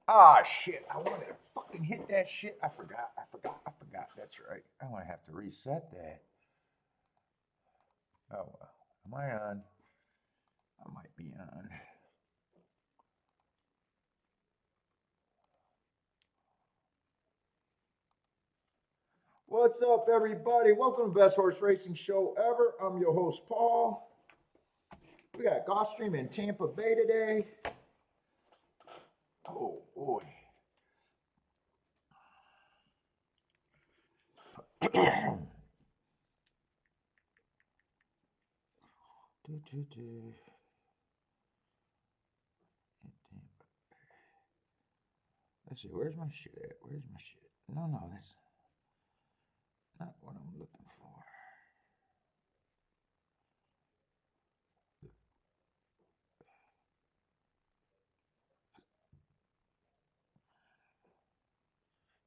Ah, shit. I wanted to fucking hit that shit. I forgot. That's right. I'm going to have to reset that. Oh, well. Am I on? I might be on. What's up, everybody? Welcome to Best Horse Racing Show Ever. I'm your host, Paul. We got Gulfstream in Tampa Bay today. Oh, boy. Let's see, where's my shit at? Where's my shit? No, that's not what I'm looking for.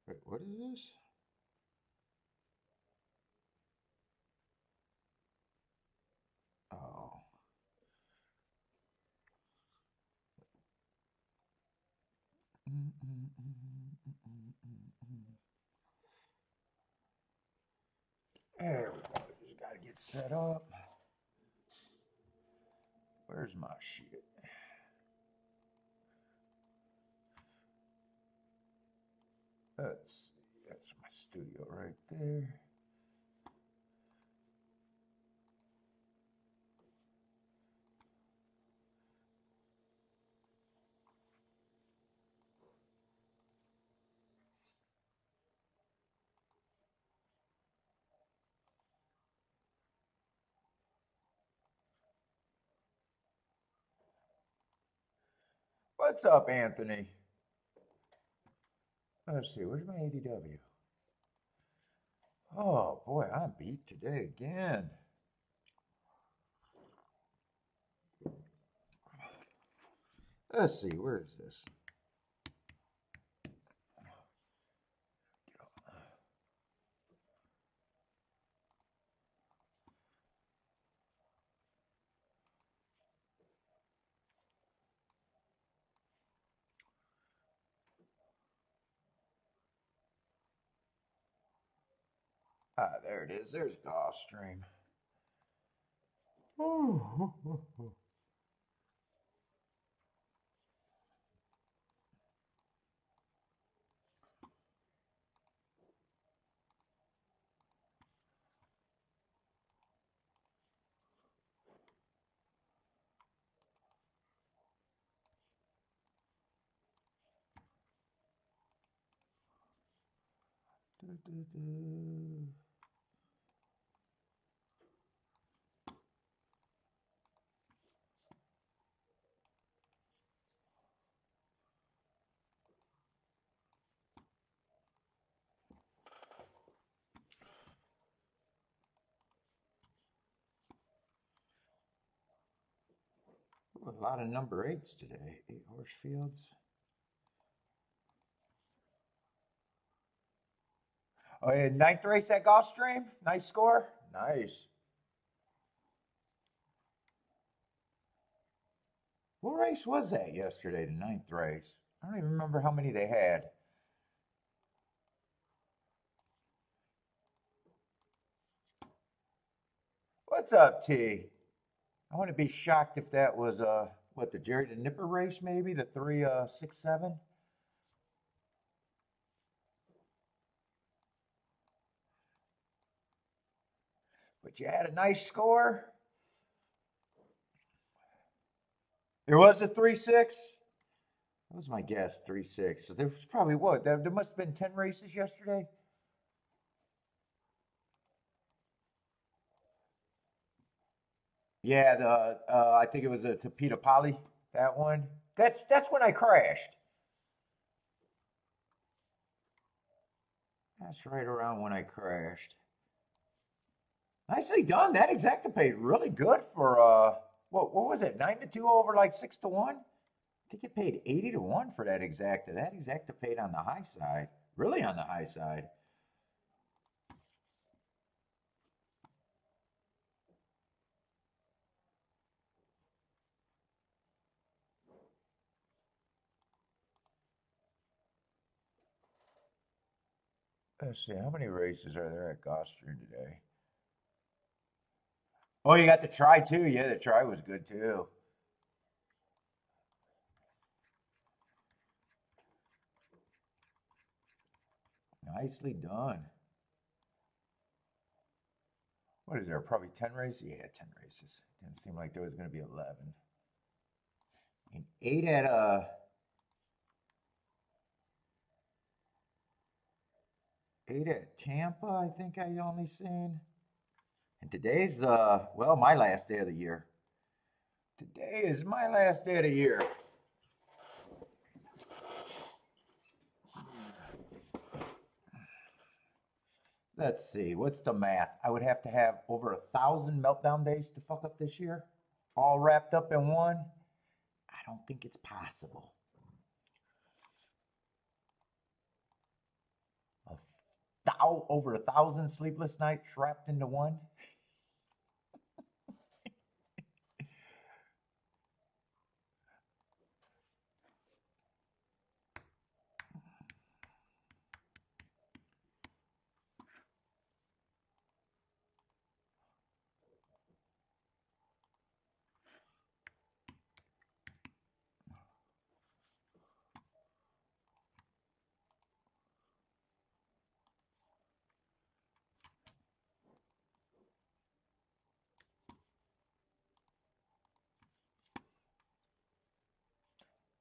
Wait, what is this? Oh. There we go. Just got to get set up. Where's my shit? Let's see. That's my studio right there. What's up, Anthony? Let's see. Where's my ADW? Oh, boy. I'm beat today again. Let's see. Where is this? Ah, there it is. There's Gulfstream. Ooh, a lot of number 8s today. 8-horse fields. Oh, yeah, ninth race at Gulfstream. Nice score. Nice. What race was that yesterday, the ninth race? I don't even remember how many they had. What's up, T? I want to be shocked if that was what, the Jerry the Nipper race, maybe the 3-6-7. But you had a nice score. There was a 3-6. That was my guess, 3-6. So there was probably what? There must have been 10 races yesterday. Yeah, the I think it was a Tapita Poly. That one. That's when I crashed. That's right around when I crashed. Nicely done. That exacta paid really good for what was it? 9-2 over like 6-1. think it paid 80 to 1 for that exacta. That exacta paid on the high side. Really on the high side. Let's see, how many races are there at Gulfstream today? Oh, you got the try too. Yeah, the try was good too. Nicely done. What is there? Probably 10 races? Yeah, 10 races. Didn't seem like there was going to be 11. And 8 at Tampa, I think I only seen. And today's well, my last day of the year. Today is my last day of the year. Let's see, what's the math? I would have to have over 1,000 meltdown days to fuck up this year, all wrapped up in one. I don't think it's possible. Over 1,000 sleepless nights wrapped into one.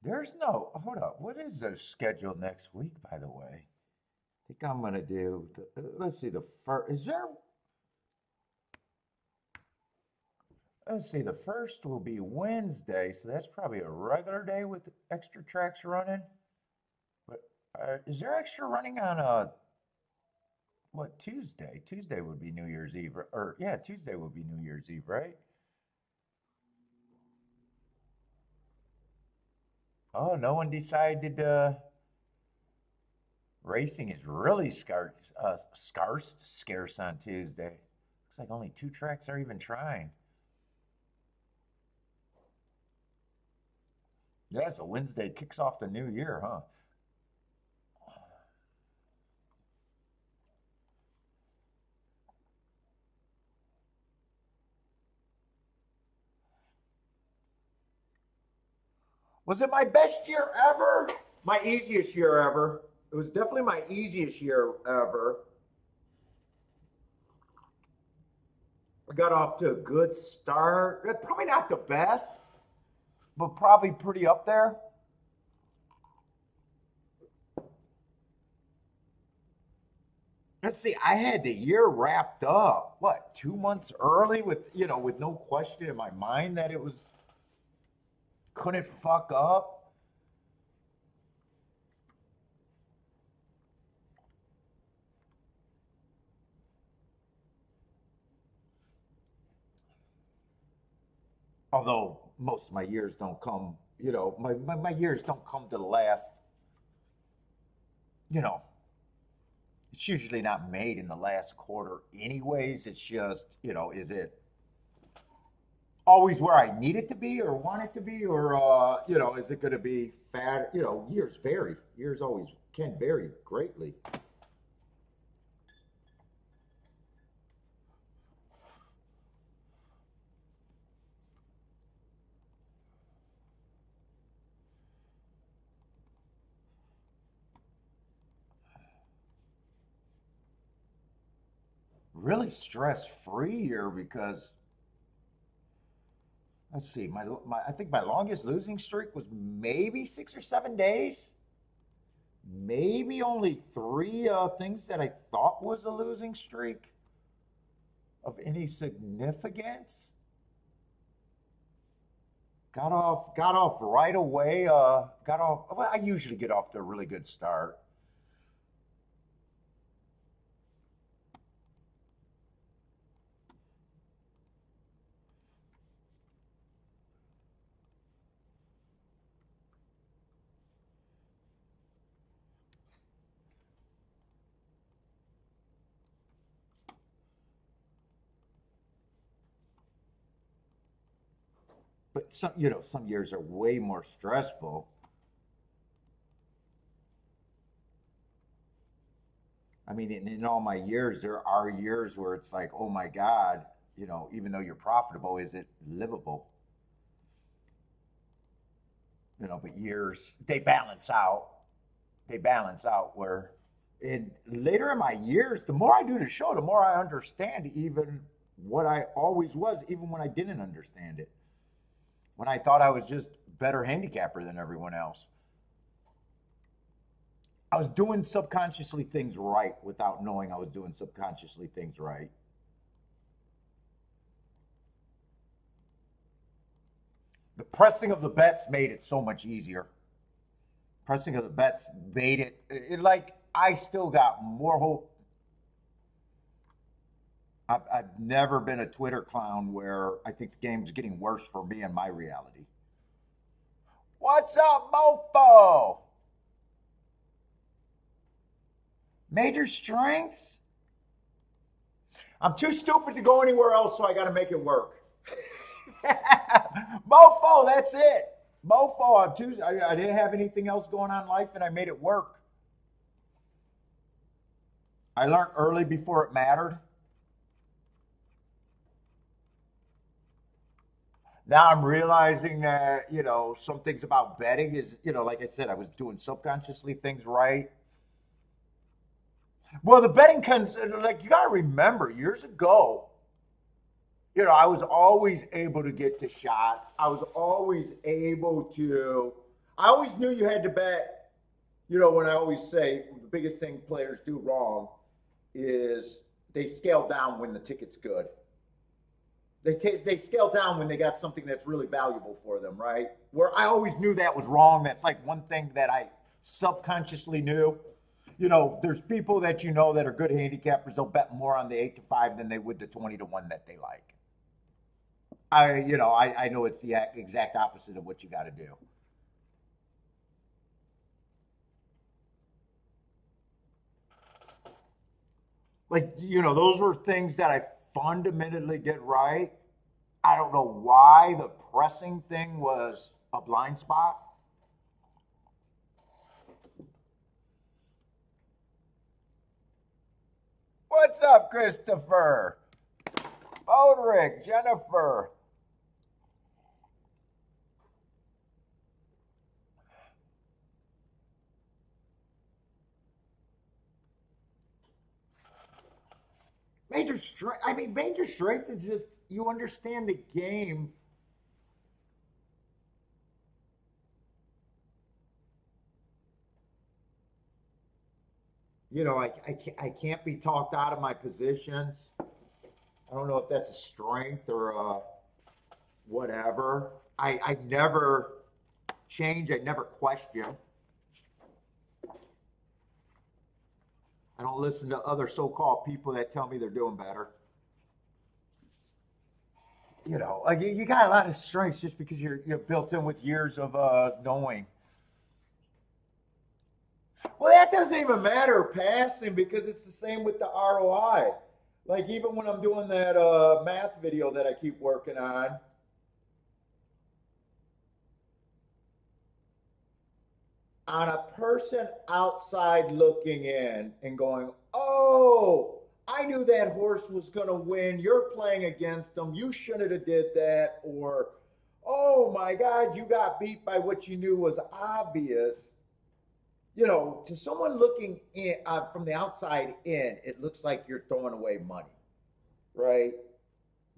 There's no, hold up, what is the schedule next week, by the way? I think I'm going to do, let's see, the first, is there, let's see, the first will be Wednesday, so that's probably a regular day with extra tracks running. But is there extra running on what, Tuesday? Tuesday would be New Year's Eve, or yeah, Tuesday would be New Year's Eve, right? Oh, no one decided racing is really scarce on Tuesday. Looks like only 2 tracks are even trying. Yeah, so Wednesday kicks off the new year, huh? Was it my best year ever? My easiest year ever. It was definitely my easiest year ever. I got off to a good start. Probably not the best, but probably pretty up there. Let's see, I had the year wrapped up, what, 2 months early with, with no question in my mind that it was, couldn't fuck up. Although most of my years don't come, my years don't come to the last, you know, it's usually not made in the last quarter anyways. It's just, is it always where I need it to be or want it to be, or is it going to be fat? Years vary. Years always can vary greatly. Really stress-free year because let's see, my I think my longest losing streak was maybe 6 or 7 days. Maybe only 3 things that I thought was a losing streak of any significance. Got off right away. Got off. Well, I usually get off to a really good start. But some years are way more stressful. I mean, in all my years, there are years where it's like, oh my God, even though you're profitable, is it livable? But years, they balance out. They balance out where later in my years, the more I do the show, the more I understand even what I always was, even when I didn't understand it. When I thought I was just better handicapper than everyone else. I was doing subconsciously things right without knowing I was doing subconsciously things right. The pressing of the bets made it so much easier. Pressing of the bets made it like I still got more hope. I've never been a Twitter clown where I think the game's getting worse for me and my reality. What's up, mofo? Major strengths? I'm too stupid to go anywhere else, so I got to make it work. Mofo, that's it. Mofo, I didn't have anything else going on in life, and I made it work. I learned early before it mattered. Now I'm realizing that, some things about betting is, like I said, I was doing subconsciously things right. Well, the betting like you got to remember years ago, I was always able to get to shots. I always knew you had to bet, when I always say the biggest thing players do wrong is they scale down when the ticket's good. They scale down when they got something that's really valuable for them, right? Where I always knew that was wrong. That's like one thing that I subconsciously knew. There's people that that are good handicappers. They'll bet more on the 8-5 than they would the 20-1 that they like. I know it's the exact opposite of what you got to do. Like, those were things that I fundamentally did right. I don't know why the pressing thing was a blind spot. What's up, Christopher? Bodrick, Jennifer. Major strength is just you understand the game. I can't be talked out of my positions. I don't know if that's a strength or whatever. I never change. I never question. I don't listen to other so-called people that tell me they're doing better. Like you got a lot of strengths just because you're built in with years of knowing. Well, that doesn't even matter passing because it's the same with the ROI. Like even when I'm doing that math video that I keep working on, a person outside looking in and going, oh, I knew that horse was going to win. You're playing against them. You shouldn't have did that. Or, oh my God, you got beat by what you knew was obvious. To someone looking in from the outside in, it looks like you're throwing away money, right?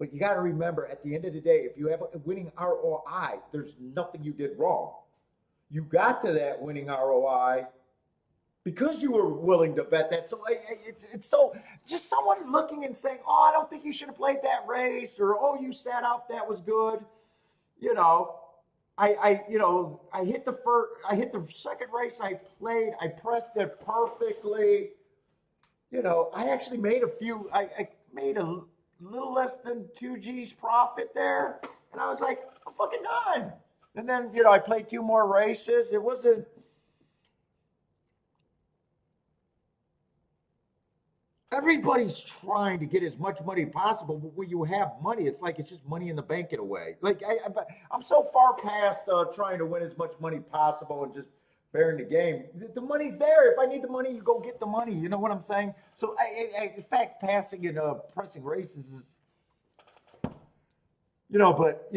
But you got to remember, at the end of the day, if you have a winning ROI, there's nothing you did wrong. You got to that winning ROI because you were willing to bet that. So it's so just someone looking and saying, "Oh, I don't think you should have played that race," or "Oh, you sat out, that was good." I hit the second race I played. I pressed it perfectly. I actually made I made a little less than 2 G's profit there. And I was like, I'm fucking done. And then, I played 2 more races. It wasn't. everybody's trying to get as much money possible, but when you have money, it's like it's just money in the bank in a way. Like I'm so far past trying to win as much money possible and just bearing the game. The money's there. If I need the money, you go get the money. You know what I'm saying? So in fact, passing and pressing races is, but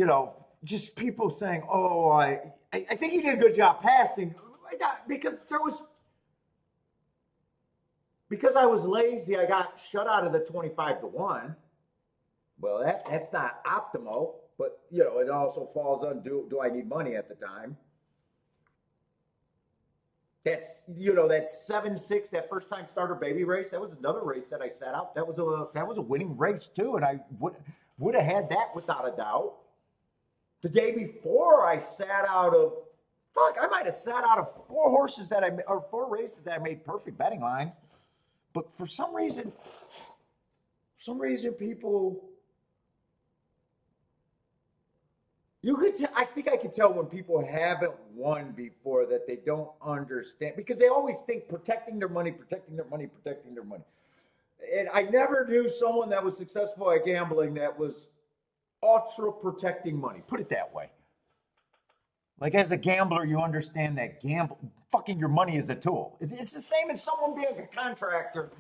just people saying, "Oh, I think he did a good job passing," because because I was lazy, I got shut out of the 25-1. Well, that's not optimal, but it also falls on do I need money at the time? That's that 7-6, that first time starter baby race. That was another race that I sat out. That was a winning race too, and I would have had that without a doubt. The day before, I sat out of I might have sat out of 4 races that I made perfect betting line. But for some reason, people, I think I can tell when people haven't won before that they don't understand, because they always think protecting their money. And I never knew someone that was successful at gambling that was ultra protecting money. Put it that way. Like, as a gambler, you understand that fucking your money is a tool. It's the same as someone being a contractor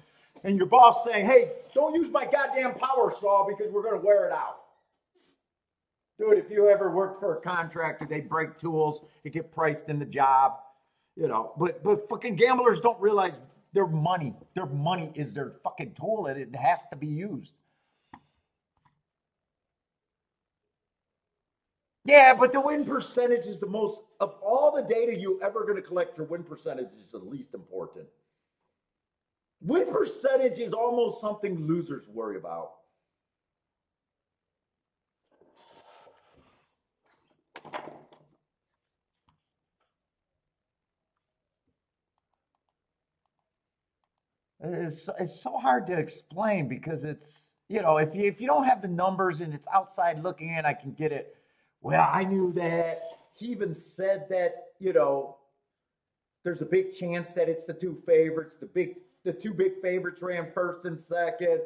and your boss saying, "Hey, don't use my goddamn power saw because we're going to wear it out." Dude, if you ever worked for a contractor, they break tools, it get priced in the job, But fucking gamblers don't realize their money is their fucking tool, and it has to be used. Yeah, but the win percentage is the most, of all the data you ever going to collect, your win percentage is the least important. Win percentage is almost something losers worry about. It's so hard to explain because it's, if you don't have the numbers and it's outside looking in, I can get it. Well, I knew that. He even said that, there's a big chance that it's the 2 favorites. The 2 big favorites ran first and second.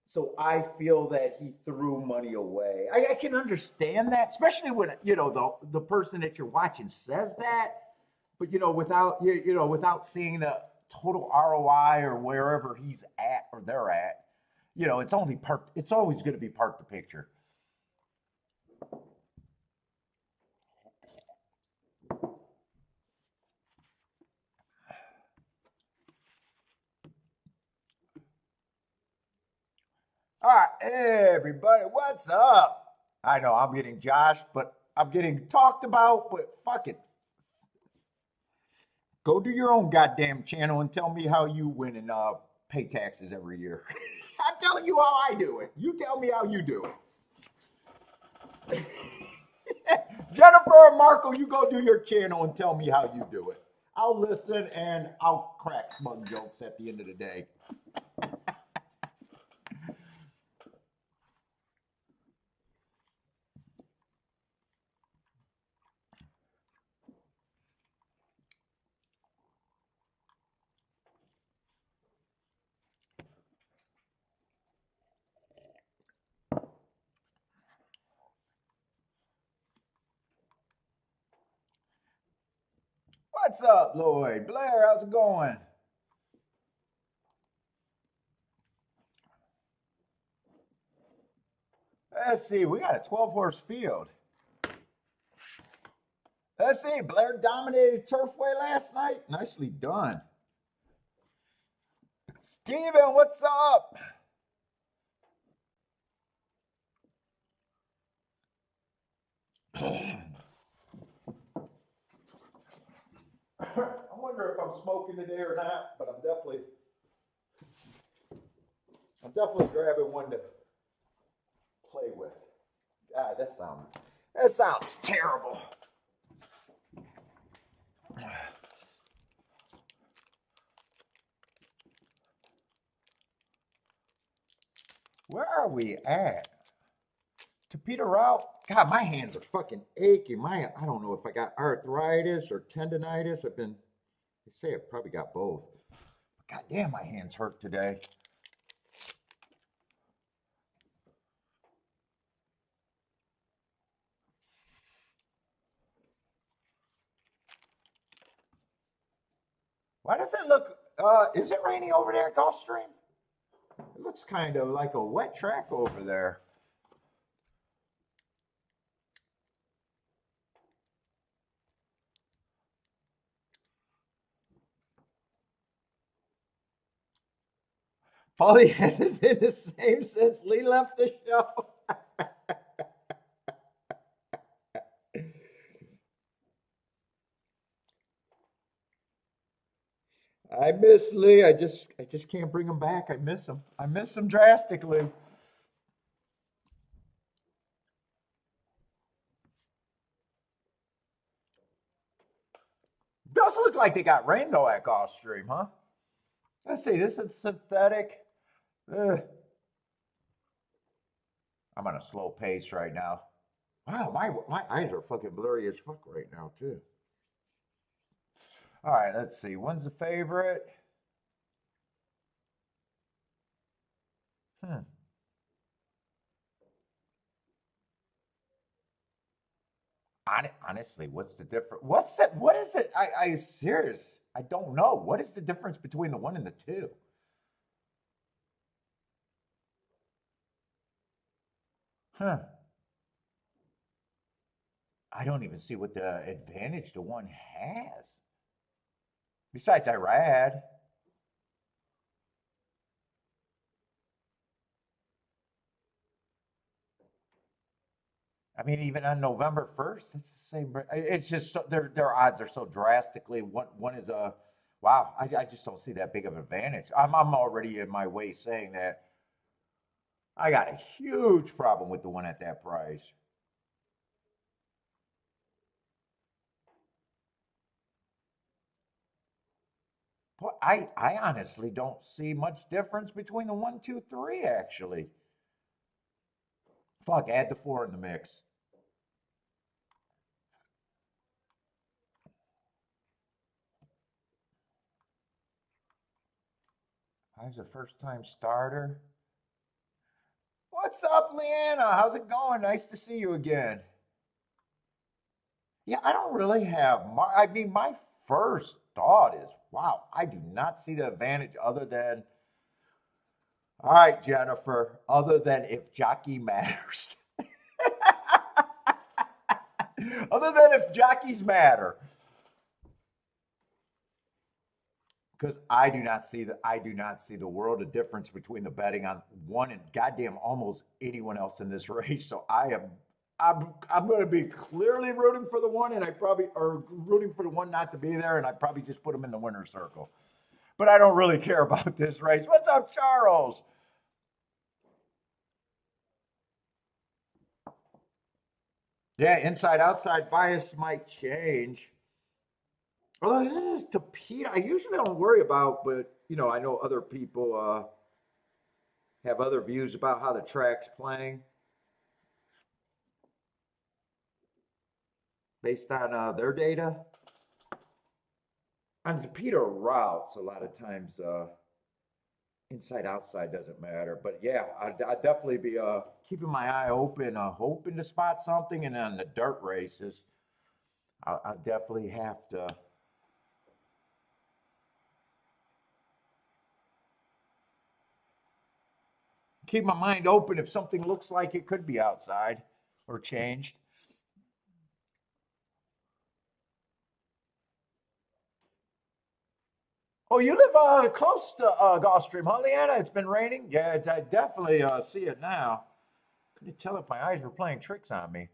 So I feel that he threw money away. I can understand that, especially when, the person that you're watching says that, but, without seeing the total ROI or wherever he's at or they're at, it's always going to be part of the picture. All right, hey everybody, what's up? I know I'm getting Josh, but I'm getting talked about, but fuck it. Go do your own goddamn channel and tell me how you win and pay taxes every year. I'm telling you how I do it. You tell me how you do it. Jennifer and Marco, you go do your channel and tell me how you do it. I'll listen and I'll crack smug jokes at the end of the day. What's up, Lloyd? Blair, how's it going? Let's see, we got a 12-horse field. Let's see, Blair dominated Turfway last night. Nicely done. Steven, what's up? I wonder if I'm smoking today or not, but I'm definitely grabbing one to play with. God, that sounds terrible. Where are we at? To Peter out? God, my hands are fucking aching. I don't know if I got arthritis or tendonitis. They say I probably got both. God damn, my hands hurt today. Why does it look, is it raining over there at Gulfstream? It looks kind of like a wet track over there. Paulie hasn't been the same since Lee left the show. I miss Lee. I just can't bring him back. I miss him. I miss him drastically. Does look like they got rain though at Gulfstream, huh? Let's see. This is synthetic. Ugh. I'm on a slow pace right now. Wow, my eyes are fucking blurry as fuck right now too. All right, let's see. When's the favorite? Hmm. Honestly, what's the difference? What's it? What is it? I serious. I don't know. What is the difference between the one and the two? Huh. I don't even see what the advantage the one has. Besides Irad. I mean, even on November 1st, it's the same. It's just so, their odds are so drastically. One is a wow. I just don't see that big of an advantage. I'm already in my way saying that I got a huge problem with the one at that price. But I honestly don't see much difference between the one, two, three. Actually, fuck, add the four in the mix. I was a first time starter. What's up, Leanna? How's it going? Nice to see you again. Yeah, I don't really have. I mean, my first thought is, wow, I do not see the advantage other than, all right, Jennifer, other than if jockey matters. Other than if jockeys matter. Because I do not see the world of difference between the betting on one and goddamn almost anyone else in this race. So I'm going to be clearly rooting for the one, and I probably are rooting for the one not to be there, and I probably just put them in the winner's circle. But I don't really care about this race. What's up, Charles? Yeah, inside outside bias might change. Well, this is to Pete. I usually don't worry about, but I know other people have other views about how the track's playing based on their data. On the Peter routes, a lot of times inside outside doesn't matter. But yeah, I'd definitely be keeping my eye open, hoping to spot something. And on the dirt races, I'll definitely have to keep my mind open if something looks like it could be outside or changed. Oh, you live close to Gulfstream, huh, Leanna? It's been raining. Yeah, I definitely see it now. Couldn't tell if my eyes were playing tricks on me.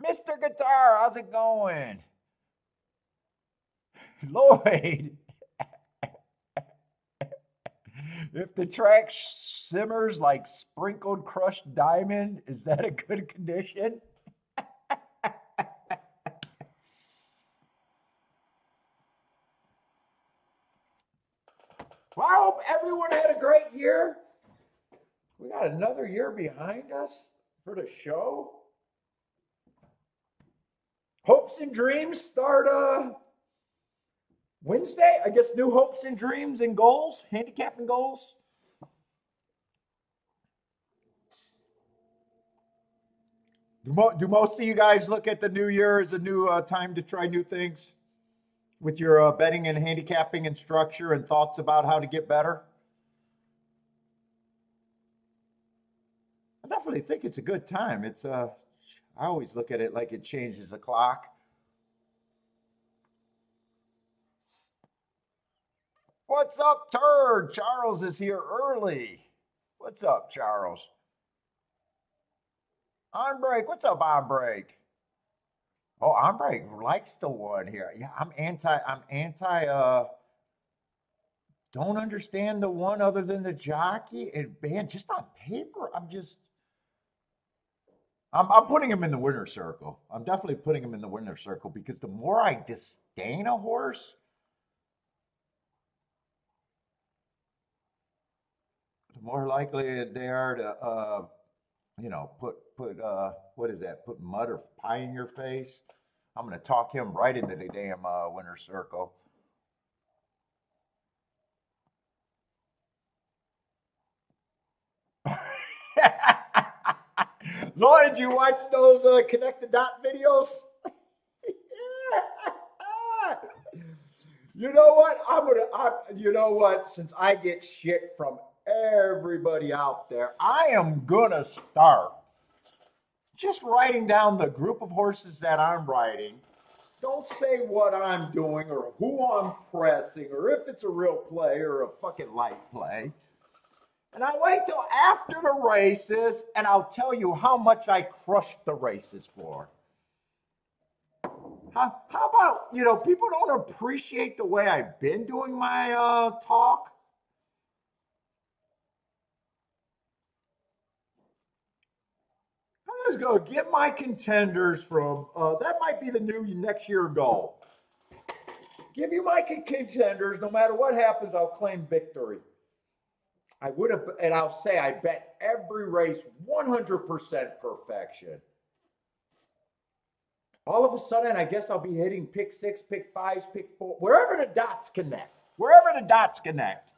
Mr. Guitar, how's it going? Lloyd, if the track simmers like sprinkled crushed diamond, is that a good condition? Well, I hope everyone had a great year. We got another year behind us for the show. Hopes and dreams start Wednesday, I guess new hopes and dreams and goals, handicapping goals. Do most of you guys look at the new year as a new time to try new things with your betting and handicapping and structure and thoughts about how to get better? I definitely think it's a good time. I always look at it like it changes the clock. What's up, Turd? Charles is here early. What's up, Charles? On break. What's up, on break? Oh, on break likes the one here. Yeah, I'm anti don't understand the one other than the jockey. And man, just on paper, I'm putting him in the winner circle. I'm definitely putting him in the winner circle because the more I disdain a horse, the more likely they are to put what is that? Put mud or pie in your face. I'm gonna talk him right into the damn winner circle. Lloyd, you watch those connect the dot videos? You know what? You know what? Since I get shit from everybody out there, I am gonna start just writing down the group of horses that I'm riding. Don't say what I'm doing or who I'm pressing or if it's a real play or a fucking light play. And I wait till after the races and I'll tell you how much I crushed the races for. How about, people don't appreciate the way I've been doing my talk. I'm just going to get my contenders from, that might be the new next year goal. Give you my contenders. No matter what happens, I'll claim victory. I would have, and I'll say I bet every race 100% perfection. All of a sudden, I guess I'll be hitting pick six, pick fives, pick four, wherever the dots connect. Wherever the dots connect.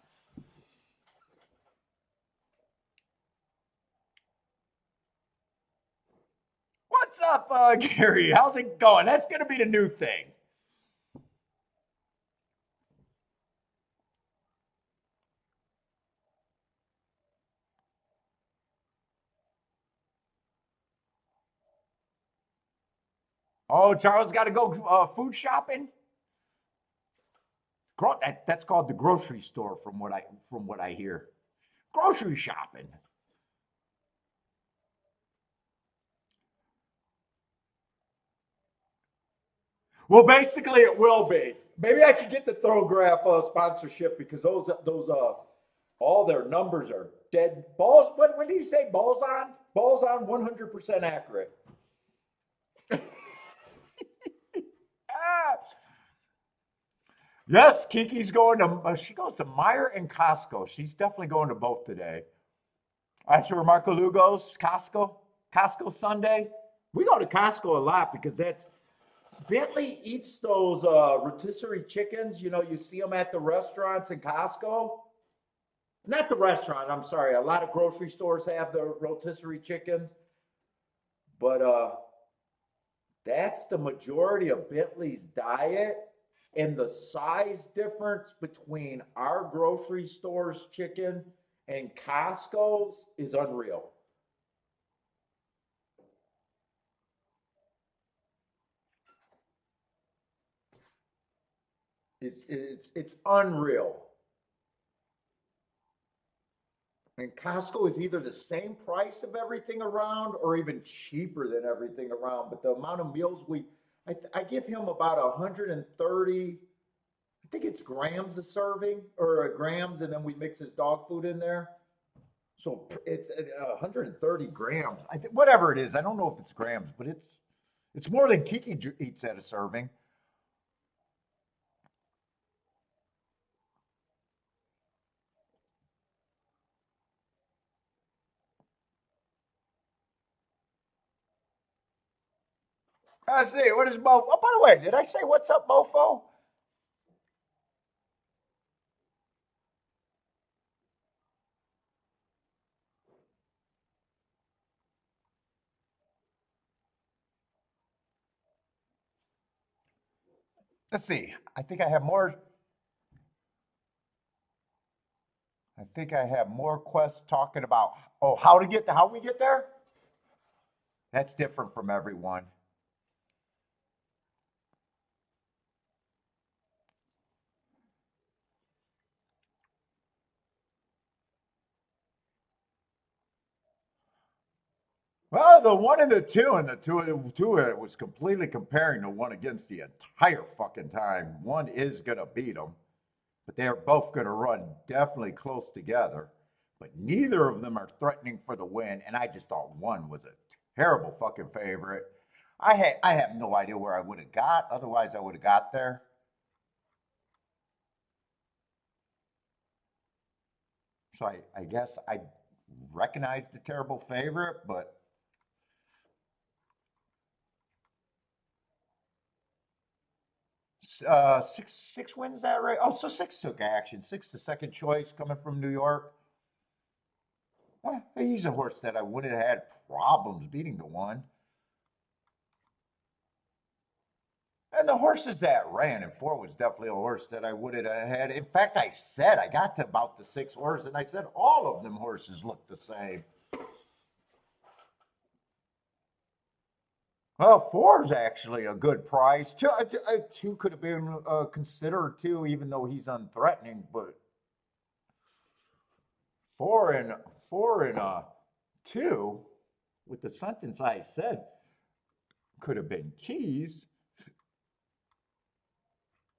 What's up, Gary? How's it going? That's going to be the new thing. Oh, Charles got to go food shopping. That's called the grocery store, from what I hear. Grocery shopping. Well, basically, it will be. Maybe I could get the Throwgraph sponsorship because those all their numbers are dead balls. What did he say? Balls on? Balls on 100% accurate. Ah, yes, Kiki's going to, she goes to Meyer and Costco. She's definitely going to both today. That's where Marco Lugo's Costco Sunday. We go to Costco a lot because that's Bentley eats those rotisserie chickens. You see them at the restaurants in Costco. Not the restaurant, I'm sorry. A lot of grocery stores have the rotisserie chickens, but that's the majority of Bentley's diet. And the size difference between our grocery store's chicken and Costco's is unreal. It's unreal. And Costco is either the same price of everything around or even cheaper than everything around. But the amount of meals I give him about 130, I think it's grams a serving or grams, and then we mix his dog food in there. So it's 130 grams. Whatever it is, I don't know if it's grams, but it's more than Kiki eats at a serving. I see. What is Mo? Oh, by the way, did I say what's up, Mofo? Let's see. I think I have more. I think I have more quests talking about how we get there. That's different from everyone. Well, the one and the two, and the two it was completely comparing the one against the entire fucking time. One is gonna beat them, but they are both gonna run definitely close together. But neither of them are threatening for the win, and I just thought one was a terrible fucking favorite. I have no idea where I would have got. Otherwise, I would have got there. So I guess I recognized the terrible favorite, but 6 wins that right? Oh, so 6 took action. 6 the second choice coming from New York. Well, he's a horse that I wouldn't have had problems beating the one. And the horses that ran in 4 was definitely a horse that I would have had. In fact, I said I got to about the 6 horse, and I said all of them horses looked the same. Well, 4 is actually a good price. 2 could have been considered 2, even though he's unthreatening. But 4 and 2, with the sentence I said, could have been keys.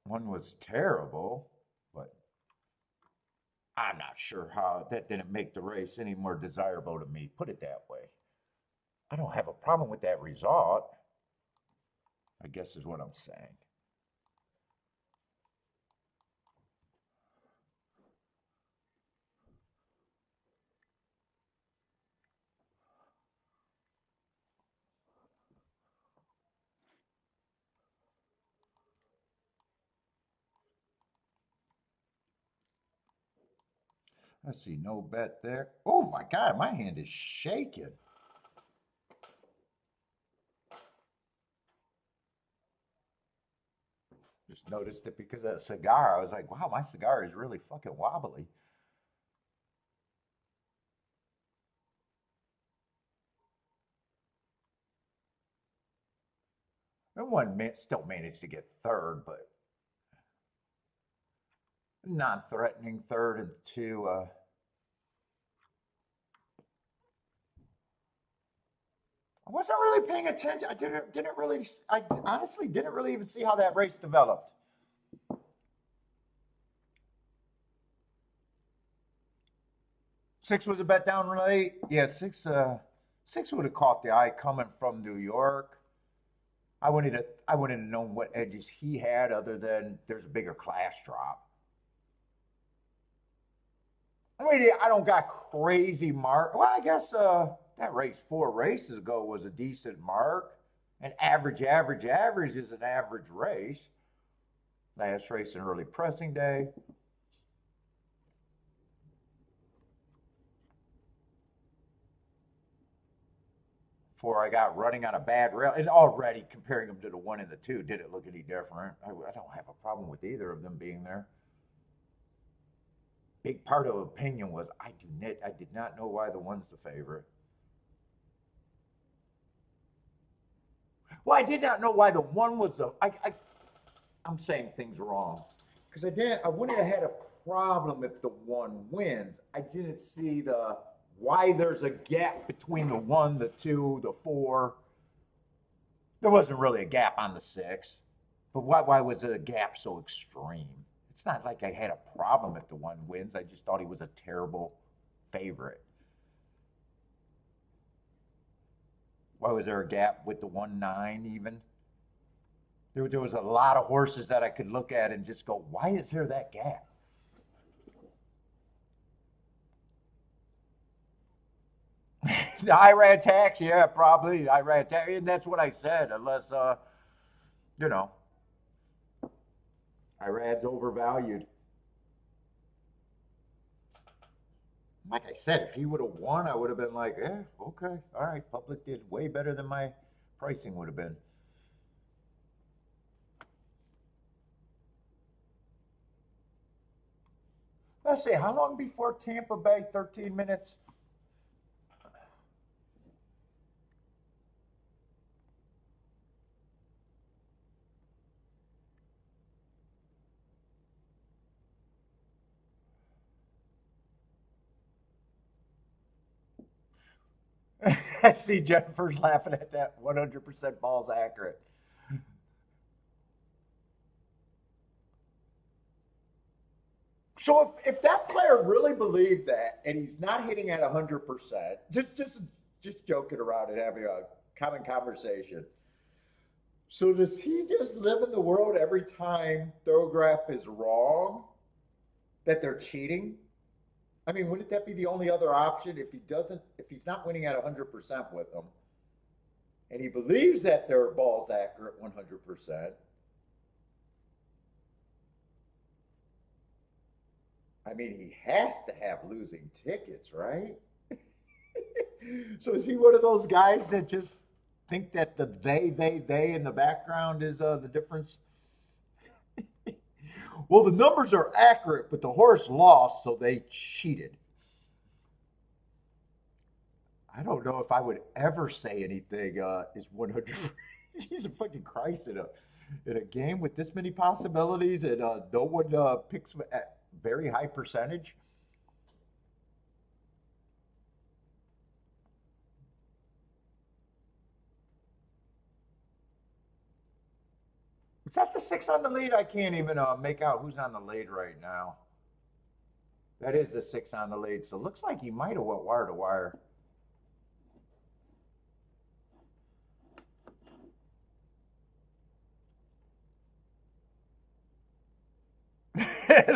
One was terrible, but I'm not sure how that didn't make the race any more desirable to me. Put it that way. I don't have a problem with that result, I guess is what I'm saying. Let's see, no bet there. Oh my God, my hand is shaking. Just noticed it because of a cigar. I was like, wow, my cigar is really fucking wobbly. And one still managed to get third, but non-threatening third and 2. I wasn't really paying attention. I didn't really. I honestly didn't really even see how that race developed. 6 was a bet down late. Yeah, 6 would have caught the eye coming from New York. I wouldn't have known what edges he had other than there's a bigger class drop. I mean, I don't got crazy mark. Well, I guess that race 4 races ago was a decent mark. And average is an average race. Last race in early pressing day. Before I got running on a bad rail, and already comparing them to the 1 and the 2, did it look any different? I don't have a problem with either of them being there. Big part of opinion was I did not know why the 1's the favorite. Well, I did not know why the 1 was the. I'm saying things wrong because I wouldn't have had a problem if the 1 wins. I didn't see the why there's a gap between the 1, the 2, the 4. There wasn't really a gap on the 6, but why was the gap so extreme? It's not like I had a problem if the 1 wins. I just thought he was a terrible favorite. Why was there a gap with the 1-9 even? There was a lot of horses that I could look at and just go, why is there that gap? The IRAD tax, yeah, probably IRAD tax, and that's what I said. Unless, you know, IRAD's overvalued. Like I said, if he would have won, I would have been like, okay, all right. Public did way better than my pricing would have been. Let's see, how long before Tampa Bay? 13 minutes. I see Jennifer's laughing at that. 100% balls accurate. So if that player really believed that, and he's not hitting at 100%, just joking around and having a common conversation. So does he just live in the world every time Thorograph is wrong that they're cheating? I mean, wouldn't that be the only other option if he's not winning at 100% with them, and he believes that their ball's accurate 100%? I mean, he has to have losing tickets, right? So is he one of those guys that just think that the they in the background is the difference? Well, the numbers are accurate, but the horse lost, so they cheated. I don't know if I would ever say anything is 100. Jesus fucking Christ, in a game with this many possibilities and no one picks at very high percentage. Is that the six on the lead? I can't even make out who's on the lead right now. That is the six on the lead. So it looks like he might have went wire to wire.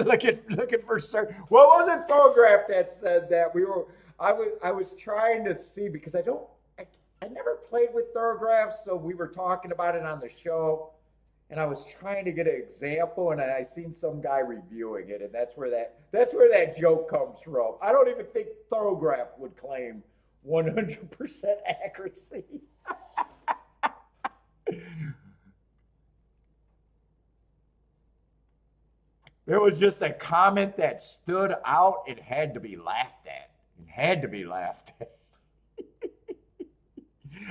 looking for certain. What was it, Photograph, that said that we were? I was trying to see because I never played with Thorographs, so we were talking about it on the show, and I was trying to get an example, and I seen some guy reviewing it, and that's where that joke comes from. I don't even think Thorograph would claim 100% accuracy. There was just a comment that stood out. It had to be laughed at. It had to be laughed at.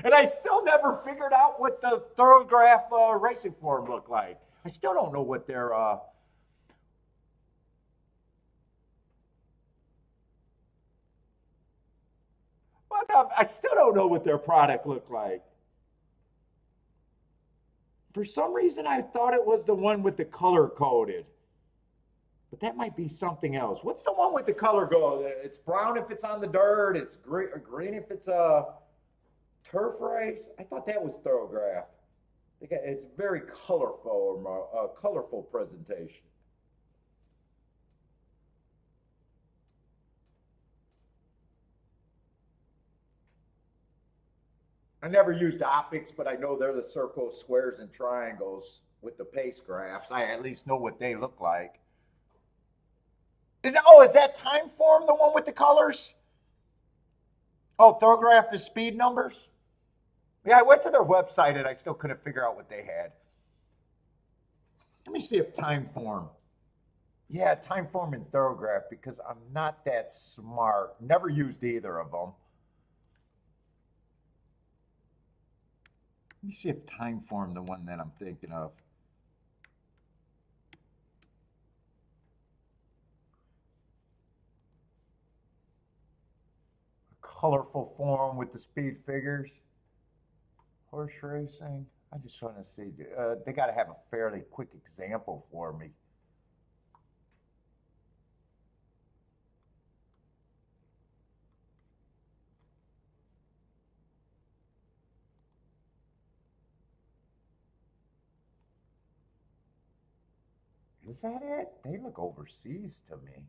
And I still never figured out what the Thorograph racing form looked like. I still don't know what their I still don't know what their product looked like. For some reason, I thought it was the one with the color coded. But that might be something else. What's the one with the color go? It's brown if it's on the dirt. It's green if it's a turf race. I thought that was Thorograph. It's very colorful, colorful presentation. I never used optics, but I know they're the circles, squares, and triangles with the pace graphs. I at least know what they look like. Is that time form the one with the colors? Oh, Thorograph is speed numbers? Yeah, I went to their website and I still couldn't figure out what they had. Let me see if time form. Yeah, time form and Thorograph because I'm not that smart. Never used either of them. Let me see if time form the one that I'm thinking of. Colorful form with the speed figures. Horse racing. I just want to see. They got to have a fairly quick example for me. Is that it? They look overseas to me.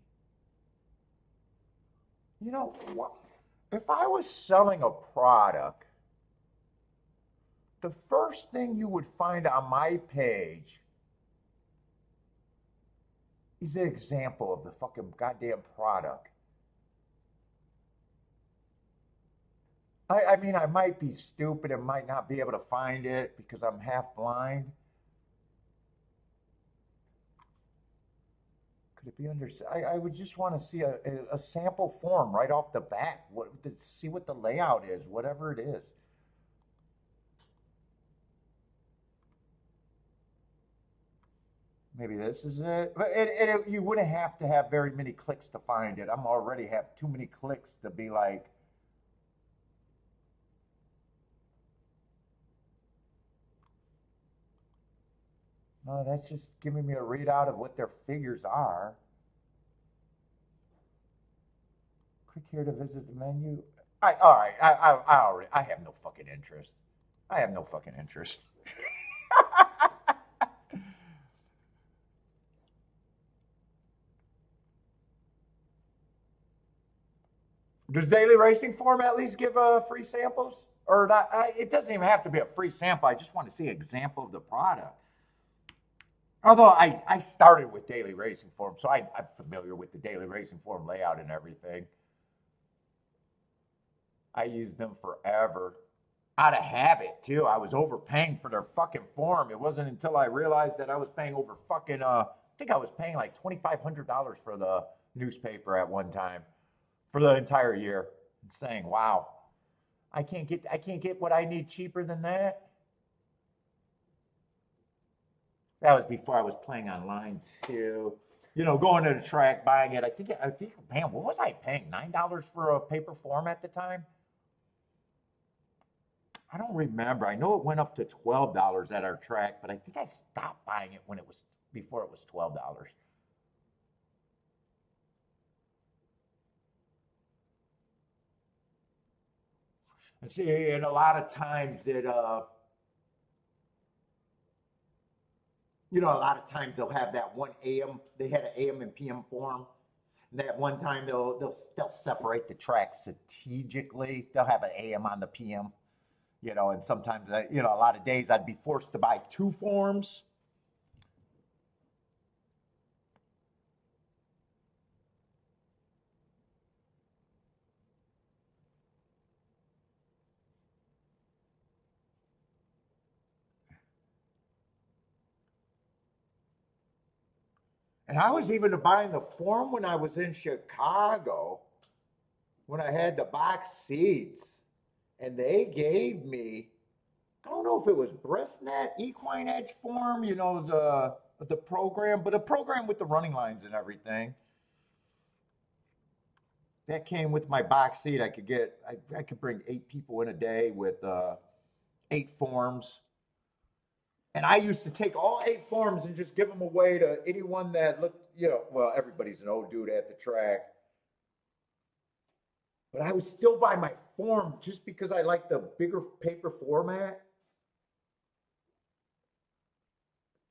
You know, what? If I was selling a product, the first thing you would find on my page is an example of the fucking goddamn product. I mean, I might be stupid and might not be able to find it because I'm half blind. Could it be under? I would just want to see a sample form right off the bat. What to see what the layout is, whatever it is. Maybe this is it. But you wouldn't have to have very many clicks to find it. I'm already have too many clicks to be like, no, that's just giving me a readout of what their figures are. Click here to visit the menu. All right. I have no fucking interest. I have no fucking interest. Does Daily Racing Form at least give free samples? Or not? It doesn't even have to be a free sample. I just want to see an example of the product. Although I started with Daily Racing Form, so I'm familiar with the Daily Racing Form layout and everything. I used them forever. Out of habit, too. I was overpaying for their fucking form. It wasn't until I realized that I was paying over fucking, I think I was paying like $2,500 for the newspaper at one time for the entire year. And saying, wow, I can't get what I need cheaper than that. That was before I was playing online too. You know, going to the track, buying it. I think, man, what was I paying? $9 for a paper form at the time? I don't remember. I know it went up to $12 at our track, but I think I stopped buying it when it was before it was $12. And see, and a lot of times a lot of times they'll have that one AM. They had an AM and PM form. And that one time they'll separate the tracks strategically. They'll have an AM on the PM. And sometimes a lot of days I'd be forced to buy two forms. And I was even buying the form when I was in Chicago, when I had the box seats, and they gave me, I don't know if it was BreastNet, Equine Edge form, the program, but a program with the running lines and everything. That came with my box seat. I could bring 8 people in a day with 8 forms. And I used to take all 8 forms and just give them away to anyone that looked, well, everybody's an old dude at the track. But I would still buy my form just because I like the bigger paper format.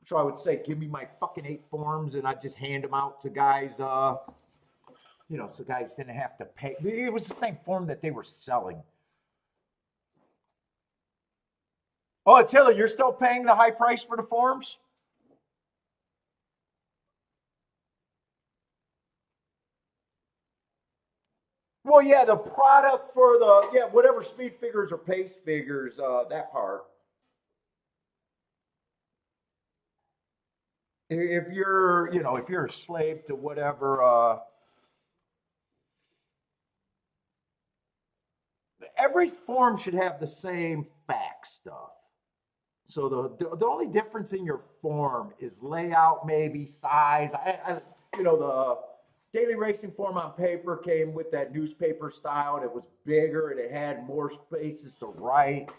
So I would say, give me my fucking 8 forms, and I'd just hand them out to guys, so guys didn't have to pay. It was the same form that they were selling. Oh, Attila, you're still paying the high price for the forms? Well, yeah, the product for whatever speed figures or pace figures, that part. If you're a slave to whatever, every form should have the same fact stuff. So the only difference in your form is layout, maybe size. The Daily Racing form on paper came with that newspaper style, and it was bigger and it had more spaces to write.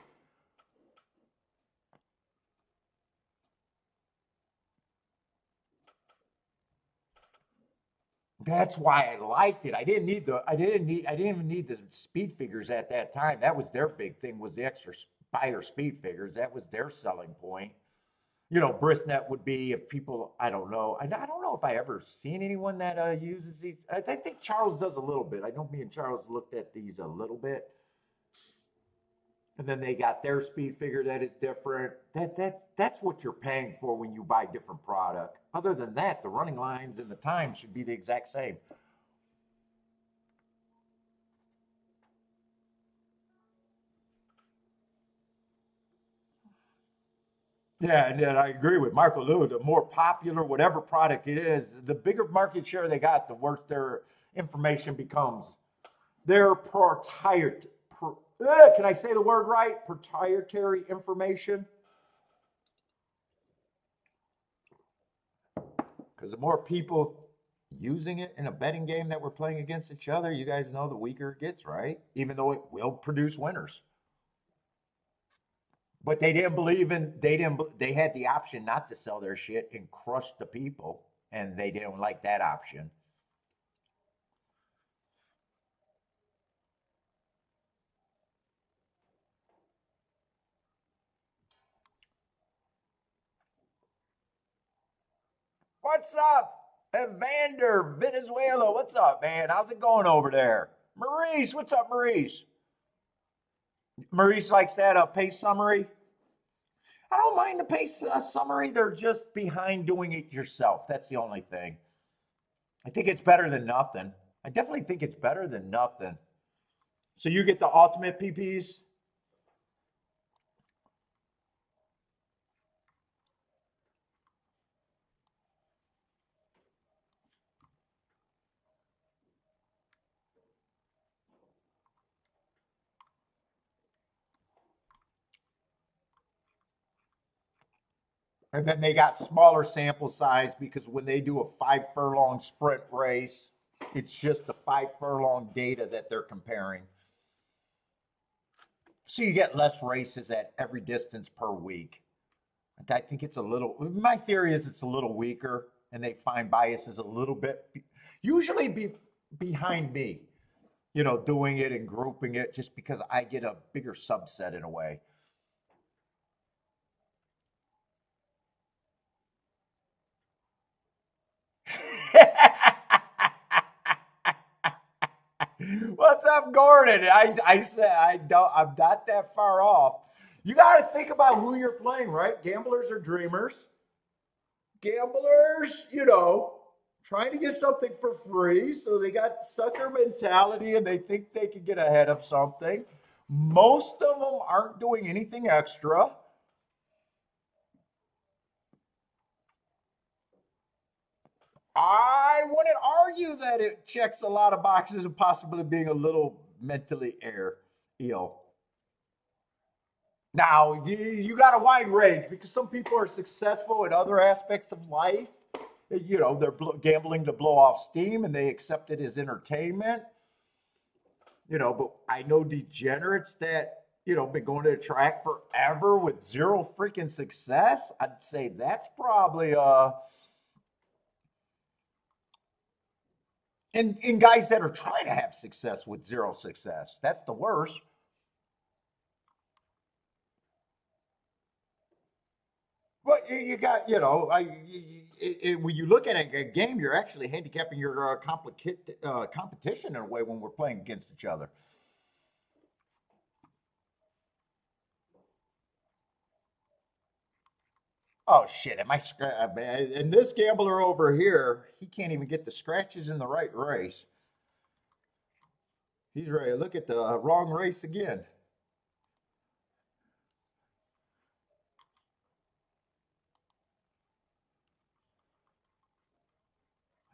That's why I liked it. I didn't even need the speed figures at that time. That was their big thing, was the extra Spire speed figures. That was their selling point. BrisNet would be, if people, I don't know. I don't know if I ever seen anyone that uses these. I think Charles does a little bit. I know me and Charles looked at these a little bit. And then they got their speed figure that is different. That's what you're paying for when you buy different product. Other than that, the running lines and the time should be the exact same. Yeah, and then I agree with Marco Lou. The more popular whatever product it is, the bigger market share they got, the worse their information becomes. Their proprietary, can I say the word right? Proprietary information. Because the more people using it in a betting game that we're playing against each other, you guys know the weaker it gets, right? Even though it will produce winners. But they didn't believe in they had the option not to sell their shit and crush the people, and they didn't like that option. What's up, Evander, Venezuela? What's up, man? How's it going over there? Maurice, what's up, Maurice? Maurice likes that pace summary. I don't mind the pace summary. They're just behind doing it yourself. That's the only thing. I think it's better than nothing. I definitely think it's better than nothing. So you get the ultimate PPs. And then they got smaller sample size because when they do a 5 furlong sprint race, it's just the 5 furlong data that they're comparing. So you get less races at every distance per week. I think it's a little, my theory is it's a little weaker and they find biases a little bit, usually behind me, doing it and grouping it just because I get a bigger subset in a way. What's up, Gordon? I said I'm not that far off. You got to think about who you're playing, right? Gamblers are dreamers. Gamblers, trying to get something for free, so they got sucker mentality and they think they can get ahead of something. Most of them aren't doing anything extra. I wouldn't argue that it checks a lot of boxes and possibly being a little mentally ill. Now, you got a wide range because some people are successful in other aspects of life. They're gambling to blow off steam and they accept it as entertainment. But I know degenerates that, been going to the track forever with zero freaking success. I'd say that's probably and guys that are trying to have success with zero success. That's the worst. But you got, when you look at a game, you're actually handicapping your competition in a way when we're playing against each other. Oh shit! Am I and this gambler over here, he can't even get the scratches in the right race. He's ready to look at the wrong race again.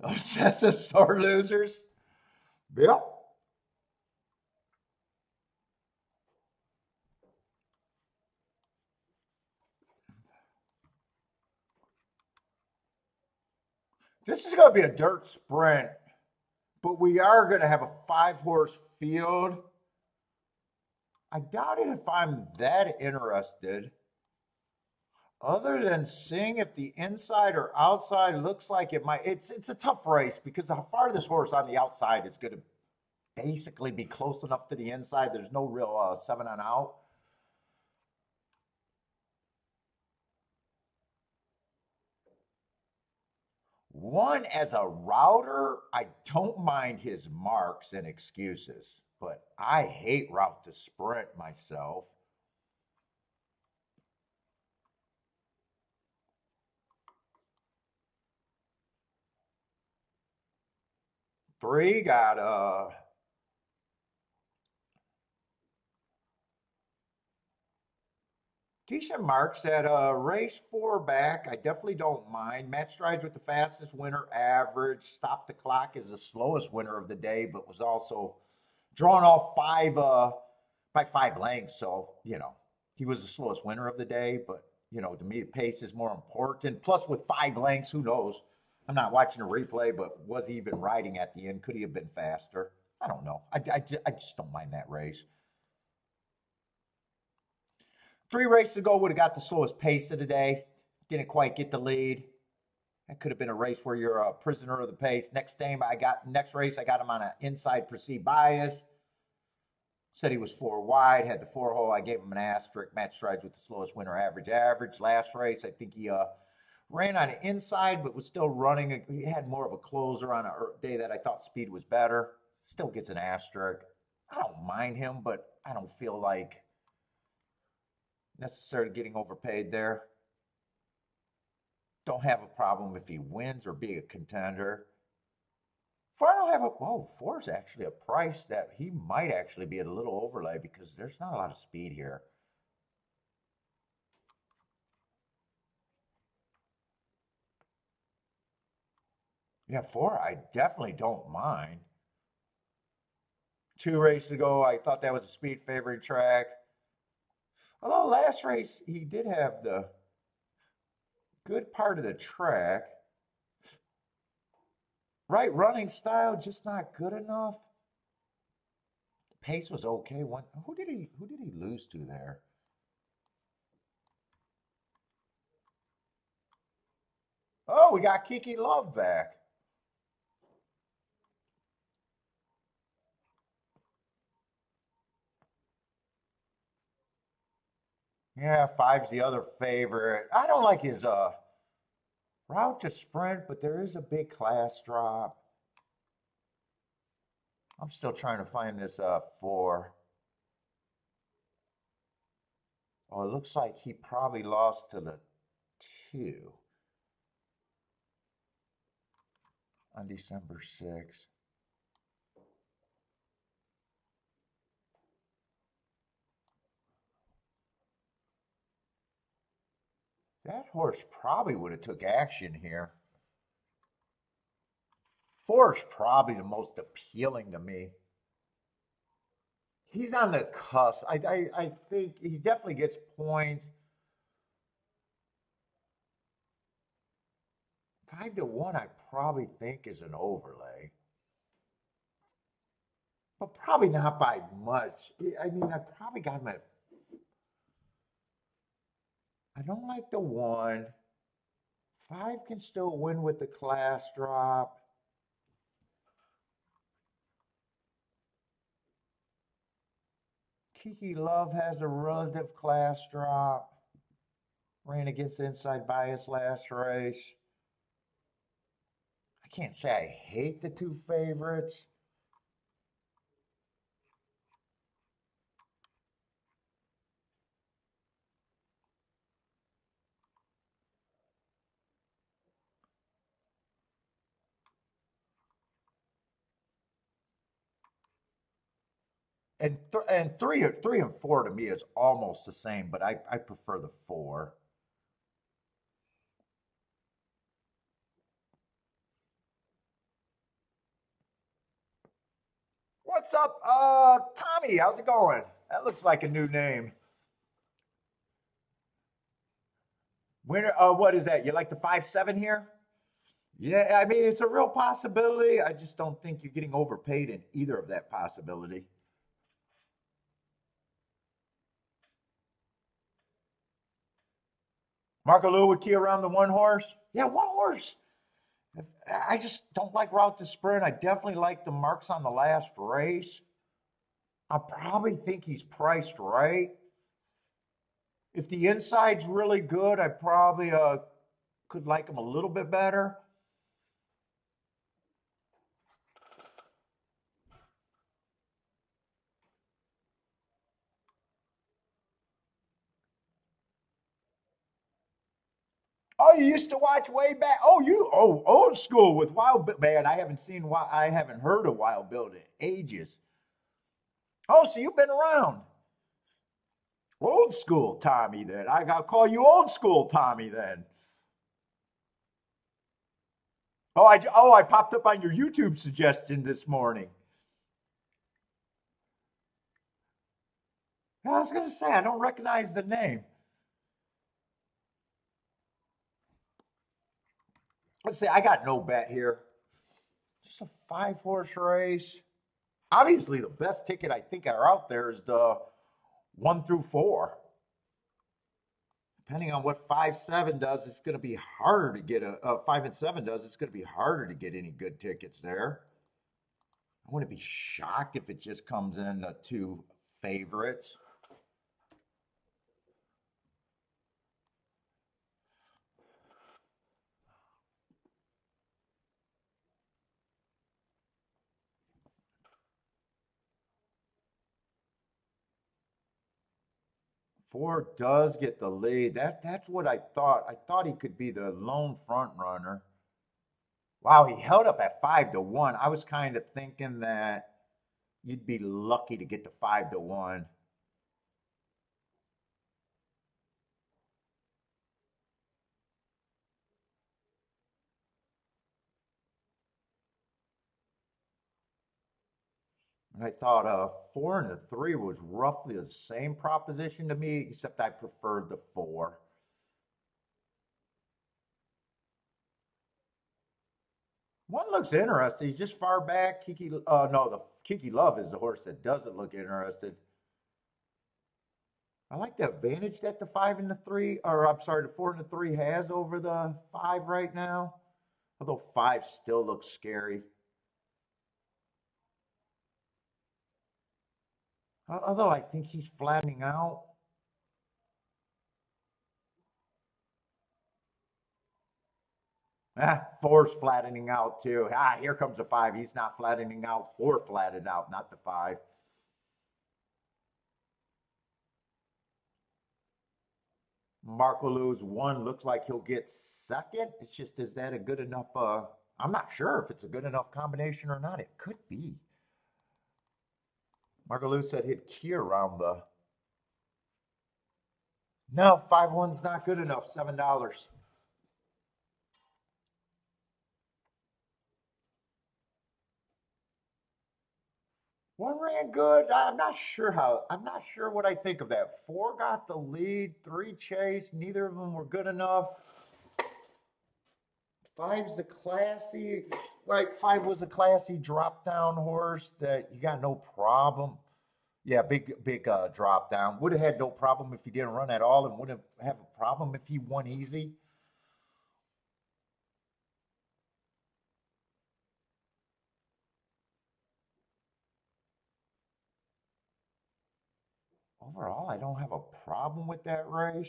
Oh, that's a sore losers. Yep. This is going to be a dirt sprint, but we are going to have a 5 horse field. I doubt it if I'm that interested, other than seeing if the inside or outside looks like it might. It's a tough race because how far this horse on the outside is going to basically be close enough to the inside. There's no real 7 on out. One, as a router, I don't mind his marks and excuses, but I hate route to sprint myself. 3 got Decent marks at race 4 back. I definitely don't mind. Matt Strides with the fastest winner average. Stop the clock is the slowest winner of the day, but was also drawn off by 5 lengths. So, he was the slowest winner of the day. But, to me, pace is more important. Plus, with 5 lengths, who knows? I'm not watching a replay, but was he even riding at the end? Could he have been faster? I don't know. I just don't mind that race. 3 races ago would have got the slowest pace of the day. Didn't quite get the lead. That could have been a race where you're a prisoner of the pace. Next race, I got him on an inside perceived bias. Said he was 4 wide, had the 4-hole. I gave him an asterisk. Matt Strides with the slowest winner average. Last race, I think he ran on the inside, but was still running. He had more of a closer on a day that I thought speed was better. Still gets an asterisk. I don't mind him, but I don't feel like necessarily getting overpaid there. Don't have a problem if he wins or be a contender. 4 is actually a price that he might actually be at a little overlay because there's not a lot of speed here. Yeah, 4, I definitely don't mind. 2 races ago, I thought that was a speed favoring track. Although last race, he did have the good part of the track. Right running style, just not good enough. Pace was okay. Who did he lose to there? Oh, we got Kiki Love back. Yeah, 5's the other favorite. I don't like his route to sprint, but there is a big class drop. I'm still trying to find this 4. Oh, it looks like he probably lost to the 2 on December 6th. That horse probably would have took action here. 4 is probably the most appealing to me. He's on the cusp. I think he definitely gets points. 5-1, I probably think is an overlay, but probably not by much. I mean, I probably got him at. I don't like the 1. 5 can still win with the class drop. Kiki Love has a relative class drop. Ran against the inside bias last race. I can't say I hate the 2 favorites. And 3 and 4 to me is almost the same, but I prefer the 4. What's up, Tommy? How's it going? That looks like a new name. Winner, what is that? You like the 5-7 here? Yeah, I mean it's a real possibility. I just don't think you're getting overpaid in either of that possibility. Marco Lou would key around the 1 horse. Yeah, 1 horse. I just don't like route to sprint. I definitely like the marks on the last race. I probably think he's priced right. If the inside's really good, I probably could like him a little bit better. Oh, you used to watch way back. Old school with Wild Bill. Man, I haven't heard of Wild Bill in ages. Oh, so you've been around. Old school Tommy then. I gotta call you old school Tommy then. I popped up on your YouTube suggestion this morning. I was gonna say I don't recognize the name. Let's see, I got no bet here. Just a 5-horse race. Obviously, the best ticket I think are out there is the 1 through 4. Depending on what 5-7 does, it's going to be harder to get 5 and 7 does. It's going to be harder to get any good tickets there. I wouldn't be shocked if it just comes in the 2 favorites. Four does get the lead. That's what I thought. I thought he could be the lone front runner. Wow, he held up at 5-1. I was kind of thinking that you'd be lucky to get to 5-1. And I thought 4 and 3 was roughly the same proposition to me, except I preferred the 4. One looks interesting. He's just far back. No, the Kiki Love is the horse that doesn't look interested. I like the advantage that the 5 and 3, or I'm sorry, the 4 and 3 has over the 5 right now. Although 5 still looks scary. Although I think he's flattening out. Ah, 4's flattening out too. Ah, here comes the 5. He's not flattening out. 4 flattened out, not the 5. Marco Lou's 1 looks like he'll get second. It's just, is that a good enough? I'm not sure if it's a good enough combination or not. It could be. Marco Lou said he'd key around the. No, 5-1's not good enough. $7. One ran good. I'm not sure how. I'm not sure what I think of that. 4 got the lead. 3 chased. Neither of them were good enough. 5's the classy. Right, 5 was a classy drop down horse that you got no problem. Yeah, big drop down. Would have had no problem if he didn't run at all, and wouldn't have a problem if he won easy. Overall, I don't have a problem with that race.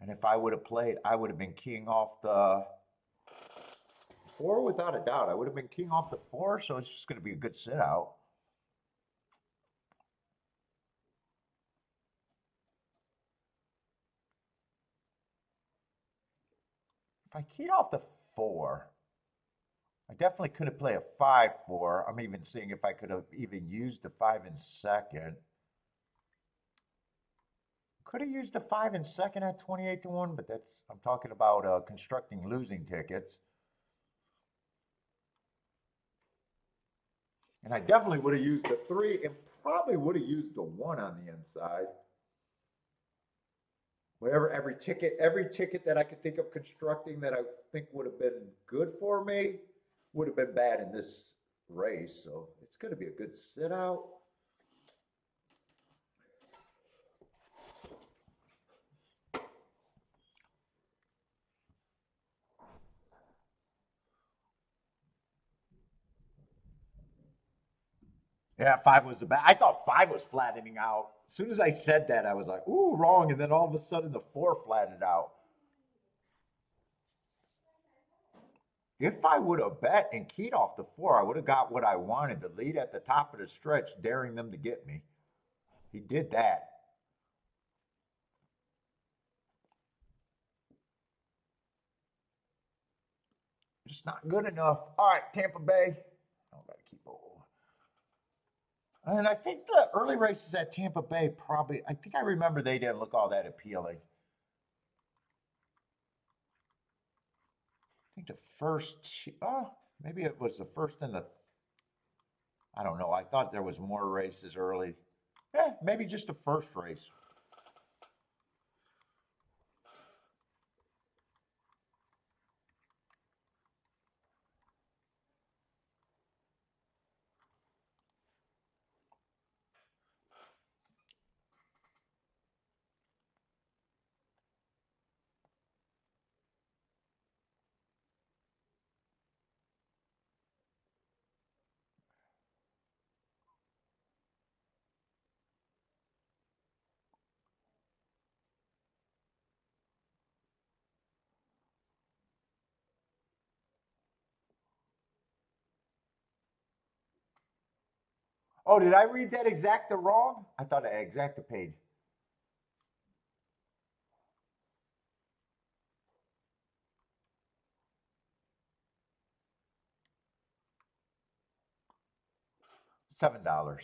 And if I would have played, I would have been king off the 4 without a doubt. I would have been king off the 4, so it's just going to be a good sit out. If I keyed off the 4, I definitely could have played a 5-4. I'm even seeing if I could have even used the 5 in second. Could have used the 5 in second at 28-1, but I'm talking about constructing losing tickets. And I definitely would have used the 3 and probably would have used the 1 on the inside. Whatever, every ticket that I could think of constructing that I think would have been good for me would have been bad in this race. So it's going to be a good sit out. Yeah, 5 was the bad. I thought 5 was flattening out. As soon as I said that, I was like, ooh, wrong. And then all of a sudden the 4 flattened out. If I would have bet and keyed off the 4, I would have got what I wanted, the lead at the top of the stretch, daring them to get me. He did that. Just not good enough. All right, Tampa Bay. I gotta keep. And I think the early races at Tampa Bay probably, I think I remember they didn't look all that appealing. I think the first, oh, maybe it was the first and the, I don't know. I thought there was more races early. Yeah, maybe just the first race. Oh, did I read that exacta wrong? I thought I exacta paid. $7.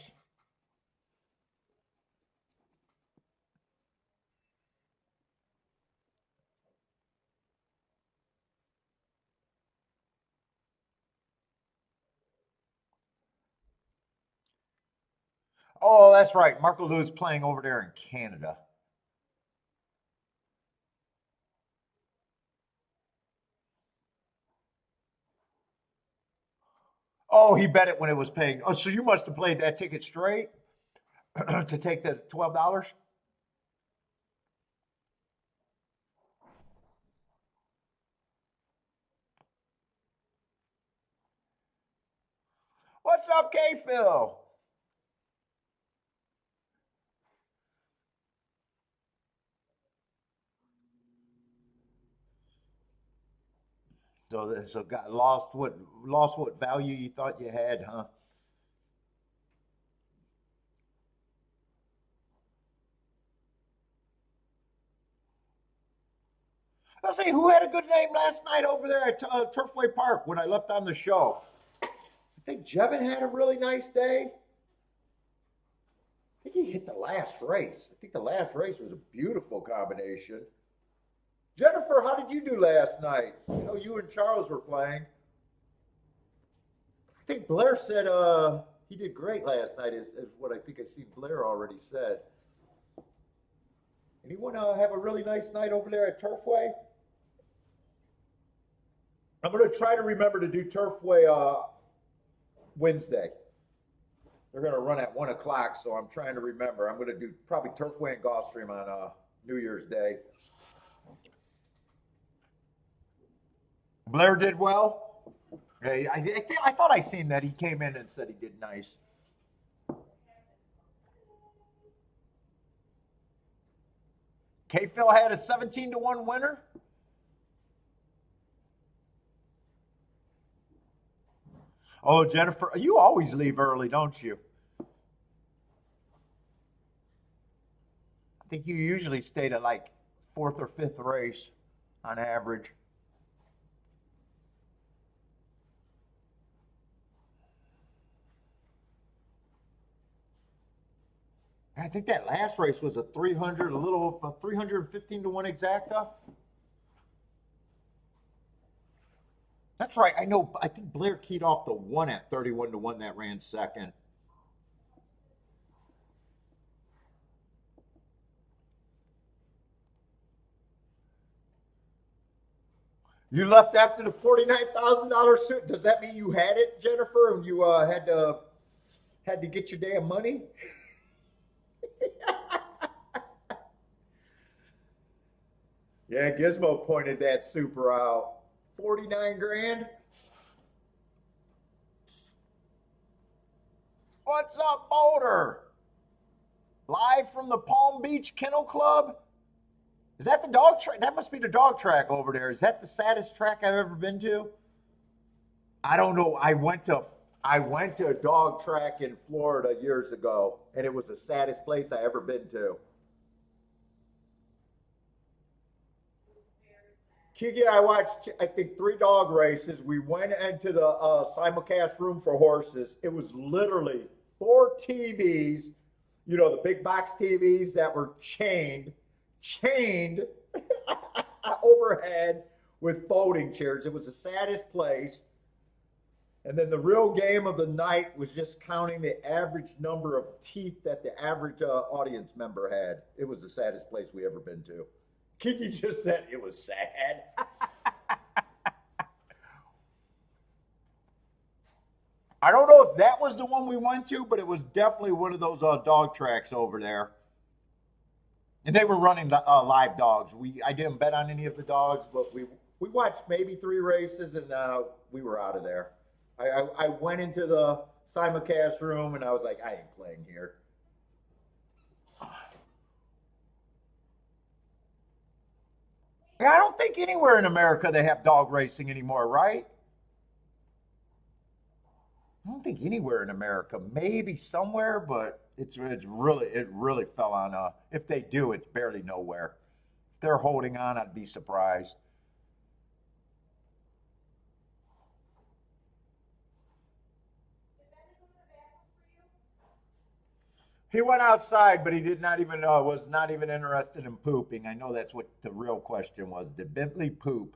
Oh, that's right. Marco Lou's playing over there in Canada. Oh, he bet it when it was paying. Oh, so you must have played that ticket straight to take the $12? What's up, K Phil? So got lost what value you thought you had, huh? I'll say who had a good name last night over there at Turfway Park when I left on the show. I think Jevin had a really nice day. I think he hit the last race. I think the last race was a beautiful combination. Jennifer, how did you do last night? You know, you and Charles were playing. I think Blair said he did great last night, is what I think I see Blair already said. Anyone have a really nice night over there at Turfway? I'm going to try to remember to do Turfway Wednesday. They're going to run at 1 o'clock, so I'm trying to remember. I'm going to do probably Turfway and Gulfstream on New Year's Day. Blair did well. Yeah, I thought I seen that he came in and said he did nice. K Phil had a 17-1 winner. Oh, Jennifer, you always leave early, don't you? I think you usually stay to like fourth or fifth race on average. I think that last race was a 300, a 315-1 exacta. That's right. I know. I think Blair keyed off the one at 31-1 that ran second. You left after the $49,000 suit. Does that mean you had it, Jennifer, and you had to get your damn money? Yeah, Gizmo pointed that super out. 49 grand. What's up, Boulder? Live from the Palm Beach Kennel Club? Is that the dog track? That must be the dog track over there. Is that the saddest track I've ever been to? I don't know. I went to a dog track in Florida years ago, and it was the saddest place I ever been to. Kiki and I watched, I think, 3 dog races. We went into the simulcast room for horses. It was literally 4 TVs, you know, the big box TVs that were chained overhead with folding chairs. It was the saddest place. And then the real game of the night was just counting the average number of teeth that the average audience member had. It was the saddest place we ever been to. Kiki just said it was sad. I don't know if that was the one we went to, but it was definitely one of those dog tracks over there. And they were running live dogs. I didn't bet on any of the dogs, but we watched maybe 3 races, and we were out of there. I went into the simulcast room, and I was like, I ain't playing here. I don't think anywhere in America they have dog racing anymore, right? I don't think anywhere in America. Maybe somewhere, but it really fell on. If they do, it's barely nowhere. If they're holding on, I'd be surprised. He went outside, but he did not even was not even interested in pooping. I know that's what the real question was. Did Bentley poop?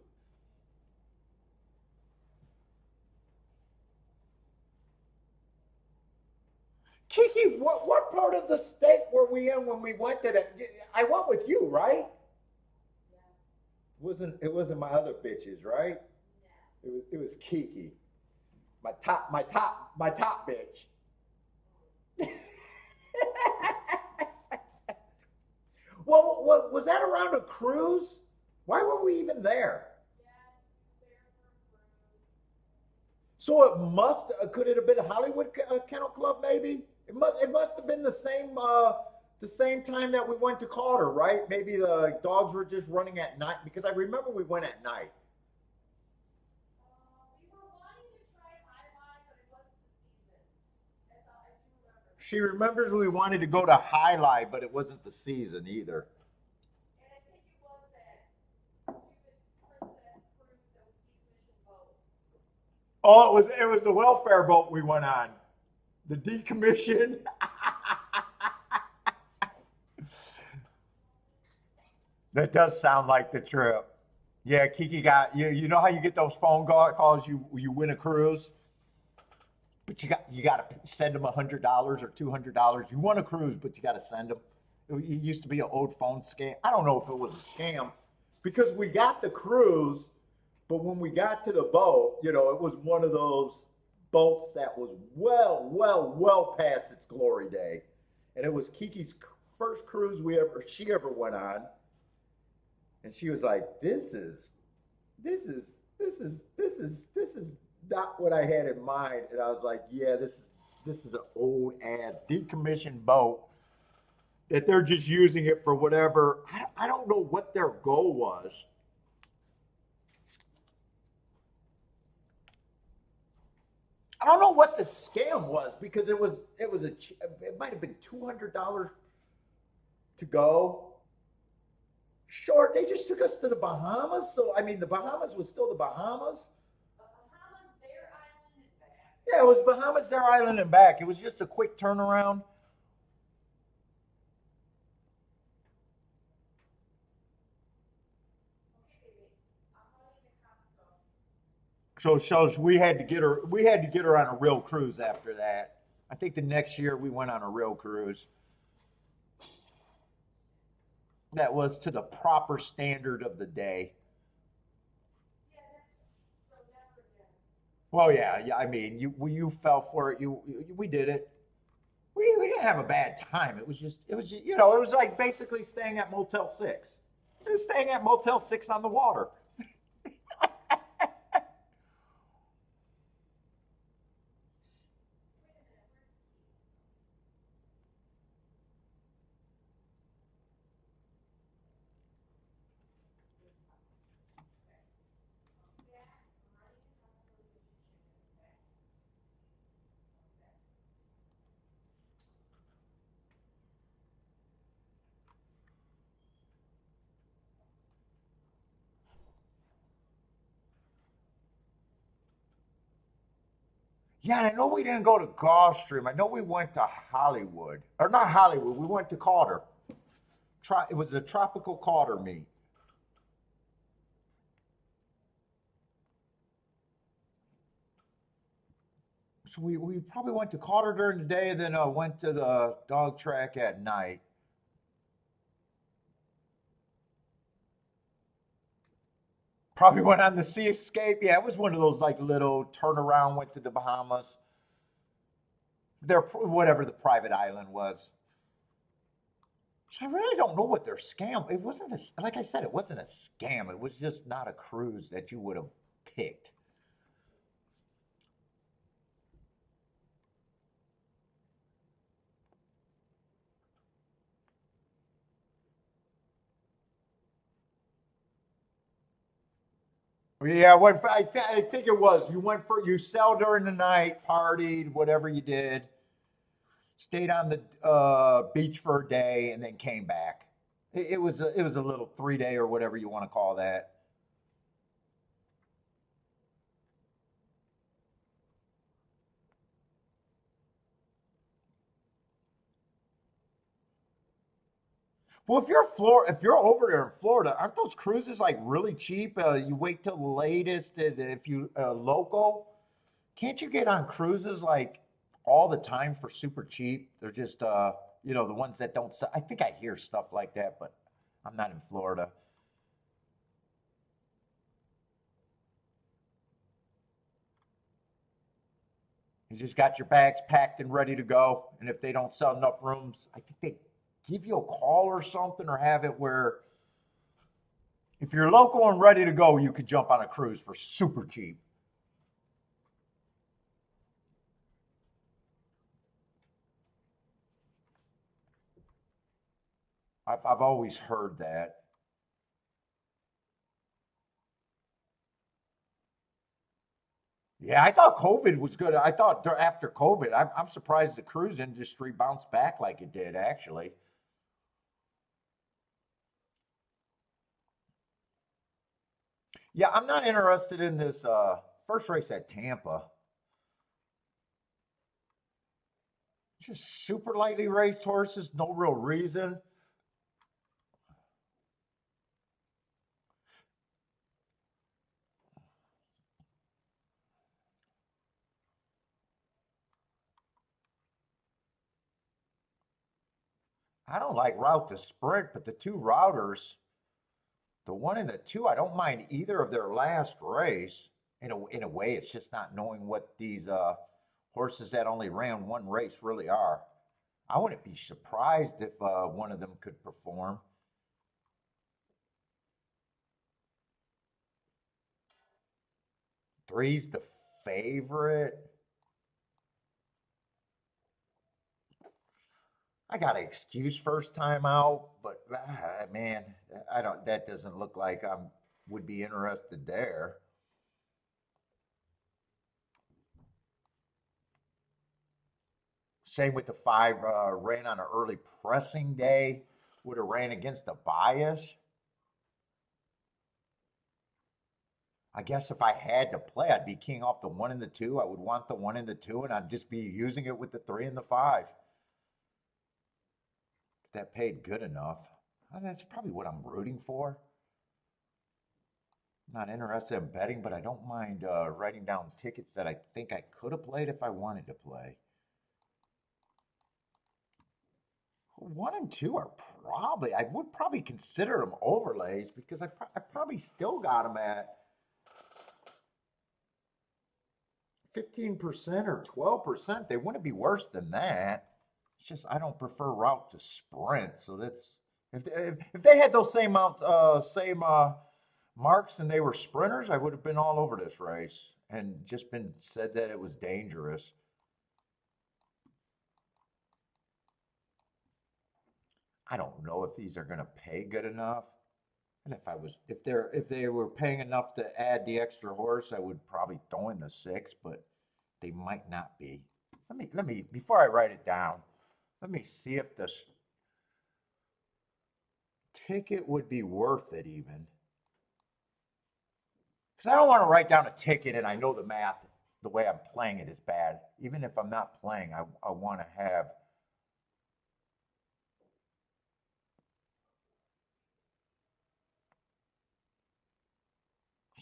Kiki, what part of the state were we in when we went to that? I went with you, right? It wasn't my other bitches, right? It was Kiki, my top bitch. Well, was that around a cruise? Why were we even there? So it must could it have been Hollywood Kennel Club? Maybe it must have been the same time that we went to Calder, right? Maybe the dogs were just running at night because I remember we went at night. She remembers we wanted to go to Highlight, but it wasn't the season either. Oh, it was the welfare boat we went on. The decommission. That does sound like the trip. Yeah, Kiki got you. You know how you get those phone calls? You win a cruise, but you got to send them $100 or $200. You won a cruise, but you got to send them. It used to be an old phone scam. I don't know if it was a scam because we got the cruise, but when we got to the boat, it was one of those boats that was well, well, well past its glory day, and it was Kiki's first cruise she ever went on, and she was like, this is, this is not what I had in mind, and I was like, yeah, this is an old ass decommissioned boat that they're just using it for whatever. I don't know what their goal was. I don't know what the scam was because it might have been $200 to go. Sure, they just took us to the Bahamas. So I mean, the Bahamas was still the Bahamas. Yeah, it was Bahamas, their island, and back. It was just a quick turnaround. So we had to get her on a real cruise after that. I think the next year we went on a real cruise that was to the proper standard of the day. Well, yeah, yeah. I mean, you fell for it. We did it. We didn't have a bad time. It was just, it was like basically staying at Motel 6. It was staying at Motel 6 on the water. Yeah, and I know we didn't go to Gulfstream. I know we went to Hollywood, or not Hollywood. We went to Calder. It was a tropical Calder meet. So we probably went to Calder during the day, and then went to the dog track at night. Probably went on the Sea Escape. Yeah, it was one of those like little turnaround. Went to the Bahamas. Their whatever the private island was. So I really don't know what their scam. It wasn't a, like I said, it wasn't a scam. It was just not a cruise that you would have picked. Yeah, I think it was. You went for you sell during the night, partied, whatever you did, stayed on the beach for a day, and then came back. It was a little 3 day or whatever you want to call that. Well, if you're over there in Florida, aren't those cruises like really cheap? You wait till the latest, and if you local, can't you get on cruises like all the time for super cheap? They're just the ones that don't sell. I think I hear stuff like that, but I'm not in Florida. You just got your bags packed and ready to go. And if they don't sell enough rooms, I think they give you a call or something, or have it where if you're local and ready to go, you could jump on a cruise for super cheap. I've always heard that. Yeah, I thought COVID was good. I thought after COVID, I'm surprised the cruise industry bounced back like it did, actually. Yeah, I'm not interested in this first race at Tampa. Just super lightly raced horses, no real reason. I don't like route to sprint, but the two routers, the one and the two, I don't mind either of their last race. In a way, it's just not knowing what these horses that only ran one race really are. I wouldn't be surprised if one of them could perform. Three's the favorite. I got an excuse first time out, but man, I don't. That doesn't look like I would be interested there. Same with the five. Ran on an early pressing day. Would have ran against the bias. I guess if I had to play, I'd be king off the one and the two. I would want the one and the two, and I'd just be using it with the three and the five. If that paid good enough. That's probably what I'm rooting for. Not interested in betting, but I don't mind writing down tickets that I think I could have played if I wanted to play. One and two are probably, I would probably consider them overlays because I probably still got them at 15% or 12%. They wouldn't be worse than that. It's just I don't prefer route to sprint. So that's if they had those same marks and they were sprinters, I would have been all over this race and just been said that it was dangerous. I don't know if these are going to pay good enough. And if they were paying enough to add the extra horse, I would probably throw in the six, but they might not be. Let me before I write it down, let me see if this ticket would be worth it even. Because I don't want to write down a ticket and I know the math. the way I'm playing it is bad. Even if I'm not playing, I want to have.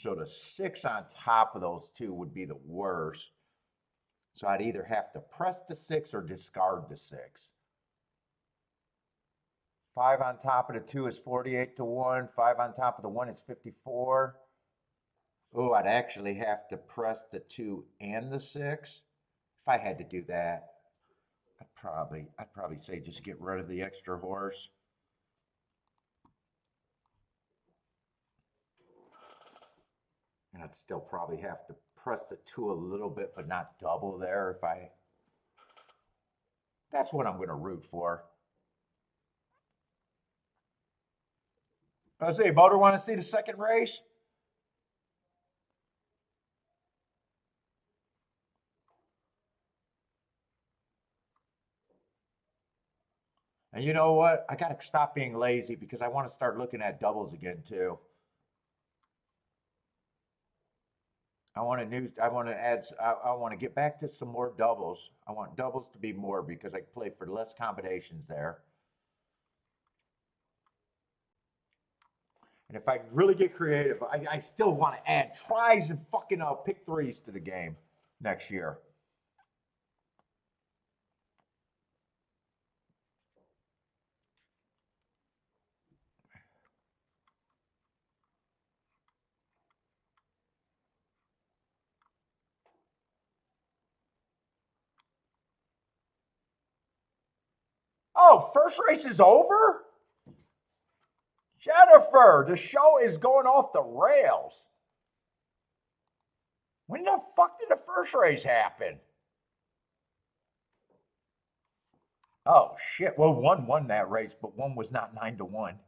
So the 6 on top of those two would be the worst. So I'd either have to press the 6 or discard the 6. 5 on top of the 2 is 48 to 1. 5 on top of the 1 is 54. Oh, I'd actually have to press the 2 and the 6. If I had to do that, I'd probably say just get rid of the extra horse. And I'd still probably have to press the 2 a little bit, but not double there if I. That's what I'm going to root for. I say, Boater, want to see the second race? And you know what? I got to stop being lazy because I want to start looking at doubles again too. I want to add. I want to get back to some more doubles. I want doubles to be more because I play for less combinations there. And if I really get creative, I still want to add tries and fucking pick threes to the game next year. Oh, first race is over? Jennifer, the show is going off the rails. When the fuck did the first race happen? Oh shit! Well, one won that race, but one was not 9 to 1.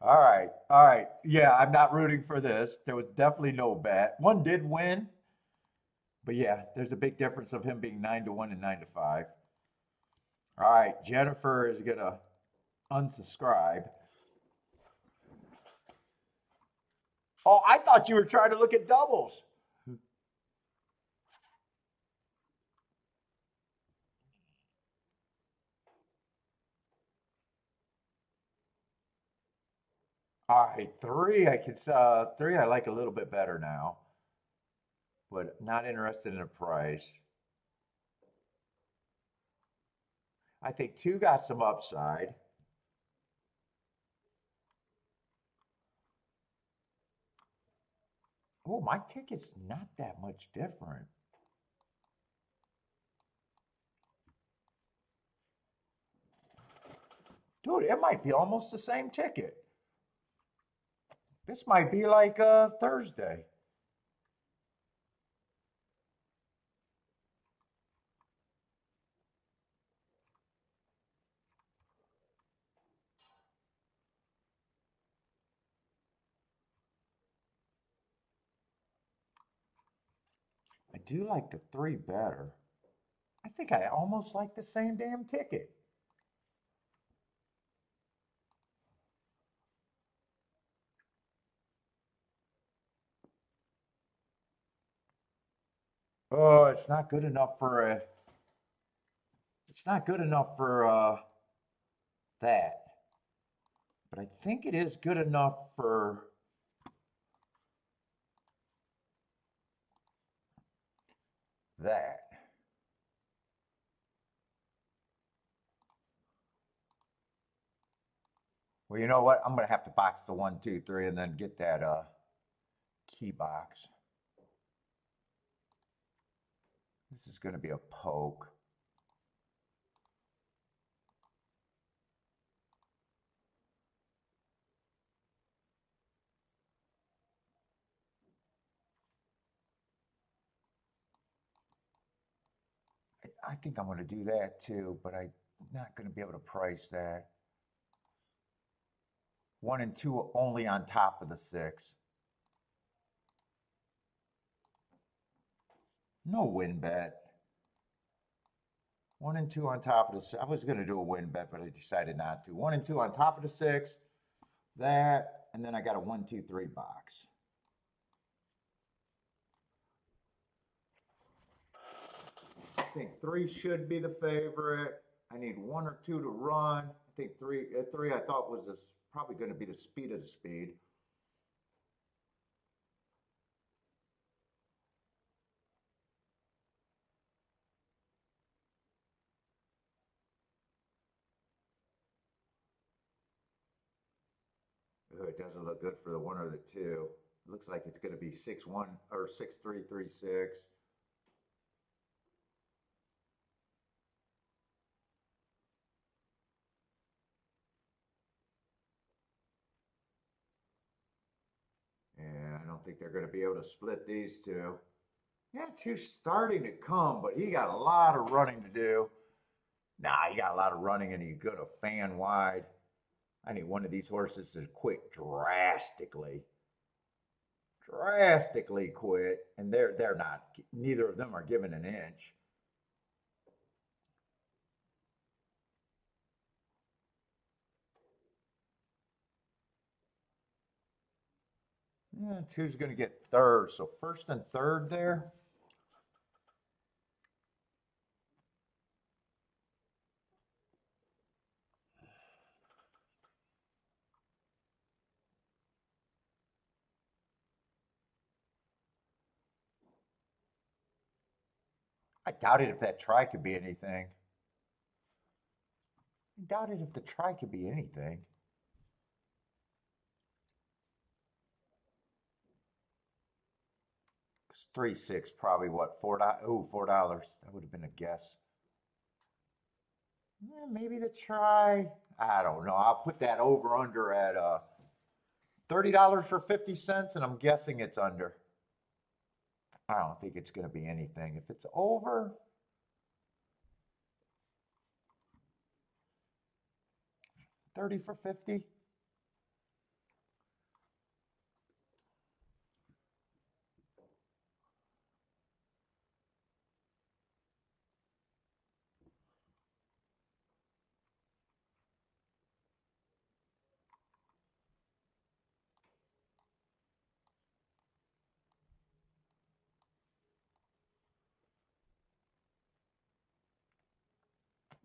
All right. Yeah, I'm not rooting for this. There was definitely no bet. One did win, but yeah, there's a big difference of him being 9 to 1 and 9 to 5. All right, Jennifer is gonna unsubscribe. Oh, I thought you were trying to look at doubles. All right, three I like a little bit better now, but not interested in a price. I think 2 got some upside. Oh, my ticket's not that much different. Dude, it might be almost the same ticket. This might be like Thursday. I do like the 3 better. I think I almost like the same damn ticket. Oh, it's not good enough for a. It's not good enough for that. But I think it is good enough for that. Well, you know what? I'm gonna have to box the 1, 2, 3, and then get that key box. This is gonna be a poke. I think I'm going to do that too, but I'm not going to be able to price that. 1 and 2 only on top of the 6. No win bet. 1 and 2 on top of the 6. I was going to do a win bet, but I decided not to. 1 and 2 on top of the 6. That, and then I got a 1, 2, 3 box. think 3 should be the favorite. I need 1 or 2 to run. I think 3 I thought was probably going to be the speed of the speed. Ooh, it doesn't look good for the 1 or the 2. It looks like it's going to be 6-1 or 6-3-3-6. And I don't think they're going to be able to split these two. Yeah, 2's starting to come, but he got a lot of running to do. Nah, he got a lot of running and he's going to fan wide. I need one of these horses to quit drastically. Drastically quit. And they're not, neither of them are giving an inch. Yeah, 2's going to get third. So first and third there. I doubt it if that try could be anything. I doubt it if the try could be anything. It's 3-6, probably what, $4? Oh, $4. That would have been a guess. Yeah, maybe the try. I don't know. I'll put that over under at $30 for 50 cents, and I'm guessing it's under. I don't think it's going to be anything. If it's over, 30 for 50.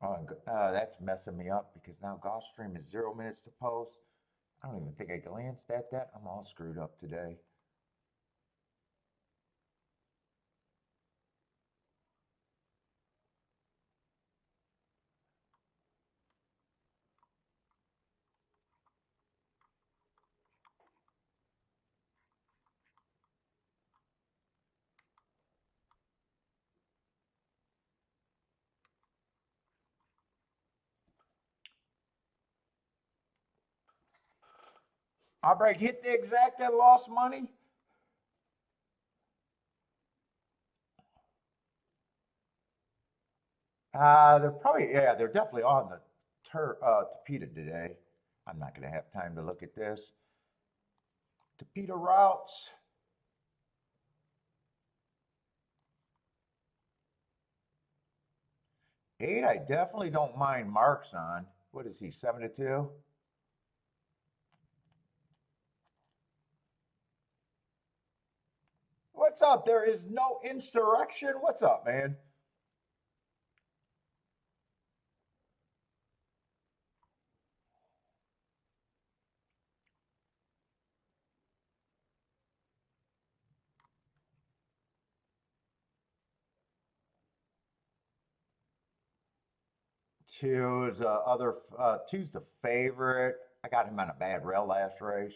Oh, that's messing me up because now Gulfstream is 0 minutes to post. I don't even think I glanced at that. I'm all screwed up today. Albrecht hit the exact and lost money. They're probably, yeah, they're definitely on the Tapeta today. I'm not going to have time to look at this. Tapeta routes. 8, I definitely don't mind Marks on. What is he, 7-2? What's up? There is no insurrection. What's up, man? Two's the favorite. I got him on a bad rail last race.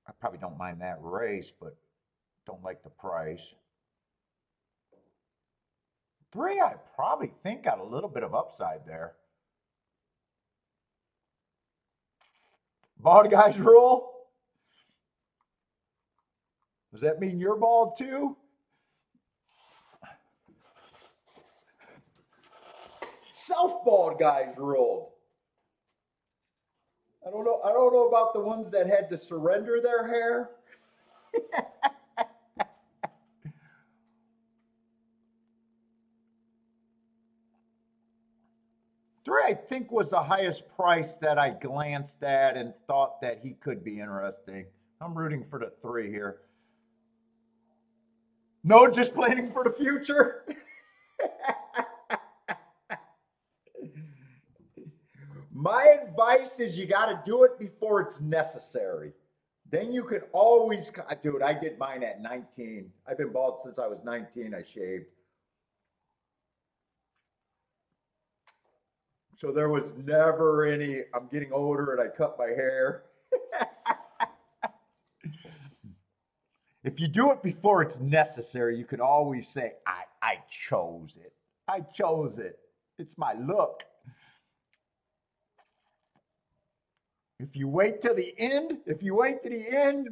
I probably don't mind that race, but don't like the price. 3, I probably think got a little bit of upside there. Bald guys rule. Does that mean you're bald too? Self-bald guys ruled. I don't know. I don't know about the ones that had to surrender their hair. 3, I think, was the highest price that I glanced at and thought that he could be interesting. I'm rooting for the 3 here. No, just planning for the future. My advice is you got to do it before it's necessary. Then you can always, dude, I did mine at 19. I've been bald since I was 19. I shaved. So there was never any, I'm getting older and I cut my hair. If you do it before it's necessary, you can always say, I chose it. I chose it. It's my look. If you wait till the end,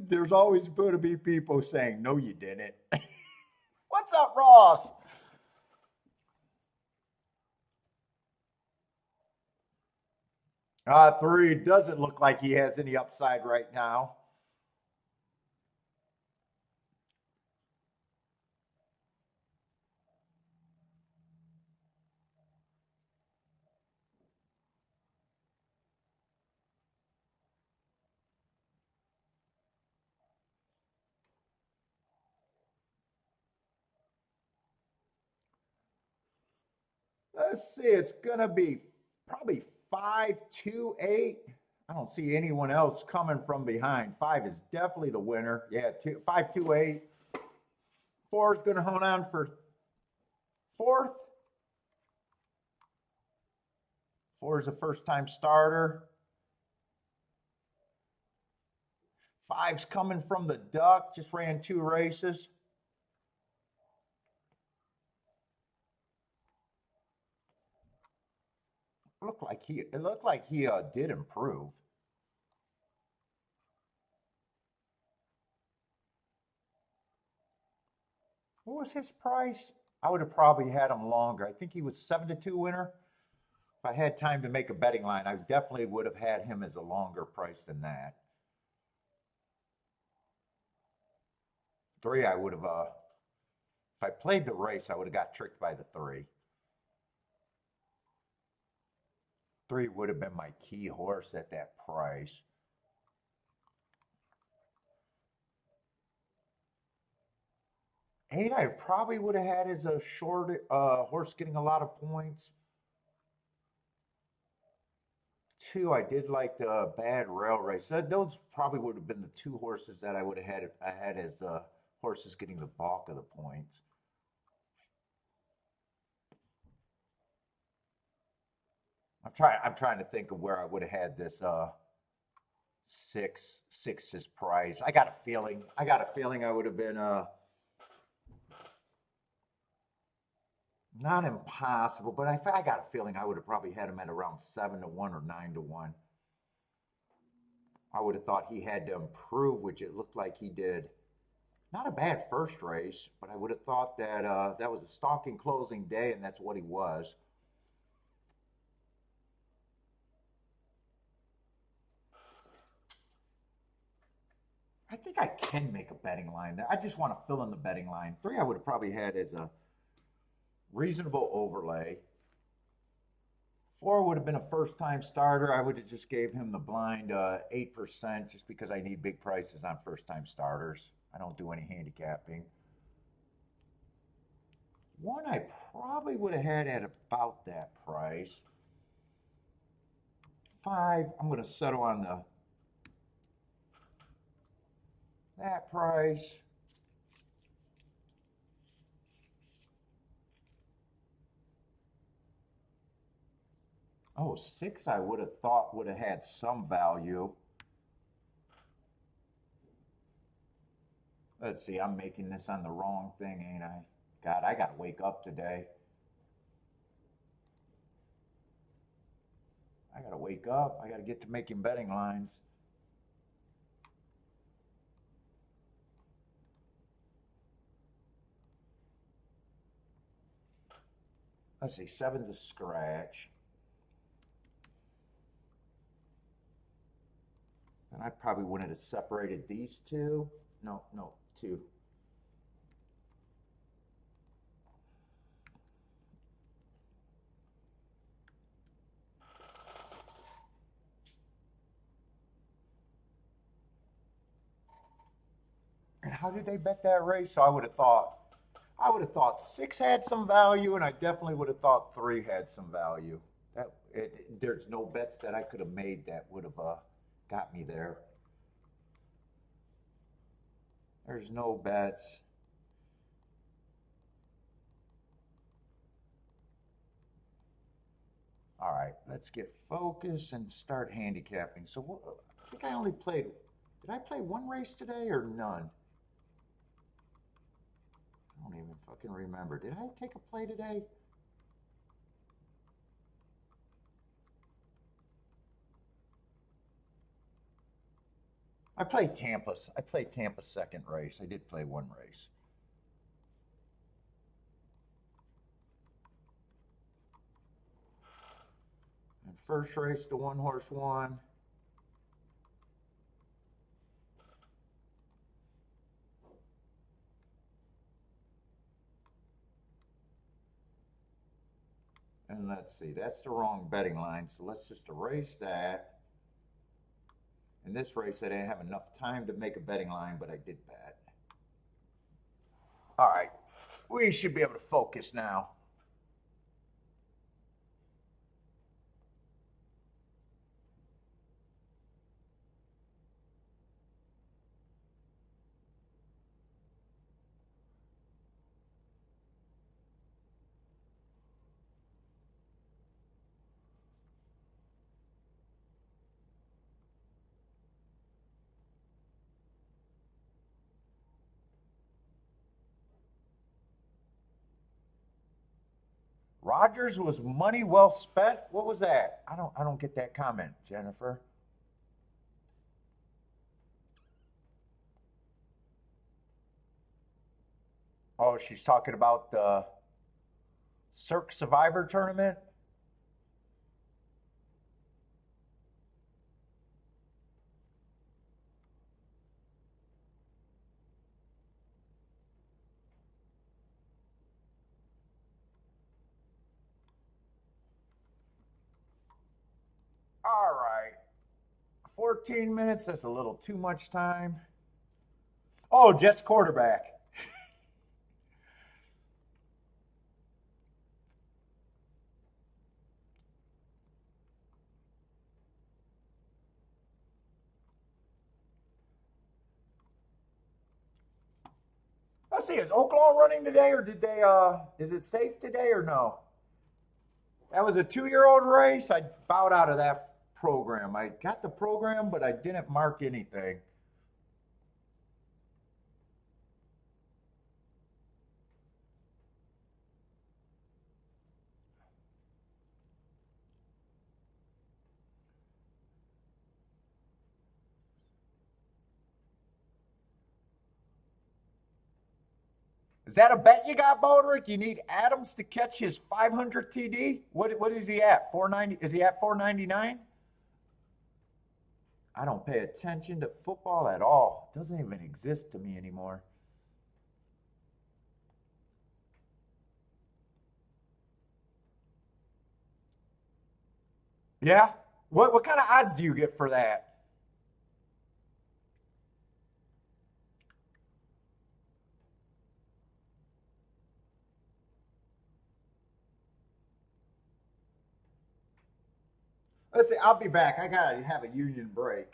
there's always going to be people saying, no, you didn't. What's up, Ross? Three doesn't look like he has any upside right now. Let's see, it's going to be probably 5-2-8. I don't see anyone else coming from behind. Five is definitely the winner. Yeah, 5-2-8. Four is going to hold on for fourth. Four is a first-time starter. Five's coming from the duck, just ran 2 races. It looked like he did improve. What was his price? I would have probably had him longer. I think he was 7-2 winner. If I had time to make a betting line, I definitely would have had him as a longer price than that. 3, I would have, if I played the race, I would have got tricked by the 3. 3 would have been my key horse at that price. 8, I probably would have had as a short horse getting a lot of points. 2, I did like the bad rail race. Those probably would have been the 2 horses that I would have had. I had as the horses getting the bulk of the points. I'm trying to think of where I would have had this six's price. I got a feeling I would have been not impossible, but I got a feeling I would have probably had him at around 7-1 or 9-1. I would have thought he had to improve, which it looked like he did. Not a bad first race, but I would have thought that that was a stalking closing day, and that's what he was. I think I can make a betting line there. I just want to fill in the betting line. 3, I would have probably had as a reasonable overlay. 4 would have been a first-time starter. I would have just gave him the blind 8% just because I need big prices on first-time starters. I don't do any handicapping. 1, I probably would have had at about that price. 5, I'm going to settle on that price. Oh, 6, I would have thought would have had some value. Let's see, I'm making this on the wrong thing, ain't I? God, I got to wake up today. I got to wake up. I got to get to making betting lines. Let's see, 7's a scratch. And I probably wouldn't have separated these 2. No, 2. And how did they bet that race? So I would have thought I would have thought 6 had some value, and I definitely would have thought 3 had some value. There's no bets that I could have made that would have got me there. There's no bets. All right, let's get focused and start handicapping. So I think I only played. Did I play one race today or none? I don't even fucking remember. Did I take a play today? I played Tampa. I played Tampa's second race. I did play one race. And first race, the one horse won. And let's see, that's the wrong betting line. So let's just erase that. In this race, I didn't have enough time to make a betting line, but I did bet. All right, we should be able to focus now. Rogers was money well spent. What was that? I don't get that comment, Jennifer. Oh, she's talking about the Cirque Survivor tournament. All right. 14 minutes, that's a little too much time. Oh, Jets quarterback. Let's see, is Oklahoma running today or did they is it safe today or no? That was a 2-year-old race. I bowed out of that program. I got the program, but I didn't mark anything. Is that a bet you got, Bodrick? You need Adams to catch his 500 TD? What is he at? 490? Is he at 499? I don't pay attention to football at all. It doesn't even exist to me anymore. Yeah? What kind of odds do you get for that? Let's see, I'll be back. I gotta have a union break.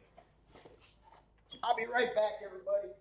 I'll be right back, everybody.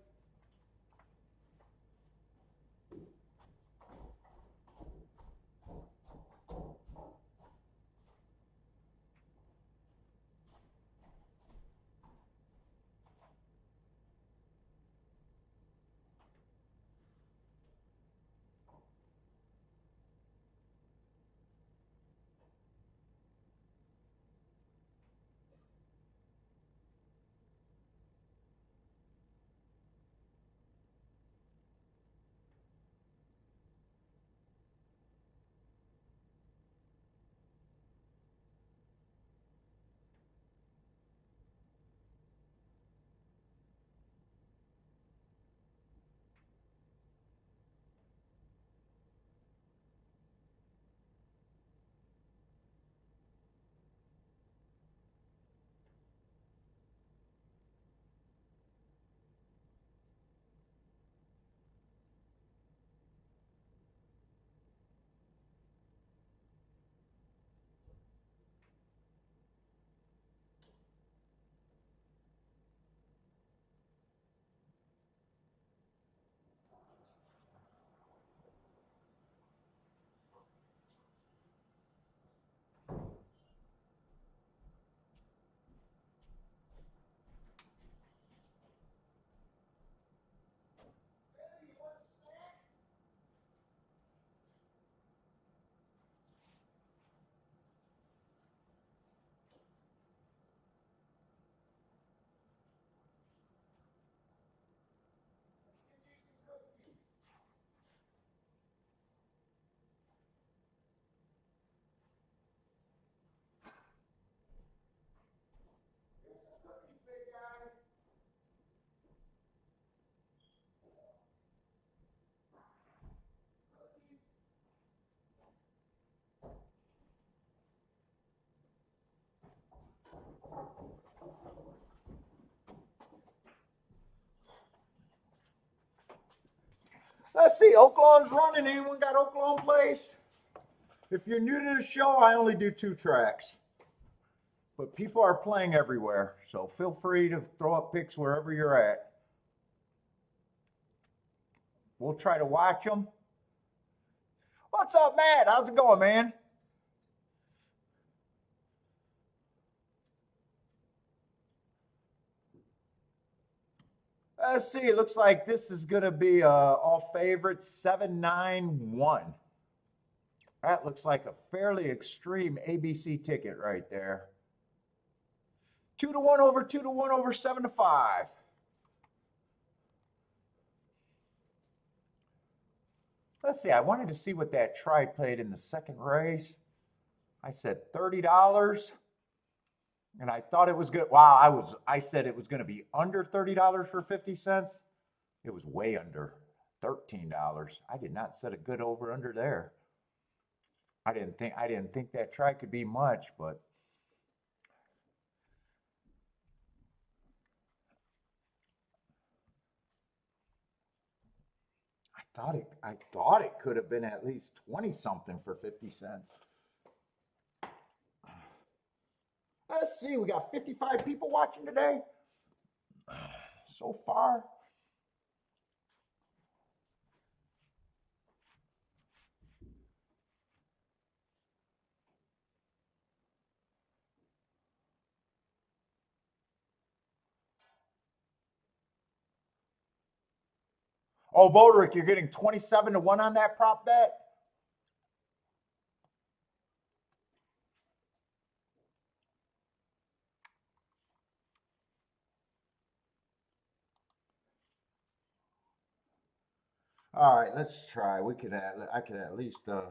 Let's see, Oaklawn's running. Anyone got Oaklawn Place? If you're new to the show, I only do 2 tracks. But people are playing everywhere, so feel free to throw up picks wherever you're at. We'll try to watch them. What's up, Matt? How's it going, man? Let's see. It looks like this is going to be all favorites 791. That looks like a fairly extreme ABC ticket right there. 2 to 1 over, 2 to 1 over, 7 to 5. Let's see. I wanted to see what that try played in the second race. I said $30. And I thought it was good. Wow, I said it was going to be under $30 for 50 cents. It was way under $13. I did not set a good over under there. I didn't think that try could be much, but I thought it could have been at least 20 something for 50 cents. Let's see, we got 55 people watching today so far. Oh, Boderick, you're getting 27 to 1 on that prop bet? All right, let's try. I could at least, I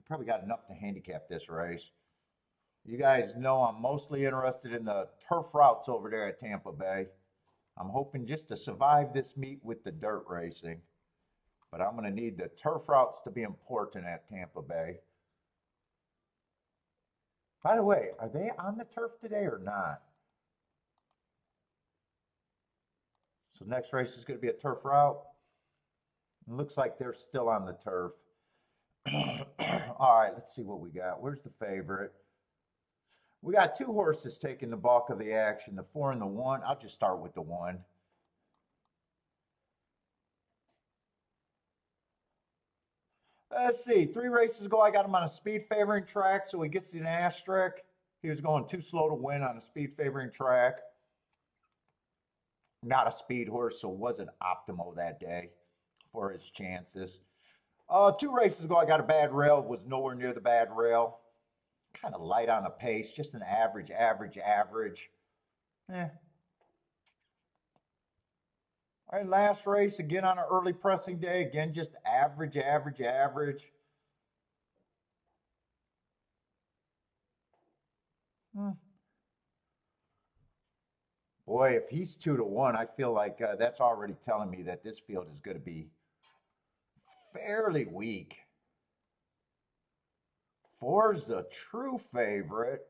probably got enough to handicap this race. You guys know I'm mostly interested in the turf routes over there at Tampa Bay. I'm hoping just to survive this meet with the dirt racing. But I'm going to need the turf routes to be important at Tampa Bay. By the way, are they on the turf today or not? So next race is going to be a turf route. It looks like they're still on the turf. All right, let's see what we got. Where's the favorite? We got 2 horses taking the bulk of the action, the 4 and the 1. I'll just start with the 1. Let's see, 3 races ago, I got him on a speed favoring track, so he gets an asterisk. He was going too slow to win on a speed favoring track. Not a speed horse, so wasn't optimal that day for his chances. 2 races ago, I got a bad rail, was nowhere near the bad rail. Kind of light on the pace, just an average. All right, last race, again on an early pressing day, again, just average. Boy, if he's 2 to 1, I feel like that's already telling me that this field is going to be fairly weak. 4's the true favorite.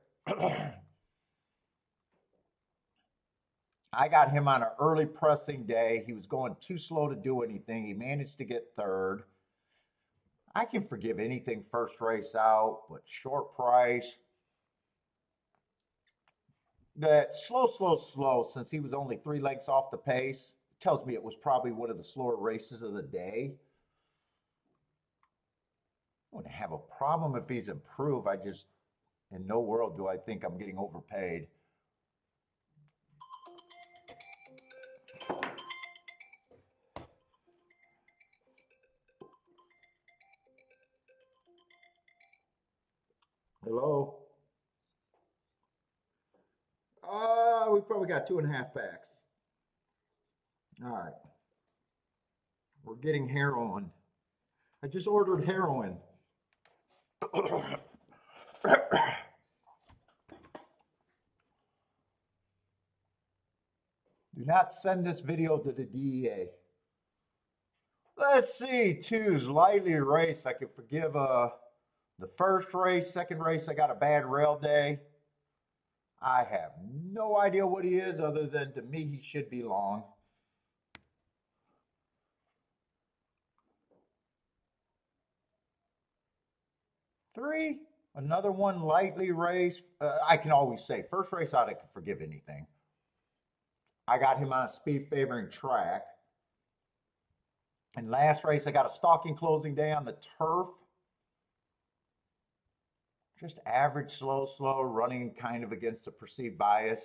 I got him on an early pressing day. He was going too slow to do anything. He managed to get 3rd. I can forgive anything first race out, but short price. That slow, since he was only 3 lengths off the pace, tells me it was probably one of the slower races of the day. I wouldn't have a problem if he's improved. I just, in no world do I think I'm getting overpaid. Hello? We probably got 2.5 packs. All right. We're getting heroin. I just ordered heroin. Do not send this video to the DEA. Let's see, 2's lightly raced. I can forgive the first race, second race, I got a bad rail day. I have no idea what he is other than to me he should be long. 3, another one lightly raced. I can always say, first race out, I can forgive anything. I got him on a speed favoring track. And last race, I got a stalking closing day on the turf. Just average, slow, running kind of against a perceived bias.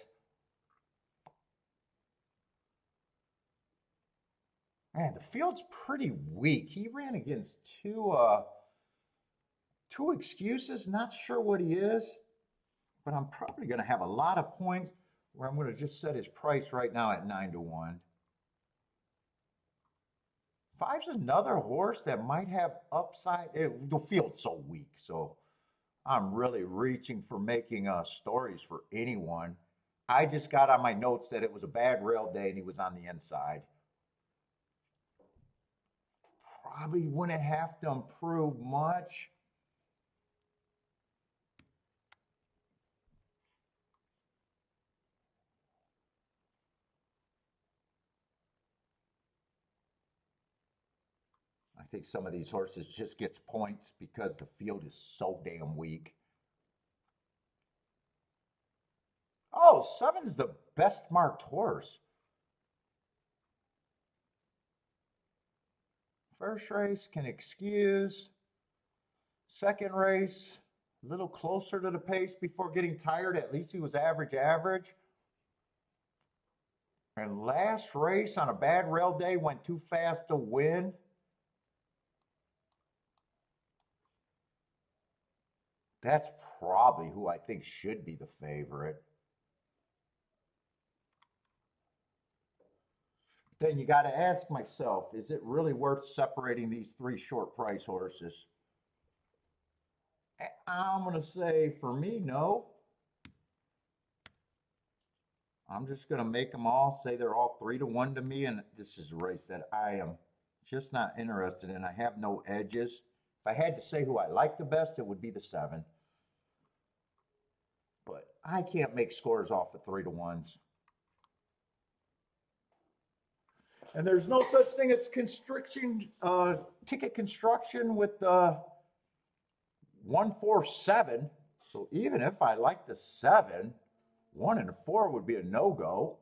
Man, the field's pretty weak. He ran against two excuses. Not sure what he is, but I'm probably going to have a lot of points where I'm going to just set his price right now at 9-1. 5's another horse that might have upside. The field's so weak, so I'm really reaching for making stories for anyone. I just got on my notes that it was a bad rail day and he was on the inside. Probably wouldn't have to improve much. I think some of these horses just gets points because the field is so damn weak. Oh, 7's the best marked horse. First race can excuse. Second race, a little closer to the pace before getting tired. At least he was average. And last race on a bad rail day went too fast to win. That's probably who I think should be the favorite. Then you got to ask myself, is it really worth separating these 3 short price horses? I'm going to say, for me, no. I'm just going to make them all say they're all 3-1 to me, and this is a race that I am just not interested in. I have no edges. If I had to say who I like the best, it would be the 7. But I can't make scores off of 3-1s. And there's no such thing as ticket construction with 147. So even if I like the 7, 1 and 4 would be a no-go.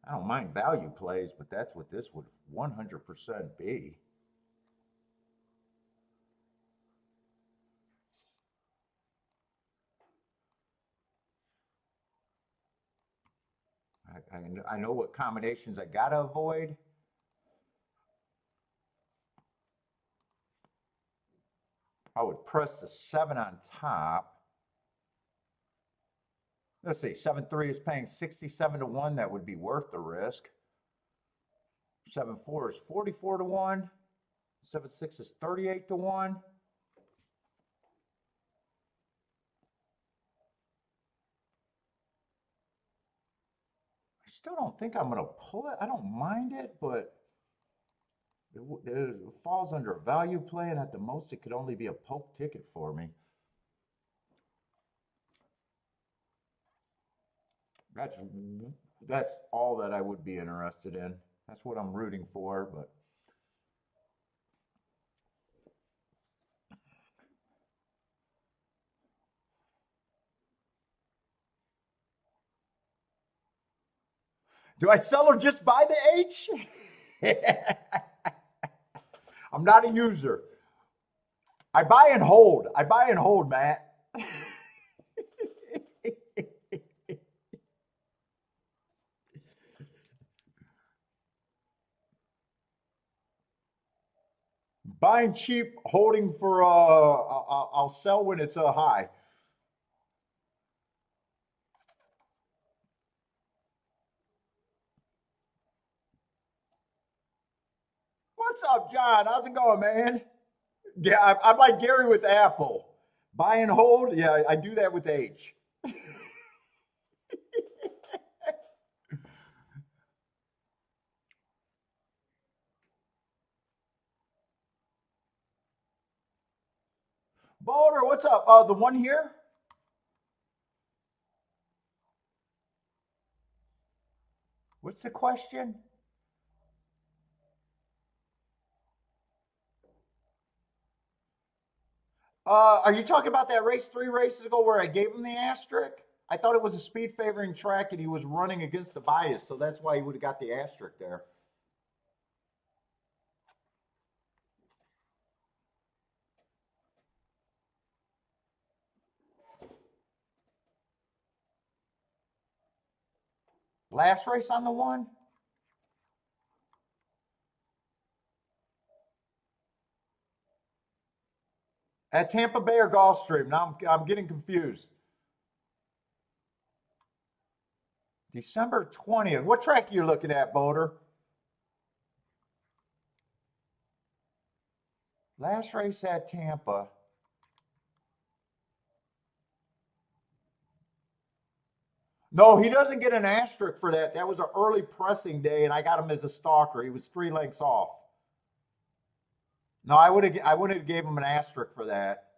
I don't mind value plays, but that's what this would 100% be. I know what combinations I gotta avoid. I would press the 7 on top. Let's see, 7-3 is paying 67-1. That would be worth the risk. 7-4 is 44-1. 7-6 is 38-1. I still don't think I'm going to pull it. I don't mind it, but it falls under a value play, and at the most, it could only be a poke ticket for me. That's all that I would be interested in. That's what I'm rooting for, but do I sell or just buy the H? I'm not a user. I buy and hold. Matt. Buying cheap, holding for I'll sell when it's a high. What's up, John? How's it going, man? Yeah, I'm like Gary with Apple. Buy and hold. Yeah, I do that with H. Boulder, what's up? The one here? What's the question? Are you talking about that race 3 races ago where I gave him the asterisk? I thought it was a speed favoring track and he was running against the bias, so that's why he would have got the asterisk there. Last race on the one? At Tampa Bay or Gulfstream? Now I'm getting confused. December 20th. What track are you looking at, Boulder? Last race at Tampa. No, he doesn't get an asterisk for that. That was an early pressing day, and I got him as a stalker. He was 3 lengths off. No, I would have gave him an asterisk for that.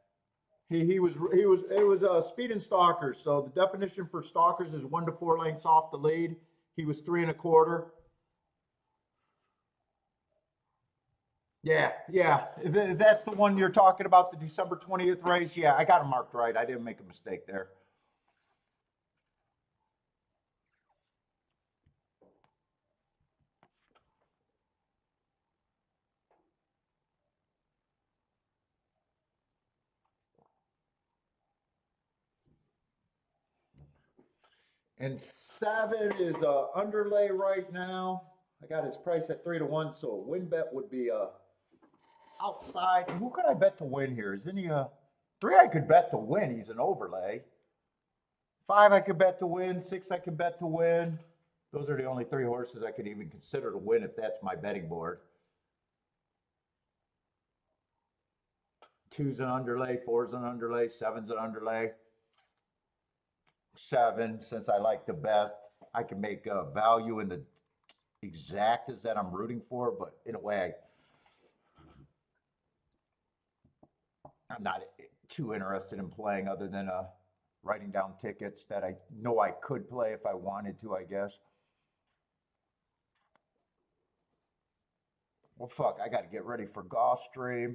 He was it was speed and stalkers. So the definition for stalkers is 1 to 4 lengths off the lead. He was 3 1/4. Yeah, yeah. If that's the one you're talking about, the December 20th race. Yeah, I got him marked right. I didn't make a mistake there. And 7 is a underlay right now. I got his price at 3 to 1, so a win bet would be outside. Who could I bet to win here? Is any 3 I could bet to win? He's an overlay. 5 I could bet to win. 6 I could bet to win. Those are the only 3 horses I could even consider to win if that's my betting board. 2's an underlay. 4's an underlay. 7's an underlay. 7, since I like the best, I can make value in the exactas that I'm rooting for, but in a way, I'm not too interested in playing other than writing down tickets that I know I could play if I wanted to, I guess. Well, fuck, I got to get ready for Gulfstream.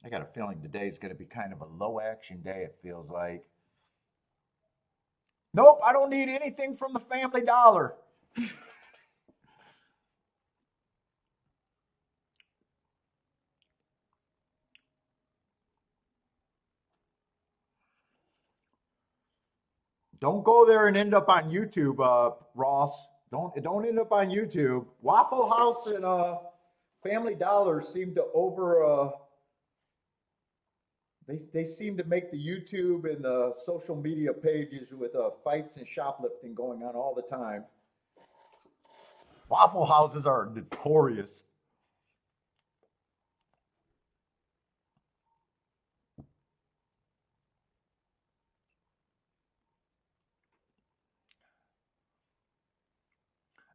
I got a feeling today's going to be kind of a low action day, it feels like. Nope, I don't need anything from the Family Dollar. Don't go there and end up on YouTube, Ross. Don't end up on YouTube. Waffle House and Family Dollar seem to they seem to make the YouTube and the social media pages with fights and shoplifting going on all the time. Waffle houses are notorious.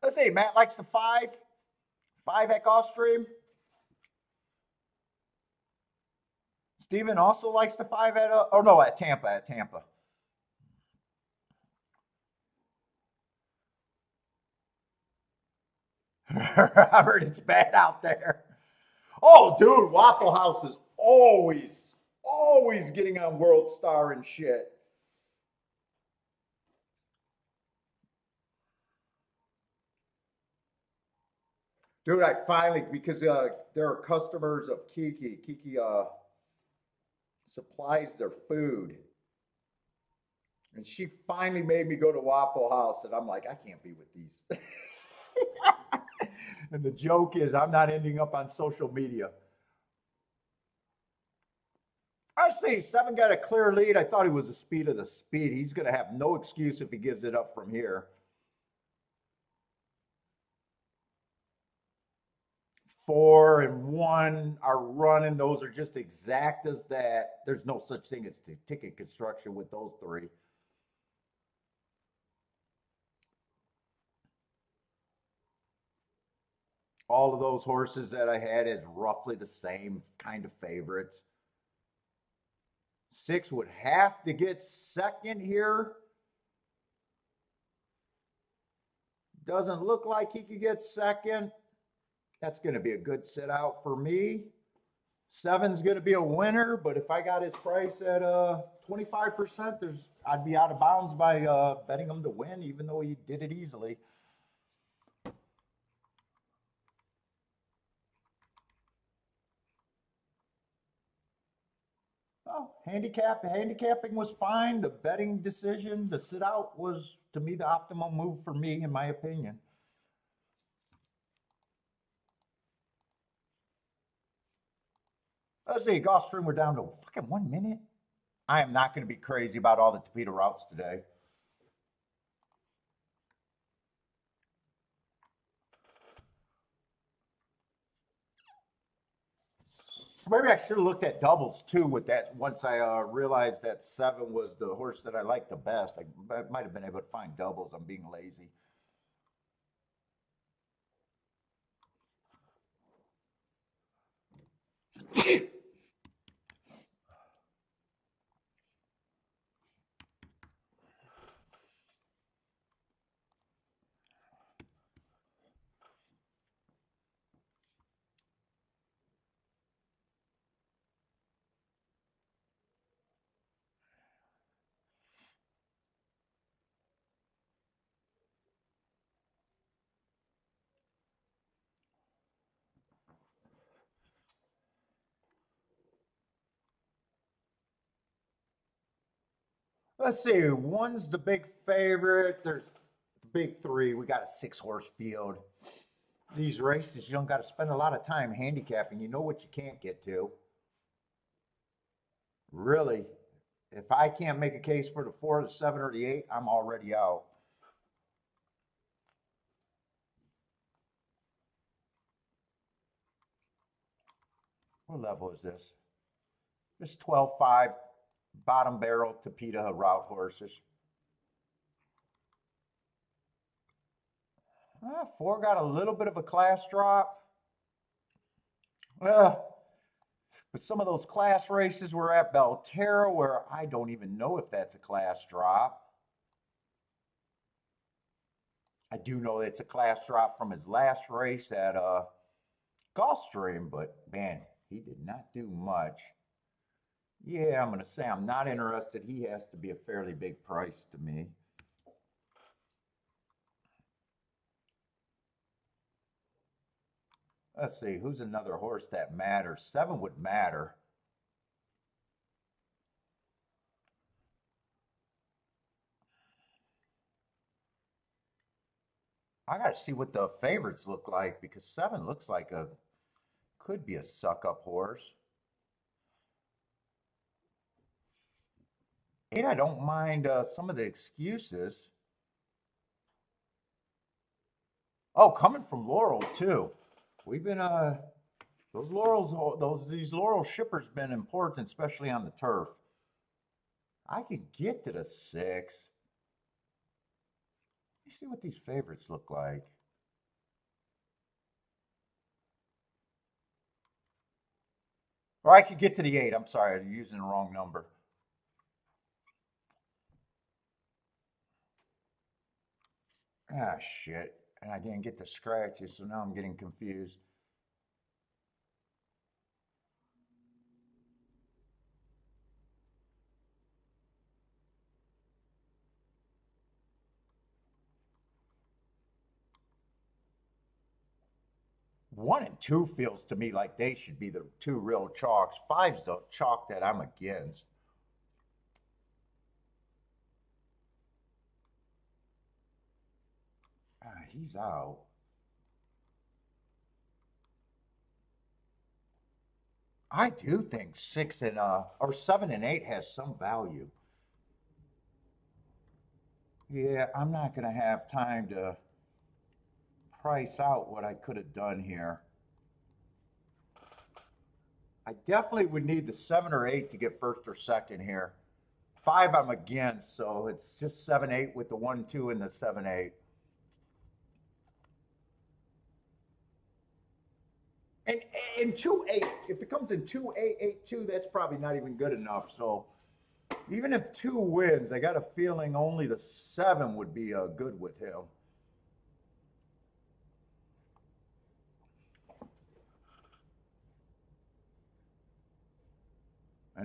Let's see, Matt likes the 5. 5 at Gulfstream. Steven also likes the 5 at oh no, at Tampa, at Tampa. Robert, it's bad out there. Oh, dude, Waffle House is always getting on World Star and shit. Dude, I finally, because there are customers of Kiki. Kiki supplies their food. And she finally made me go to Waffle House, and I'm like, I can't be with these. And the joke is, I'm not ending up on social media. I see 7 got a clear lead. I thought he was the speed of the speed. He's going to have no excuse if he gives it up from here. 4 and 1 are running. Those are just exactas that there's no such thing as ticket construction with those 3. All of those horses that I had is roughly the same kind of favorites. 6 would have to get second here. Doesn't look like he could get second. That's going to be a good sit out for me. 7's going to be a winner, but if I got his price at 25%, I'd be out of bounds by betting him to win, even though he did it easily. Oh, handicapping was fine. The betting decision, the sit out was, to me, the optimal move for me, in my opinion. Let's see, Gulfstream, we're down to fucking 1 minute. I am not going to be crazy about all the torpedo routes today. Maybe I should have looked at doubles too with that once I realized that 7 was the horse that I liked the best. I might have been able to find doubles. I'm being lazy. Let's see. 1's the big favorite. There's the big 3. We got a 6-horse field. These races, you don't got to spend a lot of time handicapping. You know what you can't get to. Really, if I can't make a case for the 4, the 7, or the 8, I'm already out. What level is this? This 12.5 bottom barrel Tapeta route horses. 4 got a little bit of a class drop. But some of those class races were at Belterra, where I don't even know if that's a class drop. I do know it's a class drop from his last race at Gulfstream, but man, he did not do much. Yeah, I'm going to say I'm not interested. He has to be a fairly big price to me. Let's see, who's another horse that matters? 7 would matter. I got to see what the favorites look like because 7 looks like could be a suck-up horse. 8, I don't mind some of the excuses. Oh, coming from Laurel too. We've been those Laurels, these Laurel shippers been important, especially on the turf. I could get to the 6. Let me see what these favorites look like. Or I could get to the 8. I'm sorry, I'm using the wrong number. Ah, shit. And I didn't get the scratches, so now I'm getting confused. One and 2 feels to me like they should be the 2 real chalks. 5's the chalk that I'm against. He's out. I do think 6 and or 7 and 8 has some value. Yeah, I'm not gonna have time to price out what I could have done here. I definitely would need the 7 or 8 to get first or second here. 5 I'm against, so it's just 7, 8 with the 1, 2 and the 7, 8. And in 2, 8, if it comes in 2, 8, 8, 2, that's probably not even good enough. So even if 2 wins, I got a feeling only the 7 would be good with him.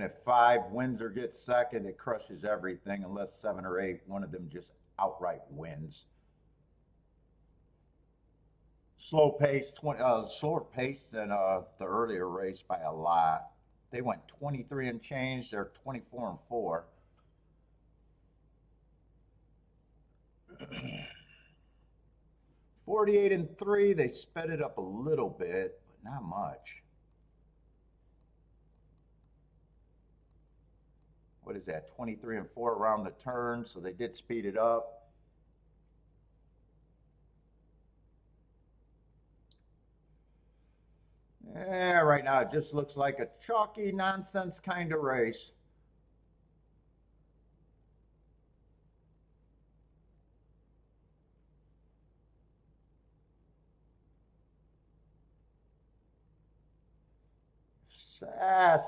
And if 5 wins or gets second, it crushes everything unless 7 or 8, one of them just outright wins. Slow pace, slower pace than the earlier race by a lot. They went 23 and change. They're 24 and 4. $48 and 3. They sped it up a little bit, but not much. What is that? 23 and 4 around the turn, so they did speed it up. Yeah, right now it just looks like a chalky nonsense kind of race.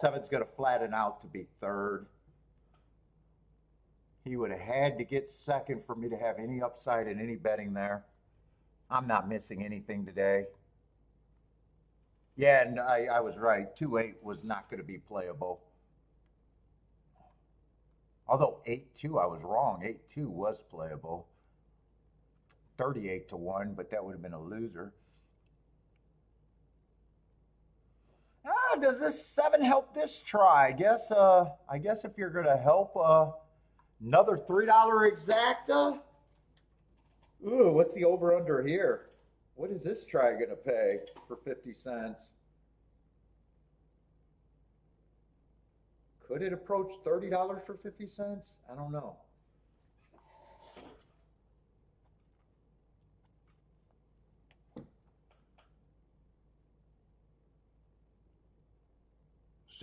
Seven's going to flatten out to be third. He would have had to get second for me to have any upside in any betting there. I'm not missing anything today. Yeah, and I was right. 2-8 was not going to be playable. Although 8-2, I was wrong. 8-2 was playable. 38 to 1, but that would have been a loser. Does this 7 help this try? I guess if you're going to help another $3 exacta. Ooh, what's the over under here? What is this try going to pay for 50 cents? Could it approach $30 for 50 cents? I don't know.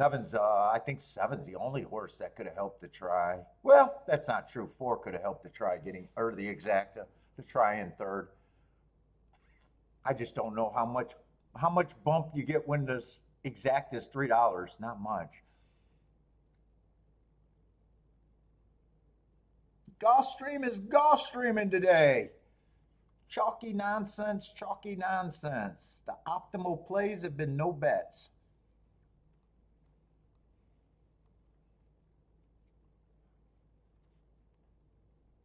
I think 7's the only horse that could have helped the try. Well, that's not true. 4 could have helped the try getting, or the exacta, the try in third. I just don't know how much bump you get when this exact is $3. Not much. Gulfstream is Gulfstreaming today. Chalky nonsense, chalky nonsense. The optimal plays have been no bets.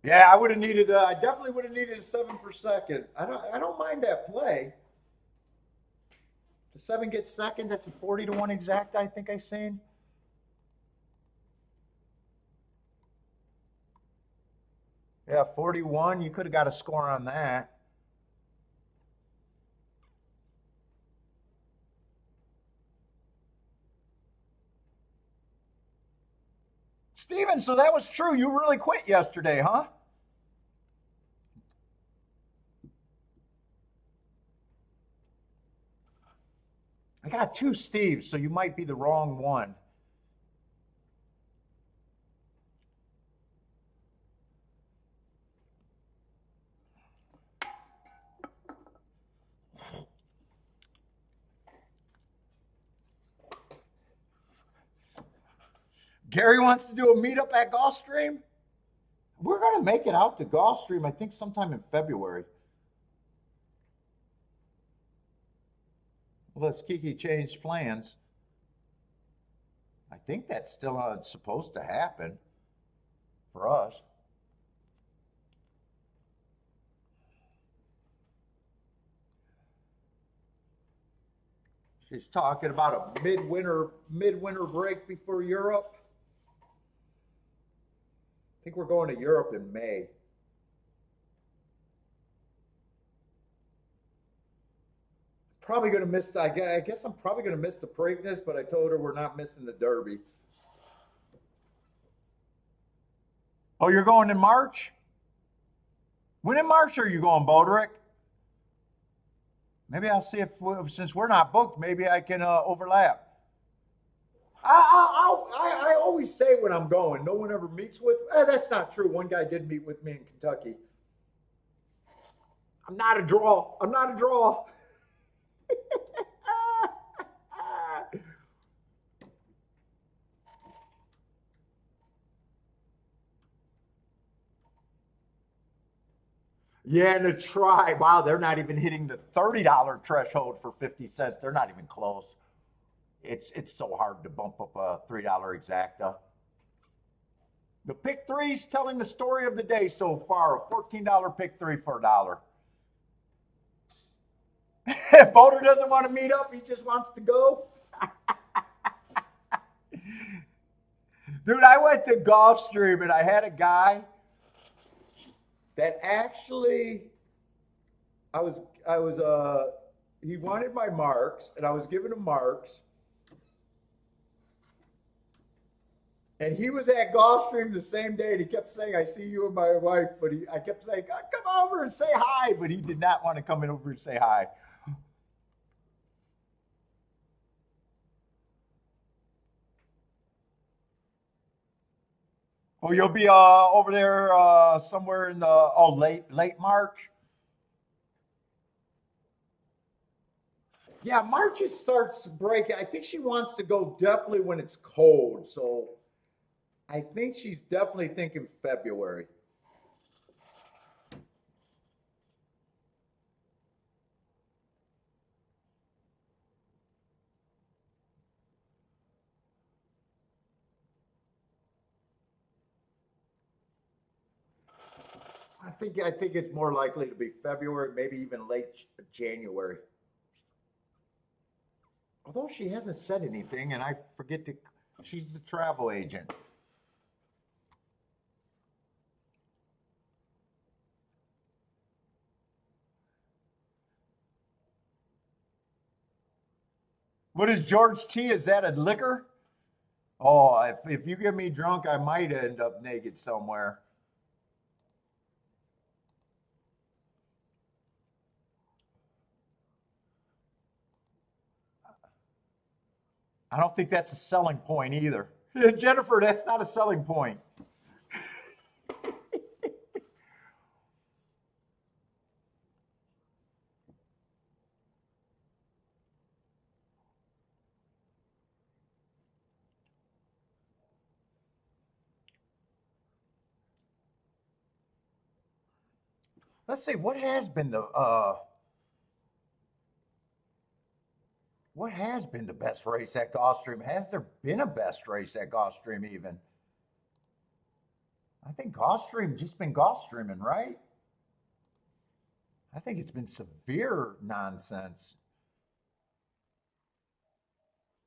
Yeah, I would have needed. I definitely would have needed a 7 for second. I don't mind that play. The 7 gets second. That's a 40 to 1 exact. I think I seen. Yeah, 41. You could have got a score on that. Steven, so that was true. You really quit yesterday, huh? I got 2 Steves, so you might be the wrong one. Gary wants to do a meetup at Gulfstream. We're going to make it out to Gulfstream, I think, sometime in February. Unless Kiki changed plans. I think that's still supposed to happen for us. She's talking about a midwinter break before Europe. I think we're going to Europe in May. Probably going to miss, I guess I'm probably going to miss the Preakness, but I told her we're not missing the Derby. Oh, you're going in March? When in March are you going, Boderick? Maybe I'll see if, since we're not booked, maybe I can overlap. I always say when I'm going, no one ever meets with. That's not true. One guy did meet with me in Kentucky. I'm not a draw. I'm not a draw. Yeah, and the Tribe. Wow, they're not even hitting the $30 threshold for 50 cents. They're not even close. It's so hard to bump up a $3 exacta. The pick three's telling the story of the day so far. A $14 pick three for $1. Boulder doesn't want to meet up. He just wants to go. Dude, I went to Gulfstream and I had a guy that actually, he wanted my marks and I was giving him marks. And he was at Gulfstream the same day and he kept saying, I see you and my wife, but I kept saying, come over and say hi, but he did not want to come in over and say hi. Oh, you'll be over there somewhere in the late March. Yeah, March it starts breaking. I think she wants to go definitely when it's cold. So I think she's definitely thinking February. I think it's more likely to be February, maybe even late January. Although she hasn't said anything, and I forget to. She's the travel agent. What is George T? Is that a liquor? Oh, if you get me drunk, I might end up naked somewhere. I don't think that's a selling point either. Jennifer, that's not a selling point. Let's see what has been the best race at Gulfstream? Has there been a best race at Gulfstream even? I think Gulfstream just been Gulfstreaming, right? I think it's been severe nonsense.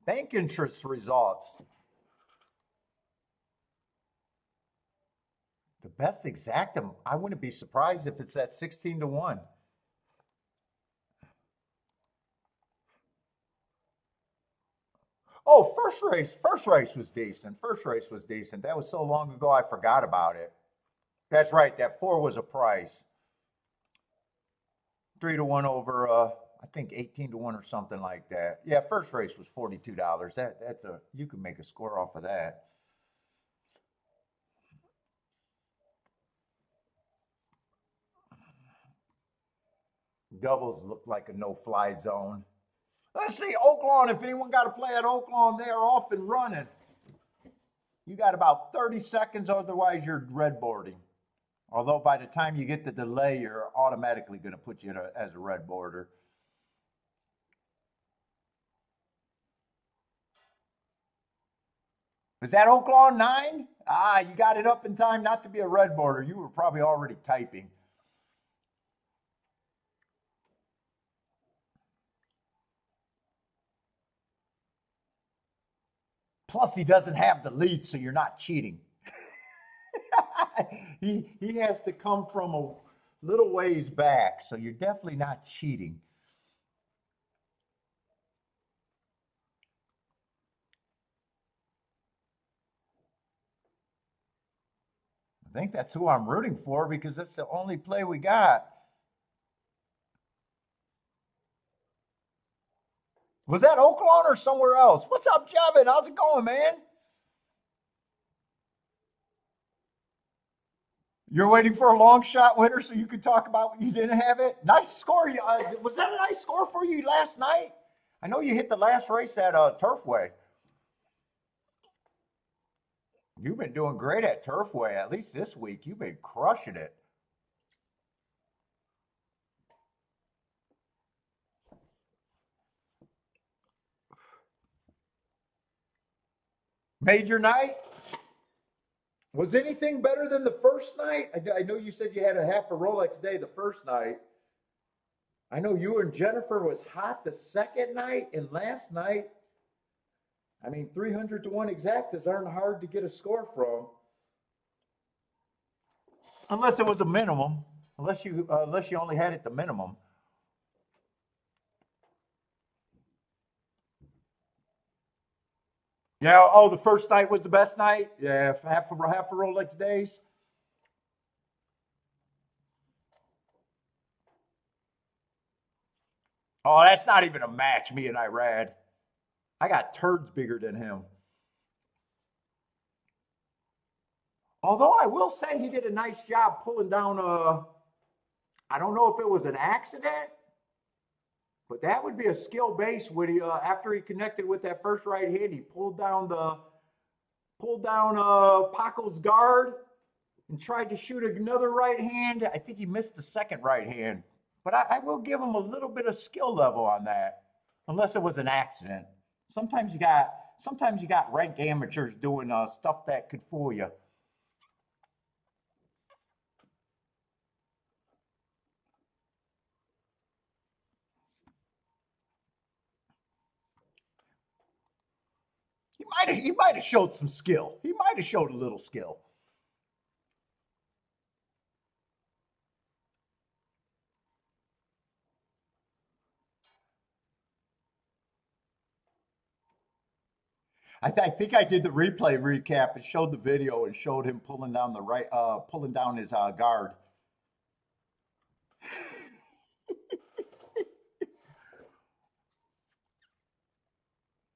Bank interest results. The best exactum, I wouldn't be surprised if it's at 16 to 1. Oh, first race was decent. First race was decent. That was so long ago I forgot about it. That's right. That 4 was a price. 3 to 1 over I think 18 to 1 or something like that. Yeah, first race was $42. That's a you can make a score off of that. Doubles look like a no-fly zone. Let's see, Oaklawn. If anyone got to play at Oaklawn, they are off and running. You got about 30 seconds, otherwise you're red boarding. Although by the time you get the delay, you're automatically going to put you as a red boarder. Was that Oaklawn 9? Ah, you got it up in time not to be a red boarder. You were probably already typing. Plus, he doesn't have the lead, so you're not cheating. he has to come from a little ways back, so you're definitely not cheating. I think that's who I'm rooting for because that's the only play we got. Was that Oaklawn or somewhere else? What's up, Jevin? How's it going, man? You're waiting for a long shot winner so you could talk about when you didn't have it? Nice score. Was that a nice score for you last night? I know you hit the last race at Turfway. You've been doing great at Turfway, at least this week. You've been crushing it. Major night? Was anything better than the first night? I know you said you had a half a Rolex day the first night. I know you and Jennifer was hot the second night, and last night, I mean, 300 to 1 exactas aren't hard to get a score from. Unless it was a minimum. Unless you only had it the minimum. Yeah, oh, the first night was the best night? Yeah, half a Rolex days. Oh, that's not even a match, me and Irad. I got turds bigger than him. Although I will say he did a nice job pulling down I don't know if it was an accident, but that would be a skill base when he after he connected with that first right hand, he pulled down Paco's guard and tried to shoot another right hand. I think he missed the second right hand. But I will give him a little bit of skill level on that, unless it was an accident. Sometimes you got rank amateurs doing stuff that could fool you. He might have showed some skill. He might have showed a little skill. I think I did the replay recap and showed the video and showed him pulling down pulling down his guard.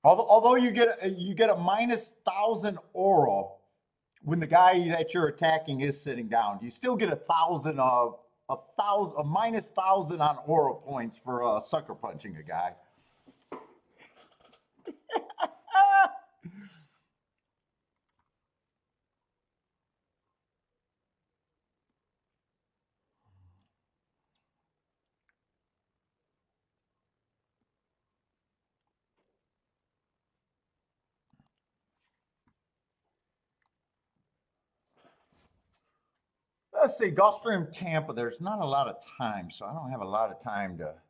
Although you get a -1,000 oral when the guy that you're attacking is sitting down, you still get a -1,000 on oral points for sucker punching a guy. Let's see, Gulfstream, Tampa. There's not a lot of time, so I don't have a lot of time to.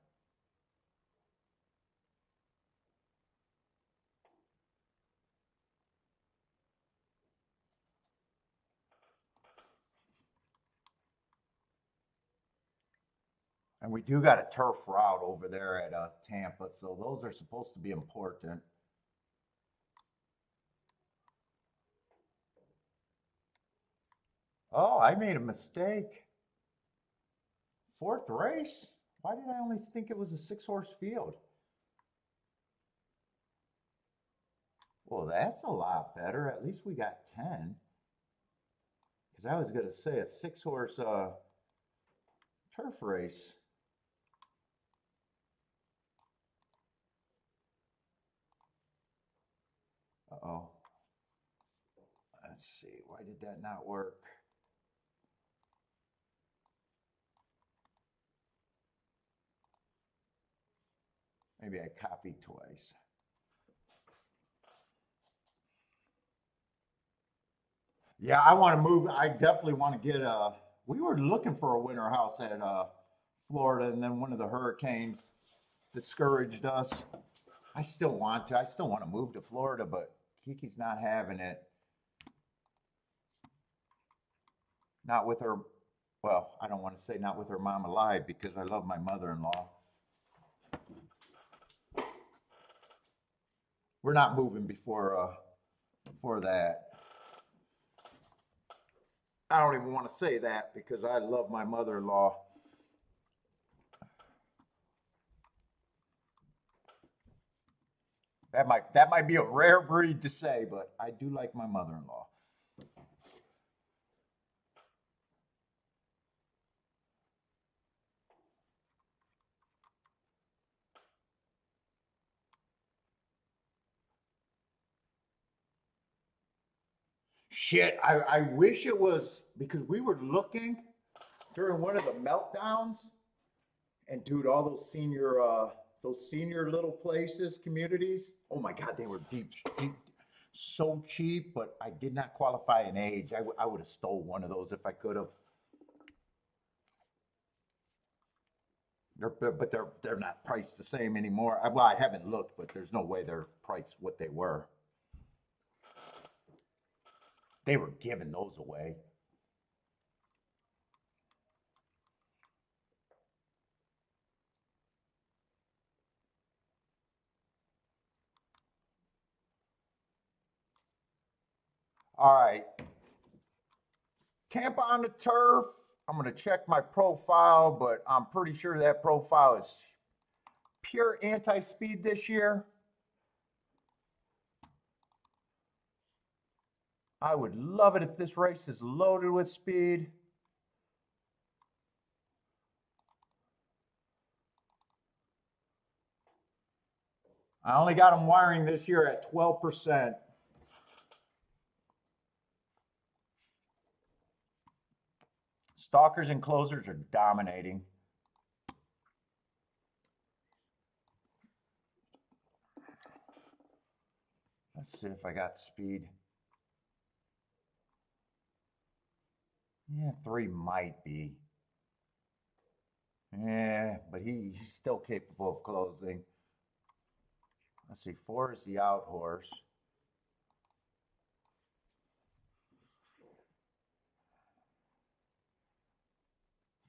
And we do got a turf route over there at Tampa, so those are supposed to be important. Oh, I made a mistake. Fourth race? Why did I only think it was a 6-horse field? Well, that's a lot better. At least we got 10. Because I was going to say a 6-horse turf race. Uh-oh. Let's see. Why did that not work? Maybe I copied twice. Yeah, I want to move. I definitely want to get we were looking for a winter house at Florida, and then one of the hurricanes discouraged us. I still want to. I still want to move to Florida, but Kiki's not having it. Not with her, well, I don't want to say not with her mom alive because I love my mother-in-law. We're not moving before that. I don't even want to say that because I love my mother-in-law. That might be a rare breed to say, but I do like my mother-in-law. Shit, I wish it was because we were looking during one of the meltdowns, and dude, all those senior little places, communities. Oh my God, they were deep. so cheap, but I did not qualify in age. I would have stole one of those if I could have. But they're not priced the same anymore. Well, I haven't looked, but there's no way they're priced what they were. They were giving those away. All right, Tampa on the turf. I'm going to check my profile, but I'm pretty sure that profile is pure anti-speed this year. I would love it if this race is loaded with speed. I only got them wiring this year at 12%. Stalkers and closers are dominating. Let's see if I got speed. Yeah, 3 might be. Yeah, but he's still capable of closing. Let's see, 4 is the out horse.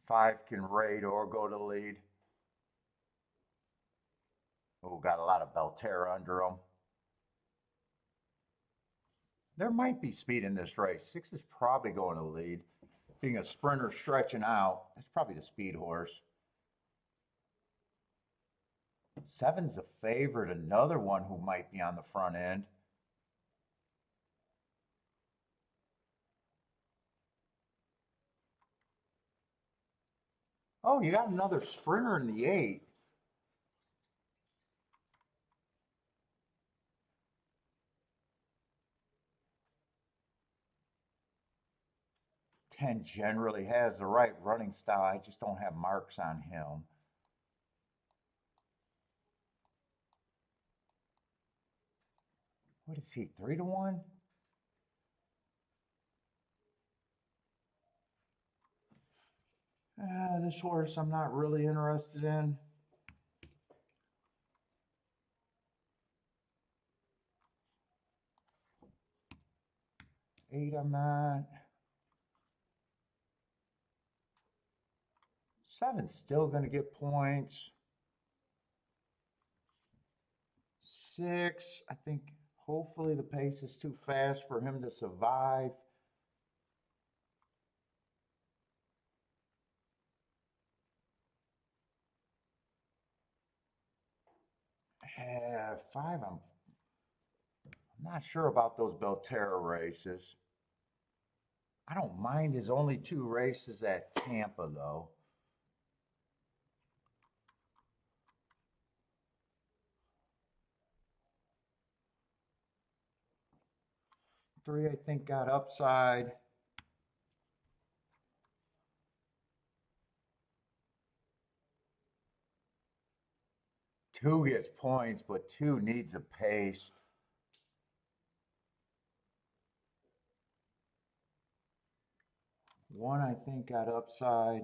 5 can raid or go to lead. Oh, got a lot of Belterra under him. There might be speed in this race. 6 is probably going to lead. Being a sprinter stretching out, that's probably the speed horse. 7's a favorite, another one who might be on the front end. Oh, you got another sprinter in the 8. Ten generally has the right running style. I just don't have marks on him. What is he, 3-1? This horse I'm not really interested in. Eight, I'm not. 7's still going to get points. 6, I think hopefully the pace is too fast for him to survive. Yeah, 5, I'm not sure about those Belterra races. I don't mind his only 2 races at Tampa, though. Three, I think, got upside. Two gets points, but 2 needs a pace. One, I think, got upside.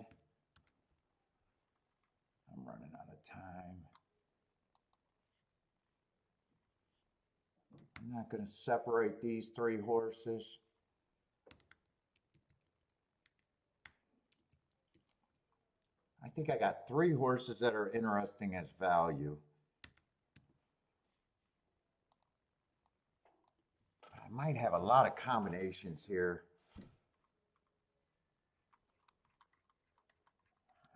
I'm running out of time. I'm not going to separate these 3 horses. I think I got 3 horses that are interesting as value. I might have a lot of combinations here.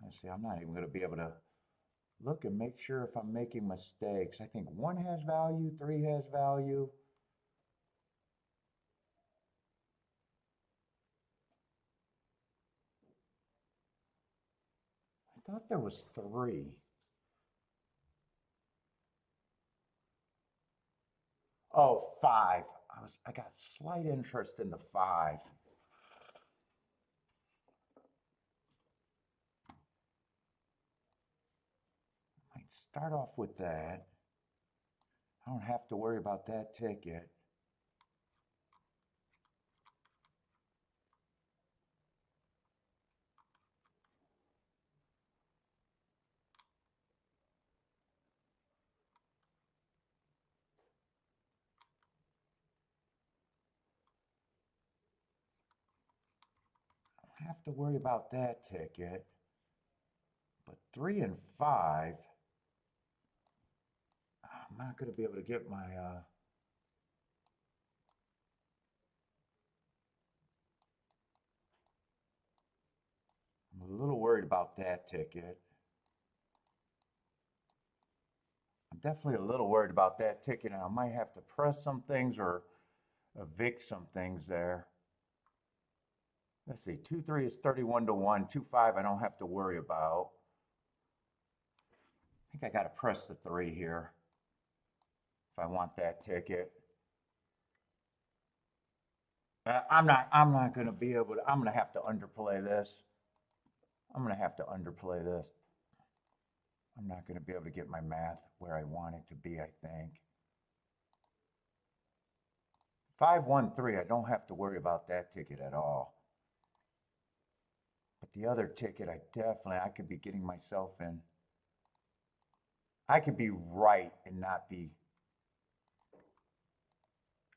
Let's see, I'm not even going to be able to look and make sure if I'm making mistakes. I think 1 has value, 3 has value. I thought there was 3. Oh, 5. I got slight interest in the 5. Might start off with that. I don't have to worry about that ticket. have to worry about that ticket. But 3 and 5, I'm not going to be able to get my... I'm a little worried about that ticket. I'm definitely a little worried about that ticket, and I might have to press some things or evict some things there. Let's see, 2-3 is 31 to 1. 2-5 I don't have to worry about. I think I got to press the 3 here if I want that ticket. I'm not going to be able to, I'm going to have to underplay this. I'm going to have to underplay this. I'm not going to be able to get my math where I want it to be, I think. 5-1-3, I don't have to worry about that ticket at all. But the other ticket, I could be getting myself in. I could be right and not be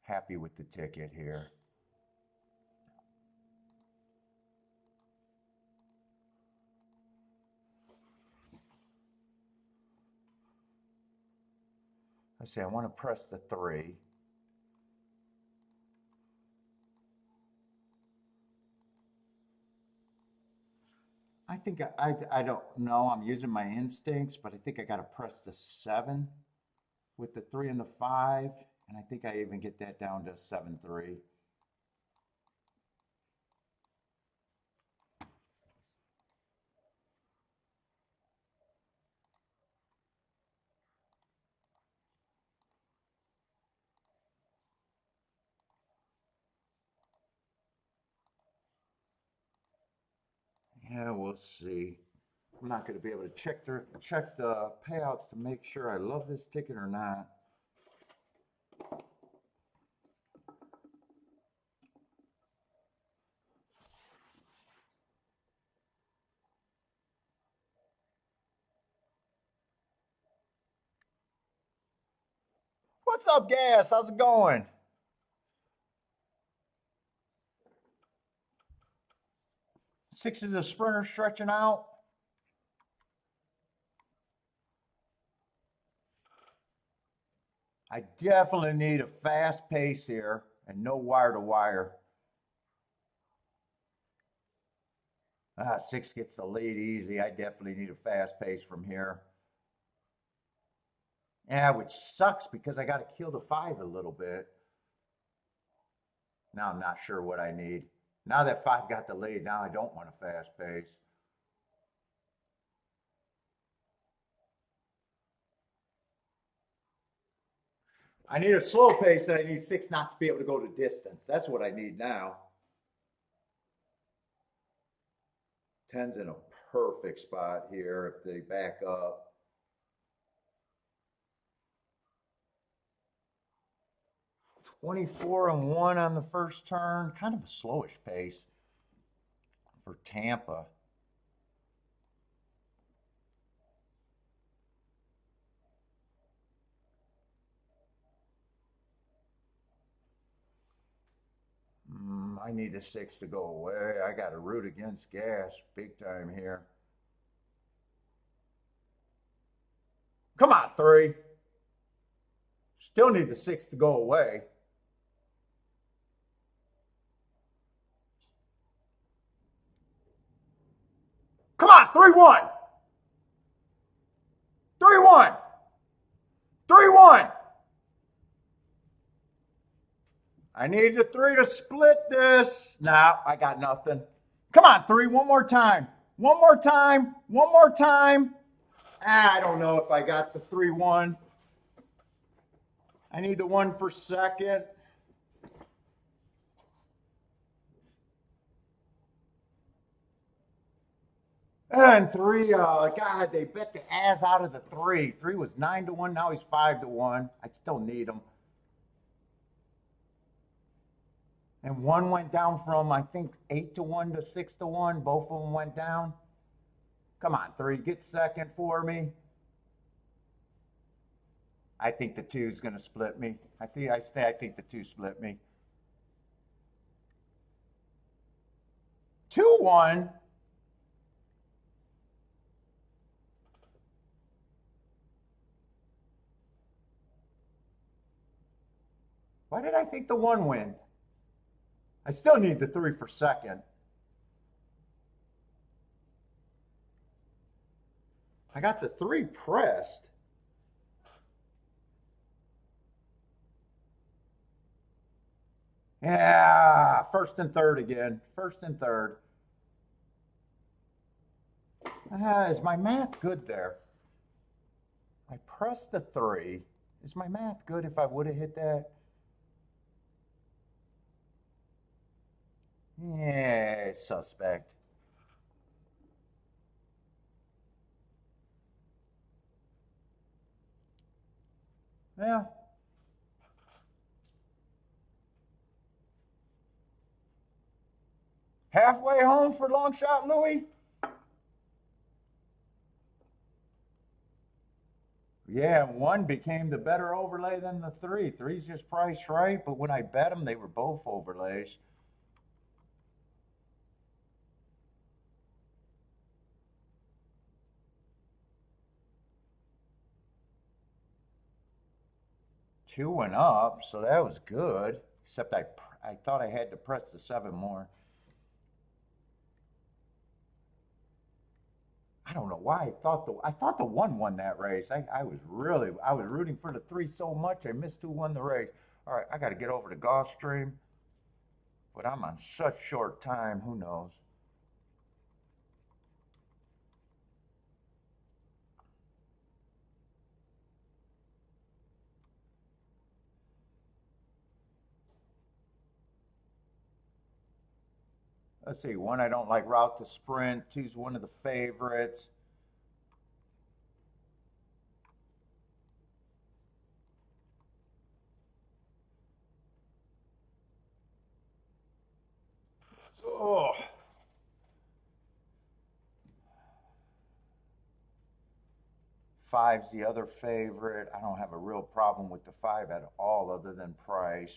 happy with the ticket here. Let's see, I want to press the 3. I think I don't know. I'm using my instincts, but I think I got to press the 7 with the 3 and the 5. And I think I even get that down to 7-3. Yeah, we'll see. I'm not going to be able to check the payouts to make sure I love this ticket or not. What's up, Gas? How's it going? Six is a sprinter stretching out. I definitely need a fast pace here and no wire to wire. 6 gets the lead easy. I definitely need a fast pace from here. Yeah, which sucks because I got to kill the 5 a little bit. Now I'm not sure what I need. Now that 5 got the lead, now I don't want a fast pace. I need a slow pace and I need 6 not to be able to go to distance. That's what I need now. 10's in a perfect spot here if they back up. (24-1) on the first turn. Kind of a slowish pace for Tampa. I need the 6 to go away. I got to root against Gas big time here. Come on, 3. Still need the 6 to go away. Come on, 3-1. 3-1. 3-1. I need the 3 to split this. No, I got nothing. Come on, 3, one more time. One more time. One more time. I don't know if I got the 3-1. I need the 1 for second. And 3, God, they bet the ass out of the 3. 3 was 9-1, now he's 5-1. I still need him. And 1 went down from, I think, 8-1 to 6-1. Both of them went down. Come on, 3, get second for me. I think the 2 is going to split me. I think the 2 split me. 2-1. Why did I think the 1 win? I still need the 3 for second. I got the 3 pressed. Yeah, first and third again. First and third. Is my math good there? I pressed the 3. Is my math good if I would have hit that? Yeah, suspect. Yeah. Halfway home for long shot, Louis? Yeah, 1 became the better overlay than the 3. 3's just priced right, but when I bet them, they were both overlays. Two went up, so that was good. Except I thought I had to press the 7 more. I don't know why I thought the 1 won that race. I was rooting for the 3 so much I missed who won the race. All right, I got to get over to Gulfstream, but I'm on such short time. Who knows? Let's see. 1, I don't like Route to Sprint. 2's one of the favorites. Oh. 5's the other favorite. I don't have a real problem with the 5 at all other than price.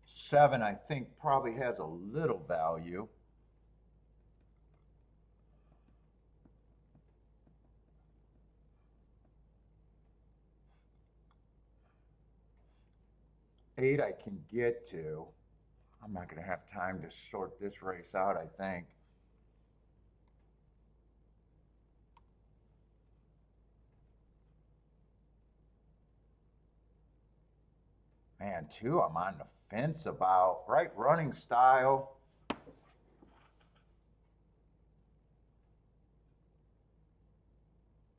7, I think, probably has a little value. Eight, I can get to. I'm not going to have time to sort this race out, I think. Man, 2, I'm on the fence about. Right running style.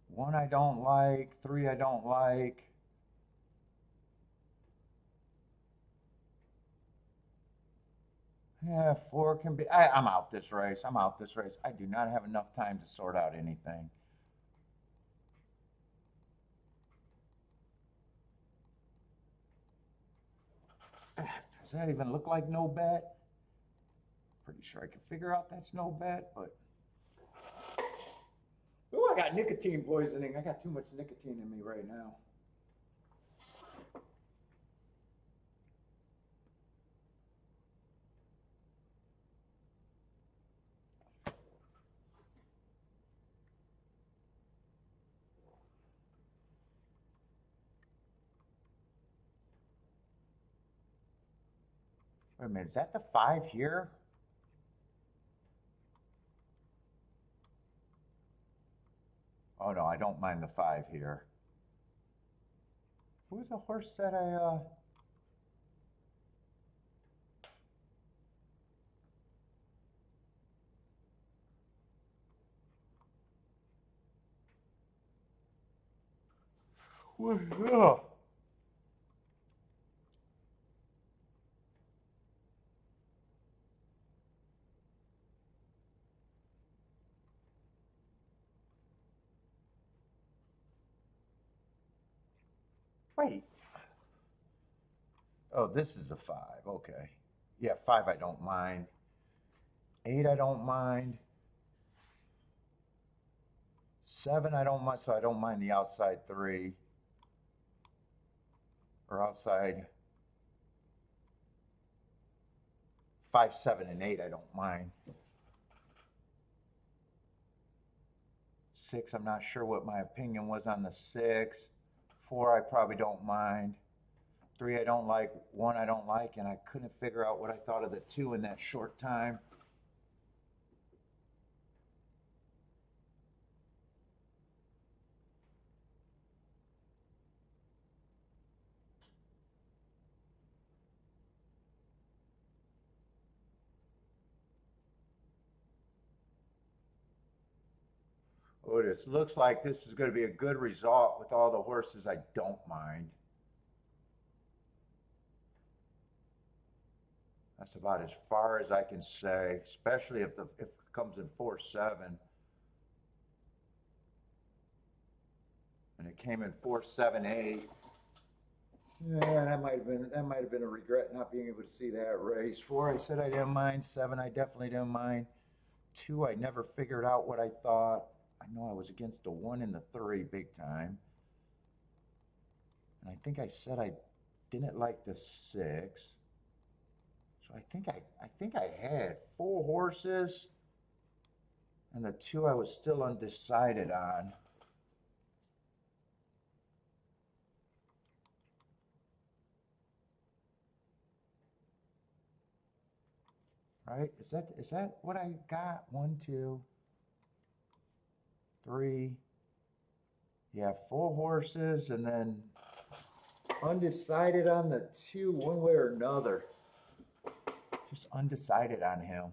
1, I don't like. 3, I don't like. Yeah, 4 can be. I'm out this race. I'm out this race. I do not have enough time to sort out anything. Does that even look like no bet? Pretty sure I can figure out that's no bet, but. Oh, I got nicotine poisoning. I got too much nicotine in me right now. Wait a minute, is that the 5 here? Oh no, I don't mind the 5 here. Who was the horse that I what? Wait. Oh, this is a 5. Okay. Yeah, 5 I don't mind. 8 I don't mind. 7 I don't mind, so I don't mind the outside 3. or outside 5, 7, and 8, I don't mind. 6, I'm not sure what my opinion was on the 6. 4, I probably don't mind. 3, I don't like. 1, I don't like, and I couldn't figure out what I thought of the 2 in that short time. Oh, this looks like this is going to be a good result with all the horses I don't mind. That's about as far as I can say, especially if it comes in 4-7. And it came in 4-7-8. Yeah, that might have been a regret not being able to see that race. 4, I said I didn't mind. 7, I definitely didn't mind. 2, I never figured out what I thought. I know I was against the 1 and the 3 big time. And I think I said I didn't like the 6. So I think I had 4 horses, and the 2 I was still undecided on. Right? Is that what I got? 1, 2, 3. Yeah, 4 horses, and then undecided on the 2 one way or another. Just undecided on him.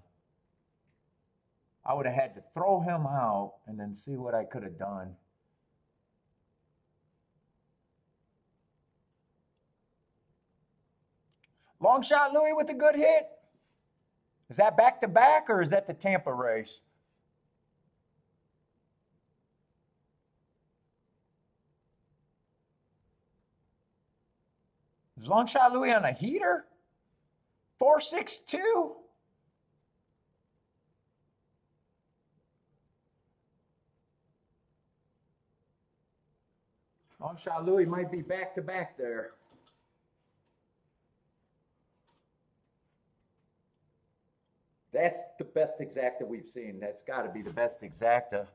I would have had to throw him out and then see what I could have done. Long shot Louis with a good hit. Is that back to back or is that the Tampa race? Is Long shot Louis on a heater? 4-6-2. Long shot Louis might be back to back there. That's the best exacta we've seen. That's got to be the best exacta.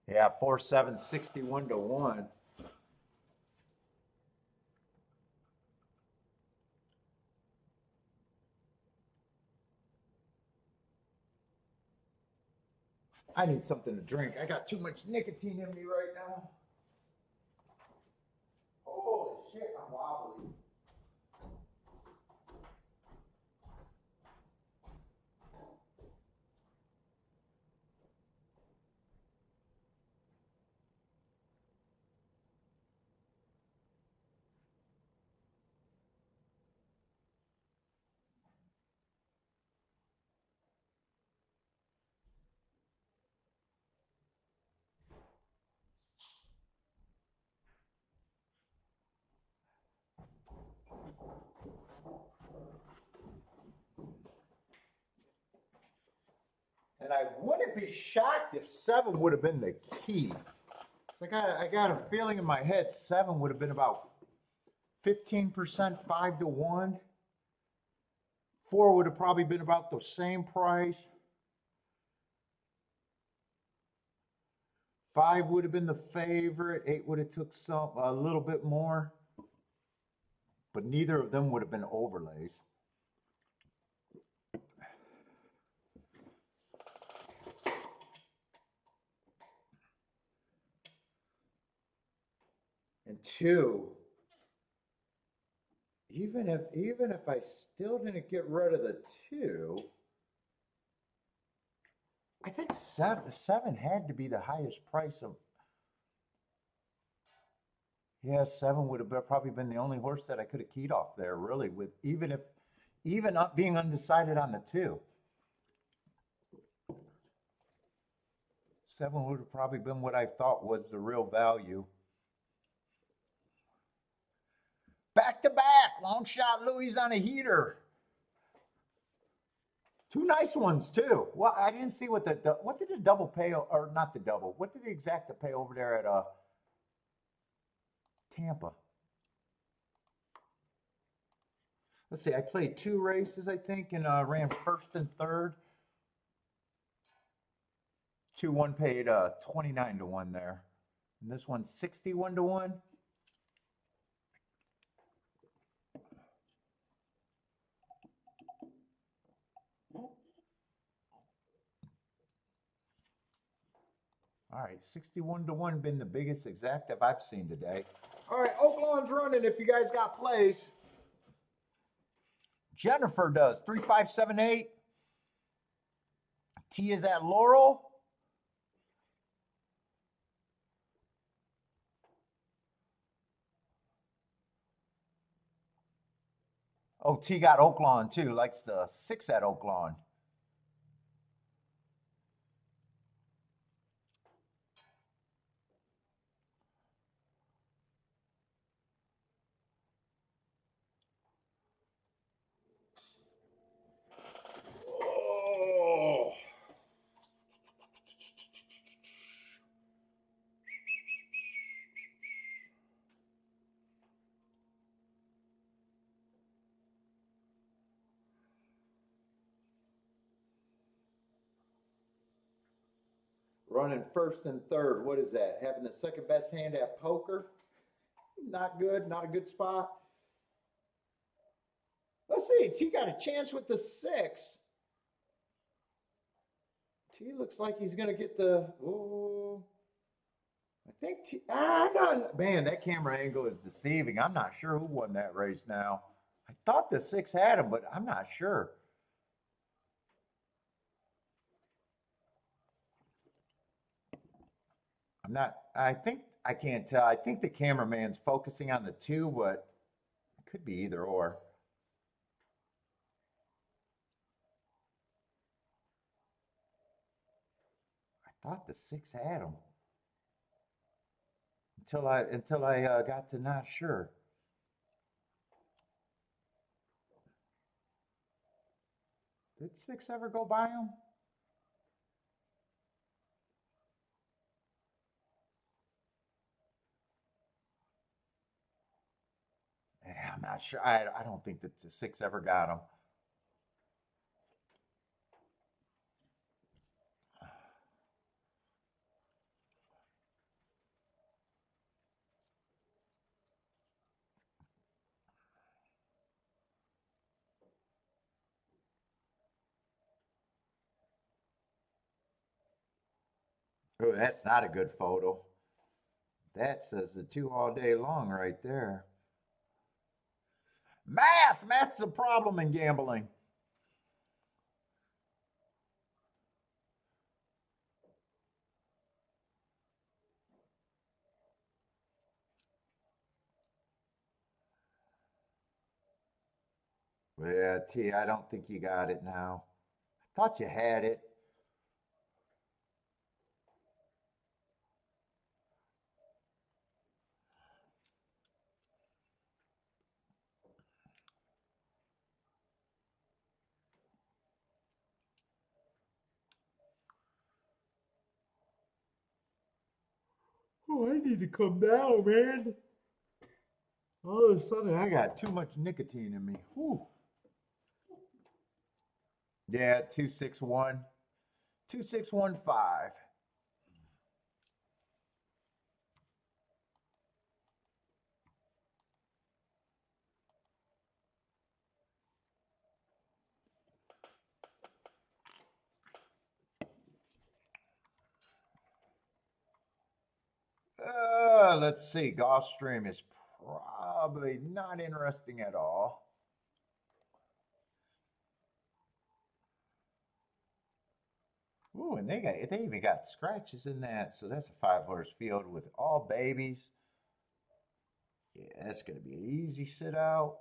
Yeah, 4-7, 61-1. I need something to drink. I got too much nicotine in me right now. Holy shit, I'm wobbly. And I wouldn't be shocked if 7 would have been the key. I got a feeling in my head 7 would have been about 15%, 5-1. 4 would have probably been about the same price. 5 would have been the favorite. 8 would have took a little bit more. But neither of them would have been overlays. And 2, even if I still didn't get rid of the 2, I think 7 had to be the highest price of. Yeah, 7 would have probably been the only horse that I could have keyed off there, really, with even up being undecided on the 2. 7 would have probably been what I thought was the real value. Back to back, long shot Louis on a heater. 2 nice ones too. Well, I didn't see what did the double pay, or not the double? What did the exacta pay over there at Tampa. Let's see, I played 2 races, I think, and ran first and third. 2-1 paid 29 to 1 there. And this one's 61 to 1. All right, 61 to 1 been the biggest exactive I've seen today. All right, Oaklawn's running if you guys got plays. Jennifer does 3578. T is at Laurel. Oh, T got Oaklawn too, likes the 6 at Oaklawn. Oh. Running first and third. What is that? Having the second best hand at poker? Not good. Not a good spot. Let's see. T got a chance with the 6. T looks like he's going to get the. Oh, I think T. No, man, that camera angle is deceiving. I'm not sure who won that race now. I thought the 6 had him, but I'm not sure. I think, I can't tell. I think the cameraman's focusing on the 2, but it could be either or. I thought the 6 had him. Until I got to not sure. Did 6 ever go by him? Yeah, I'm not sure. I don't think that the 6 ever got him. Oh, that's not a good photo. That says the 2 all day long right there. Math! Math's a problem in gambling. Yeah, T, I don't think you got it now. I thought you had it. Oh, I need to come down, man. All of a sudden, I got too much nicotine in me. Whew. Yeah, 261. 2615. Let's see. Gulfstream is probably not interesting at all. Ooh, and they even got scratches in that. So that's a 5-horse field with all babies. Yeah, that's gonna be an easy sit out.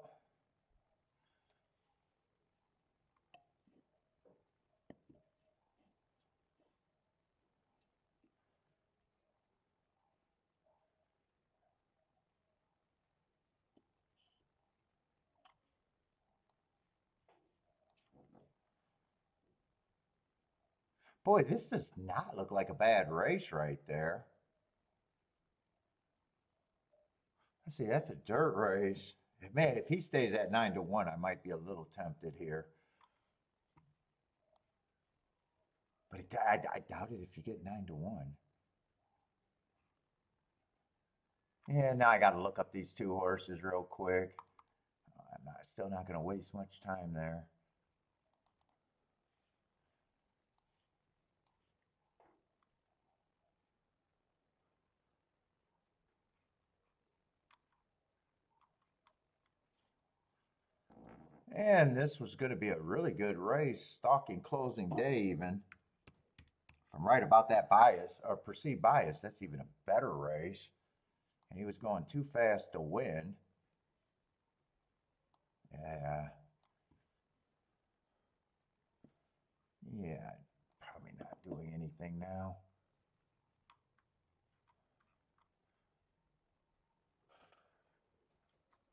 Boy, this does not look like a bad race right there. Let's see, that's a dirt race. Man, if he stays at 9-1, I might be a little tempted here. But I doubt it if you get 9-1. Yeah, now I got to look up these two horses real quick. Still not going to waste much time there. And this was going to be a really good race, stalking closing day even. If I'm right about that bias, or perceived bias, that's even a better race. And he was going too fast to win. Yeah. Yeah, probably not doing anything now.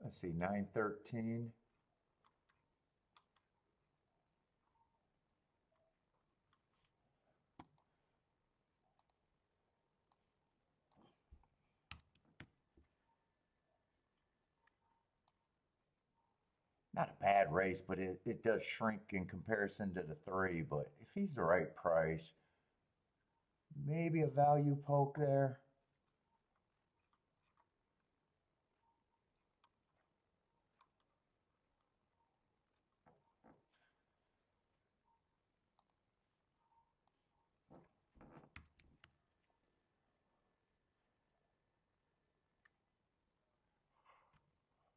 Let's see, 9-13. Not a bad race, but it does shrink in comparison to the three. But if he's the right price, maybe a value poke there.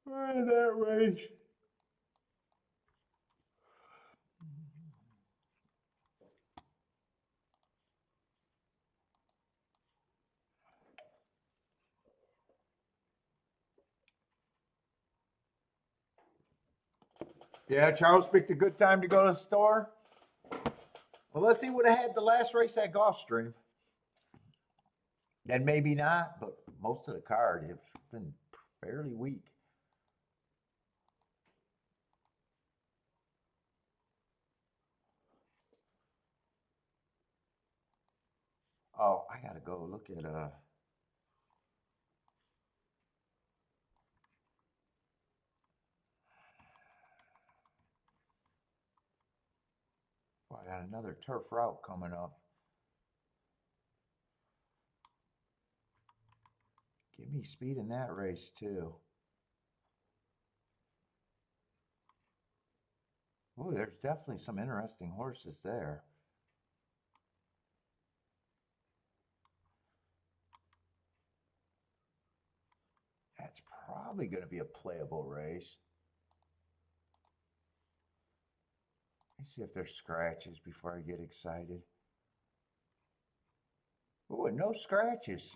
That race. Yeah, Charles picked a good time to go to the store. Well, let's see what I had the last race at Gulfstream. Then maybe not, but most of the card has been fairly weak. Oh, I gotta go look at well, I got another turf route coming up. Give me speed in that race too. Oh, there's definitely some interesting horses there. That's probably going to be a playable race. Let me see if there's scratches before I get excited. Oh, and no scratches.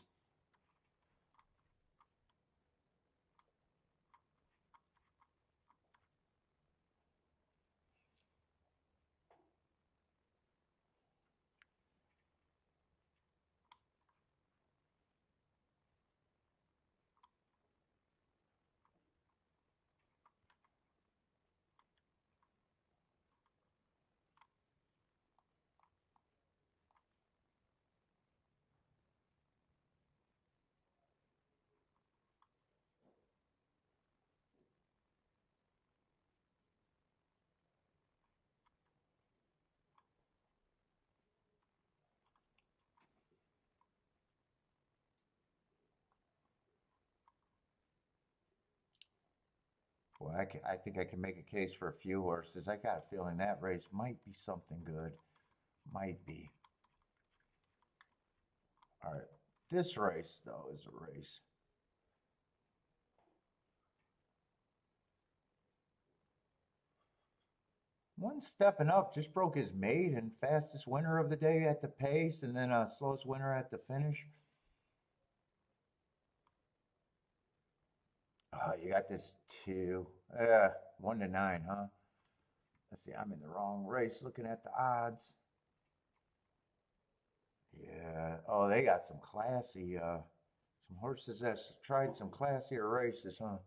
Well, I think I can make a case for a few horses. I got a feeling that race might be something good. Might be. All right. This race, though, is a race. One stepping up just broke his maiden, fastest winner of the day at the pace, and then slowest winner at the finish. Oh, you got this two. 1-9, huh? Let's see, I'm in the wrong race looking at the odds. Yeah. Oh, they got some classy, some horses that tried some classier races, huh?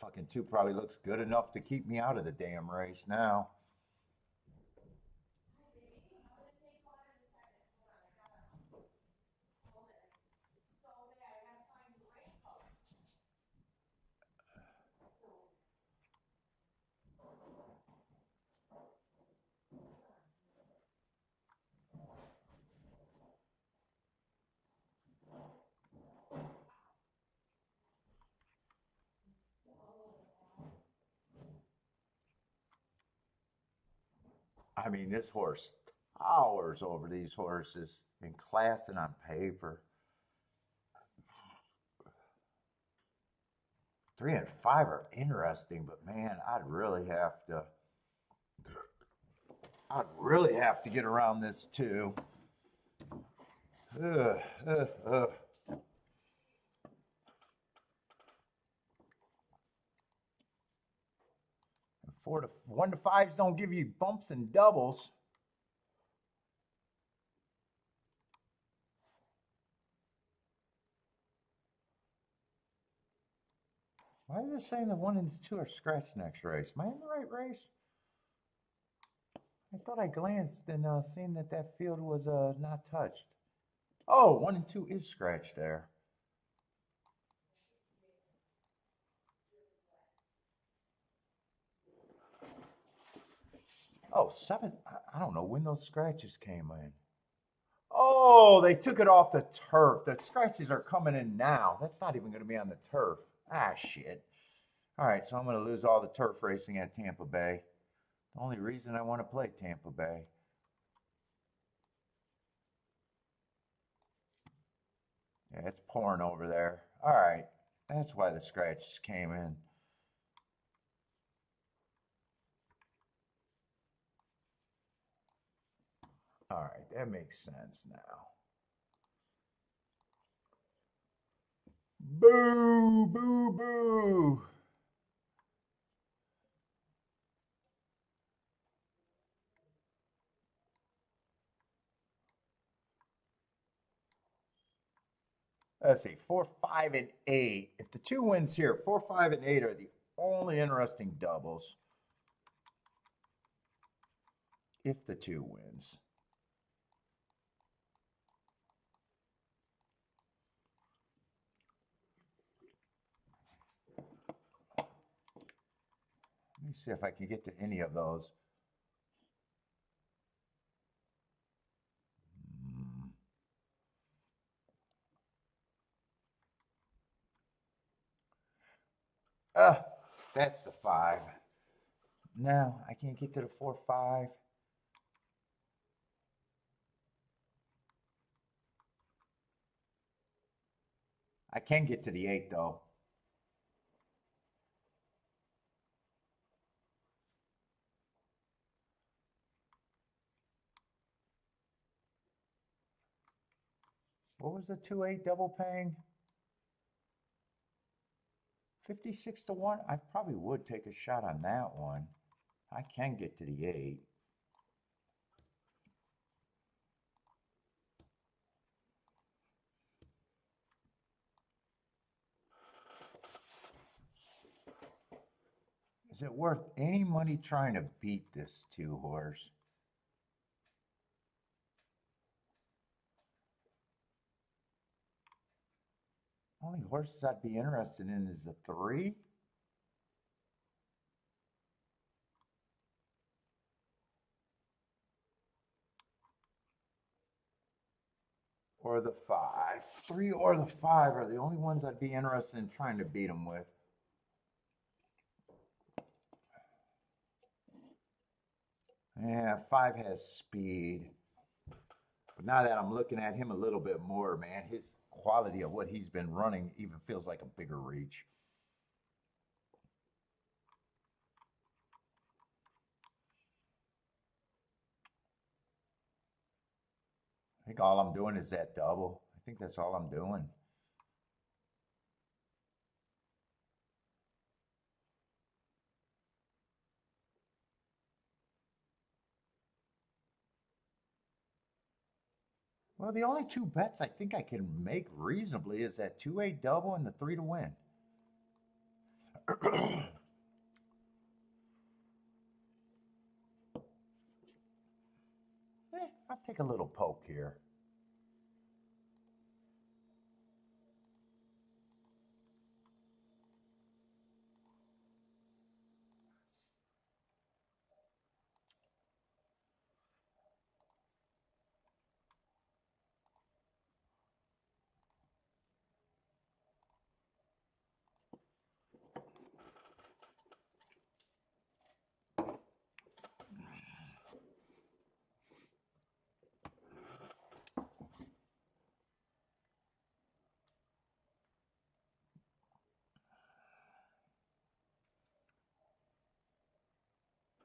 Fucking two probably looks good enough to keep me out of the damn race now. I mean, this horse towers over these horses in class and on paper. 3 and 5 are interesting, but man, I'd really have to get around this too. Ugh, ugh, ugh. 1 to 5s don't give you bumps and doubles. Why is it saying the 1 and 2 are scratched next race? Am I in the right race? I thought I glanced and seen that that field was not touched. Oh, 1 and 2 is scratched there. Oh, 7. I don't know when those scratches came in. Oh, they took it off the turf. The scratches are coming in now. That's not even going to be on the turf. Ah, shit. All right, so I'm going to lose all the turf racing at Tampa Bay. The only reason I want to play Tampa Bay. Yeah, it's pouring over there. All right, that's why the scratches came in. All right, that makes sense now. Boo, boo, boo. Let's see, 4, 5, and 8. If the 2 wins here, 4, 5, and 8 are the only interesting doubles. If the 2 wins. Let me see if I can get to any of those. That's the 5. No, I can't get to the 4, 5. I can get to the 8 though. What was the 2-8 double paying? 56 to 1. I probably would take a shot on that one. I can get to the 8. Is it worth any money trying to beat this 2 horse? Only horses I'd be interested in is the 3. Or the 5. 3 or the 5 are the only ones I'd be interested in trying to beat them with. Yeah, 5 has speed. But now that I'm looking at him a little bit more, man, his quality of what he's been running even feels like a bigger reach. I think all I'm doing is that double. I think that's all I'm doing. Well, the only 2 bets I think I can make reasonably is that 2-8 double and the 3 to win. I'll take a little poke here.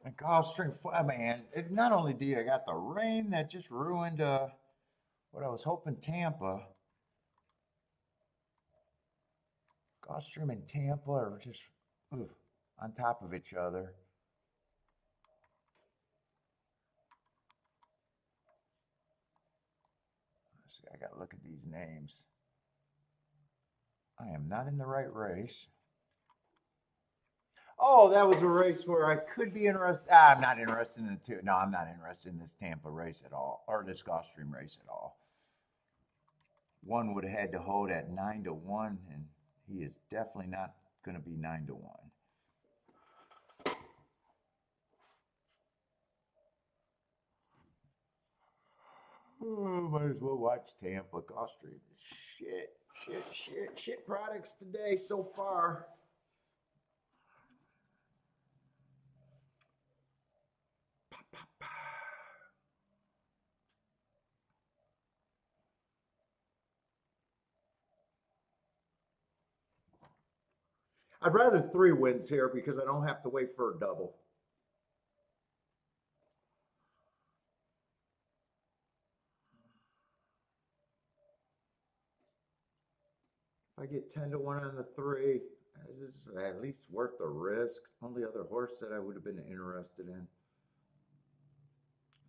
And Gulfstream, man, it, not only do you got the rain that just ruined what I was hoping Tampa. Gulfstream and Tampa are just oof, on top of each other. See, I got to look at these names. I am not in the right race. Oh, that was a race where I could be interested. I'm not interested in the two. No, I'm not interested in this Tampa race at all, or this Gulfstream race at all. One would have had to hold at 9-1, and he is definitely not going to be 9-1. Oh, might as well watch Tampa. Gulfstream. Shit products today so far. I'd rather 3 wins here because I don't have to wait for a double. If I get 10-1 on the 3, this is at least worth the risk. Only other horse that I would have been interested in.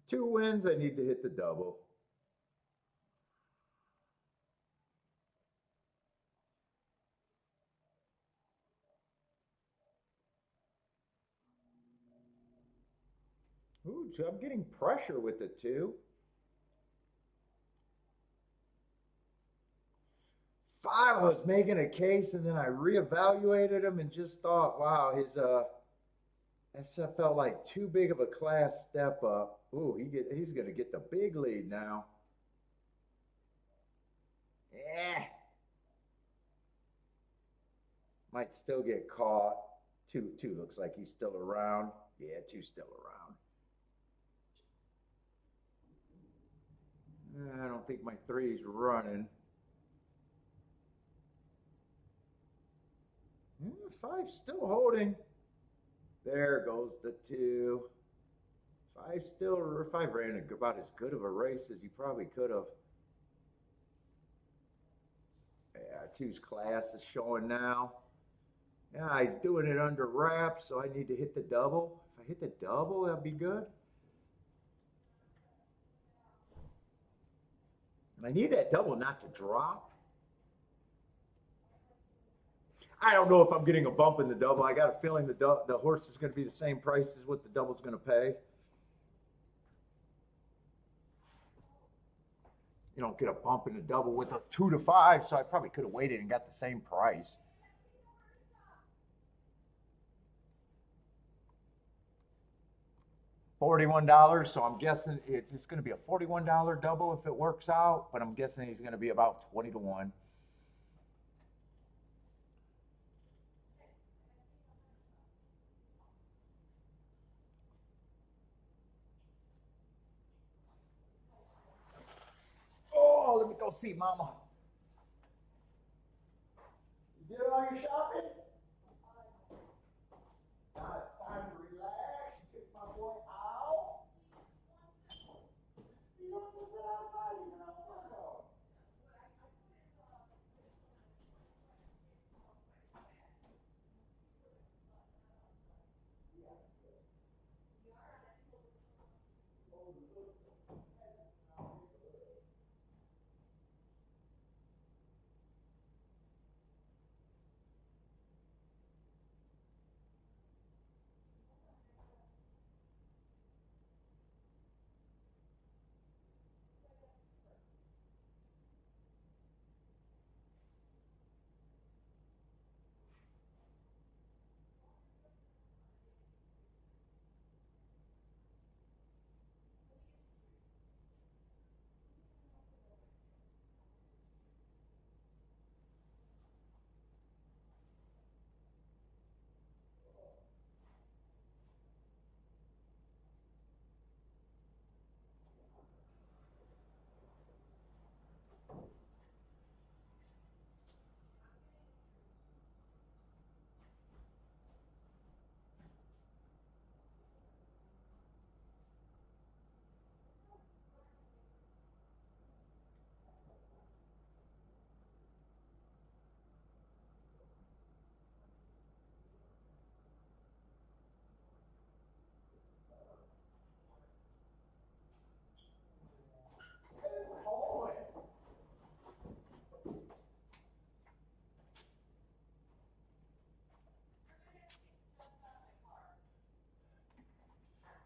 2 wins, I need to hit the double. Ooh, so I'm getting pressure with it too. 5, I was making a case, and then I reevaluated him and just thought, wow, his that felt like too big of a class step up. Ooh, he's gonna get the big lead now. Yeah, might still get caught. Two looks like he's still around. Yeah, 2's still around. I don't think my 3's running. 5's still holding. There goes the 2. 5 ran about as good of a race as he probably could have. Yeah, 2's class is showing now. Yeah, he's doing it under wraps, so I need to hit the double. If I hit the double, that'd be good. And I need that double not to drop. I don't know if I'm getting a bump in the double. I got a feeling the horse is going to be the same price as what the double's going to pay. You don't get a bump in the double with a 2-5, so I probably could have waited and got the same price. $41, so I'm guessing it's going to be a $41 double if it works out, but I'm guessing he's going to be about 20-1. Oh, let me go see Mama. You did all your shopping? Now it's time to relax. You took my boy out. You don't just sit outside. He's an outdoor.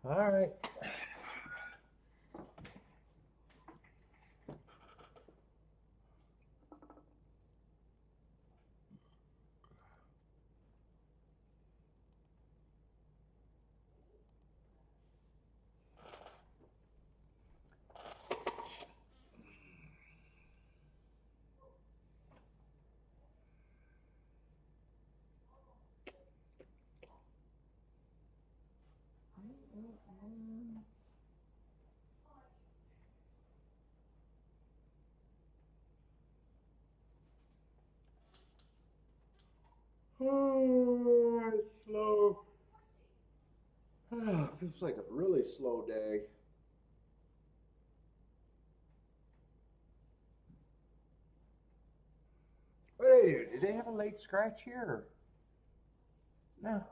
All right. Oh, it's slow. Feels like a really slow day. Wait, did they have a late scratch here? No.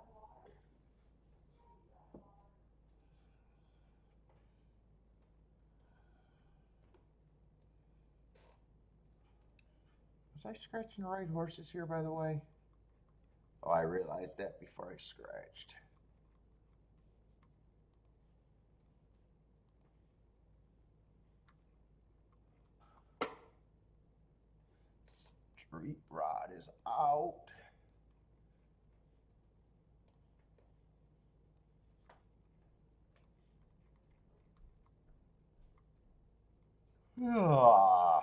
Was I scratching the right horses here, by the way? Oh, I realized that before I scratched. Street Rod is out. Ah.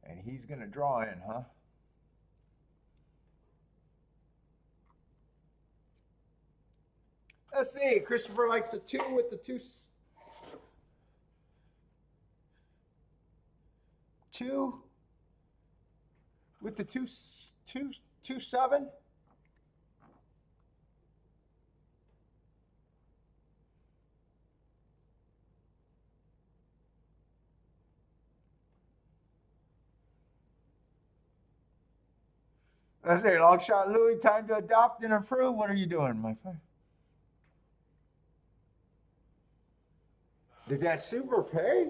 And he's going to draw in, huh? Let's see. Christopher likes a 2 with the 2 with the 2 7. Let's see. Long shot Louis. Time to adopt and improve. What are you doing, my friend? Did that super pay?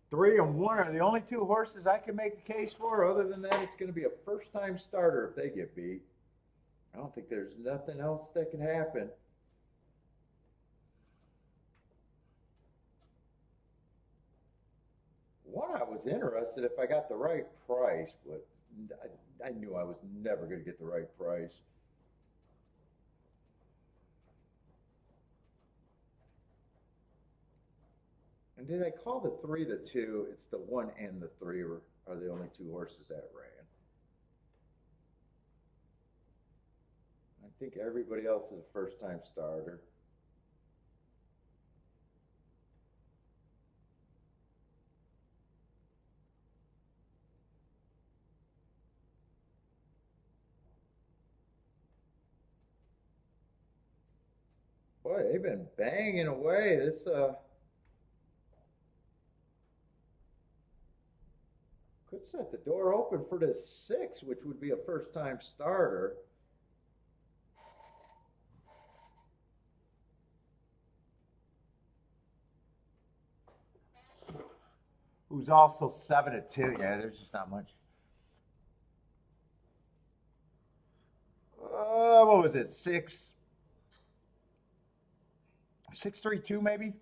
Three and one are the only two horses I can make a case for. Other than that, it's going to be a first-time starter if they get beat. I don't think there's nothing else that can happen. One, I was interested if I got the right price, but I knew I was never going to get the right price. And did I call the three the two? It's the one and the three are the only two horses that ran. I think everybody else is a first-time starter. Boy, they've been banging away. This could set the door open for the 6, which would be a first-time starter. Who's also 7-2. Yeah, there's just not much. What was it? 6-3-2 maybe.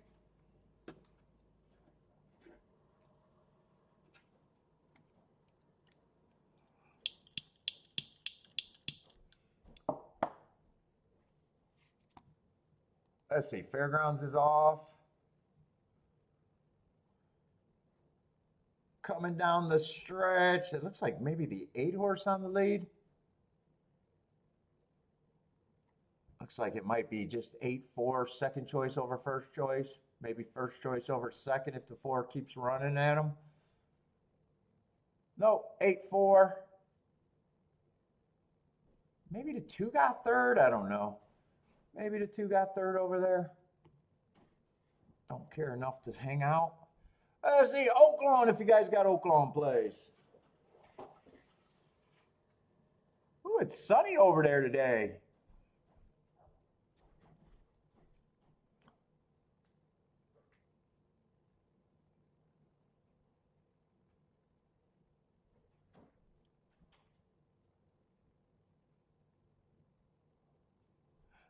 Let's see. Fairgrounds is off. Coming down the stretch. It looks like maybe the 8 horse on the lead. Looks like it might be just 8-4, second choice over first choice. Maybe first choice over second if the 4 keeps running at him. No, 8-4. Maybe the 2 got third. I don't know. Maybe the 2 got third over there. Don't care enough to hang out. Let's see, Oaklawn, if you guys got Oaklawn plays. Ooh, it's sunny over there today.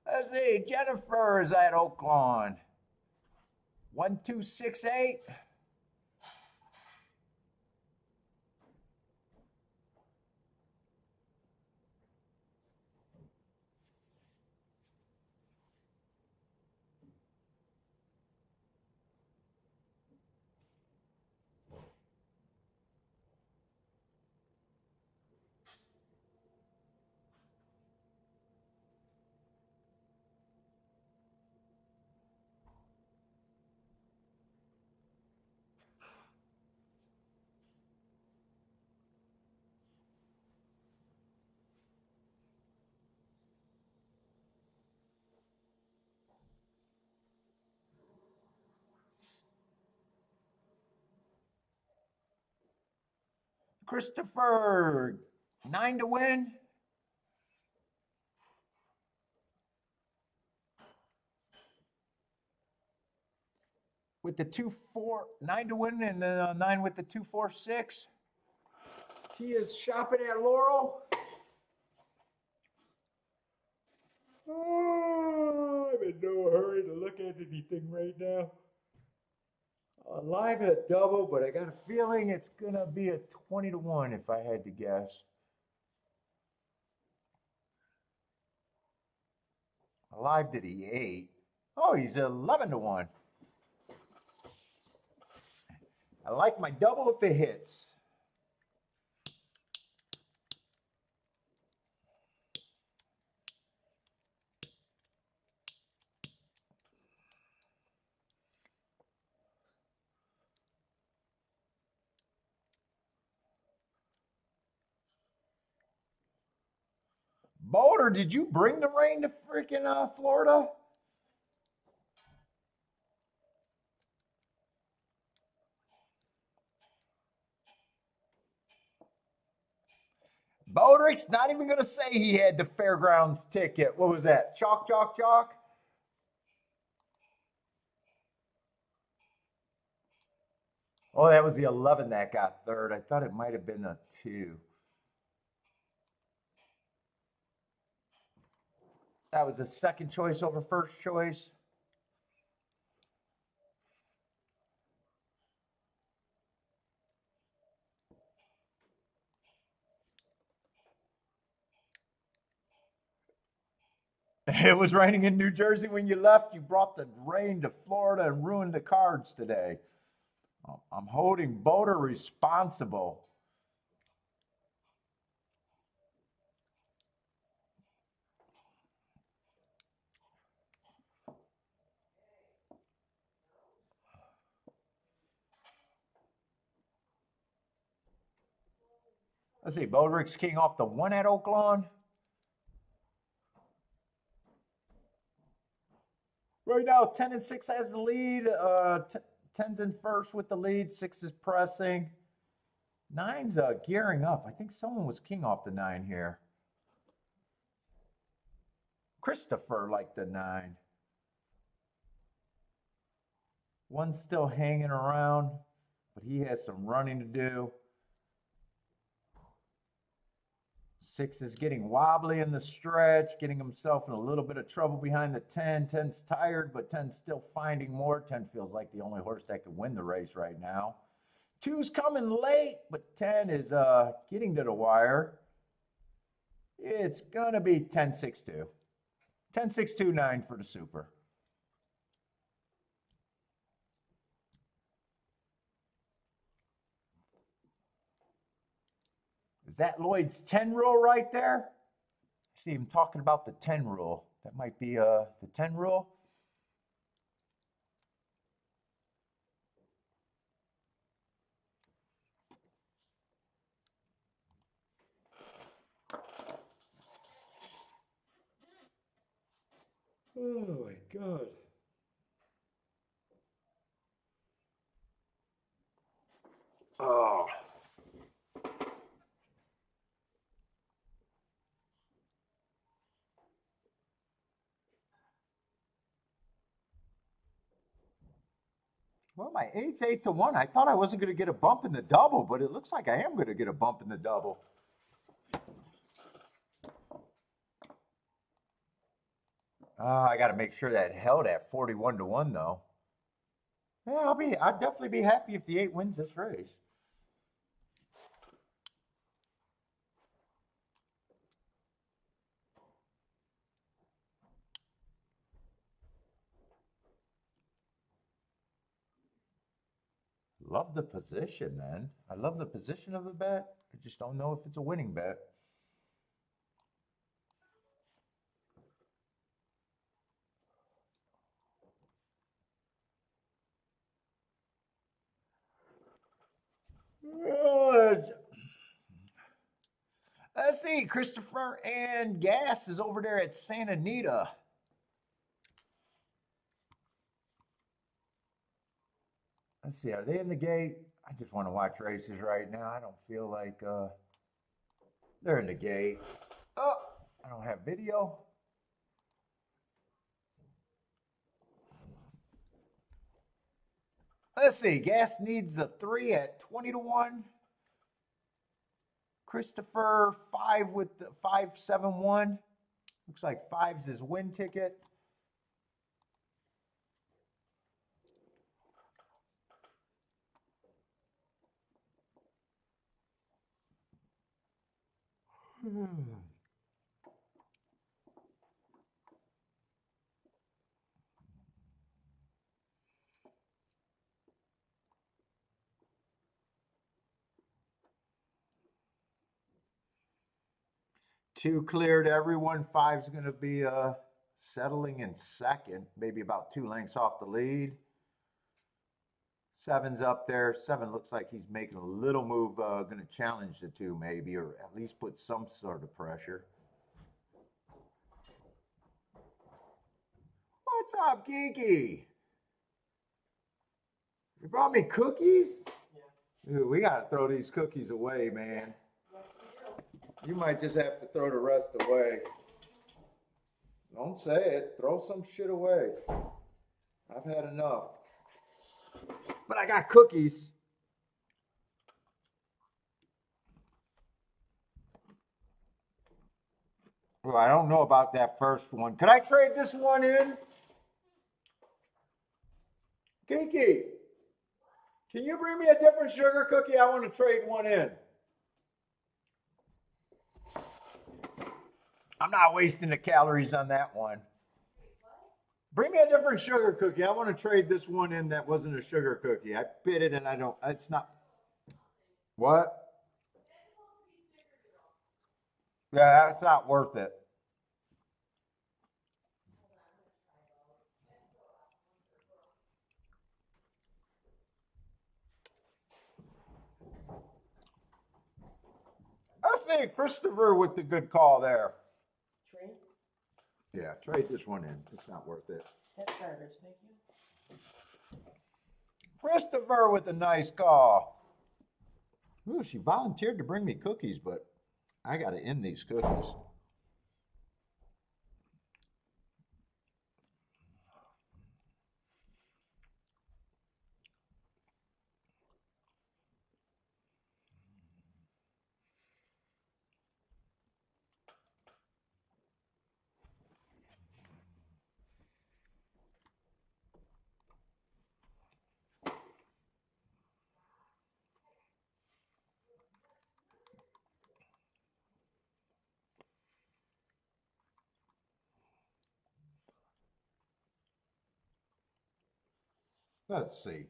Let's see, Jennifer is at Oaklawn. 1268. Christopher, 9 to win. With the 2-4, 9 to win, and then 9 with the 2-4-6. He is shopping at Laurel. Oh, I'm in no hurry to look at anything right now. Live at a double, but I got a feeling it's gonna be a 20 to 1 if I had to guess. Live did he 8? Oh, he's 11 to 1. I like my double if it hits. Boulder, did you bring the rain to freaking Florida? Bodrick's not even going to say he had the fairgrounds ticket. What was that? Chalk, chalk, chalk? Oh, that was the 11 that got third. I thought it might have been a 2. That was the second choice over first choice. It was raining in New Jersey when you left. You brought the rain to Florida and ruined the cards today. I'm holding Boulder responsible. Let's see, Bodrick's king off the 1 at Oaklawn. Right now, 10 and 6 has the lead. 10's in first with the lead. 6 is pressing. 9's gearing up. I think someone was king off the 9 here. Christopher liked the 9. 1's still hanging around, but he has some running to do. 6 is getting wobbly in the stretch, getting himself in a little bit of trouble behind the 10. 10's tired, but 10's still finding more. 10 feels like the only horse that could win the race right now. 2's coming late, but 10 is getting to the wire. It's going to be 10-6-2. 10-6-2-9 for the Super. Is that Lloyd's 10 rule right there? I see him talking about the 10 rule. That might be the 10 rule. Oh my God. Well, my eight's 8-1. I thought I wasn't going to get a bump in the double, but it looks like I am going to get a bump in the double. I got to make sure that held at 41-1 though. Yeah, I'd definitely be happy if the 8 wins this race. Love the position then. I love the position of the bet. I just don't know if it's a winning bet. Let's see, Christopher and Gas is over there at Santa Anita. Let's see, are they in the gate? I just want to watch races right now. I don't feel like they're in the gate. Oh, I don't have video. Let's see, Gas needs a 3 at 20-1. Christopher 5 with the 5-7-1. Looks like 5's his win ticket. Two cleared everyone. 5's going to be settling in second, maybe about 2 lengths off the lead. 7's up there. 7 looks like he's making a little move, going to challenge the 2 maybe, or at least put some sort of pressure. What's up, Kiki? You brought me cookies? Yeah. Dude, we got to throw these cookies away, man. Yes, we do. You might just have to throw the rest away. Don't say it. Throw some shit away. I've had enough. But I got cookies. Well, I don't know about that first one. Could I trade this one in? Kiki, can you bring me a different sugar cookie? I want to trade one in. I'm not wasting the calories on that one. Bring me a different sugar cookie. I want to trade this one in that wasn't a sugar cookie. I bit it and I don't, it's not. What? Yeah, that's not worth it. I think Christopher with the good call there. Trade? Yeah, trade this one in. It's not worth it. That's garbage, thank you. Christopher with a nice call. Ooh, she volunteered to bring me cookies, but I got to end these cookies. Let's see.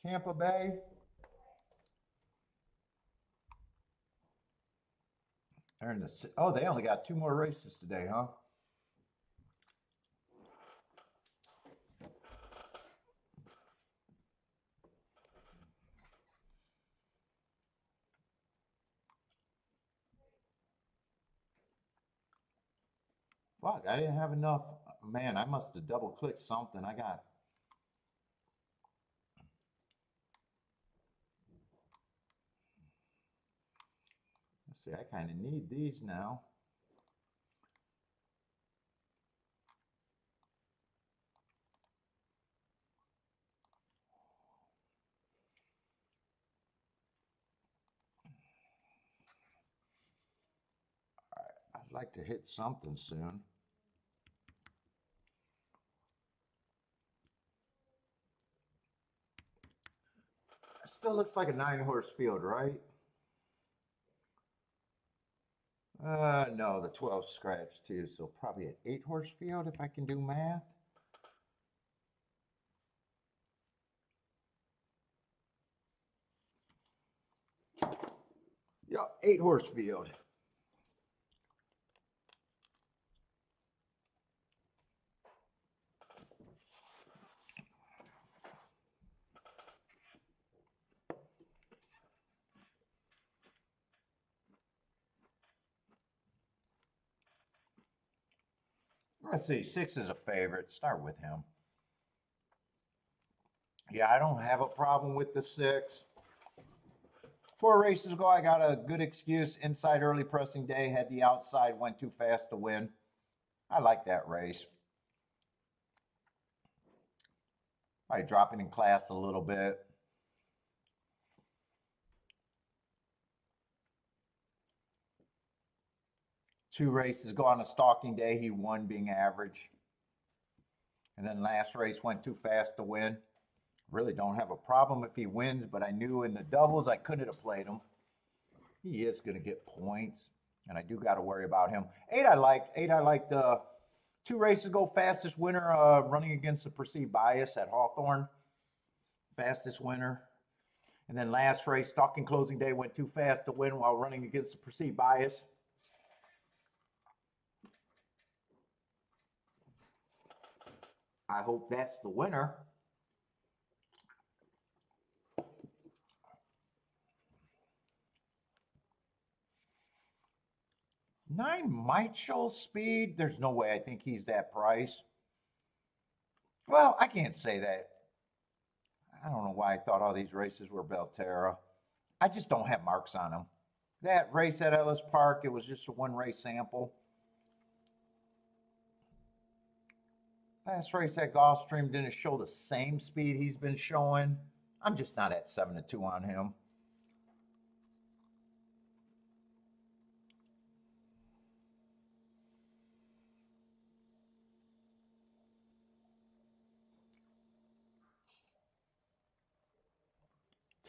Tampa Bay. They're in the, oh, they only got 2 more races today, huh? Fuck, I didn't have enough. Man, I must have double clicked something. I got. Let's see, I kind of need these now. I'd like to hit something soon. Still looks like a 9-horse field, right? No, the 12 scratched too, so probably an 8-horse field if I can do math. Yeah, 8-horse field. Let's see, 6 is a favorite. Start with him. Yeah, I don't have a problem with the 6. 4 races ago, I got a good excuse. Inside early pressing day, had the outside, went too fast to win. I like that race. Probably dropping in class a little bit. Two races ago on a stalking day, he won being average. And then last race went too fast to win. Really don't have a problem if he wins, but I knew in the doubles I couldn't have played him. He is going to get points, and I do got to worry about him. 8 I liked. 8 I liked 2 races ago, fastest winner running against the perceived bias at Hawthorne. Fastest winner. And then last race, stalking closing day, went too fast to win while running against the perceived bias. I hope that's the winner. Nine might show speed. There's no way I think he's that price. Well, I can't say that. I don't know why I thought all these races were Belterra. I just don't have marks on them. That race at Ellis Park, it was just a 1-race sample. Last race at Gulfstream didn't show the same speed he's been showing. I'm just not at 7-2 on him.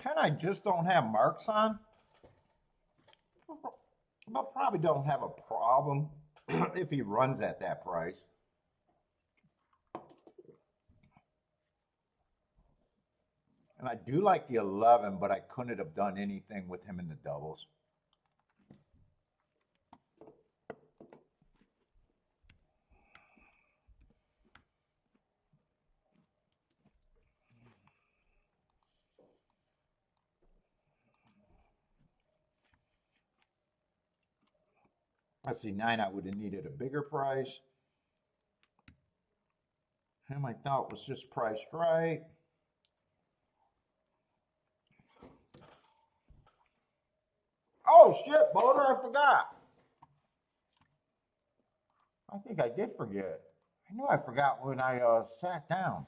Ten, I just don't have marks on. But probably don't have a problem if he runs at that price. And I do like the 11, but I couldn't have done anything with him in the doubles. Let's see, 9, I would have needed a bigger price. Him, I thought was just priced right. Oh, shit, Boulder, I forgot. I think I did forget. I knew I forgot when I sat down.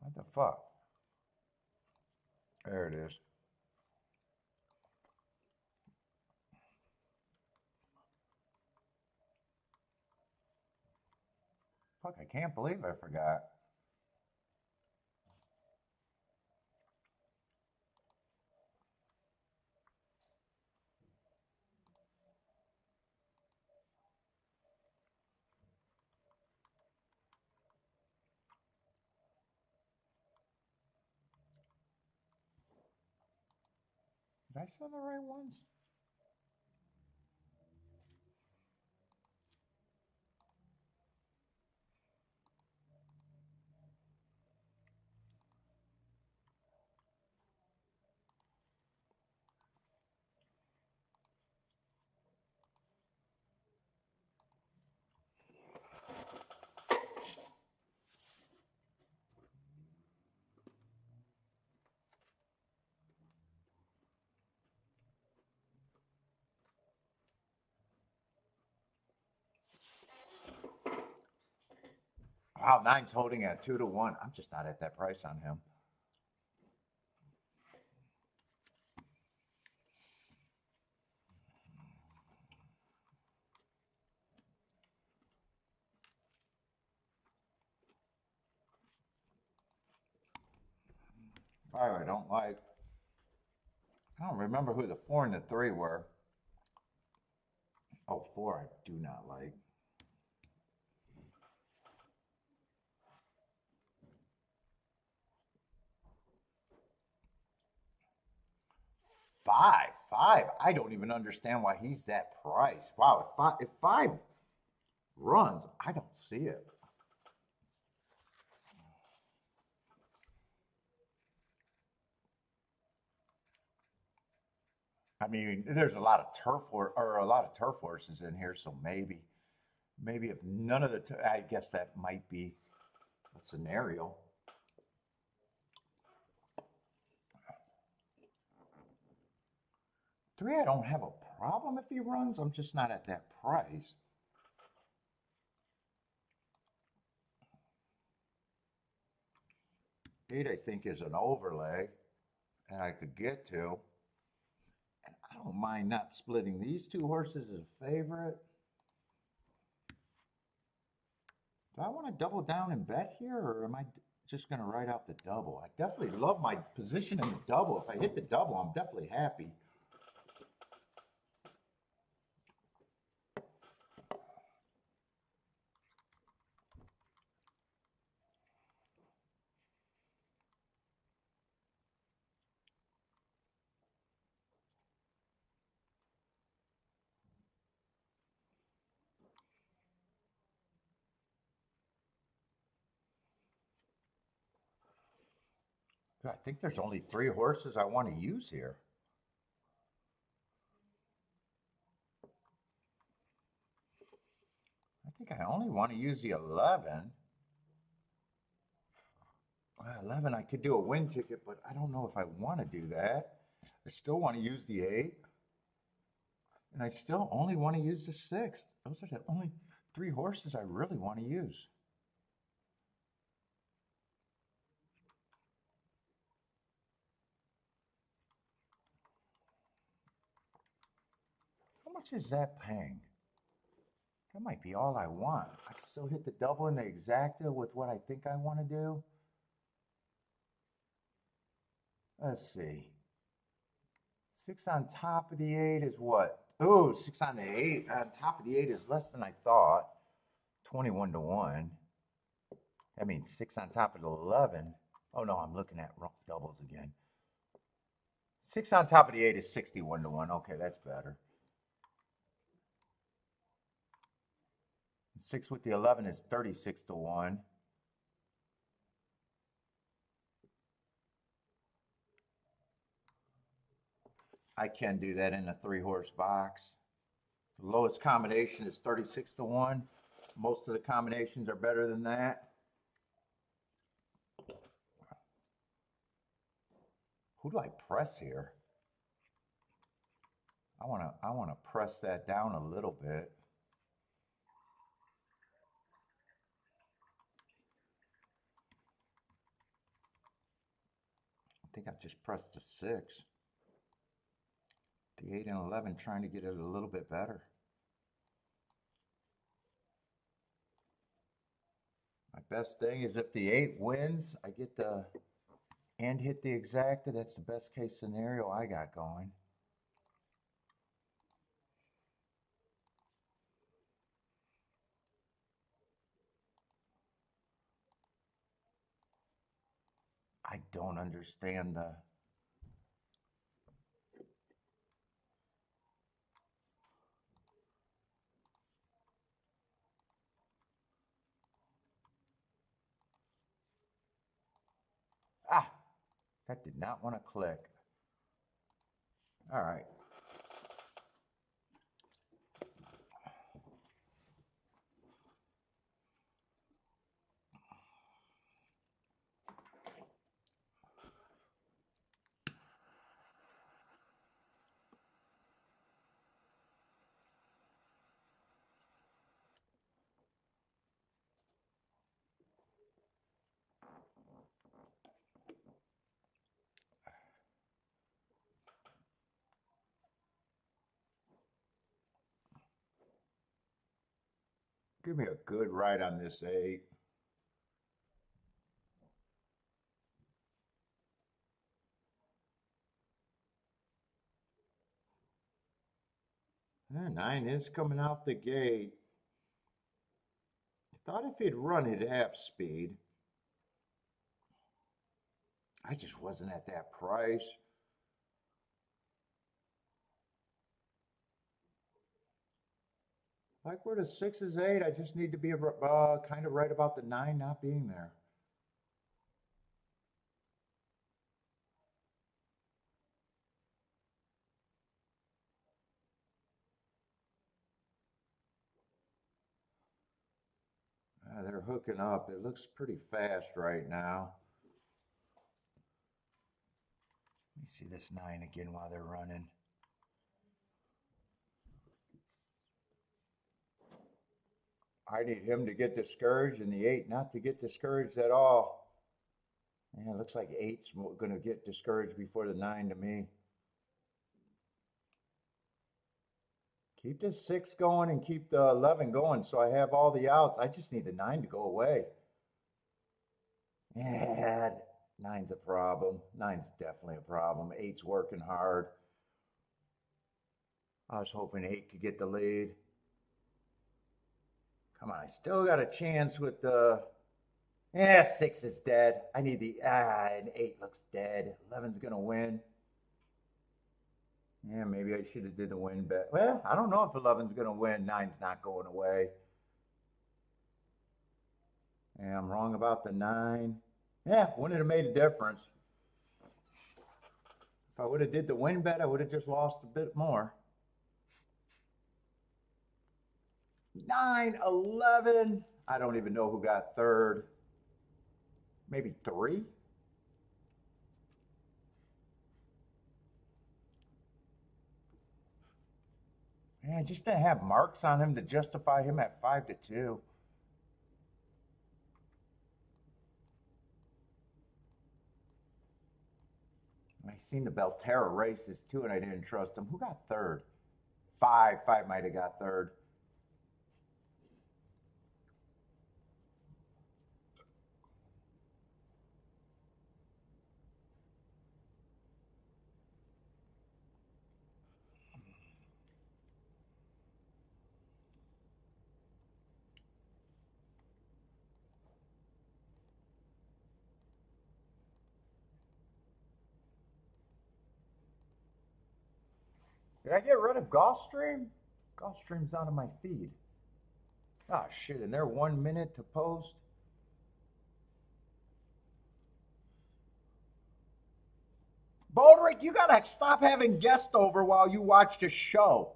What the fuck? There it is. Fuck, I can't believe I forgot. Did I send the right ones? Wow, nine's holding at 2-1. I'm just not at that price on him. I don't like. I don't remember who the 4 and the 3 were. Oh, 4 I do not like. Five. I don't even understand why he's that price. Wow, if five runs, I don't see it. I mean, there's a lot of a lot of turf horses in here, so maybe if none of I guess that might be a scenario. 3, I don't have a problem if he runs. I'm just not at that price. 8, I think, is an overlay, and I could get to. And I don't mind not splitting these 2 horses as a favorite. Do I want to double down and bet here, or am I just going to write out the double? I definitely love my position in the double. If I hit the double, I'm definitely happy. I think there's only 3 horses I want to use here. I think I only want to use the 11. 11, I could do a win ticket, but I don't know if I want to do that. I still want to use the 8. And I still only want to use the 6. Those are the only 3 horses I really want to use. How much is that paying? That might be all I want. I can still hit the double in the exacta with what I think I want to do. Let's see. 6 on top of the 8 is what? Oh, 6 on the 8. On top of the 8 is less than I thought. 21-1. That means 6 on top of the 11. Oh no, I'm looking at doubles again. 6 on top of the 8 is 61-1. Okay, that's better. 6 with the 11 is 36-1. I can do that in a 3-horse box. The lowest combination is 36-1. Most of the combinations are better than that. Who do I press here? I want to press that down a little bit. I think I just pressed the 6. The 8 and 11, trying to get it a little bit better. My best thing is if the 8 wins, I get the and hit the exacta. That's the best case scenario I got going. I don't understand the that did not want to click. All right. give me a good ride on this 8. Yeah, 9 is coming out the gate. I thought if he'd run at half speed. I just wasn't at that price. Like where the 6 is 8, I just need to be kind of right about the 9 not being there. They're hooking up. It looks pretty fast right now. Let me see this 9 again while they're running. I need him to get discouraged and the 8 not to get discouraged at all. Yeah, it looks like 8's going to get discouraged before the 9 to me. Keep the 6 going and keep the 11 going so I have all the outs. I just need the 9 to go away. Yeah, 9's a problem. 9's definitely a problem. 8's working hard. I was hoping 8 could get the lead. Come on, I still got a chance with the... Yeah, 6 is dead. I need the... and 8 looks dead. 11's going to win. Yeah, maybe I should have did the win bet. Well, I don't know if 11's going to win. 9's not going away. Yeah, I'm wrong about the 9. Yeah, wouldn't have made a difference. If I would have did the win bet, I would have just lost a bit more. 9, 11. I don't even know who got third. Maybe 3? Man, I just didn't have marks on him to justify him at 5-2. I seen the Belterra races too, and I didn't trust him. Who got third? 5. 5 might have got third. Did I get rid of Gulfstream? Gulfstream's out of my feed. Oh shit, and they're 1 minute to post. Baldrick, you gotta stop having guests over while you watch the show.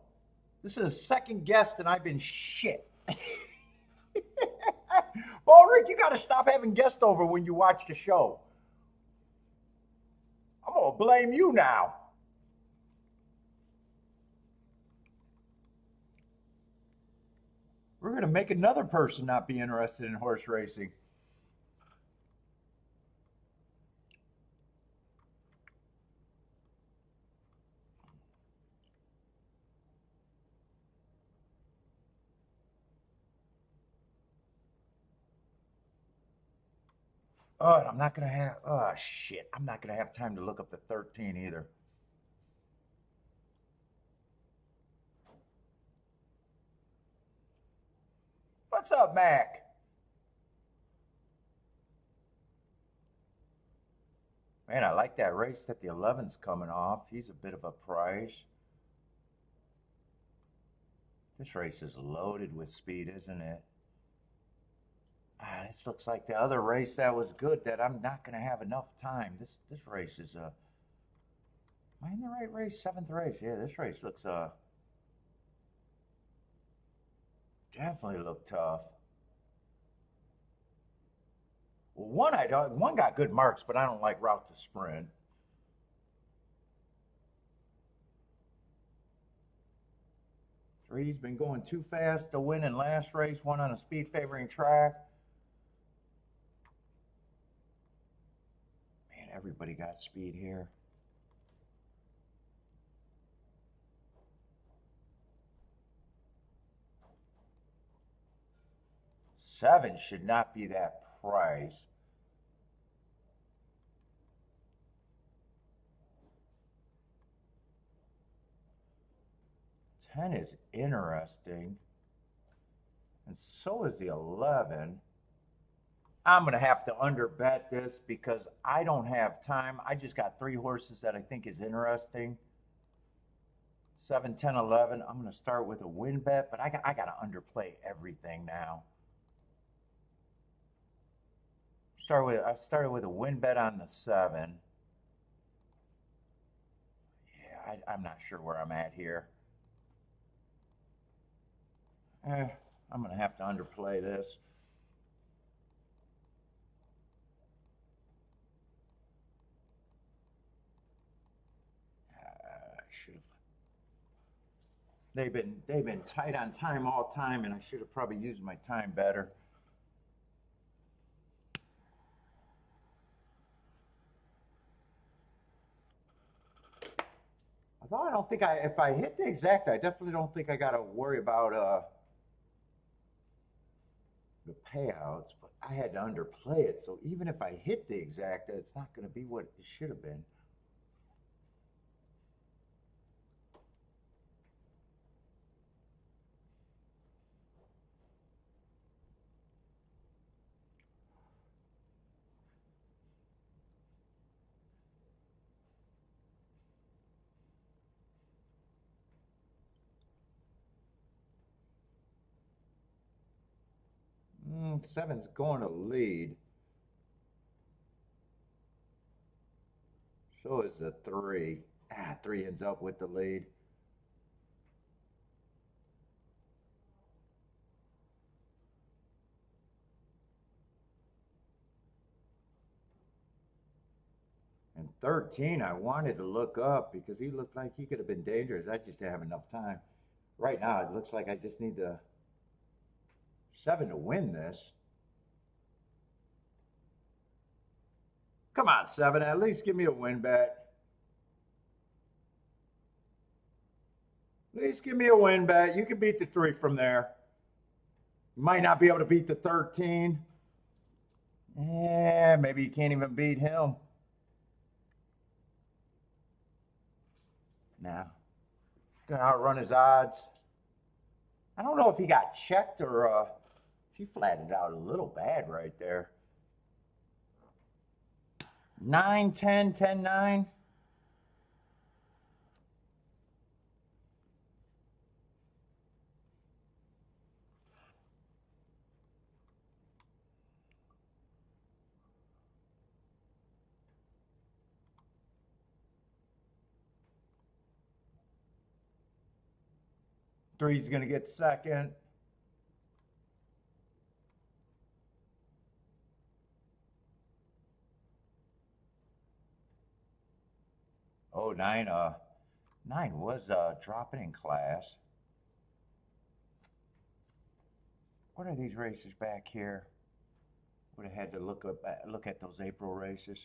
This is a second guest and I've been shit. Baldrick, you gotta stop having guests over when you watch the show. I'm gonna blame you now. We're gonna make another person not be interested in horse racing. Oh, and I'm not gonna have, oh shit, I'm not gonna have time to look up the 13 either. What's up, Mac? Man, I like that race that the 11's coming off. He's a bit of a price. This race is loaded with speed, isn't it? This looks like the other race that was good that I'm not going to have enough time. This race is am I in the right race? 7th race. Yeah, this race looks definitely look tough. Well, one got good marks, but I don't like route to sprint. Three's been going too fast to win in last race, one on a speed favoring track. Man, everybody got speed here. 7 should not be that price. Ten is interesting. And so is the 11. I'm going to have to underbet this because I don't have time. I just got 3 horses that I think is interesting. 7, 10, 11. I'm going to start with a win bet, but I got to underplay everything now. I started with a win bet on the 7. Yeah, I'm not sure where I'm at here. I'm going to have to underplay this. They've been tight on time all time, and I should have probably used my time better. Although I don't think if I hit the exact, I definitely don't think I got to worry about the payouts. But I had to underplay it, so even if I hit the exact, it's not going to be what it should have been. Seven's going to lead. So is the 3. 3 ends up with the lead. And 13, I wanted to look up because he looked like he could have been dangerous. I just didn't have enough time. Right now, it looks like I just need the 7 to win this. Come on, 7, at least give me a win bet. At least give me a win bet. You can beat the 3 from there. You might not be able to beat the 13. Yeah, maybe you can't even beat him. Now, gonna outrun his odds. I don't know if he got checked or he flattened out a little bad right there. 9, 10, 10, 9. Three's gonna get second. Oh, 9, 9 was dropping in class. What are these races back here? Would have had to look at those April races.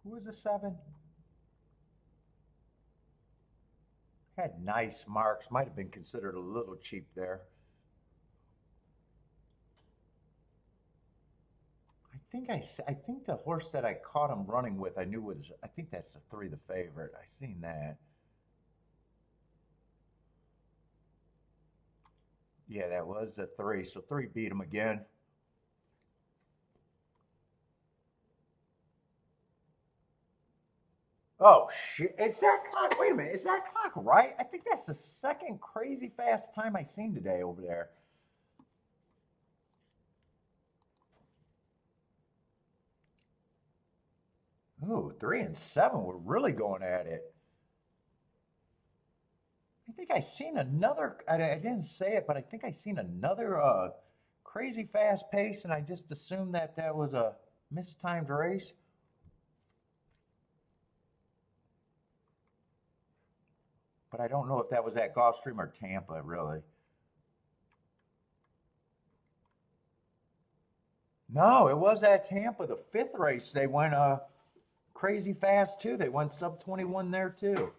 Who was the 7? Had nice marks. Might have been considered a little cheap there. I think the horse that I caught him running with, I knew was. I think that's the 3, the favorite. I seen that. Yeah, that was the 3. So 3 beat him again. Oh shit! Is that clock? Wait a minute. Is that clock right? I think that's the second crazy fast time I seen today over there. Ooh, 3 and 7 were really going at it. I think I seen another. I didn't say it, but I think I seen another crazy fast pace, and I just assumed that that was a mistimed race. But I don't know if that was at Gulfstream or Tampa, really. No, it was at Tampa. The 5th race, they went crazy fast, too. They went sub 21 there, too.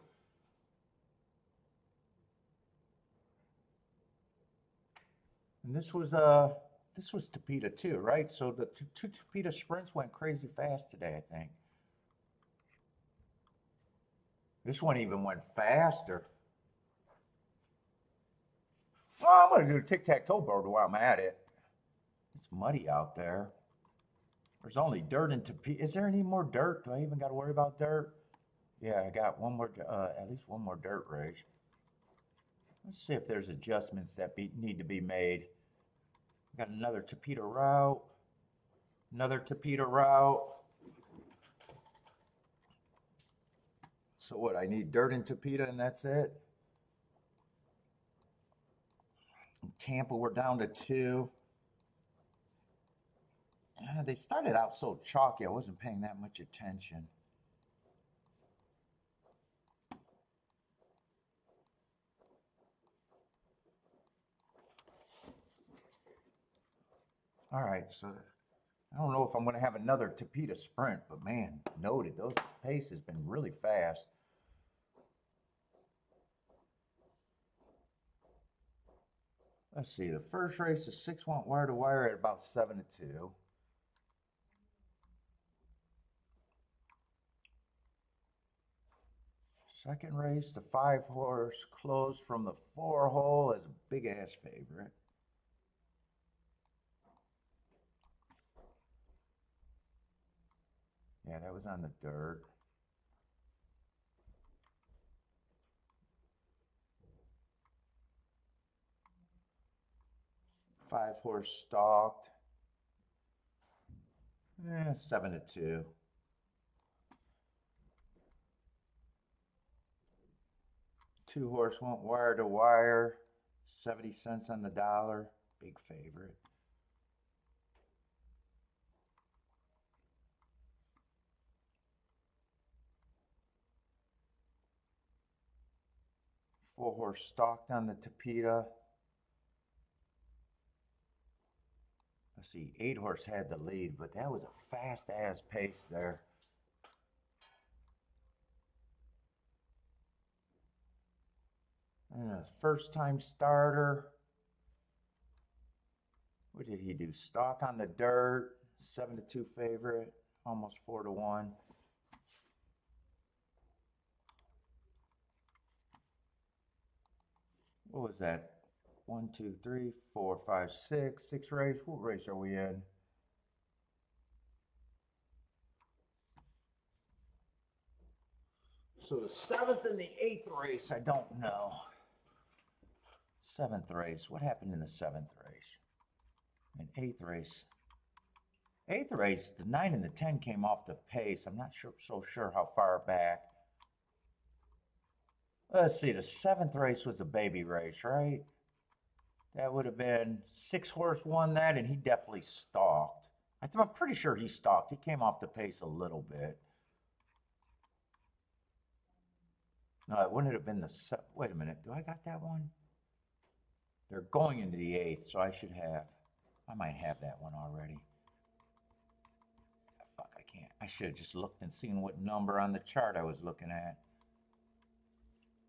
And this was Tapeta, too, right? So the two Tapeta sprints went crazy fast today, I think. This one even went faster. Well, I'm going to do a tic-tac-toe board while I'm at it. It's muddy out there. There's only dirt in Tapeta. Is there any more dirt? Do I even got to worry about dirt? Yeah, I got one more, at least one more dirt race. Let's see if there's adjustments that need to be made. Got another Tapeta route. Another Tapeta route. So what, I need dirt in Tapeta and that's it? In Tampa, we're down to 2. They started out so chalky, I wasn't paying that much attention. All right, so I don't know if I'm going to have another Tapeta sprint, but man, noted, those pace has been really fast. Let's see, the first race, the 6 went wire to wire at about 7-2. Second race, the 5 horse closed from the 4 hole as a big ass favorite. Yeah, that was on the dirt. Five horse stalked. 7-2. Two horse went wire to wire. 70 cents on the dollar. Big favorite. Four horse stalked on the Tapeta. Let's see, 8 horse had the lead, but that was a fast ass pace there. And a first time starter. What did he do? Stalk on the dirt, 7-2 favorite, almost 4-1. What was that? 1, 2, 3, 4, 5, 6. 6 race. What race are we in? So the 7th and the 8th race, I don't know. 7th race. What happened in the 7th race? And 8th race. 8th race, the 9 and the 10 came off the pace. I'm not so sure how far back. Let's see, the 7th race was a baby race, right? That would have been 6 horse won that, and he definitely stalked. I'm pretty sure he stalked. He came off the pace a little bit. No, it wouldn't have been the... Wait a minute. Do I got that one? They're going into the 8th, so I should have... I might have that one already. Fuck, I can't. I should have just looked and seen what number on the chart I was looking at.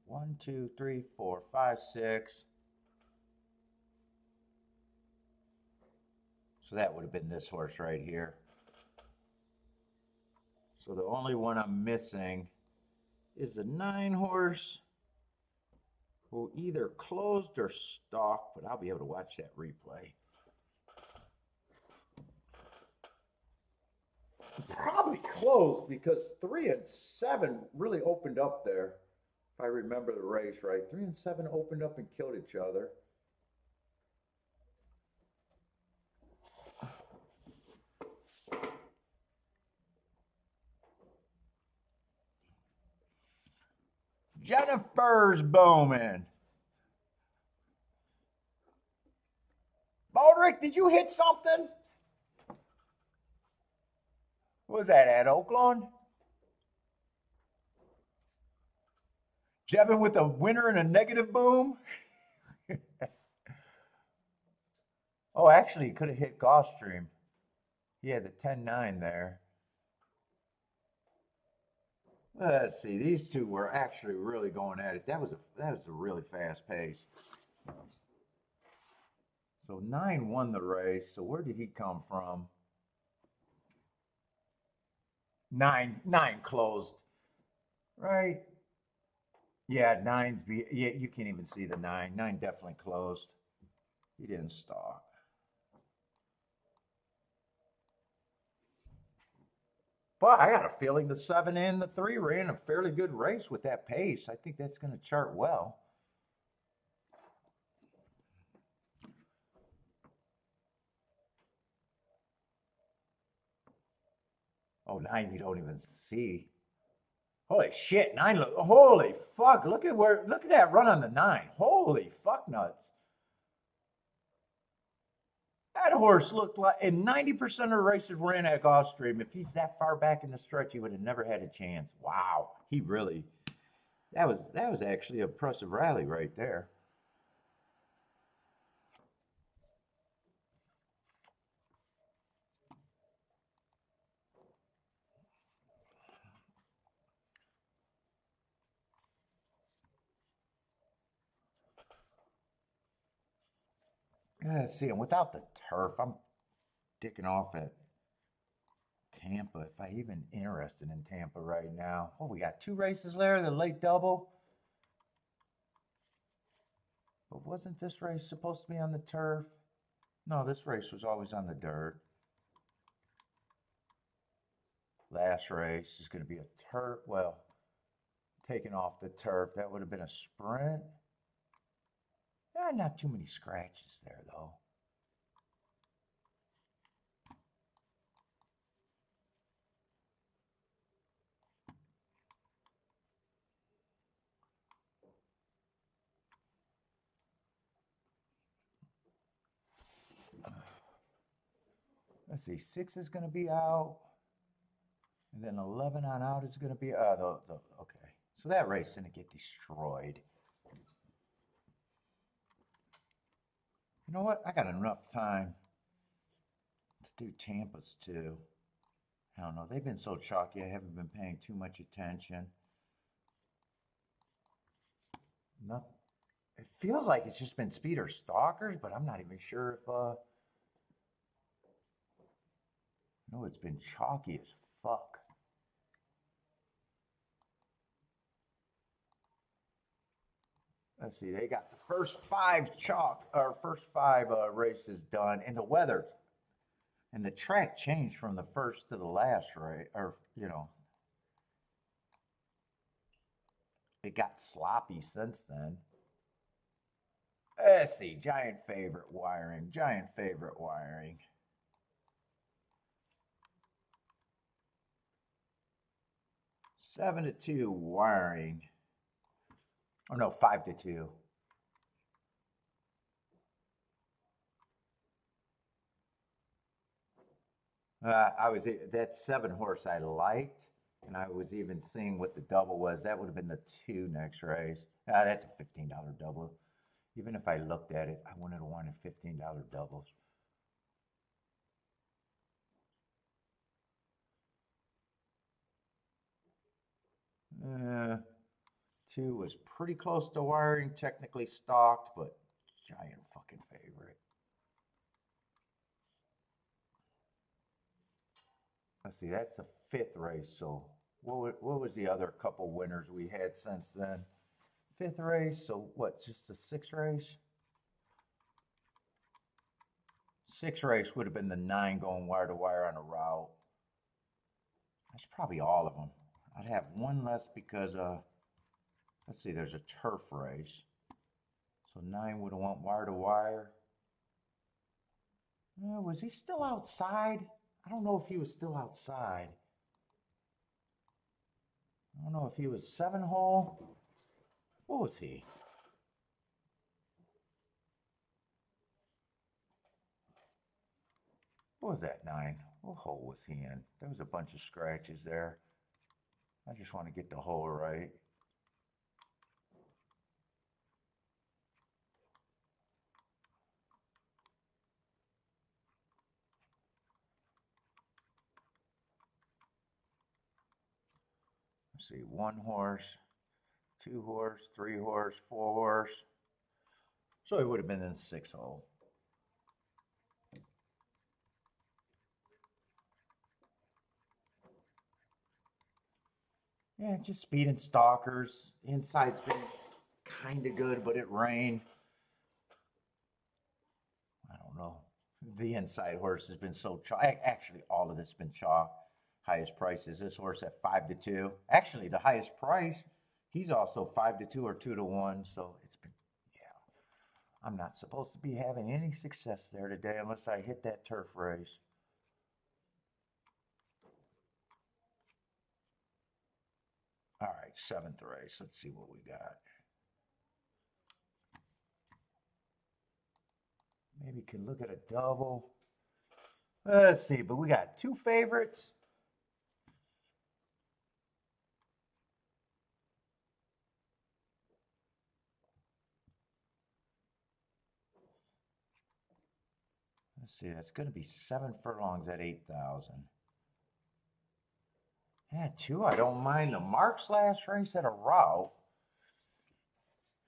1, 2, 3, 4, 5, 6. So that would have been this horse right here. So the only one I'm missing is the 9 horse who either closed or stalked, but I'll be able to watch that replay. Probably closed because 3 and 7 really opened up there. If I remember the race right, 3 and 7 opened up and killed each other. Jennifer's booming. Baldrick, Rick, did you hit something? What was that, at Oakland? Jevin with a winner and a negative boom? Oh, actually, he could have hit Gulfstream. He had the 10-9 there. Let's see. These two were actually really going at it. That was a really fast pace. So 9 won the race. So where did he come from? 9 closed. Right? Yeah, yeah, you can't even see the 9. 9 definitely closed. He didn't stalk. But I got a feeling the 7 and the 3 ran a fairly good race with that pace. I think that's going to chart well. Oh, 9 you don't even see. Holy shit, 9 look, holy fuck, look at that run on the 9. Holy fuck nuts. That horse looked like, and 90% of the races ran at Gulfstream. If he's that far back in the stretch, he would have never had a chance. Wow, he really, that was actually an impressive rally right there. Let's see, and without the turf, I'm dicking off at Tampa, if I even interested in Tampa right now. Oh, we got 2 races there, the late double. But wasn't this race supposed to be on the turf? No, this race was always on the dirt. Last race is going to be a turf. Well, taking off the turf, that would have been a sprint. Not too many scratches there, though. Let's see, 6 is going to be out. And then 11 on out is going to be, okay. So that race is going to get destroyed. You know what? I got enough time to do Tampa's too. I don't know. They've been so chalky. I haven't been paying too much attention. No, it feels like it's just been speed or stalkers, but I'm not even sure if, no, it's been chalky as fuck. Let's see, they got the first 5 races done, and the weather and the track changed from the first to the last race, or it got sloppy since then. Let's see, giant favorite wiring. 7-2 wiring. Oh no, 5-2. That 7 horse I liked, and I was even seeing what the double was. That would have been the 2 next race. That's a $15 double. Even if I looked at it, I wouldn't have wanted $15 doubles. Uh, 2 was pretty close to wiring, technically stalked, but giant fucking favorite. Let's see, that's the 5th race. So what was the other couple winners we had since then? 5th race, so what, just the 6th race? 6th race would have been the 9 going wire to wire on a route. That's probably all of them. I'd have one less because, let's see, there's a turf race. So 9 would have went wire to wire. Was he still outside? I don't know if he was still outside. I don't know if he was 7 hole. What was he? What was that, 9? What hole was he in? There was a bunch of scratches there. I just want to get the hole right. Let's see, 1 horse, 2 horse, 3 horse, 4 horse. So he would have been in the 6th hole. Yeah, just speeding stalkers. Inside's been kind of good, but it rained. I don't know. The inside horse has been so chalk. Actually, all of this has been chalk. Highest price is this horse at 5-2. Actually, the highest price, he's also 5-2 or 2-1. So it's been, yeah. I'm not supposed to be having any success there today unless I hit that turf race. All right, 7th race. Let's see what we got. Maybe can look at a double. Let's see, but we got 2 favorites. Let's see, that's going to be 7 furlongs at 8,000. Yeah, 2, I don't mind. The Mark's last race at a route.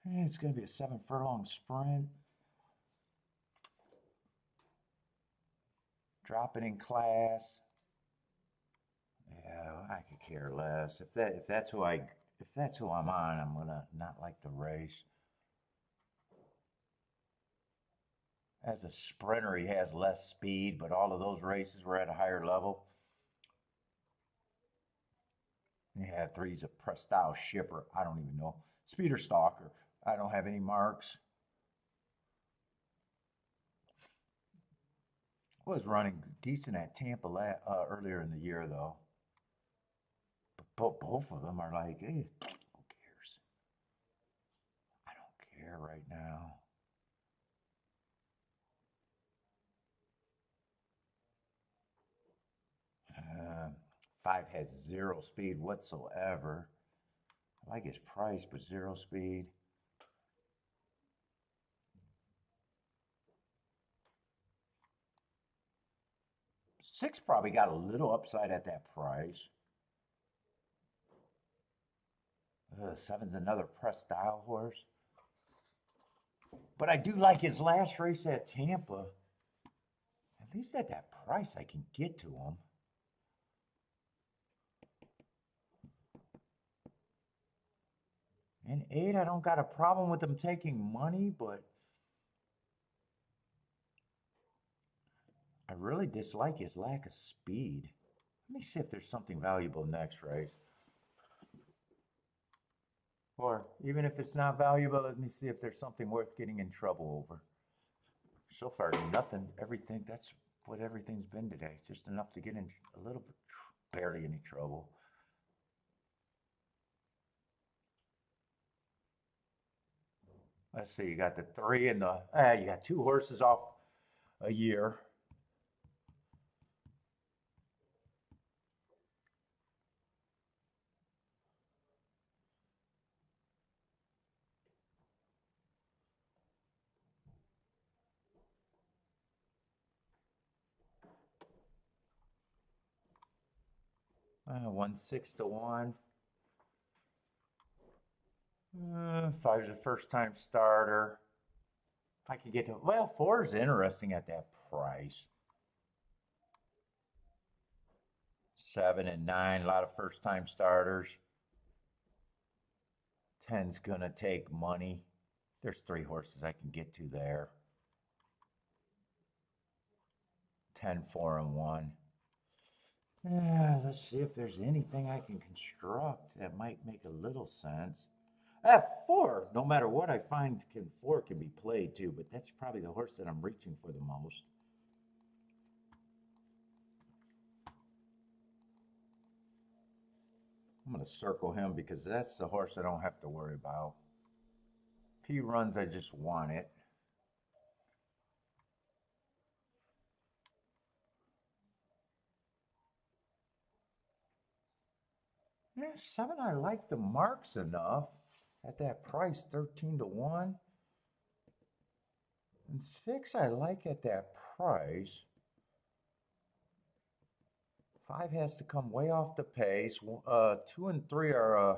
It's going to be a 7 furlong sprint. Dropping in class. Yeah, I could care less. If that's who I'm on, I'm gonna not like the race. As a sprinter, he has less speed, but all of those races were at a higher level. Yeah, 3's a press style shipper. I don't even know. Speeder stalker. I don't have any marks. Was running decent at Tampa earlier in the year, though. But both of them are like, hey, who cares? I don't care right now. Uh, 5 has 0 speed whatsoever. I like his price, but 0 speed. 6 probably got a little upside at that price. 7's another press style horse. But I do like his last race at Tampa. At least at that price, I can get to him. And 8, I don't got a problem with him taking money, but I really dislike his lack of speed. Let me see if there's something valuable next race. Or even if it's not valuable, let me see if there's something worth getting in trouble over. So far, nothing. Everything, that's what everything's been today. Just enough to get in a little bit, barely any trouble. Let's see, you got the 3 and you got 2 horses off a year. One 6-1. 5's a first time starter. I could get to, well, 4 is interesting at that price. 7 and 9, a lot of first time starters. 10's gonna take money. There's 3 horses I can get to there. 10, 4, and 1. Let's see if there's anything I can construct that might make a little sense. 4, no matter what I find, 4 can be played too, but that's probably the horse that I'm reaching for the most. I'm going to circle him because that's the horse I don't have to worry about. If he runs, I just want it. Yeah, 7, I like the marks enough at that price, 13 to 1. And 6, I like at that price. 5 has to come way off the pace. 2 and 3 are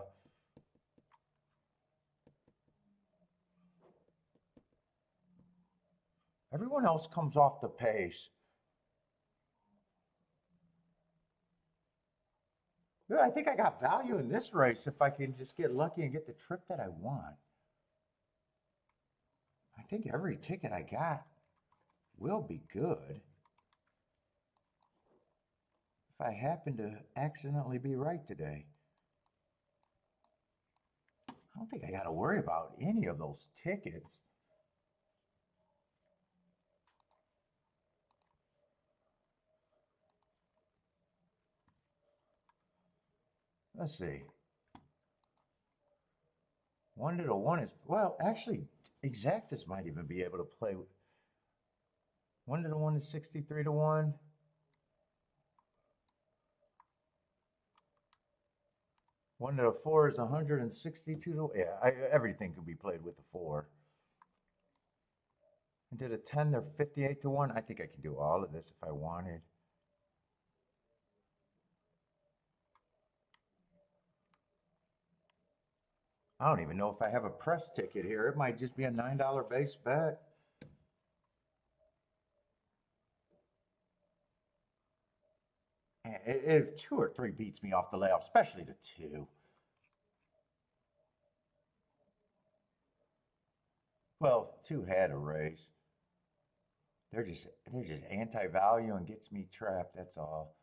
everyone else comes off the pace. Yeah, I think I got value in this race if I can just get lucky and get the trip that I want. I think every ticket I got will be good. If I happen to accidentally be right today. I don't think I got to worry about any of those tickets. Let's see. 1 to 1 is, well, actually, Exactus might even be able to play. 1 to 1 is 63 to 1. 1 to 4 is 162 to, yeah, everything can be played with the 4. And to the 10, they're 58 to 1. I think I can do all of this if I wanted. I don't even know if I have a press ticket here. It might just be a $9 base bet. If 2 or 3 beats me off the layoff, especially the 2. Well, 2 had a race. They're just anti-value and gets me trapped, that's all.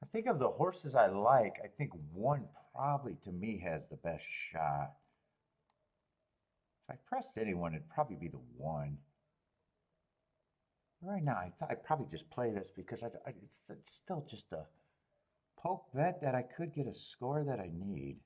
I think of the horses I like, I think 1 probably to me has the best shot. If I pressed anyone, it'd probably be the 1. Right now, I thought I'd probably just play this because it's still just a poke bet that I could get a score that I need.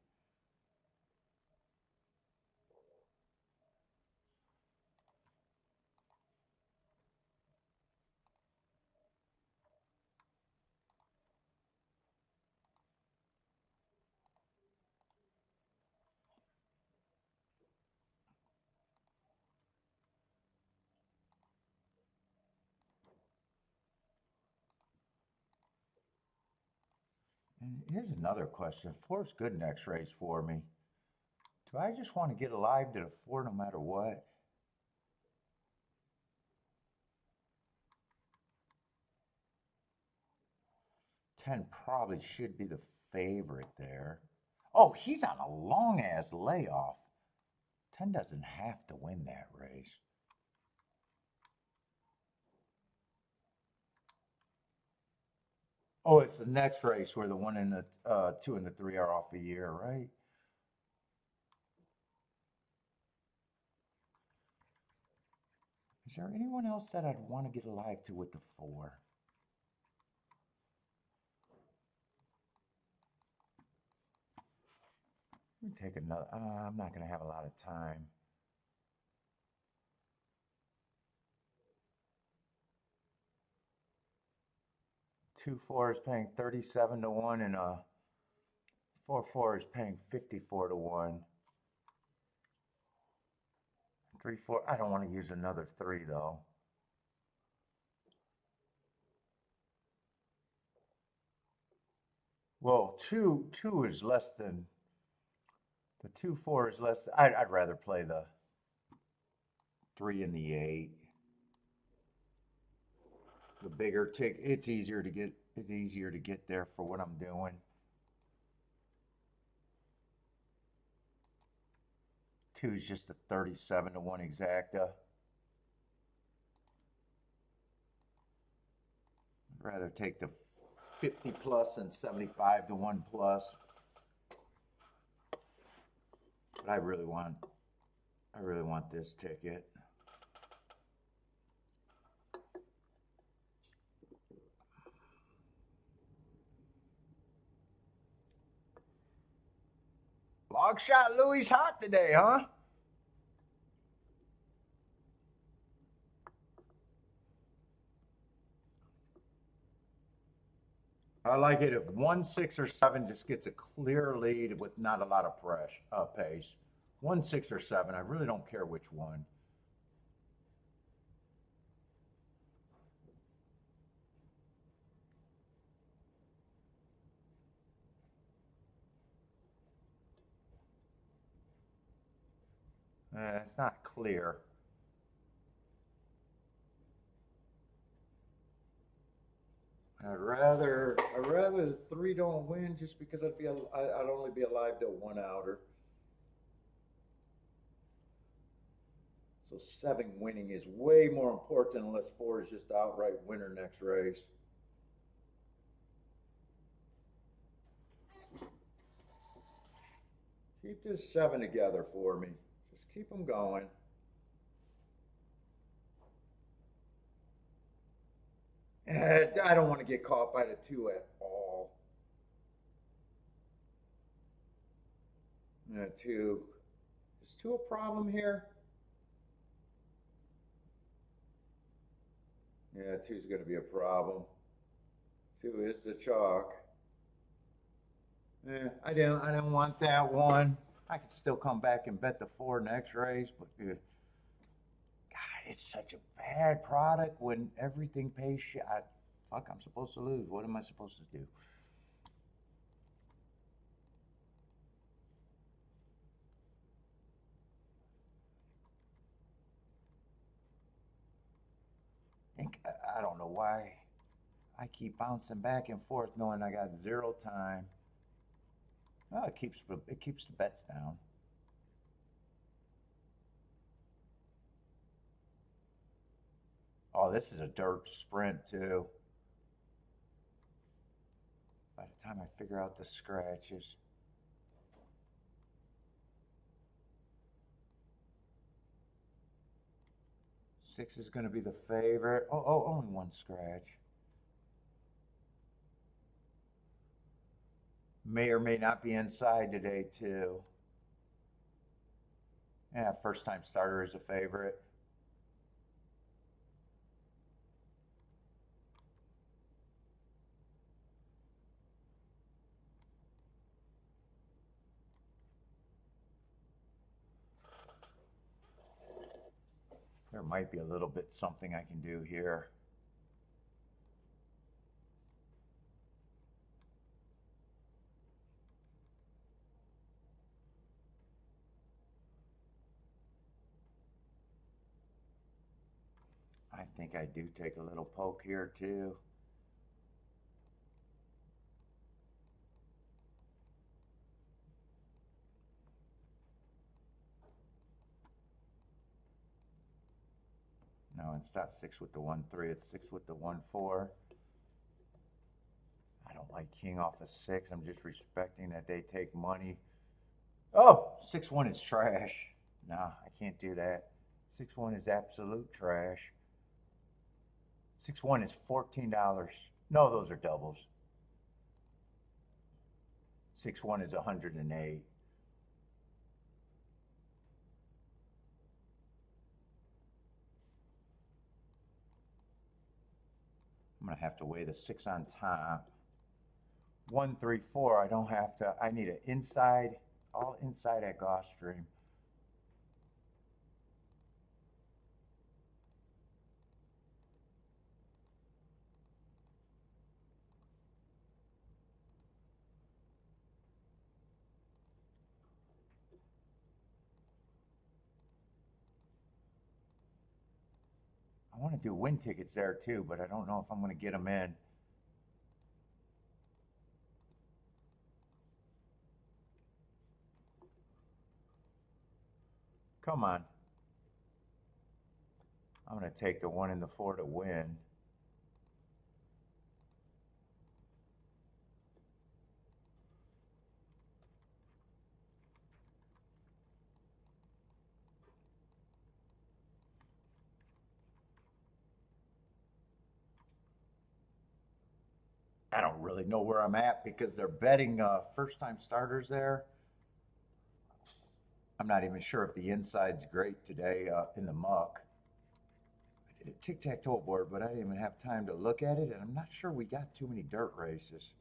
And here's another question. 4's good next race for me. Do I just want to get alive to the 4 no matter what? 10 probably should be the favorite there. Oh, he's on a long-ass layoff. 10 doesn't have to win that race. Oh, it's the next race where the 1 and the 2 and the 3 are off a year, right? Is there anyone else that I'd want to get alive to with the 4? Let me take another. I'm not going to have a lot of time. 2-4 is paying 37 to 1, and 4-4 is paying 54 to 1. 3-4. I don't want to use another 3 though. Well, two is less than the 2-4 is less. I'd rather play the 3 and the 8. The bigger tick. It's easier to get. It's easier to get there for what I'm doing. 2 is just a 37 to 1 exacta. I'd rather take the 50 plus and 75 to 1 plus. But I really want this ticket. Dog shot Louis hot today, huh? I like it if 1, 6, or 7 just gets a clear lead with not a lot of pace. 1, 6, or 7. I really don't care which one. It's not clear. I'd rather the 3 don't win just because I'd only be alive to 1 outer. So 7 winning is way more important unless 4 is just outright winner next race. Keep this 7 together for me. Just keep them going. I don't want to get caught by the 2 at all. 2. Is 2 a problem here? Yeah, 2 is going to be a problem. 2 is the chalk. I didn't want that one. I could still come back and bet the 4 next race, but God, it's such a bad product when everything pays shot. Fuck, I'm supposed to lose. What am I supposed to do? I don't know why I keep bouncing back and forth knowing I got 0 time. Oh, it keeps the bets down. Oh, this is a dirt sprint too. By the time I figure out the scratches. Six is going to be the favorite. Oh, only 1 scratch. May or may not be inside today too. Yeah, first time starter is a favorite. There might be a little bit something I can do here. I think I do take a little poke here too. No, it's not 6 with the 1-3, it's 6 with the 1-4. I don't like king off of 6. I'm just respecting that they take money. Oh, 6-1 is trash. Nah, I can't do that. 6-1 is absolute trash. 6-1 is $14. No, those are doubles. 6-1 is 108. I'm gonna have to weigh the 6 on top. 1, 3, 4. I don't have to. I need an inside, all inside at Gulfstream. I want to do win tickets there too, but I don't know if I'm going to get them in. Come on. I'm going to take the 1 and the 4 to win. I don't really know where I'm at because they're betting first-time starters there. I'm not even sure if the inside's great today in the muck. I did a tic-tac-toe board, but I didn't even have time to look at it, and I'm not sure we got too many dirt races.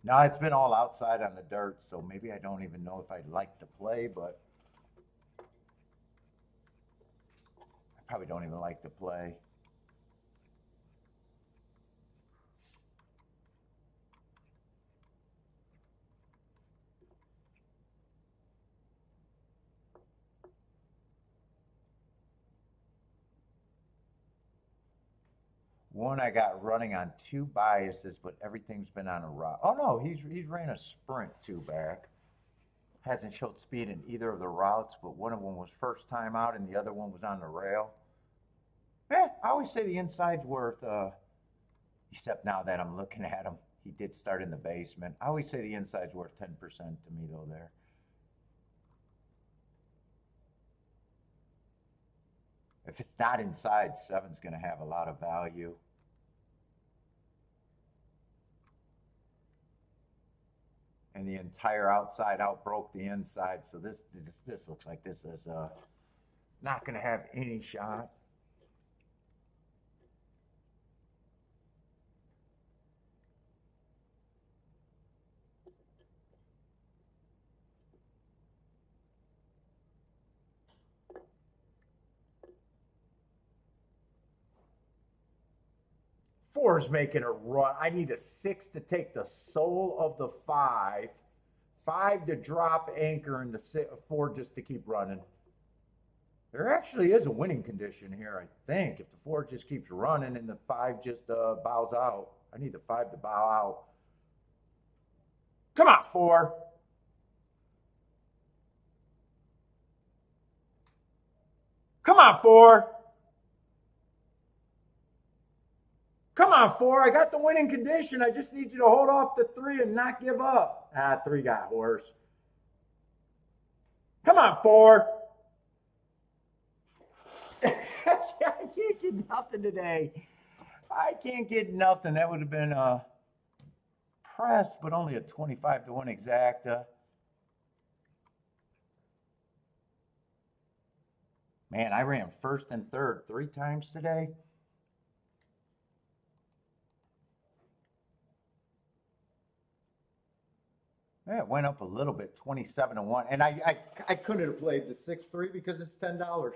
No, it's been all outside on the dirt, so maybe I don't even know if I'd like to play, but I probably don't even like to play. One I got running on two biases, but everything's been on a route. Oh no, he's ran a sprint two back. Hasn't showed speed in either of the routes, but one of them was first time out and the other one was on the rail. I always say the inside's worth, except now that I'm looking at him, he did start in the basement. I always say the inside's worth 10% to me though there. If it's not inside, seven's going to have a lot of value. And the entire outside outbroke the inside, so this looks like this is not going to have any shot. Four is making a run. I need a six to take the soul of the five. Five to drop anchor and the four just to keep running. There actually is a winning condition here, I think. If the four just keeps running and the five just bows out. I need the five to bow out. Come on, four. Come on, four. Come on, four. I got the winning condition. I just need you to hold off the three and not give up. Three got horse. Come on, four. I can't get nothing today. I can't get nothing. That would have been press, but only a 25 to 1 exacta. Man, I ran first and third 3 times today. Yeah, it went up a little bit, 27 to 1. And I couldn't have played the 6-3 because it's $10.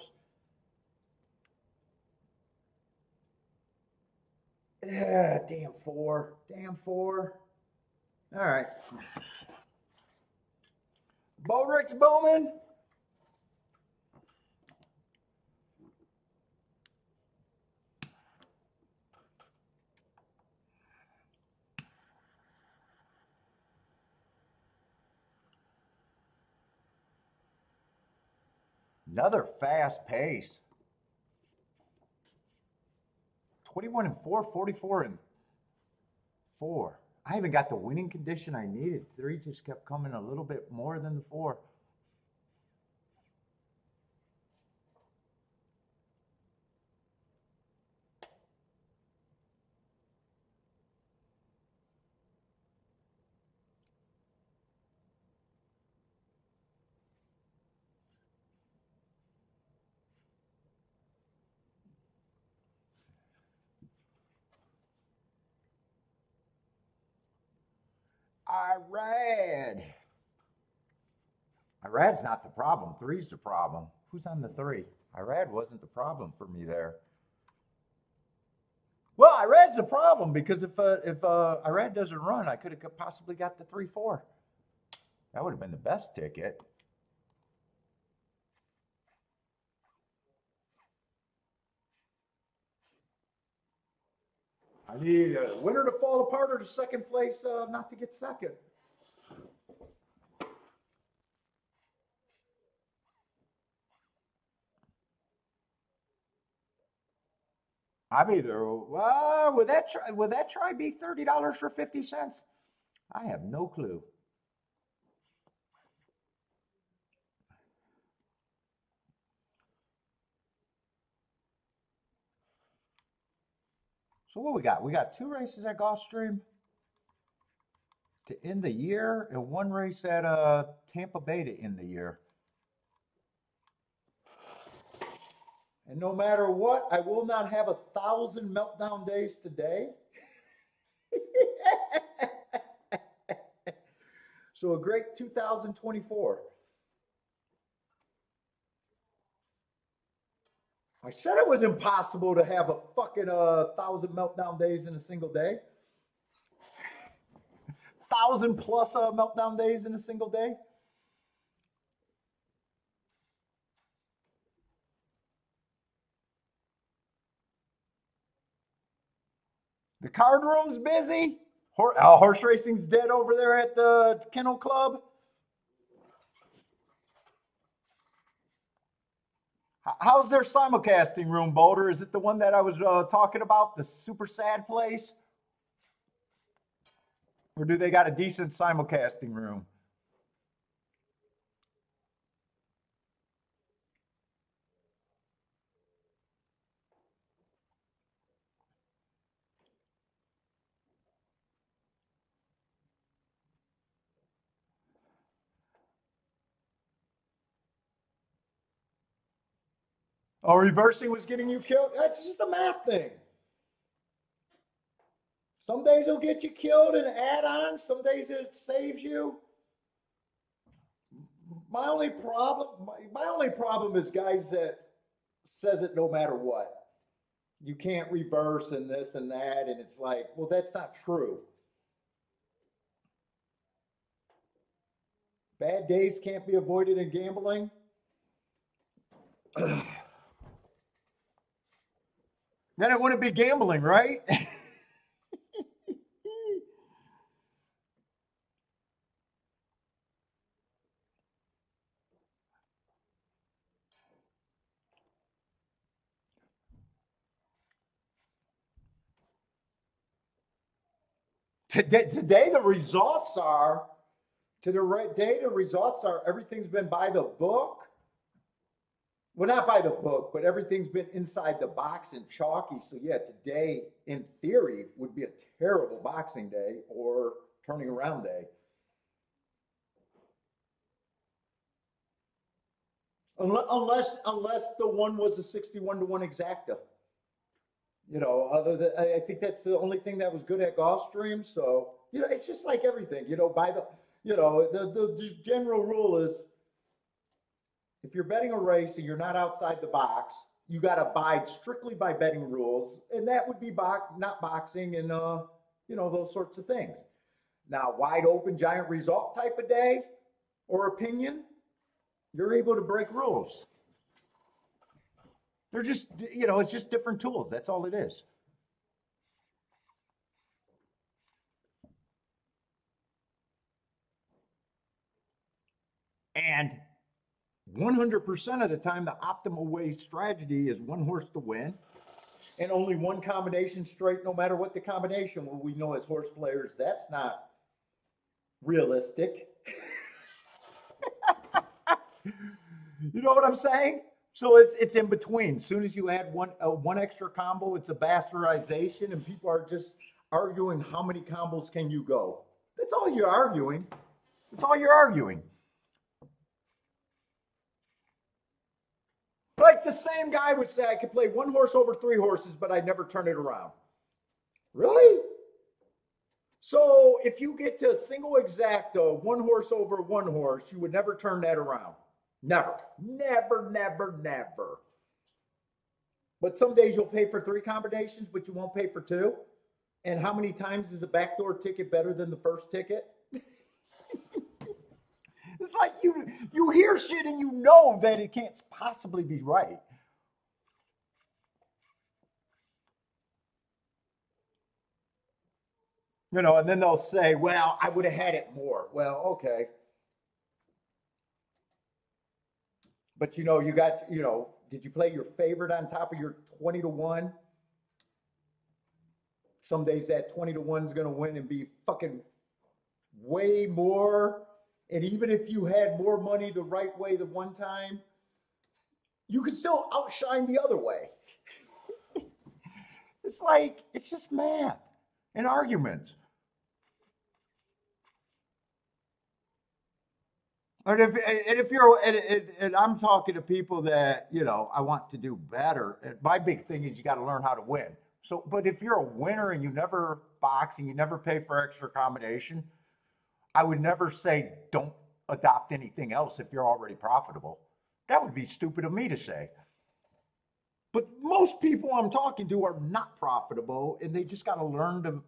Yeah, damn four. Damn four. All right. Bodrick's booming. Another fast pace. 21 and 4, 44 and 4. I even got the winning condition I needed. 3 just kept coming a little bit more than the 4. Irad's not the problem. 3's the problem. Who's on the 3? Irad wasn't the problem for me there. Well, Irad's the problem because if Irad doesn't run, I could have possibly got the 3-4. That would have been the best ticket. I need a winner to fall apart or the second place not to get second. I'm either, well, would that try be $30 for 50 cents? I have no clue. So what we got? We got 2 races at Gulfstream to end the year and 1 race at Tampa Bay to end the year. And no matter what, I will not have 1,000 meltdown days today. So a great 2024. I said it was impossible to have a fucking 1,000 meltdown days in a single day. 1,000 plus meltdown days in a single day. The card room's busy. Horse racing's dead over there at the Kennel Club. How's their simulcasting room, Boulder? Is it the one that I was talking about, the super sad place? Or do they got a decent simulcasting room? Oh, reversing was getting you killed? That's just a math thing. Some days it'll get you killed and add on. Some days it saves you. My only problem is guys that says it no matter what. You can't reverse and this and that, and it's like, well, that's not true. Bad days can't be avoided in gambling. Then it wouldn't be gambling, right? Today the results are everything's been by the book. Well, not by the book, but everything's been inside the box and chalky. So yeah, today in theory would be a terrible boxing day or turning around day. Unless the one was a 61-1 exacta. Other than I think that's the only thing that was good at Gulfstream. So, it's just like everything, by the general rule is if you're betting a race and you're not outside the box, you got to abide strictly by betting rules. And that would be not boxing and, those sorts of things. Now, wide open giant result type of day or opinion, you're able to break rules. They're just, it's just different tools. That's all it is. And 100% of the time, the optimal way strategy is one horse to win and only one combination straight, no matter what the combination. Well, we know as horse players, that's not realistic. You know what I'm saying? So it's in between. As soon as you add one extra combo, it's a bastardization, and people are just arguing how many combos can you go. That's all you're arguing. That's all you're arguing. Like the same guy would say, I could play one horse over three horses, but I'd never turn it around. Really? So if you get to single exacta, one horse over one horse, you would never turn that around. Never, never, never, never. But some days you'll pay for three combinations, but you won't pay for two. And how many times is a backdoor ticket better than the first ticket? It's like you hear shit and you know that it can't possibly be right. And then they'll say, well, I would have had it more. Well, okay. But you got, did you play your favorite on top of your 20-1? Some days that 20-1 is going to win and be fucking way more. And even if you had more money the right way the one time, you could still outshine the other way. It's just math and arguments. And if you're and I'm talking to people that I want to do better. And my big thing is you got to learn how to win. So, but if you're a winner and you never box and you never pay for extra accommodation, I would never say don't adopt anything else if you're already profitable. That would be stupid of me to say. But most people I'm talking to are not profitable and they just got to learn to.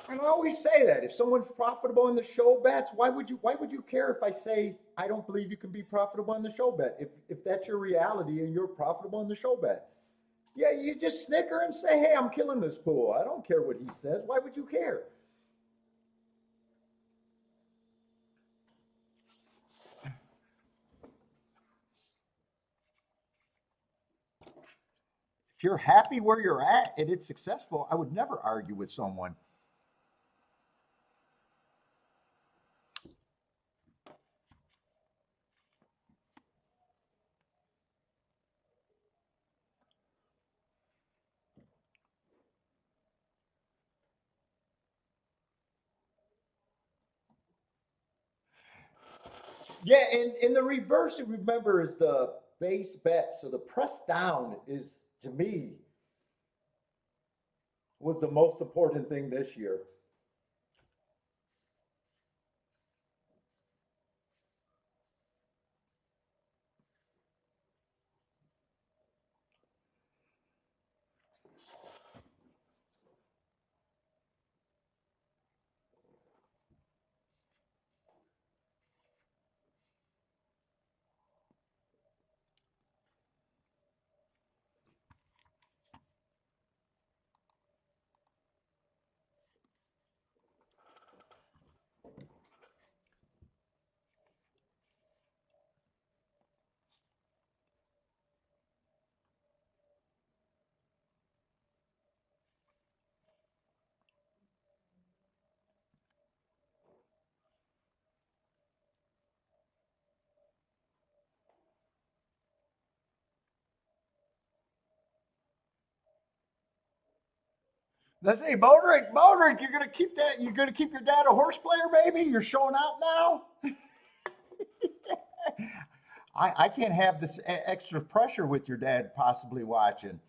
And I always say that if someone's profitable in the show bets, why would you care if I say I don't believe you can be profitable in the show bet? If that's your reality and you're profitable in the show bet. Yeah, you just snicker and say, "Hey, I'm killing this pool. I don't care what he says. Why would you care?" If you're happy where you're at and it's successful, I would never argue with someone. Yeah, and the reverse, remember, is the base bet. So the press down is, to me, was the most important thing this year. Let's say, Modric, you're gonna keep that. You're gonna keep your dad a horse player, baby. You're showing out now. I can't have this extra pressure with your dad possibly watching.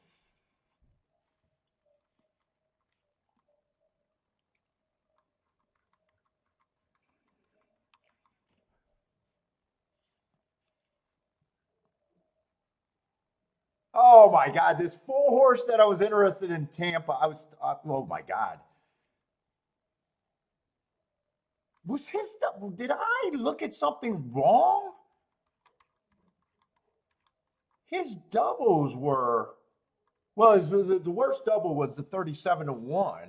Oh my God, this full horse that I was interested in Tampa. Oh my God, was his? Did I look at something wrong? His doubles were well. The worst double was the 37-1.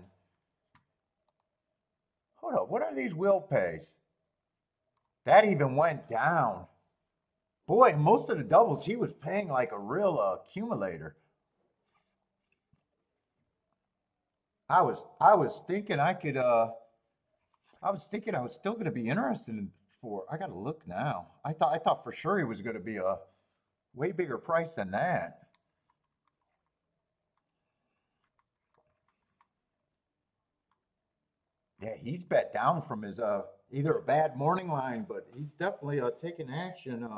Hold on, what are these will pays? That even went down. Boy, most of the doubles he was paying like a real accumulator. I was thinking I was thinking I was still going to be interested in for. I got to look now. I thought for sure he was going to be a way bigger price than that. Yeah, he's bet down from his either a bad morning line, but he's definitely taking action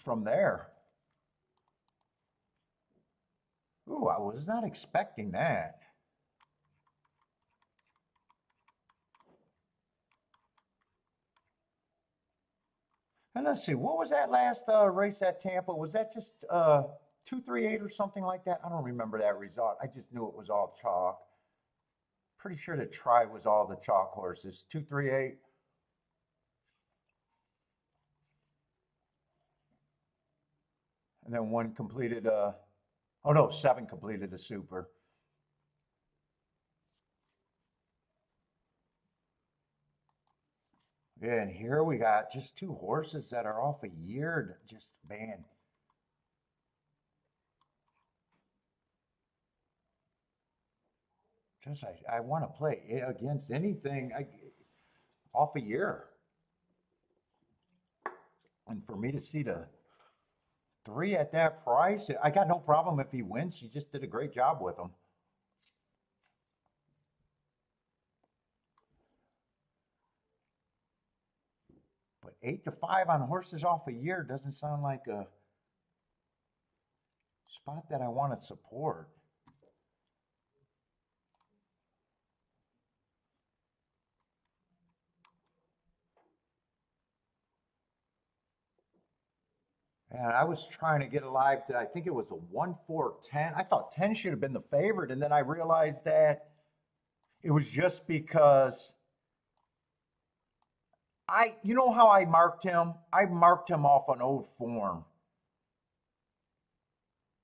from there. Ooh, I was not expecting that. And let's see, what was that last race at Tampa? Was that just 238 or something like that? I don't remember that result. I just knew it was all chalk. Pretty sure the try was all the chalk horses. 238. And then one completed oh no, seven completed the super. Yeah, and here we got just two horses that are off a year. Just man, Just I want to play against anything off a year. And for me to see the three at that price, I got no problem if he wins. You just did a great job with him. But 8 to 5 on horses off a year doesn't sound like a spot that I want to support. And I was trying to get alive to, I think it was a 1-4-10. I thought 10 should have been the favorite. And then I realized that it was just because you know how I marked him? I marked him off an old form.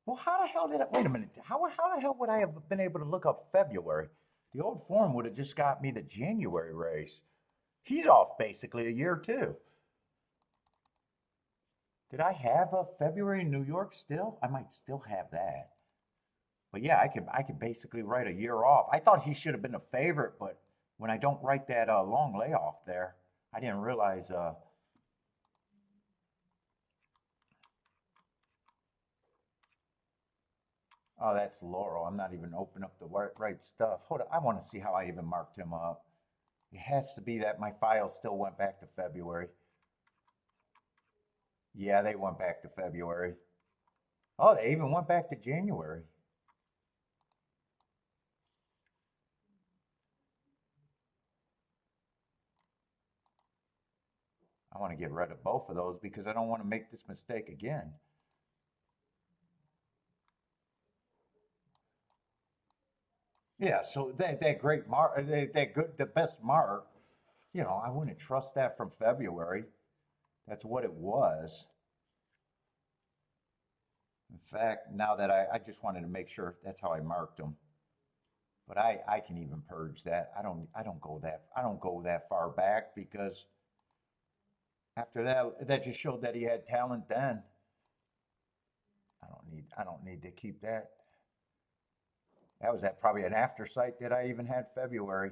Well, how the hell did I, wait a minute. How the hell would I have been able to look up February? The old form would have just got me the January race. He's off basically a year too. Did I have a February in New York still? I might still have that. But yeah, I could basically write a year off. I thought he should have been a favorite, but when I don't write that long layoff there, I didn't realize. Oh, that's Laurel. I'm not even opening up the right stuff. Hold on, I want to see how I even marked him up. It has to be that my file still went back to February. Yeah, they went back to February. Oh, they even went back to January. I want to get rid of both of those because I don't want to make this mistake again. Yeah, so that great mark, that good, the best mark, you know, I wouldn't trust that from February. That's what it was. In fact, now that I just wanted to make sure that's how I marked them. But I can even purge that. I don't go that far back because after that just showed that he had talent then. I don't need to keep that. That was at probably an after sight that I even had February.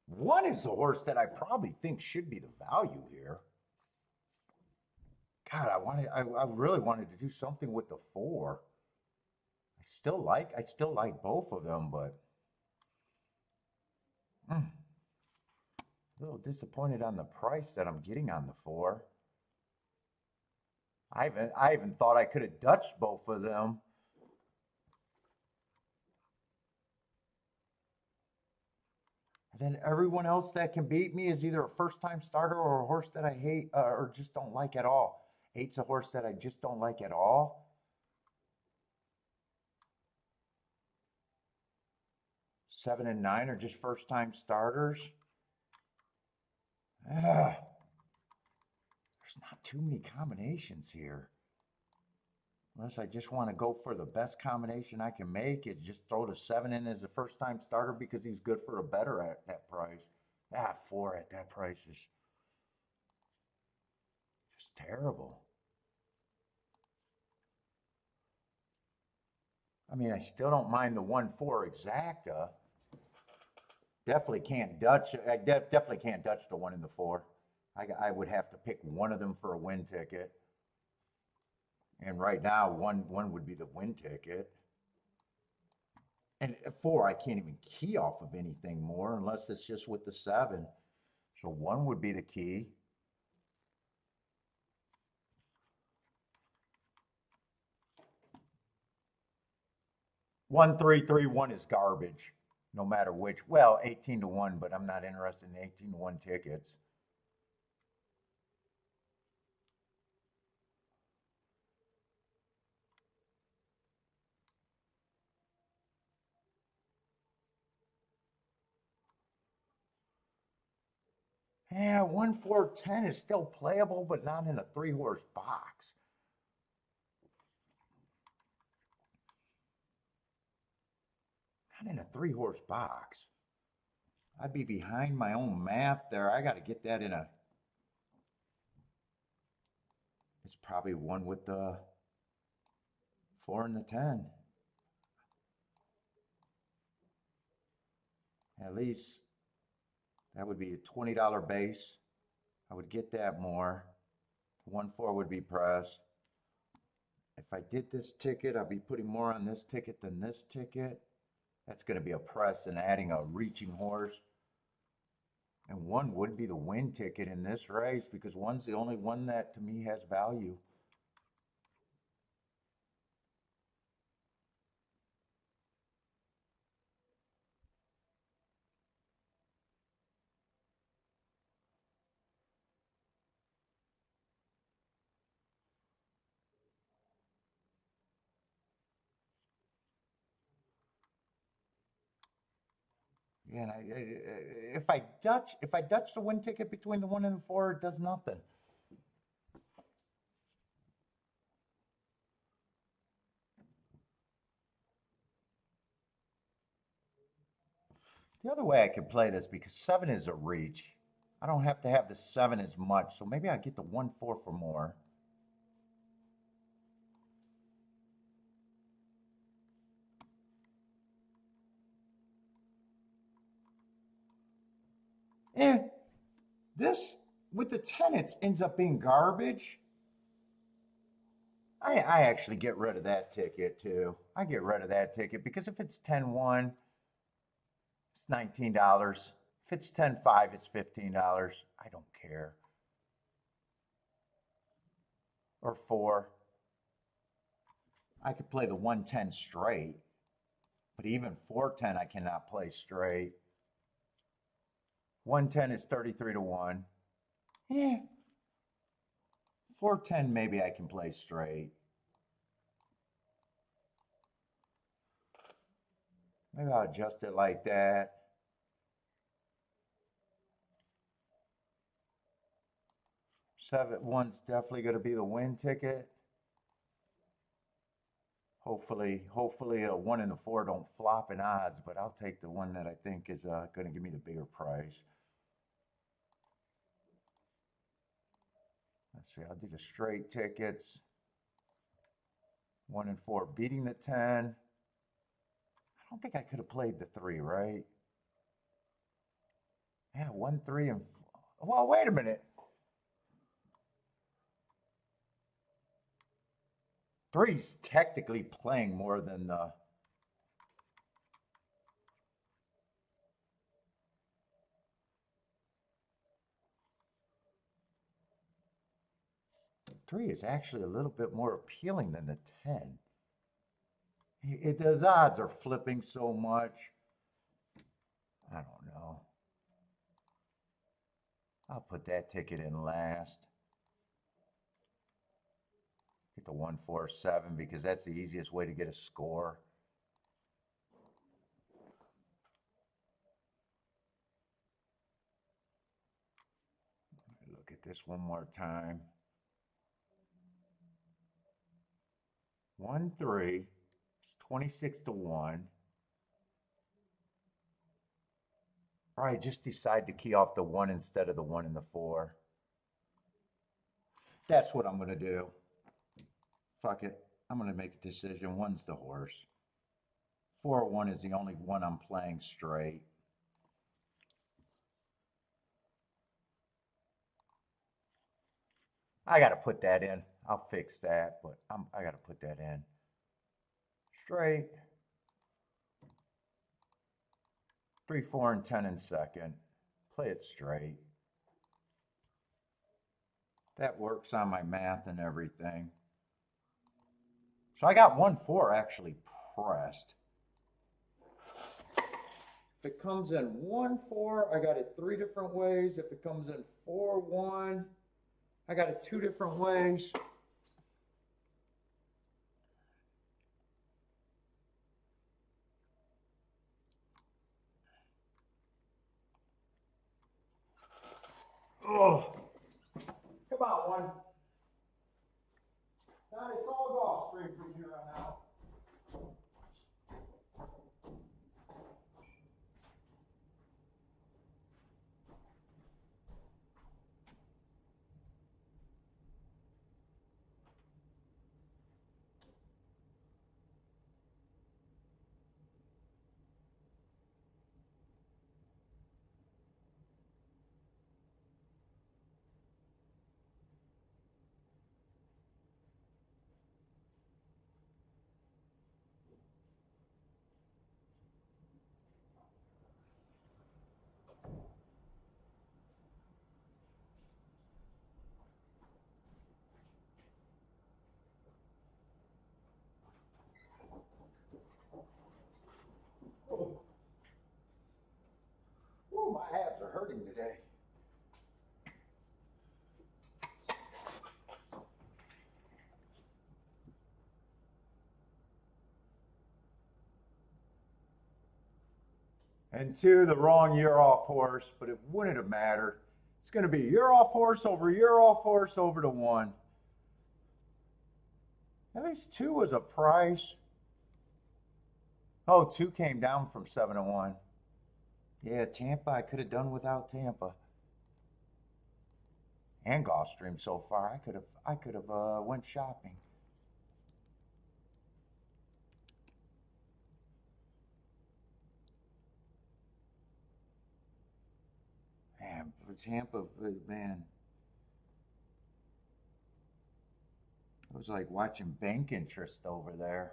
One is the horse that I probably think should be the value here. God, I really wanted to do something with the 4. I still like both of them, but a little disappointed on the price that I'm getting on the 4. I even thought I could have Dutched both of them. And then everyone else that can beat me is either a first-time starter or a horse that I hate or just don't like at all. 8's a horse that I just don't like at all. 7 and 9 are just first-time starters. There's not too many combinations here. Unless I just want to go for the best combination I can make, is just throw the 7 in as a first-time starter because he's good for a bettor at that price. 4 at that price is just terrible. I mean, I still don't mind the 1-4 exacta. Definitely can't Dutch. I definitely can't Dutch the 1 and the 4. I would have to pick one of them for a win ticket. And right now, one would be the win ticket. And 4, I can't even key off of anything more unless it's just with the 7. So 1 would be the key. One, 3, 3, 1 is garbage, no matter which. Well, 18 to 1, but I'm not interested in 18 to 1 tickets. Yeah, 1, 4, 10 is still playable, but not in a 3-horse box. Not in a 3-horse box. I'd be behind my own math there. I got to get that in a... It's probably one with the 4 and the 10. At least that would be a $20 base. I would get that more. 1-4 would be pressed. If I did this ticket, I'd be putting more on this ticket than this ticket. That's going to be a press and adding a reaching horse. And 1 would be the win ticket in this race because 1's the only one that to me has value. Yeah, and if I Dutch the win ticket between the 1 and the 4, it does nothing. The other way I could play this, because 7 is a reach, I don't have to have the 7 as much, so maybe I get the 1-4 for more. This, with the 10, it ends up being garbage. I actually get rid of that ticket too. I get rid of that ticket because if it's 10-1, it's $19. If it's 10-5, it's $15. I don't care. Or 4. I could play the 1-10 straight, but even 4-10 I cannot play straight. 1-10 is 33-1. Yeah. 4-10 maybe I can play straight. Maybe I'll adjust it like that. One's definitely going to be the win ticket. Hopefully a 1 and a 4 don't flop in odds, but I'll take the one that I think is going to give me the bigger price. Let's see, I'll do the straight tickets. 1 and 4 beating the 10. I don't think I could have played the 3, right? Yeah, 1, 3, and 4. Well, wait a minute. 3's technically playing more than the... Three is actually a little bit more appealing than the 10. The odds are flipping so much. I don't know. I'll put that ticket in last. Get the 147 because that's the easiest way to get a score. Look at this one more time. 1-3. It's 26-1. All right, just decide to key off the 1 instead of the 1 and the 4. That's what I'm going to do. Fuck it. I'm going to make a decision. 1's the horse. 4-1 is the only one I'm playing straight. I got to put that in. I'll fix that, but I got to put that in. Straight. 3, 4, and 10 in second. Play it straight. That works on my math and everything. So I got 1-4 actually pressed. If it comes in 1-4, I got it 3 different ways. If it comes in 4-1, I got it 2 different ways. Oh, come on, 1. Now it's all Gulfstream from here on out. And 2, the wrong year off horse, but it wouldn't have mattered. It's going to be year off horse over to 1. At least 2 was a price. Oh, 2 came down from 7 to 1. Yeah, Tampa, I could have done without Tampa. And Gulfstream so far. I could have went shopping. Man, Tampa, man. It was like watching bank interest over there.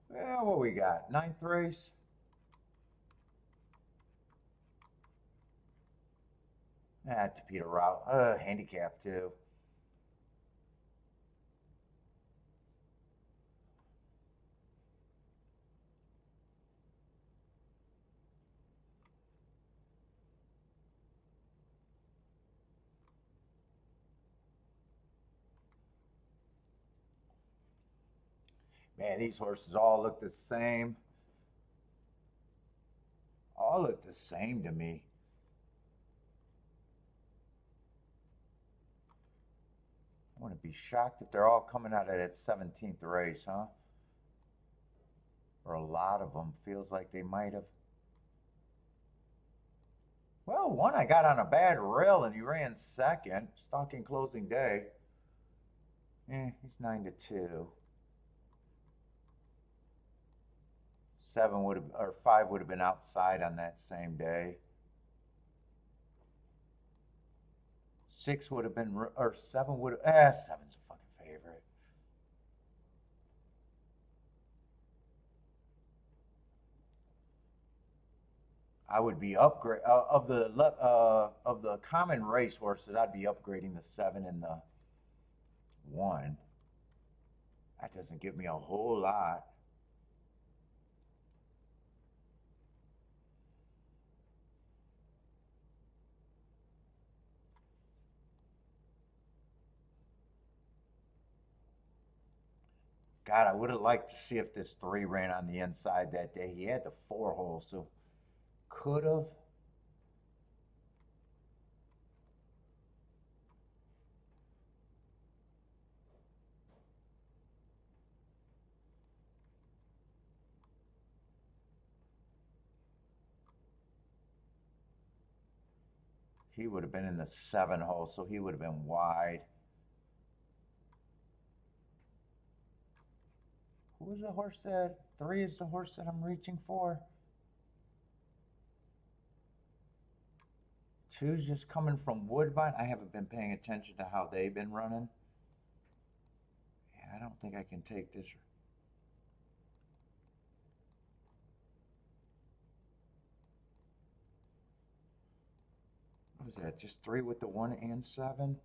Well, what we got? 9th race? To Peter route. Handicap too. Man, these horses all look the same. All look the same to me. I wouldn't be shocked if they're all coming out of that 17th race, huh? Or a lot of them. Feels like they might have. Well, one I got on a bad rail and he ran second. Stalking closing day. He's 9 to 2. 7 would have, or 5 would have been outside on that same day. 6 would have been, or 7 would have, 7's a fucking favorite. I would be upgrade of the common race horses. I'd be upgrading the 7 and the 1. That doesn't give me a whole lot. God, I would have liked to see if this 3 ran on the inside that day. He had the 4 hole, so could have. He would have been in the 7 hole, so he would have been wide. Who was the horse that? 3 is the horse that I'm reaching for. 2's just coming from Woodbine. I haven't been paying attention to how they've been running. Yeah, I don't think I can take this. What was that? Just 3 with the 1 and 7?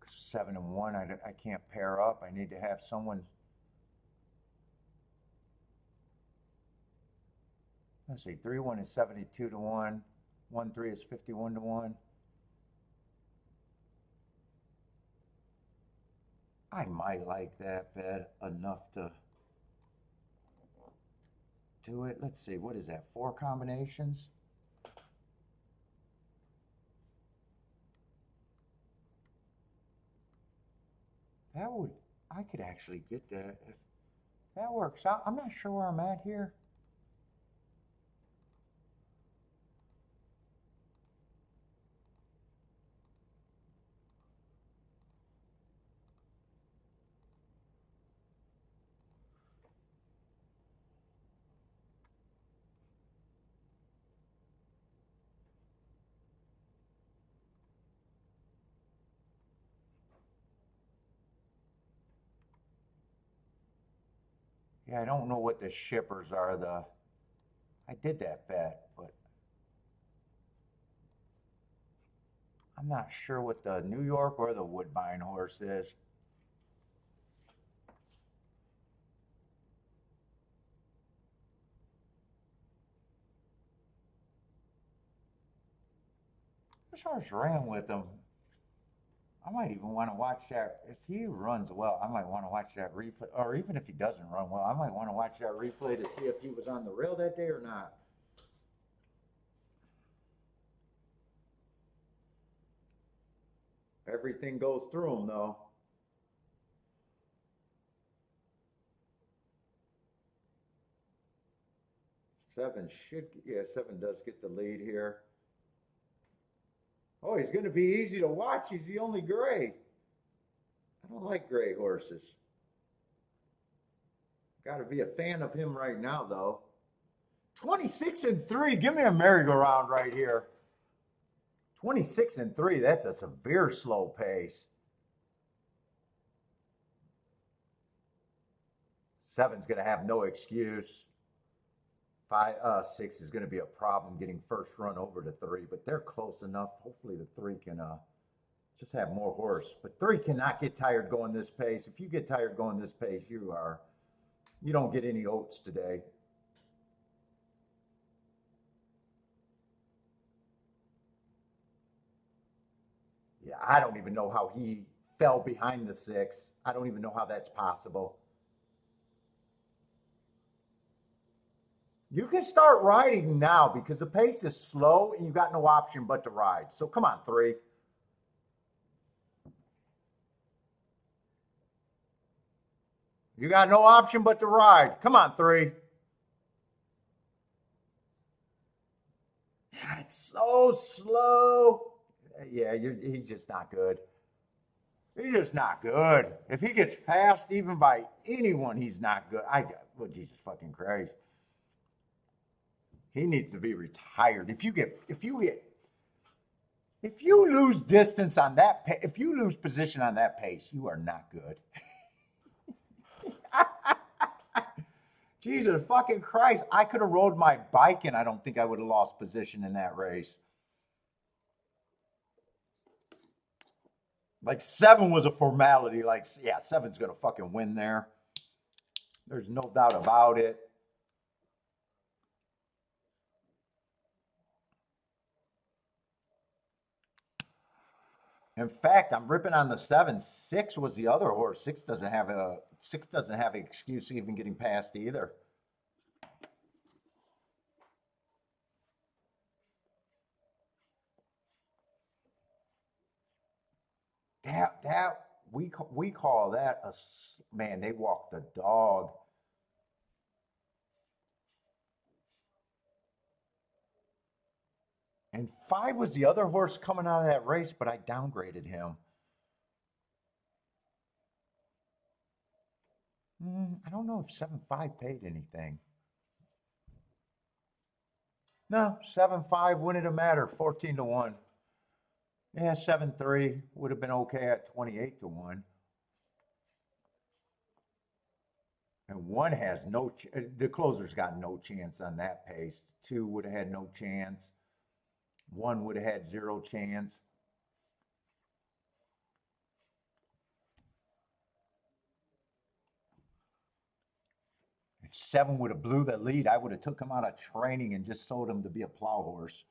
7 and 1, I can't pair up. I need to have someone. Let's see, 3-1 is 72 to 1. 1-3 is 51 to 1. I might like that bet enough to do it. Let's see, what is that? 4 combinations? That would, I could actually get that if that works out. I'm not sure where I'm at here. Yeah, I don't know what the shippers are. I did that bet, but I'm not sure what the New York or the Woodbine horse is. This horse ran with him. I might even want to watch that. If he runs well, I might want to watch that replay. Or even if he doesn't run well, I might want to watch that replay to see if he was on the rail that day or not. Everything goes through him, though. Seven should, yeah, seven does get the lead here. Oh, he's going to be easy to watch. He's the only gray. I don't like gray horses. Got to be a fan of him right now, though. 26-3. Give me a merry-go-round right here. 26-3. That's a severe slow pace. Seven's going to have no excuse. 6 is going to be a problem getting first run over to 3, but they're close enough. Hopefully the 3 can just have more horse. But 3 cannot get tired going this pace. If you get tired going this pace, you don't get any oats today. Yeah, I don't even know how he fell behind the 6. I don't even know how that's possible. You can start riding now because the pace is slow and you've got no option but to ride. So come on, 3. You got no option but to ride. Come on, 3. It's so slow. Yeah, he's just not good. He's just not good. If he gets passed even by anyone, he's not good. Well, Jesus fucking Christ. He needs to be retired. If you lose distance on that, if you lose position on that pace, you are not good. Jesus fucking Christ. I could have rode my bike and I don't think I would have lost position in that race. Like 7 was a formality. Like, yeah, 7's going to fucking win there. There's no doubt about it. In fact, I'm ripping on the 7. 6 was the other horse. 6 doesn't have an excuse even getting past either. That we call that a man. They walk the dog. And 5 was the other horse coming out of that race, but I downgraded him. I don't know if 7-5 paid anything. No, 7-5 wouldn't have mattered. 14-1. Yeah, 7-3 would have been okay at 28-1. And 1 has no. The closer's got no chance on that pace. 2 would have had no chance. 1 would have had 0 chance. If 7 would have blew the lead, I would have took him out of training and just sold him to be a plow horse.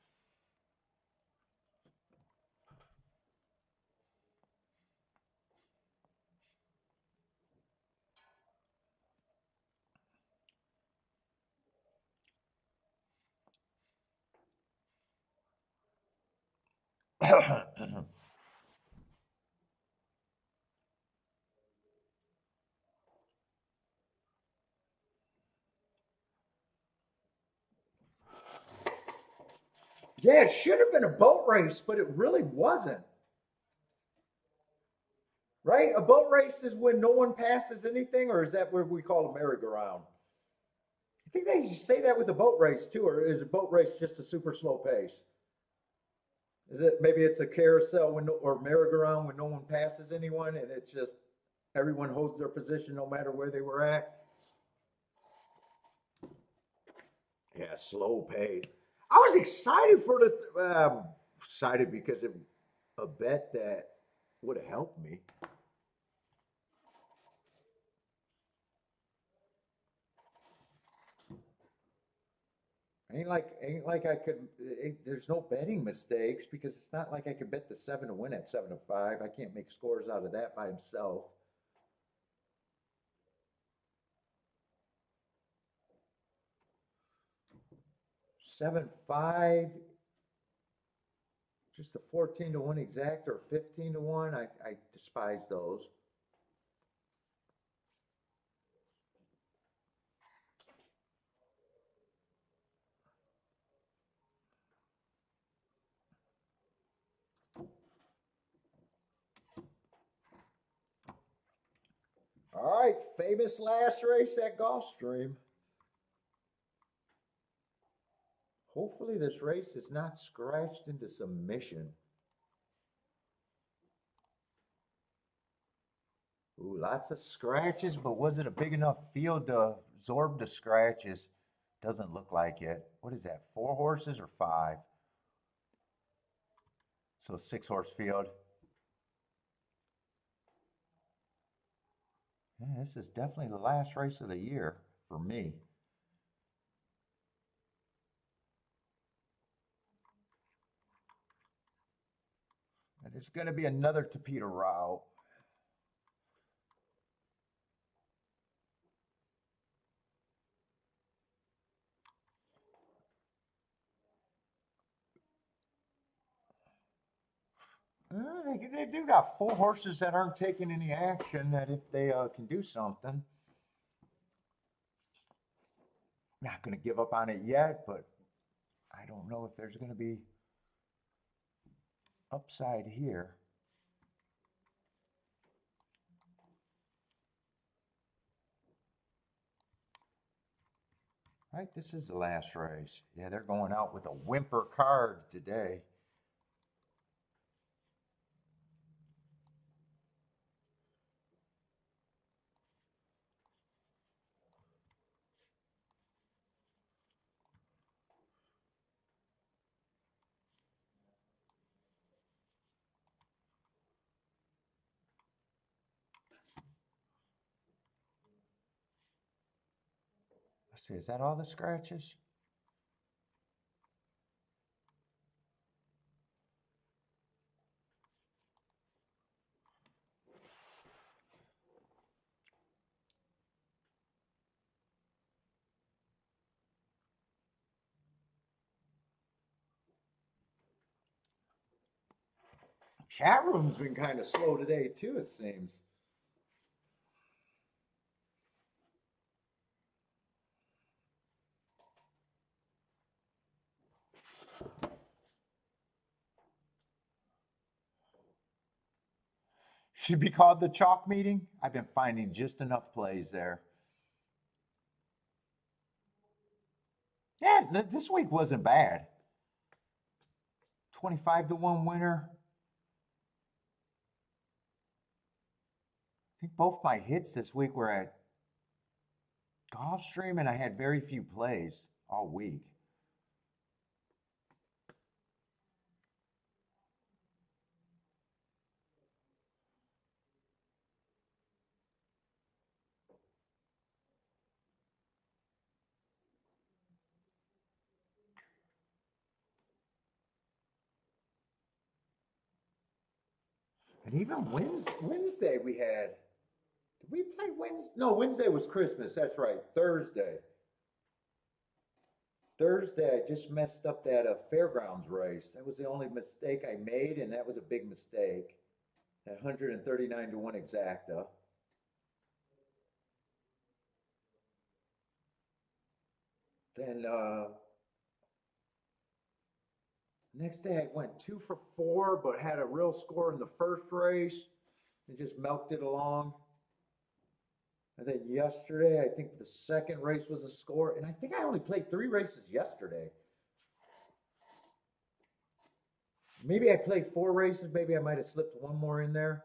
Yeah, it should have been a boat race, but it really wasn't. Right? A boat race is when no one passes anything, or is that what we call a merry-go-round? I think they say that with a boat race too, or is a boat race just a super slow pace? Is it maybe it's a carousel or merry-go-round when no one passes anyone, and it's just everyone holds their position no matter where they were at? Yeah, slow pace. I was excited for excited because of a bet that would have helped me. I Ain't like I could. There's no betting mistakes because it's not like I could bet the 7 to win at 7 to 5. I can't make scores out of that by himself. 7-5, just a 14 to 1 exact or 15 to 1. I despise those. All right, famous last race at Gulfstream. Hopefully this race is not scratched into submission. Ooh, lots of scratches, but was it a big enough field to absorb the scratches? Doesn't look like it. What is that, 4 horses or 5? So 6-horse field. Yeah, this is definitely the last race of the year for me. And it's going to be another torpedo route. They do got 4 horses that aren't taking any action that if they can do something. Not going to give up on it yet, but I don't know if there's going to be upside here. Right, this is the last race. Yeah, they're going out with a whimper card today. Let's see, is that all the scratches? Chat room's been kind of slow today too, it seems. Should be called the chalk meeting. I've been finding just enough plays there. Yeah, this week wasn't bad. 25 to 1 winner. I think both my hits this week were at Gulfstream, and I had very few plays all week. And even Wednesday we had. Did we play Wednesday? No, Wednesday was Christmas. That's right. Thursday. Thursday, I just messed up that fairgrounds race. That was the only mistake I made, and that was a big mistake. That 139 to 1 exacta. Then next day I went 2 for 4, but had a real score in the first race and just milked it along. And then yesterday, I think the second race was a score, and I think I only played 3 races yesterday. Maybe I played 4 races. Maybe I might have slipped one more in there.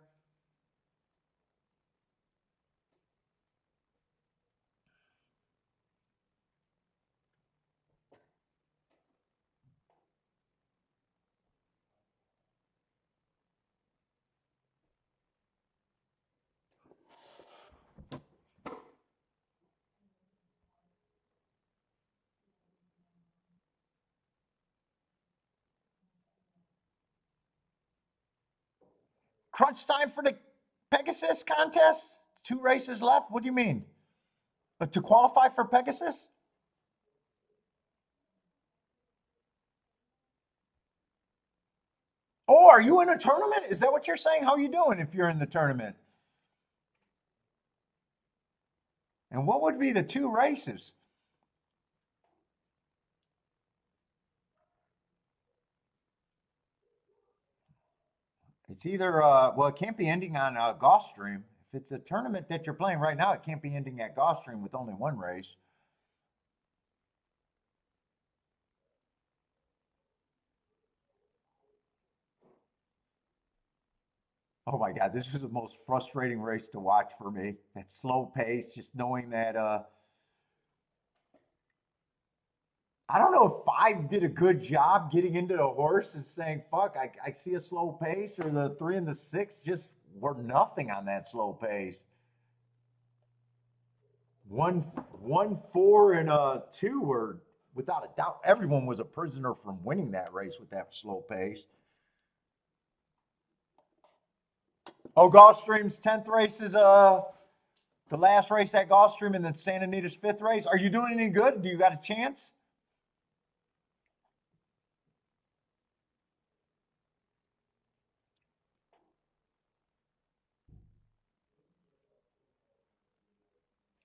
Crunch time for the Pegasus contest? 2 races left? What do you mean? But to qualify for Pegasus? Oh, are you in a tournament? Is that what you're saying? How are you doing if you're in the tournament? And what would be the 2 races? It's either, well, it can't be ending on Gulfstream. If it's a tournament that you're playing right now, it can't be ending at Gulfstream with only 1 race. Oh my God, this was the most frustrating race to watch for me. That slow pace, just knowing that I don't know if 5 did a good job getting into the horse and saying, fuck, I see a slow pace, or the 3 and the 6 just were nothing on that slow pace. 1, 4, and 2 were, without a doubt, everyone was a prisoner from winning that race with that slow pace. Oh, Gulfstream's 10th race is the last race at Gulfstream, and then Santa Anita's 5th race. Are you doing any good? Do you got a chance?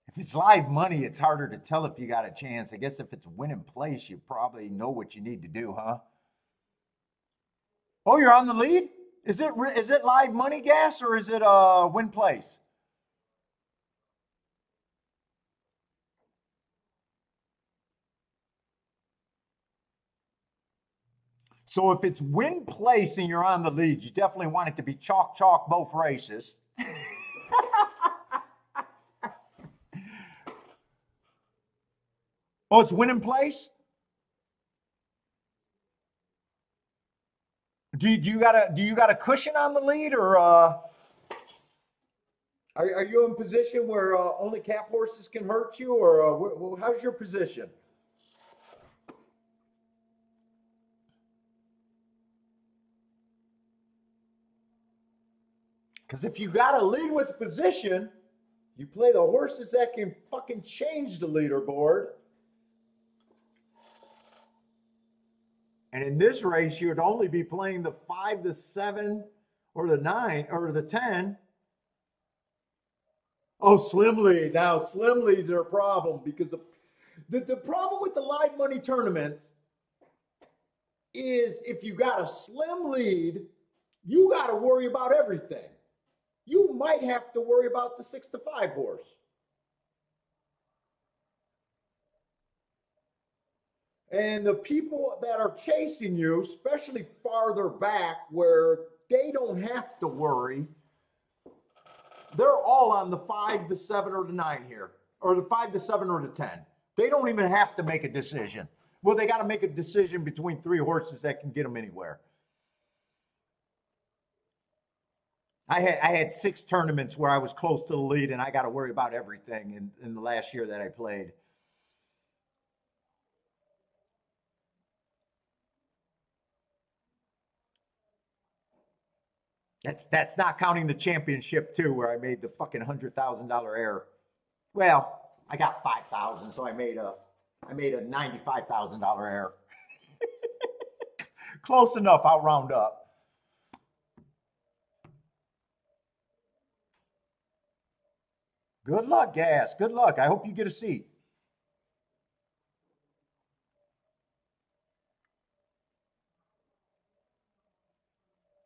If it's live money, it's harder to tell if you got a chance. I guess if it's win in place, you probably know what you need to do, huh? Oh, you're on the lead? Is it live money gas, or is it win place? So if it's win place and you're on the lead, you definitely want it to be chalk chalk both races. Oh, it's win in place? Do you got a cushion on the lead, or are you in position where only cap horses can hurt you, or how's your position? Because if you got to lead with position, you play the horses that can fucking change the leaderboard. And in this race, you'd only be playing the 5, the 7, or the 9, or the 10. Oh, slim lead. Now, slim leads are a problem because the problem with the live money tournaments is if you got a slim lead, you got to worry about everything. You might have to worry about the 6 to 5 horse. And the people that are chasing you, especially farther back where they don't have to worry, they're all on the 5, the 7, or the 9 here, or the 5, the 7, or the 10. They don't even have to make a decision. Well, they got to make a decision between 3 horses that can get them anywhere. I had 6 tournaments where I was close to the lead, and I got to worry about everything in the last year that I played. That's not counting the championship too, where I made the fucking $100,000 error. Well, I got 5,000, so I made a $95,000 error. Close enough. I'll round up. Good luck, Gas. Good luck. I hope you get a seat.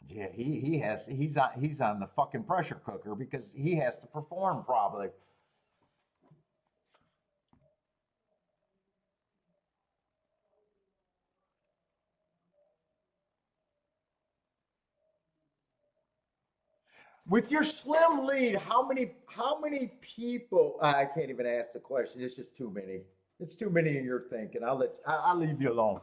Yeah, he's on the fucking pressure cooker because he has to perform probably. With your slim lead, how many people? I can't even ask the question. It's just too many. It's too many in your thinking. I'll leave you alone.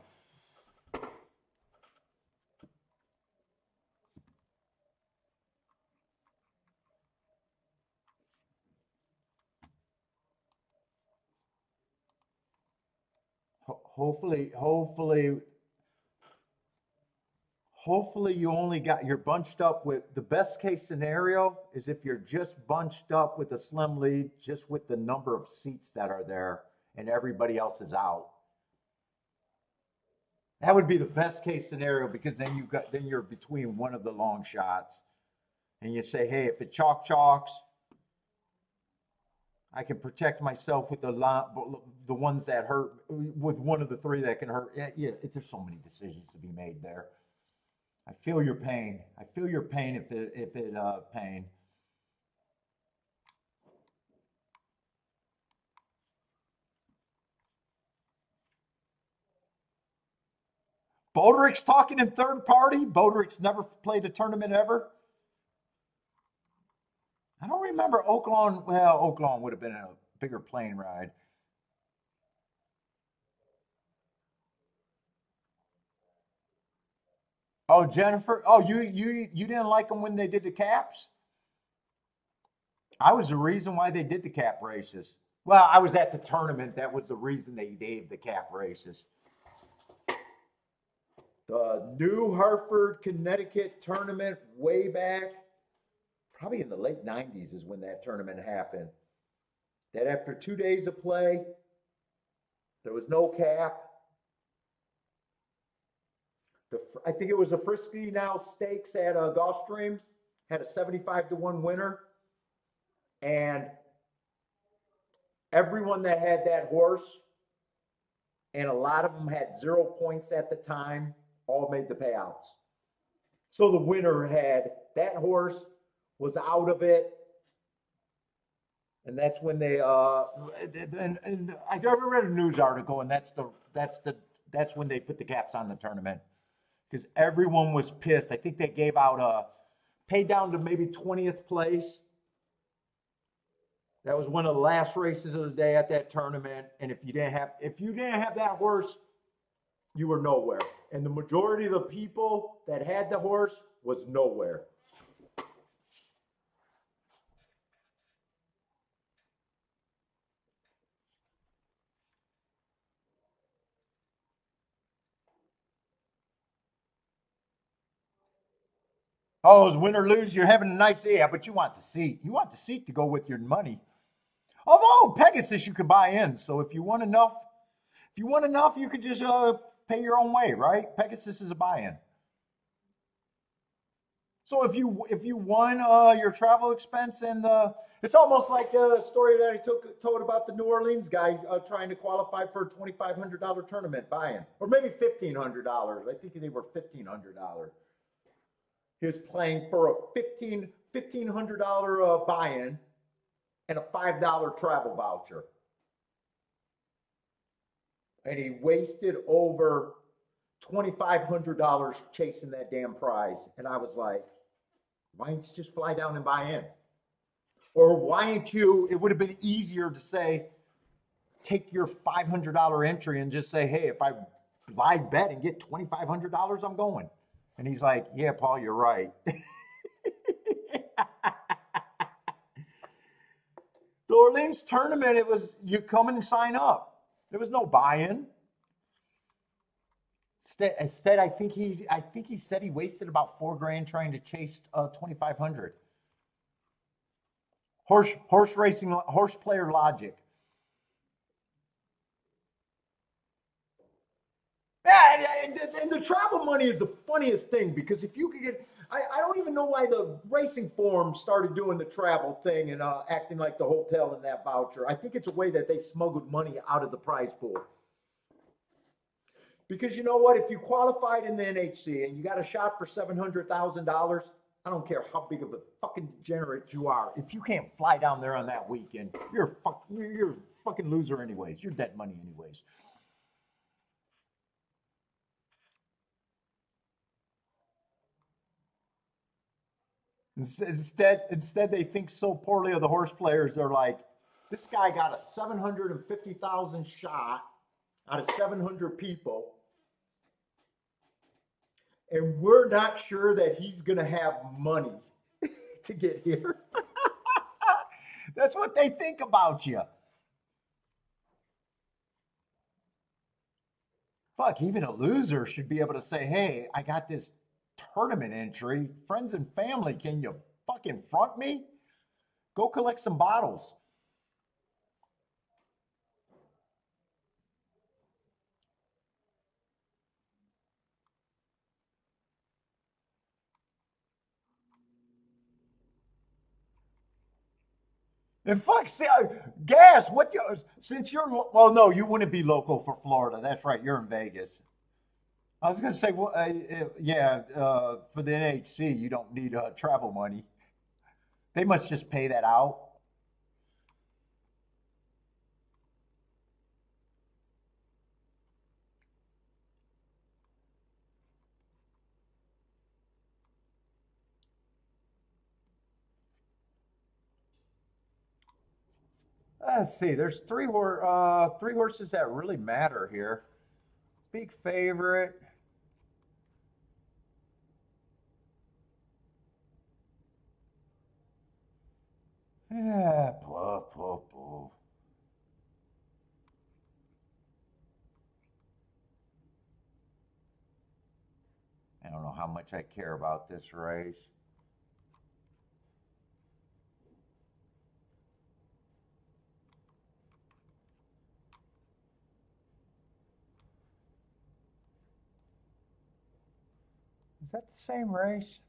Hopefully, Hopefully you're bunched up with, the best case scenario is if you're just bunched up with a slim lead, just with the number of seats that are there and everybody else is out. That would be the best case scenario because then you're between one of the long shots and you say, hey, if it chalks, I can protect myself with the ones that hurt, with one of the three that can hurt. Yeah, there's so many decisions to be made there. I feel your pain. I feel your pain if it pain. Boderick's talking in third party. Boderick's never played a tournament ever. I don't remember Oaklawn. Well, Oaklawn would have been a bigger plane ride. Oh, Jennifer. Oh, you didn't like them when they did the caps? I was the reason why they did the cap races. Well, I was at the tournament. That was the reason they gave the cap races. The New Hartford, Connecticut tournament way back, probably in the late 90s is when that tournament happened. That after 2 days of play, there was no cap. I think it was a Frisky Now Stakes at Gulfstream, had a 75-1 winner. And everyone that had that horse, and a lot of them had 0 points at the time, all made the payouts. So the winner had that horse, was out of it. And that's when they and I ever read a news article, and that's when they put the caps on the tournament. Because everyone was pissed. I think they gave out paid down to maybe 20th place. That was one of the last races of the day at that tournament. And if you didn't have that horse, you were nowhere. And the majority of the people that had the horse was nowhere. Oh, it's win or lose, you're having a nice day. Yeah, but you want the seat. You want the seat to go with your money. Although Pegasus you can buy in. So if you want enough, you could just pay your own way, right? Pegasus is a buy-in. So if you won your travel expense and it's almost like the story that I told about the New Orleans guy trying to qualify for a $2,500 tournament buy-in, or maybe $1,500. I think they were $1,500. He was playing for a $1,500 buy-in and a $5 travel voucher. And he wasted over $2,500 chasing that damn prize. And I was like, why don't you just fly down and buy in? Or why don't you, it would have been easier to say, take your $500 entry and just say, hey, if I live bet and get $2,500, I'm going. And he's like, yeah, Paul, you're right. The Orleans tournament, it was, you come and sign up. There was no buy-in. Instead, I think he said he wasted about $4,000 trying to chase 2,500. Horse racing, horse player logic. Yeah, and the travel money is the funniest thing, because if you could get, I don't even know why the racing forum started doing the travel thing and acting like the hotel in that voucher. I think it's a way that they smuggled money out of the prize pool. Because you know what? If you qualified in the NHC and you got a shot for $700,000, I don't care how big of a fucking degenerate you are. If you can't fly down there on that weekend, you're a fucking loser anyways. You're dead money anyways. Instead, they think so poorly of the horse players. They're like, this guy got a 750,000 shot out of 700 people, and we're not sure that he's going to have money to get here. That's what they think about you. Fuck, even a loser should be able to say, hey, I got this tournament entry. Friends and family, can you fucking front me? Go collect some bottles. And fuck, gas. What? Since you're well, no, you wouldn't be local for Florida. That's right. You're in Vegas. I was gonna say, well, yeah, for the NHC, you don't need travel money. They must just pay that out. Let's see. There's three horses that really matter here. Big favorite. Yeah, blah, blah, blah. I don't know how much I care about this race. Is that the same race?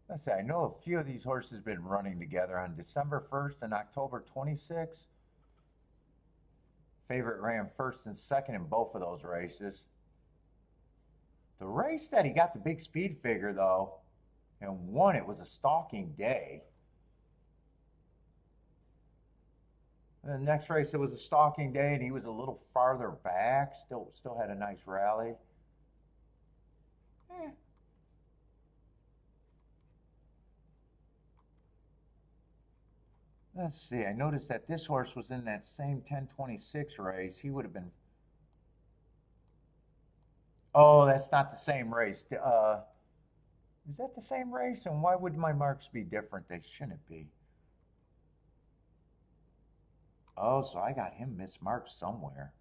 Let's say I know a few of these horses have been running together on December 1st and October 26th. Favorite ran first and second in both of those races. The race that he got the big speed figure, though, and won it was a stalking day. And the next race, it was a stalking day, and he was a little farther back. Still had a nice rally. Eh. Let's see. I noticed that this horse was in that same 1026 race. He would have been. Oh, that's not the same race. Is that the same race? And why would my marks be different? They shouldn't be. Oh, so I got him mismarked somewhere.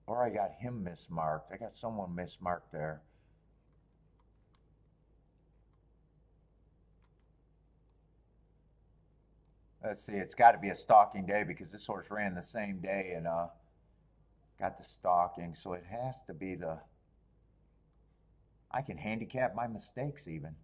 Or I got him mismarked. I got someone mismarked there. Let's see, it's got to be a stalking day because this horse ran the same day and got the stalking. So it has to be the. I can handicap my mistakes even.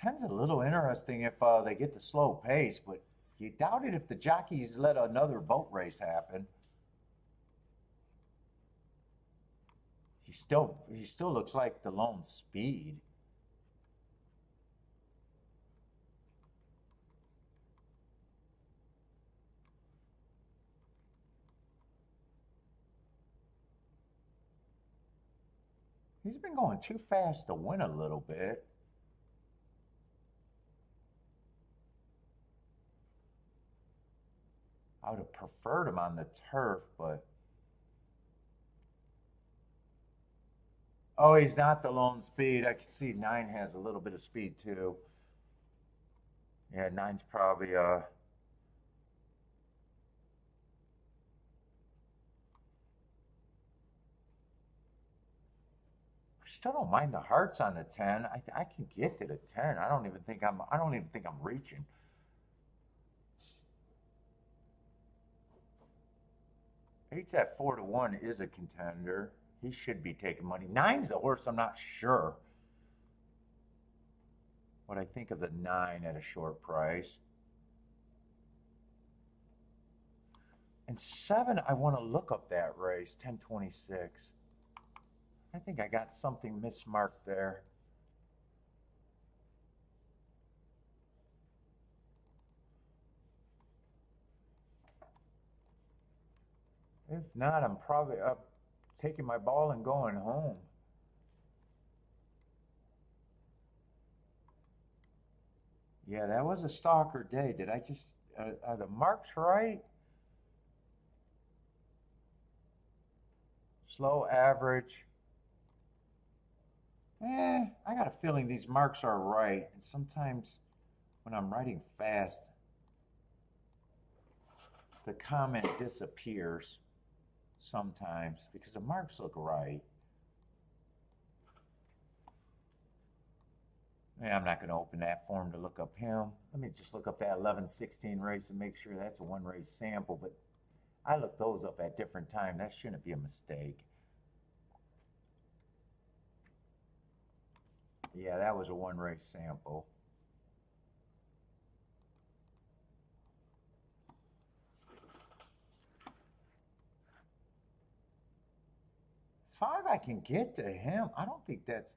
Ten's a little interesting if they get the slow pace, but you doubt it if the jockeys let another boat race happen. He still looks like the lone speed. He's been going too fast to win a little bit. I would have preferred him on the turf, but oh, he's not the lone speed. I can see 9 has a little bit of speed too. Yeah, 9's probably I still don't mind the hearts on the 10. I can get to the 10. I don't even think I'm reaching. 8's at 4-1 is a contender. He should be taking money. 9's the horse I'm not sure what I think of the 9 at a short price. And 7, I want to look up that race, 1026. I think I got something mismarked there. If not, I'm probably up taking my ball and going home. Yeah, that was a stalker day. Did I just, are the marks right? Slow average. I got a feeling these marks are right. And sometimes when I'm writing fast, the comment disappears sometimes because the marks look right. Yeah, I'm not going to open that form to look up him. Let me just look up that 1116 race and make sure that's a one race sample. But I looked those up at different times. That shouldn't be a mistake. Yeah, that was a one race sample. Five, I can get to him. I don't think that's.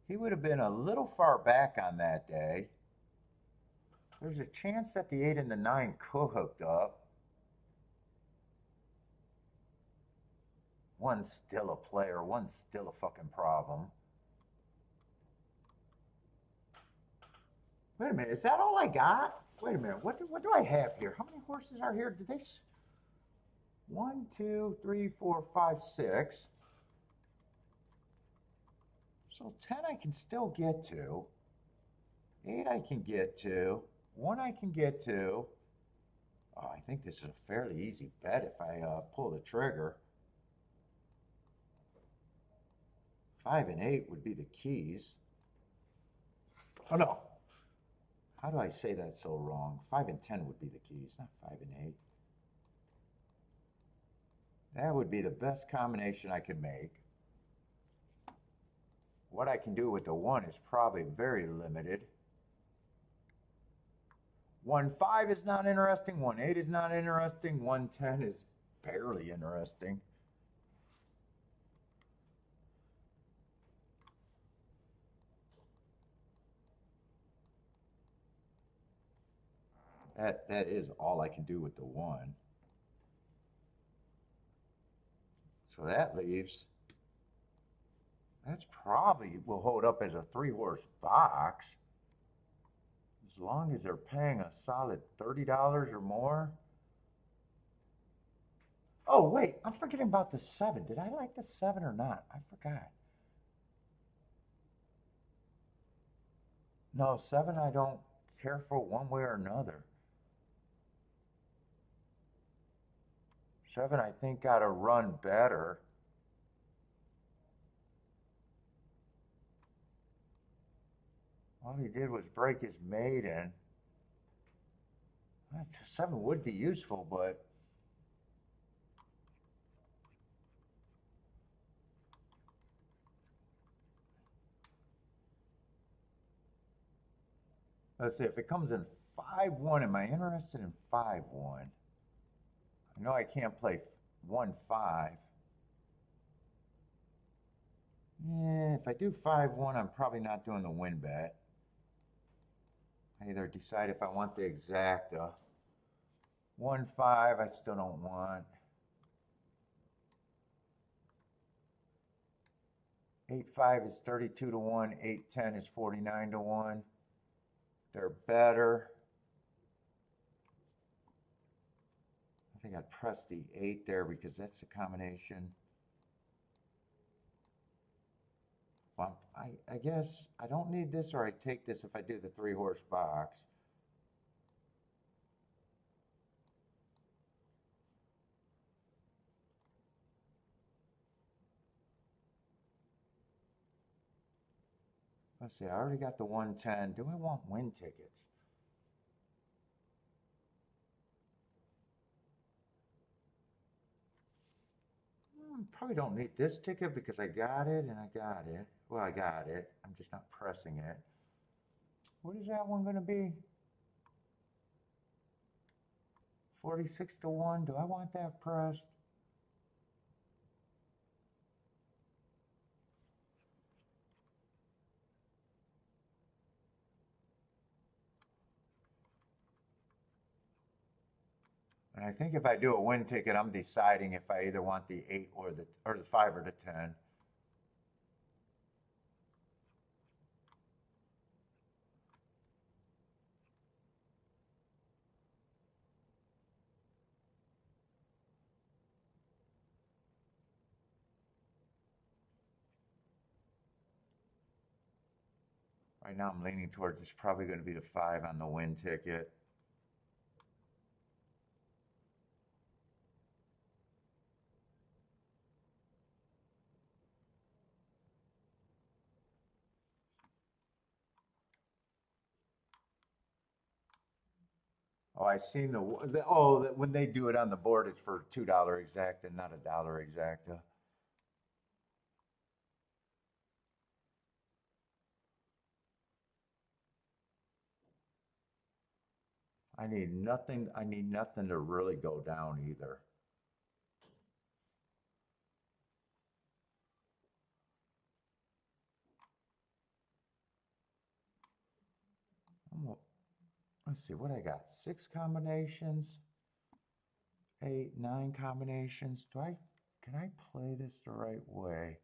He would have been a little far back on that day. There's a chance that the 8 and the 9 could hooked up. One's still a player, one's still a fucking problem. Wait a minute, is that all I got? Wait a minute, what do I have here? How many horses are here? Did they? 1, 2, 3, 4, 5, 6. So 10 I can still get to. 8 I can get to. 1 I can get to. Oh, I think this is a fairly easy bet if I pull the trigger. 5 and 8 would be the keys. Oh no. How do I say that so wrong? 5 and 10 would be the keys, not 5 and 8. That would be the best combination I could make. What I can do with the 1 is probably very limited. 1 5 is not interesting, 1 8 is not interesting, 1 10 is barely interesting. That is all I can do with the 1. So that leaves, that's probably will hold up as a 3-horse box. As long as they're paying a solid $30 or more. Oh, wait, I'm forgetting about the 7. Did I like the 7 or not? I forgot. No, 7 I don't care for one way or another. 7 I think got to run better. All he did was break his maiden. 7 would be useful, but let's see, if it comes in 5-1, am I interested in 5-1? I know I can't play 1-5. Yeah, if I do 5-1, I'm probably not doing the win bet. I either decide if I want the exacta. 1-5, I still don't want. 8-5 is 32 to 1. 8-10 is 49 to 1. They're better. I think I'd press the 8 there because that's the combination. Well, I guess I don't need this, or I take this if I do the 3-horse box. Let's see, I already got the 110. Do I want win tickets? Probably don't need this ticket because I got it and I got it. Well, I got it. I'm just not pressing it. What is that one going to be? 46 to 1. Do I want that pressed? And I think if I do a win ticket, I'm deciding if I either want the 8 or the 5 or the 10. Right now I'm leaning towards it's probably going to be the 5 on the win ticket. Oh, I seen that when they do it on the board, it's for $2 exacta, not $1 exacta. I need nothing. I need nothing to really go down either. Let's see what I got. 6 combinations, 8, 9 combinations. Can I play this the right way?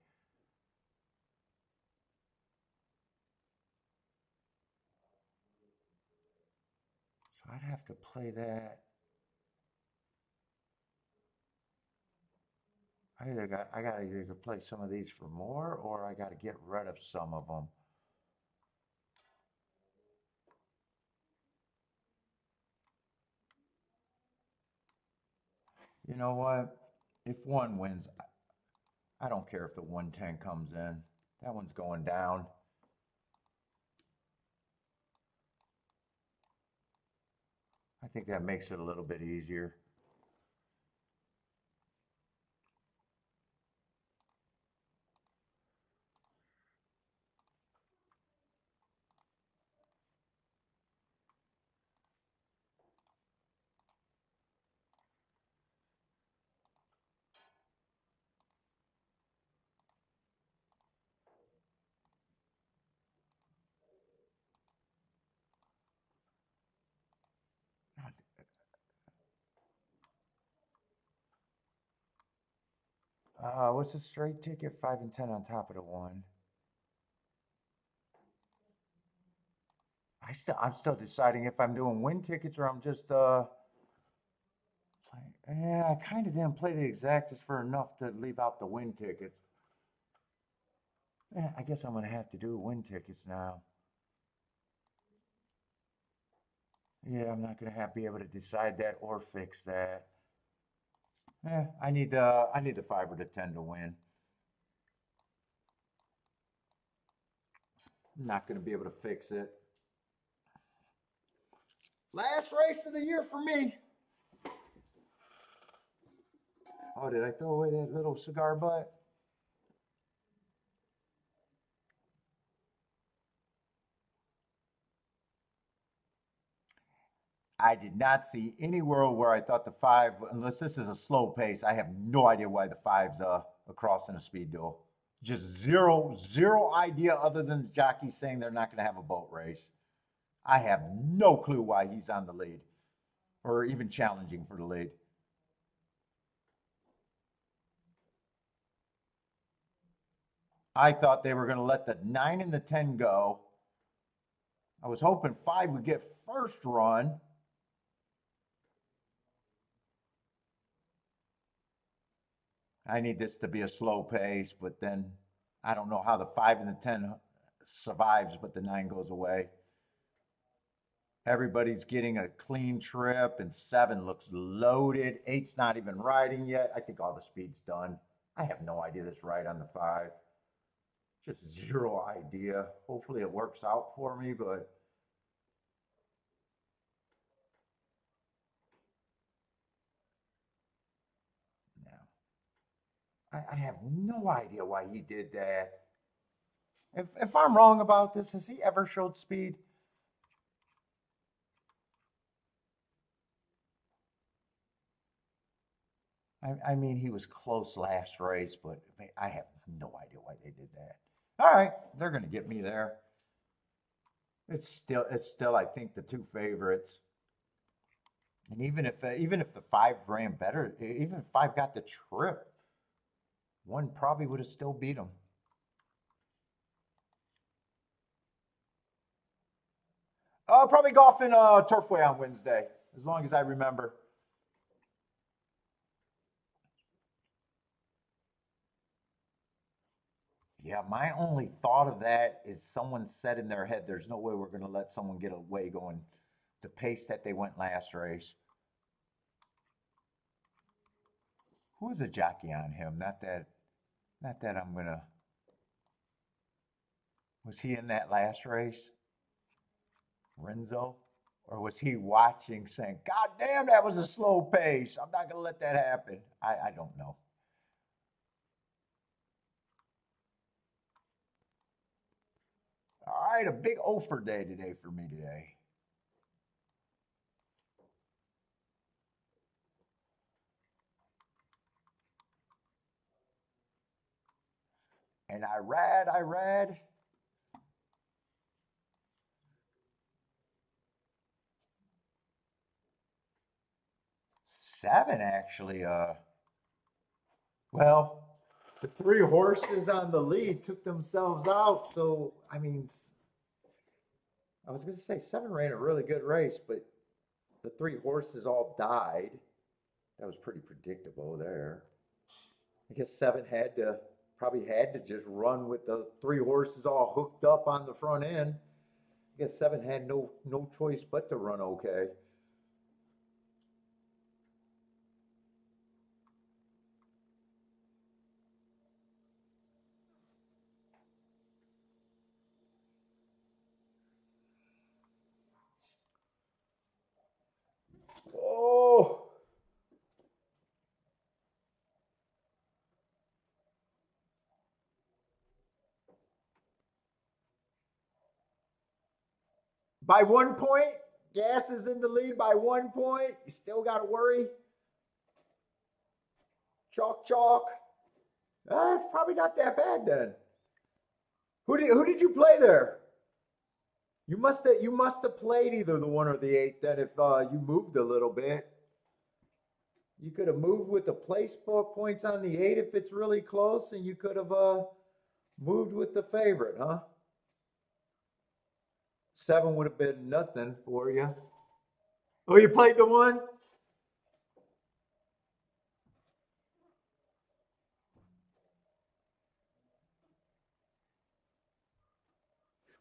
So I'd have to play that. I gotta either play some of these for more, or I gotta get rid of some of them. You know what? If one wins, I don't care if the 110 comes in. That one's going down. I think that makes it a little bit easier. What's a straight ticket? 5 and 10 on top of the one. I'm still deciding if I'm doing win tickets or I'm just playing. Yeah, I kind of didn't play the exactas for enough to leave out the win tickets. Yeah, I guess I'm gonna have to do win tickets now. Yeah, I'm not gonna be able to decide that or fix that. Yeah, I need the 5 or the 10 to win. I'm not gonna be able to fix it. Last race of the year for me. Oh, did I throw away that little cigar butt? I did not see any world where I thought the 5, unless this is a slow pace, I have no idea why the 5's across in a speed duel. Just zero idea other than the jockey saying they're not going to have a boat race. I have no clue why he's on the lead or even challenging for the lead. I thought they were going to let the 9 and the 10 go. I was hoping 5 would get first run. I need this to be a slow pace, but then I don't know how the 5 and the 10 survives, but the 9 goes away. Everybody's getting a clean trip, and 7 looks loaded. 8's not even riding yet. I think all the speed's done. I have no idea this ride on the 5. Just zero idea. Hopefully it works out for me, but no. I have no idea why he did that. If I'm wrong about this, has he ever showed speed? I mean, he was close last race, but I have no idea why they did that. All right, they're going to get me there. It's still, I think, the 2 favorites. And even if the 5 ran better, even if 5 got the trip, 1 probably would have still beat him. Probably golfing Turfway on Wednesday, as long as I remember. Yeah, my only thought of that is someone said in their head, there's no way we're going to let someone get away going the pace that they went last race. Who was the jockey on him? Not that I'm gonna. Was he in that last race, Renzo, or was he watching, saying, "God damn, that was a slow pace. I'm not gonna let that happen." I don't know. All right, a big offer day today for me today. And I read. Seven actually. Well, the three horses on the lead took themselves out. So I mean, I was gonna say seven ran a really good race, but the three horses all died. That was pretty predictable there. I guess seven probably had to just run with the three horses all hooked up on the front end. I guess seven had no choice but to run okay. Oh, by 1 point, Gas is in the lead by 1 point. You still got to worry. Chalk, chalk. Probably not that bad then. Who did you play there? You must have played either the 1 or the 8 then if you moved a little bit. You could have moved with the place points on the 8 if it's really close, and you could have moved with the favorite, huh? 7 would have been nothing for you. Oh, you played the 1?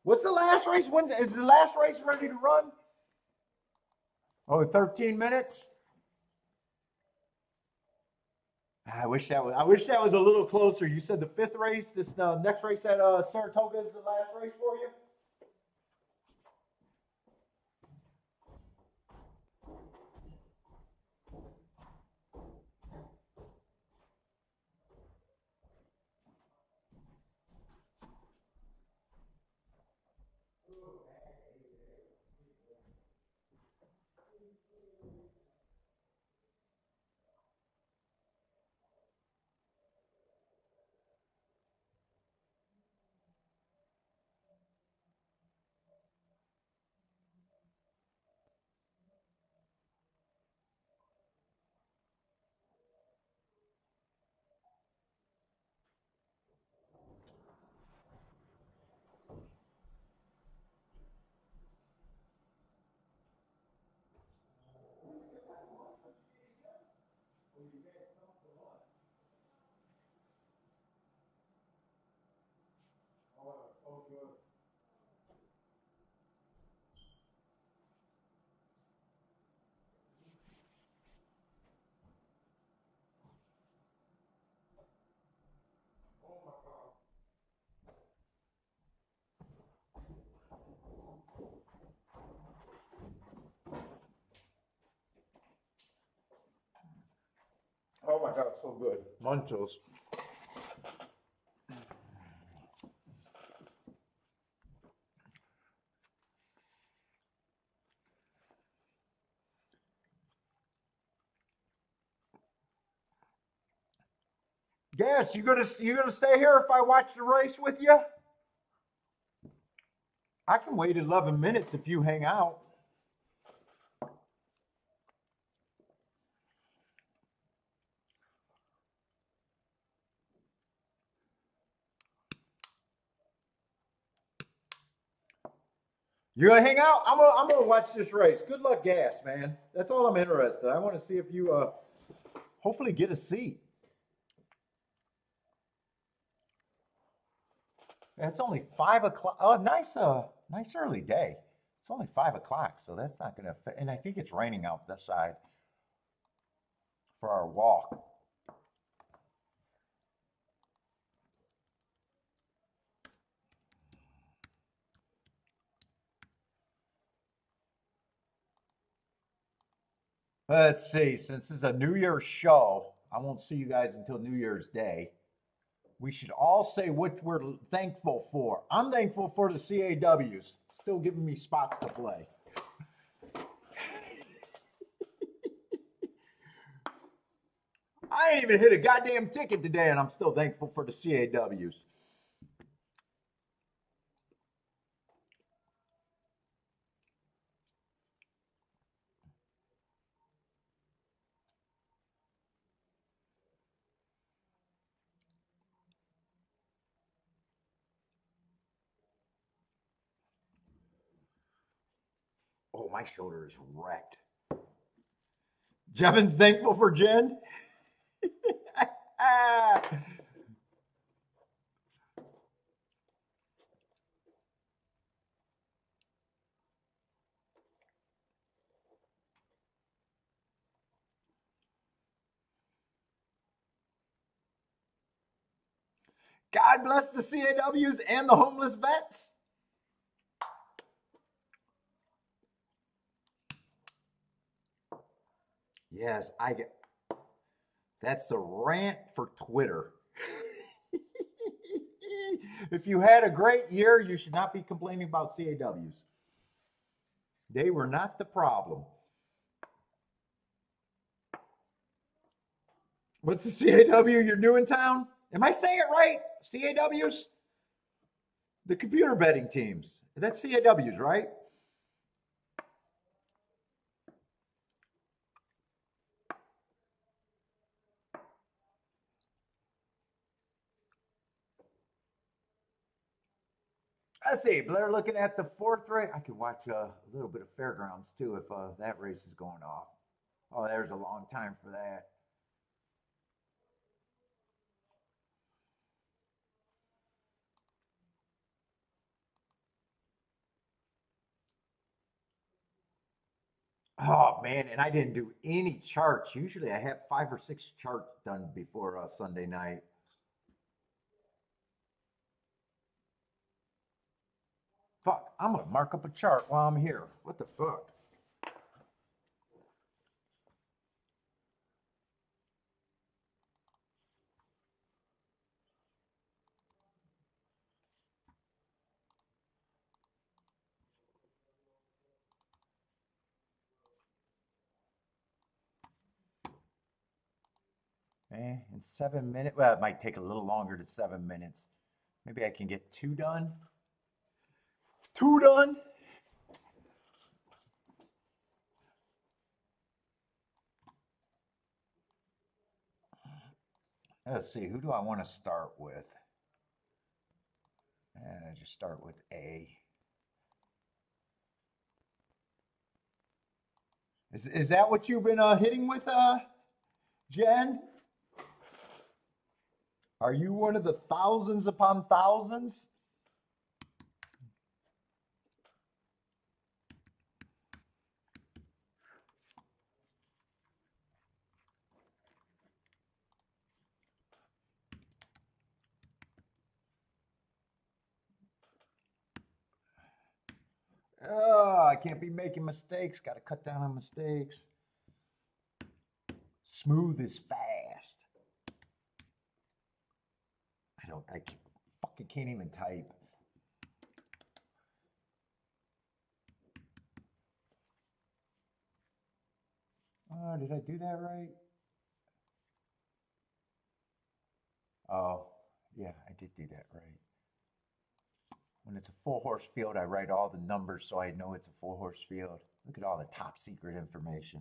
What's the last race? When is the last race ready to run? Oh, 13 minutes? I wish that was a little closer. You said the 5th race, this next race at Saratoga is the last race for you? Oh my God, so good. Munchos. Gas, you gonna stay here if I watch the race with you? I can wait 11 minutes if you hang out. You gonna hang out? I'm gonna watch this race. Good luck, Gas, man. That's all I'm interested. I want to see if you hopefully get a seat. It's only 5 o'clock. Oh, nice early day. It's only 5 o'clock, so that's not gonna affect. And I think it's raining out this side for our walk. Let's see. Since it's a New Year's show, I won't see you guys until New Year's Day. We should all say what we're thankful for. I'm thankful for the CAWs, still giving me spots to play. I ain't even hit a goddamn ticket today, and I'm still thankful for the CAWs. Oh, my shoulder is wrecked. Jevin's thankful for Jen. God bless the CAWs and the homeless vets. Yes, I get. That's the rant for Twitter. If you had a great year, you should not be complaining about CAWs. They were not the problem. What's the CAW you're new in town? Am I saying it right? CAWs? The computer betting teams. That's CAWs, right? Let's see. Blair looking at the fourth race. I could watch a little bit of fairgrounds too if that race is going off. Oh, there's a long time for that. Oh man, and I didn't do any charts. Usually I have 5 or 6 charts done before Sunday night. Fuck, I'm gonna mark up a chart while I'm here. What the fuck? In 7 minutes. Well, it might take a little longer than 7 minutes. Maybe I can get 2 done. 2 done? Let's see, who do I want to start with? Just start with A. Is that what you've been hitting with, Jen? Are you one of the thousands upon thousands? Oh, I can't be making mistakes. Got to cut down on mistakes. Smooth is fast. I fucking can't even type. Oh, did I do that right? Oh, yeah, I did do that right. When it's a full horse field, I write all the numbers so I know it's a full horse field. Look at all the top secret information.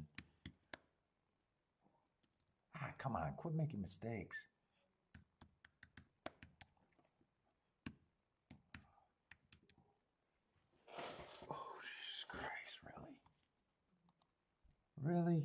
Ah, come on, quit making mistakes. Oh, Jesus Christ, really? Really?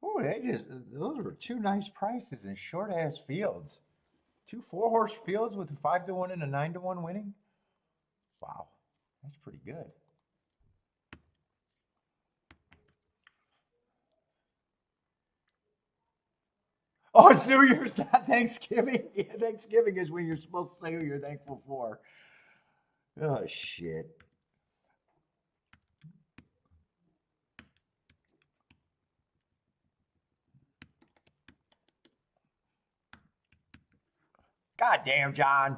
Oh, those were two nice prices in short ass fields. Two 4-horse fields with a 5-1 and a 9-1 winning. Wow, that's pretty good. Oh, it's New Year's, not Thanksgiving. Yeah, Thanksgiving is when you're supposed to say who you're thankful for. Oh, shit. God damn, John.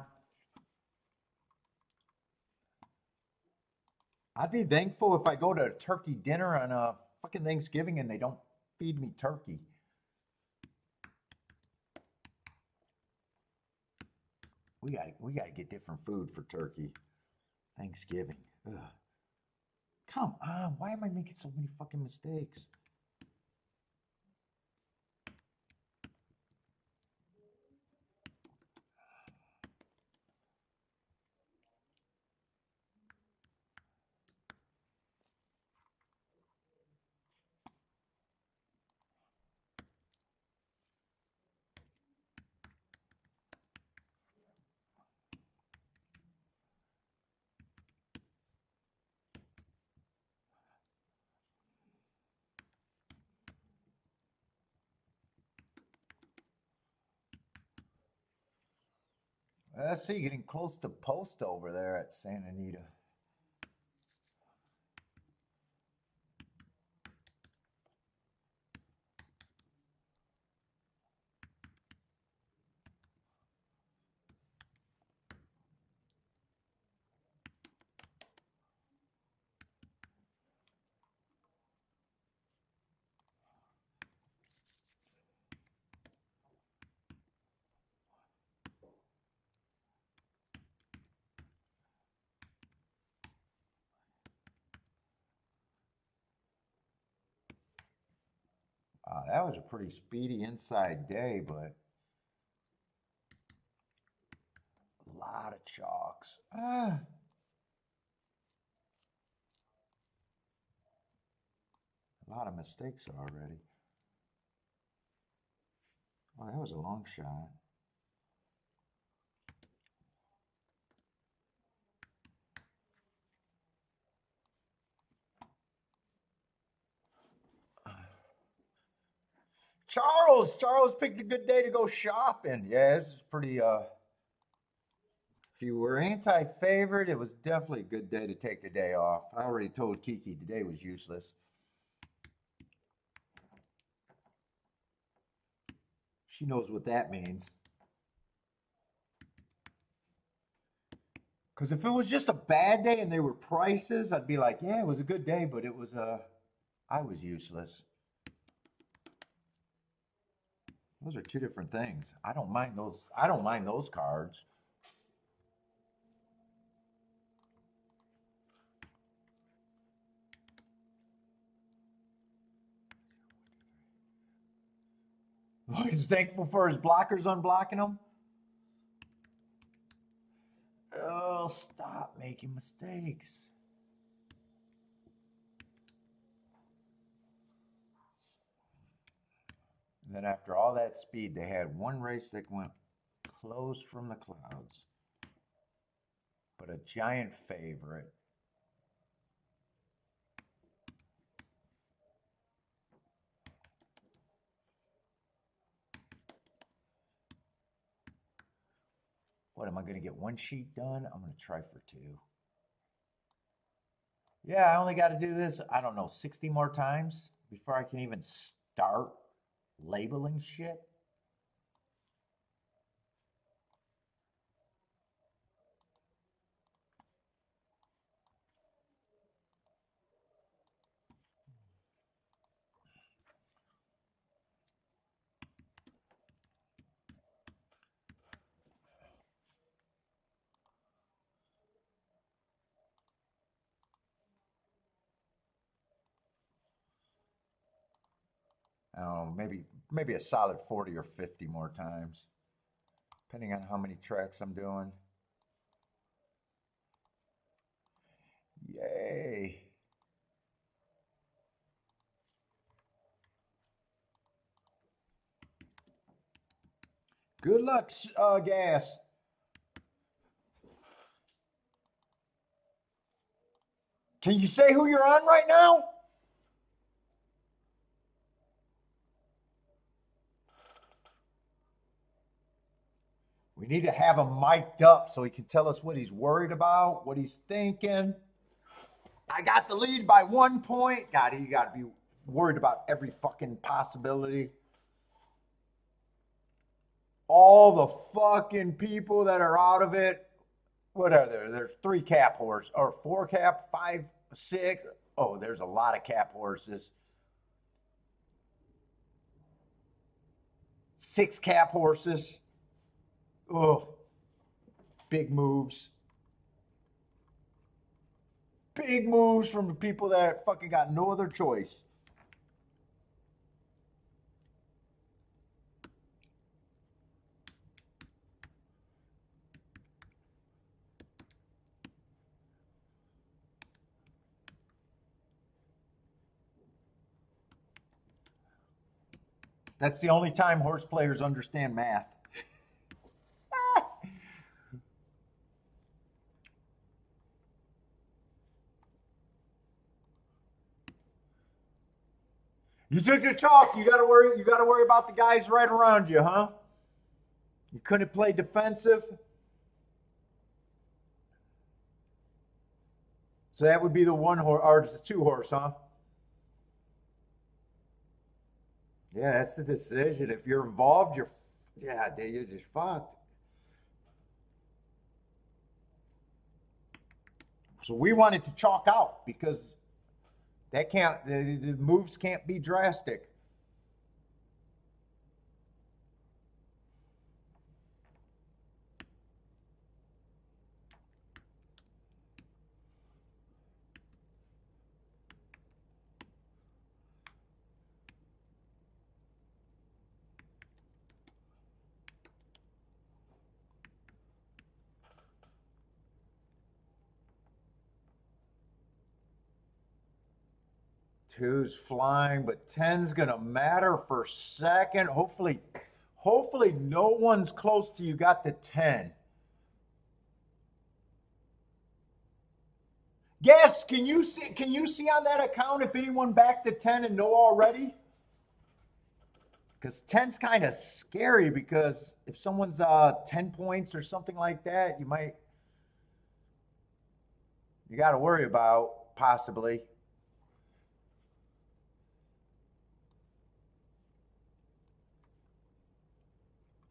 I'd be thankful if I go to a turkey dinner on a fucking Thanksgiving and they don't feed me turkey. We gotta get different food for turkey. Thanksgiving. Ugh. Come on, why am I making so many fucking mistakes? Let's see, getting close to post over there at Santa Anita. That was a pretty speedy inside day, but a lot of chalks. A lot of mistakes already. Oh, that was a long shot. Charles picked a good day to go shopping. Yeah, this is pretty if you were anti-favorite, it was definitely a good day to take the day off. I already told Kiki today was useless. She knows what that means. Because if it was just a bad day and they were prices, I'd be like, yeah, it was a good day, but it was I was useless. Those are two different things. I don't mind those. I don't mind those cards. He's thankful for his blockers unblocking him. Oh, stop making mistakes. And then after all that speed, they had one race that went close from the clouds, but a giant favorite. What, am I going to get one sheet done? I'm going to try for two. Yeah, I only got to do this, I don't know, 60 more times before I can even start labeling shit. Oh, maybe a solid 40 or 50 more times, depending on how many tracks I'm doing. Yay. Good luck, Gas. Can you say who you're on right now? We need to have him mic'd up so he can tell us what he's worried about, what he's thinking. I got the lead by 1 point. God, you got to be worried about every fucking possibility. All the fucking people that are out of it. What are there? There's 3 cap horses, or 4 cap, 5, 6. Oh, there's a lot of cap horses. 6 cap horses. Oh, big moves. Big moves from the people that fucking got no other choice. That's the only time horse players understand math. You took your chalk. You gotta worry about the guys right around you, huh? You couldn't play defensive. So that would be the 1 horse, or the 2 horse, huh? Yeah, that's the decision. If you're involved, you're just fucked. So we wanted to chalk out because that can't, the moves can't be drastic. Two's flying, but 10's gonna matter for second. Hopefully no one's close to you got to 10. Guess, can you see on that account if anyone back to 10 and know already? Because 10's kind of scary, because if someone's 10 points or something like that, you got to worry about possibly.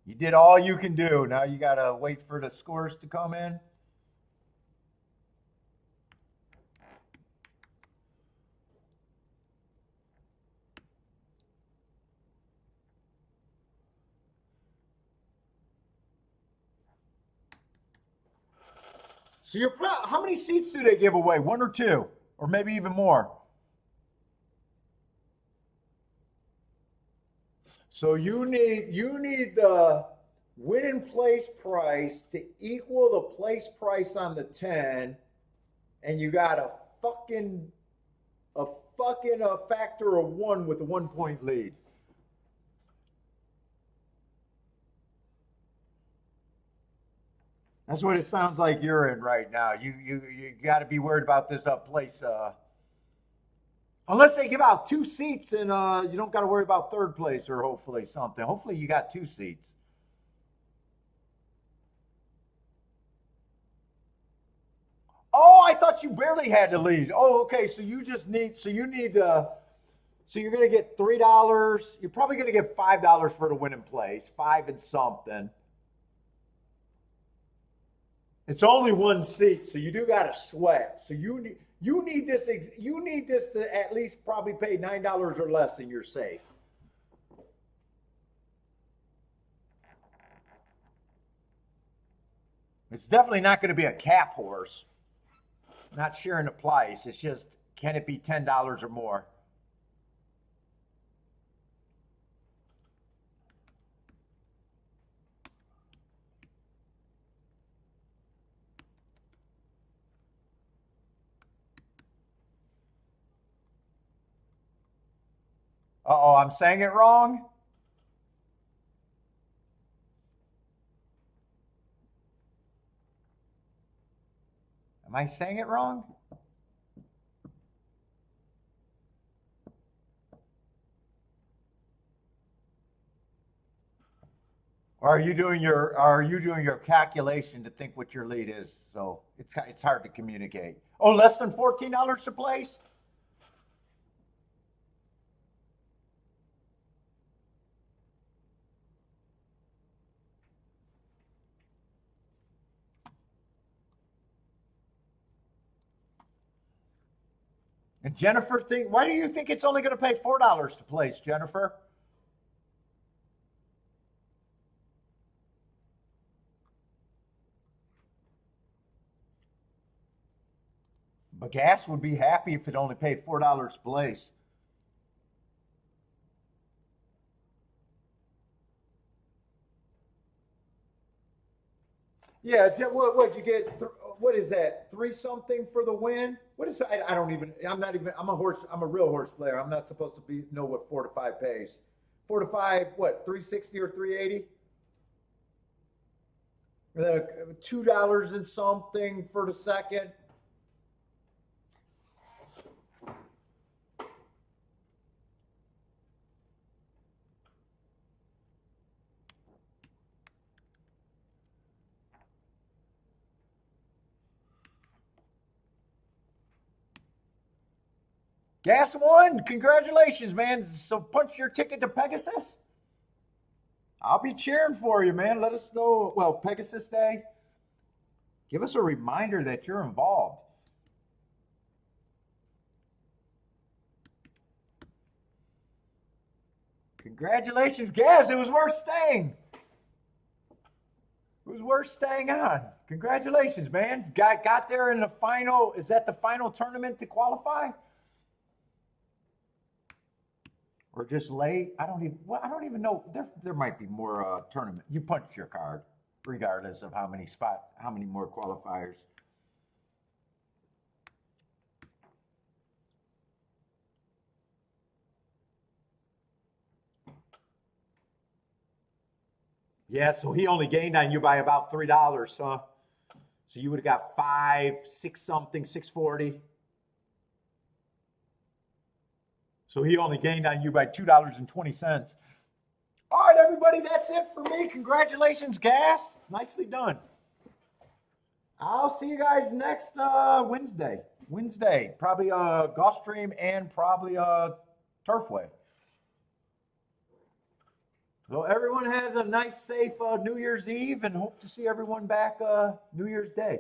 You did all you can do. Now you got to wait for the scores to come in. So how many seats do they give away? 1 or 2, or maybe even more? So you need the win in place price to equal the place price on the 10, and you got a fucking factor of 1 with a 1 point lead. That's what it sounds like you're in right now. You got to be worried about this place. Unless they give out 2 seats and you don't got to worry about 3rd place or hopefully something. Hopefully you got 2 seats. Oh, I thought you barely had to lead. Oh, okay. So you need. So you're gonna get $3. You're probably gonna get $5 for the winning place. 5 and something. It's only 1 seat, so you do got to sweat. So you need this to at least probably pay $9 or less, and you're safe. It's definitely not going to be a cap horse. Not sharing the price. It's just, can it be $10 or more? Uh-oh, I'm saying it wrong? I saying it wrong? Or are you doing your calculation to think what your lead is? So it's hard to communicate. Oh, less than $14 to place? And Jennifer why do you think it's only going to pay $4 to place, Jennifer? But gas would be happy if it only paid $4 to place. Yeah, what'd you get? What is that? Three something for the win? What is? I don't even. I'm not even. I'm a real horse player. I'm not supposed to know what 4 to 5 pays. 4 to 5. What? 360 or 380? And then $2 and something for the second. Gas won. Congratulations, man. So punch your ticket to Pegasus. I'll be cheering for you, man. Let us know. Well, Pegasus Day. Give us a reminder that you're involved. Congratulations, Gaz. It was worth staying. It was worth staying on. Congratulations, man. Got there in the final. Is that the final tournament to qualify? Or just late? I don't even know. There might be more tournament. You punch your card, regardless of how many more qualifiers. Yeah, so he only gained on you by about $3, huh? So you would have got 6 something, 640. So he only gained on you by $2.20. All right, everybody, that's it for me. Congratulations, Gas. Nicely done. I'll see you guys next Wednesday. Wednesday, probably Gulfstream and probably Turfway. So everyone has a nice, safe New Year's Eve, and hope to see everyone back New Year's Day.